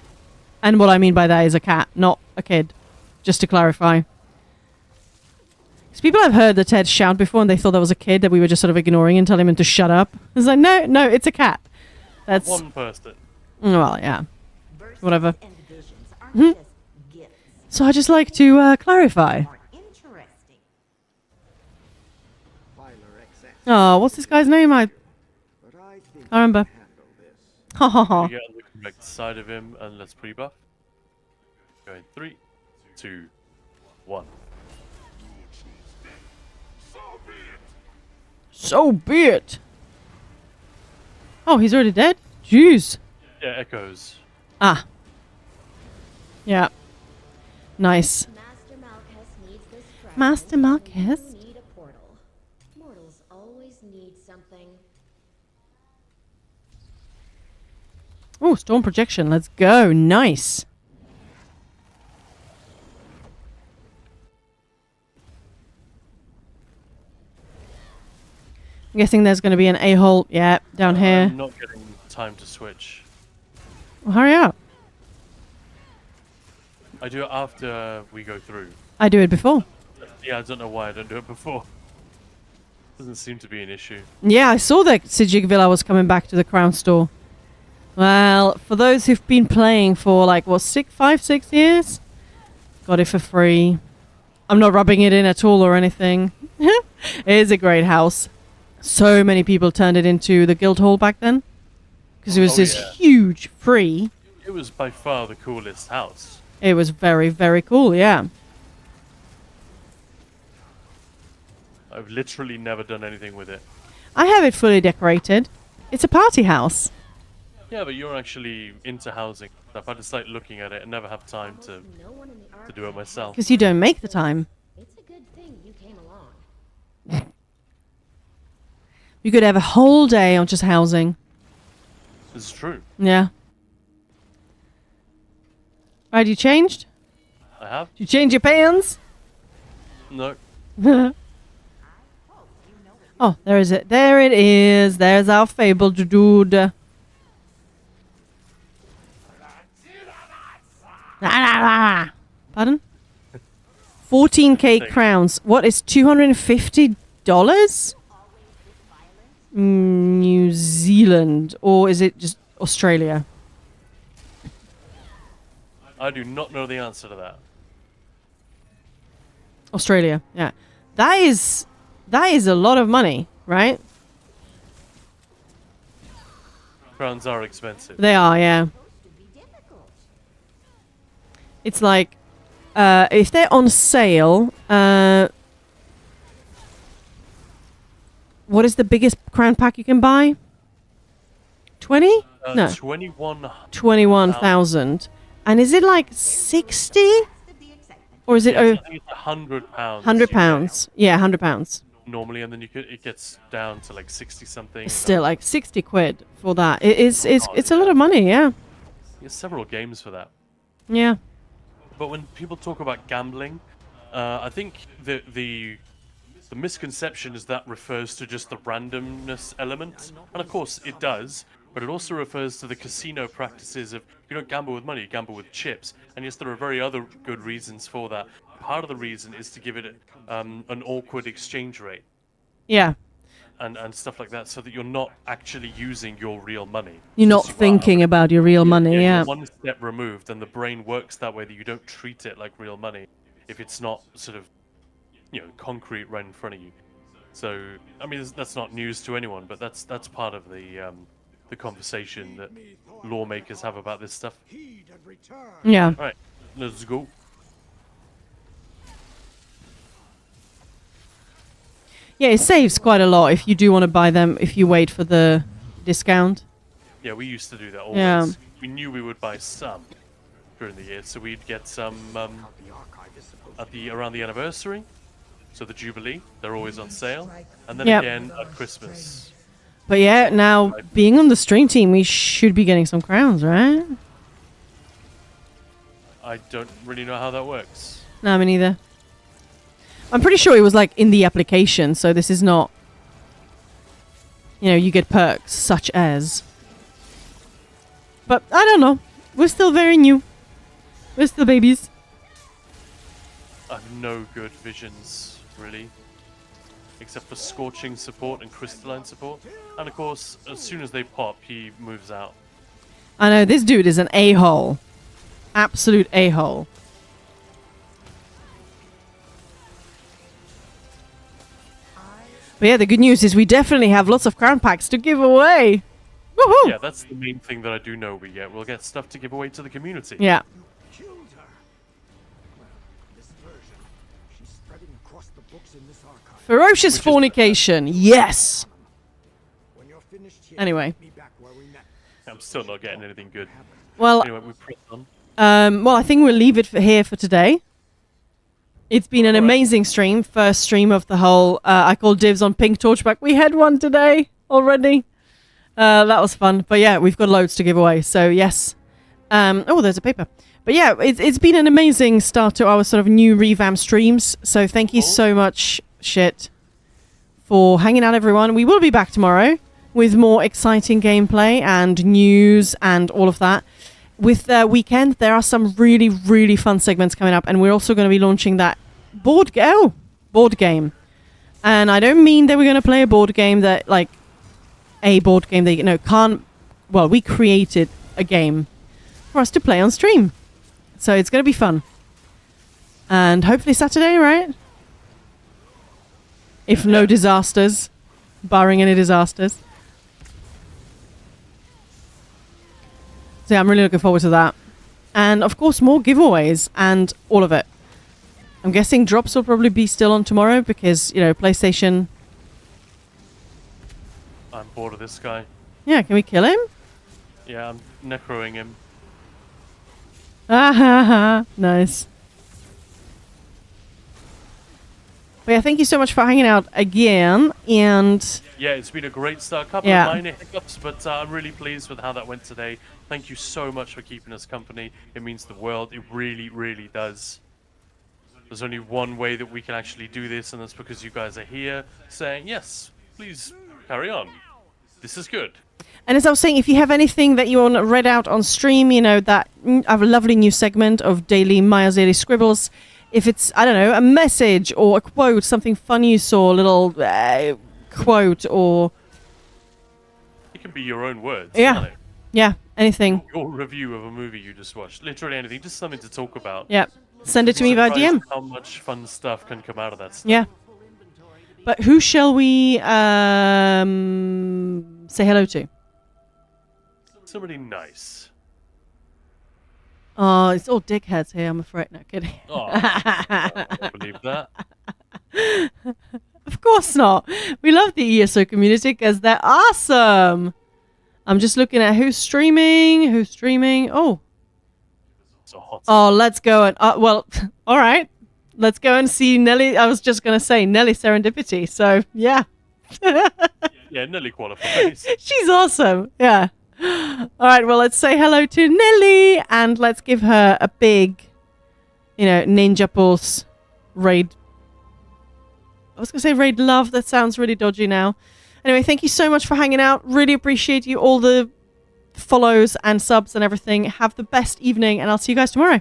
And what I mean by that is a cat, not a kid. just to clarify. Because people have heard the Ted shout before and they thought that was a kid that we were just sort of ignoring and telling him to shut up. It's like, no, it's a cat. That's... One person. Well, yeah. Whatever. So I just like to clarify. Oh, what's this guy's name? I remember. Ha ha ha. You get on the correct side of him and let's pre-buff. Go in 3, 2, 1. So be it. Oh, he's already dead? Jeez. Yeah, echoes. Ah. Yeah. Nice. Master Marquez. Mortals always need something. Oh, storm projection. Let's go. Nice. I'm guessing there's going to be an a-hole. Yeah, down here. I'm not getting time to switch. Well, hurry up. I do it after we go through. I do it before. Yeah, I don't know why I don't do it before. Doesn't seem to be an issue. Yeah, I saw that Sijig Villa was coming back to the Crown Store. Well, for those who've been playing for like, what, 5, 6 years? Got it for free. I'm not rubbing it in at all or anything. It is a great house. So many people turned it into the guild hall back then. Because it was huge, free. It was by far the coolest house. It was very, very cool, yeah. I've literally never done anything with it. I have it fully decorated. It's a party house. Yeah, but you're actually into housing stuff. I just like looking at it and never have time to do it myself. Because you don't make the time. It's a good thing you came along. You could have a whole day on just housing. This is true. Yeah. Right, you changed? I have. Did you change your pants? No. Oh, there is it. There it is. There's our fabled dude. Pardon? 14k crowns. What is $250? New Zealand. Or is it just Australia? I do not know the answer to that. Australia, yeah. That is a lot of money, right? Crowns are expensive. They are, yeah. It's like, if they're on sale, what is the biggest crown pack you can buy? 20? No. 21,000. And is it like 60? Or is it I think it's £100. £100? Yeah, £100. Normally, and then it gets down to like 60 something. Still, like 60 quid for that. It's a lot of money, yeah. There's several games for that. Yeah. But when people talk about gambling, I think the misconception is that refers to just the randomness element, and of course it does. But it also refers to the casino practices of you don't gamble with money, you gamble with chips. And yes, there are very other good reasons for that. Part of the reason is to give it an awkward exchange rate. Yeah. And stuff like that, so that you're not actually using your real money. You're not thinking about your real money, yeah. You're one step removed, and the brain works that way that you don't treat it like real money if it's not sort of, concrete right in front of you. So, I mean, that's not news to anyone, but that's part of the conversation that lawmakers have about this stuff. Yeah. All right, let's go. Yeah, it saves quite a lot if you do want to buy them, if you wait for the discount. Yeah, we used to do that always. Yeah. We knew we would buy some during the year, so we'd get some around the anniversary, so the Jubilee, they're always on sale, and then again at Christmas. But yeah, now being on the stream team, we should be getting some crowns, right? I don't really know how that works. No, me neither. I'm pretty sure it was like in the application, so this is not, you get perks such as. But I don't know. We're still very new. We're still babies. I have no good visions, really. Except for Scorching support and Crystalline support. And of course, as soon as they pop, he moves out. I know, this dude is an a-hole. Absolute a-hole. But yeah, the good news is we definitely have lots of crown packs to give away. Woohoo! Yeah, that's the main thing that I do know we get. We'll get stuff to give away to the community. Yeah. Ferocious fornication. Yes. Anyway. I'm still not getting anything good. Well, anyway, we press on. Well, I think we'll leave it here for today. It's been an amazing stream. First stream of the whole, I call dibs on Pink Torchback. We had one today already. That was fun. But yeah, we've got loads to give away. So yes. Oh, there's a paper. But yeah, it's been an amazing start to our sort of new revamp streams. So thank you so much, for hanging out, everyone. We will be back tomorrow with more exciting gameplay and news and all of that. With the weekend, there are some really, really fun segments coming up, and we're also going to be launching that board game. And I don't mean that we're going to play a board game that, like, a board game that, can't... Well, we created a game for us to play on stream. So it's going to be fun. And hopefully Saturday, right? If no disasters. Barring any disasters. So yeah, I'm really looking forward to that. And of course, more giveaways and all of it. I'm guessing drops will probably be still on tomorrow because, PlayStation... I'm bored of this guy. Yeah, can we kill him? Yeah, I'm necroing him. Ah ha ha. Nice. But yeah, thank you so much for hanging out again. And... Yeah, it's been a great start. A couple of minor hiccups, but I'm really pleased with how that went today. Thank you so much for keeping us company. It means the world. It really, really does. There's only one way that we can actually do this, and that's because you guys are here saying, yes, please carry on. This is good. And as I was saying, if you have anything that you want read out on stream, that I have a lovely new segment of daily Maya's Daily Scribbles. If it's, I don't know, a message or a quote, something funny you saw, a little quote or... It can be your own words, yeah. can't it? Yeah, anything. Your review of a movie you just watched. Literally anything. Just something to talk about. Yeah. Send it to me via DM. How much fun stuff can come out of that stuff. Yeah. But who shall we say hello to? Somebody nice. Oh, it's all dickheads here, I'm afraid. No, kidding. Oh, I don't believe that. Of course not. We love the ESO community because they're awesome. I'm just looking at who's streaming. Oh. Oh, let's go and... well, all right. Let's go and see Nelly. I was just going to say Nelly Serendipity. So, yeah. Yeah, Nelly qualifies. She's awesome. Yeah. All right, well, let's say hello to Nelly and let's give her a big, Ninja Pulse raid. I was going to say raid love. That sounds really dodgy now. Anyway, thank you so much for hanging out. Really appreciate you, all the follows and subs and everything. Have the best evening, and I'll see you guys tomorrow.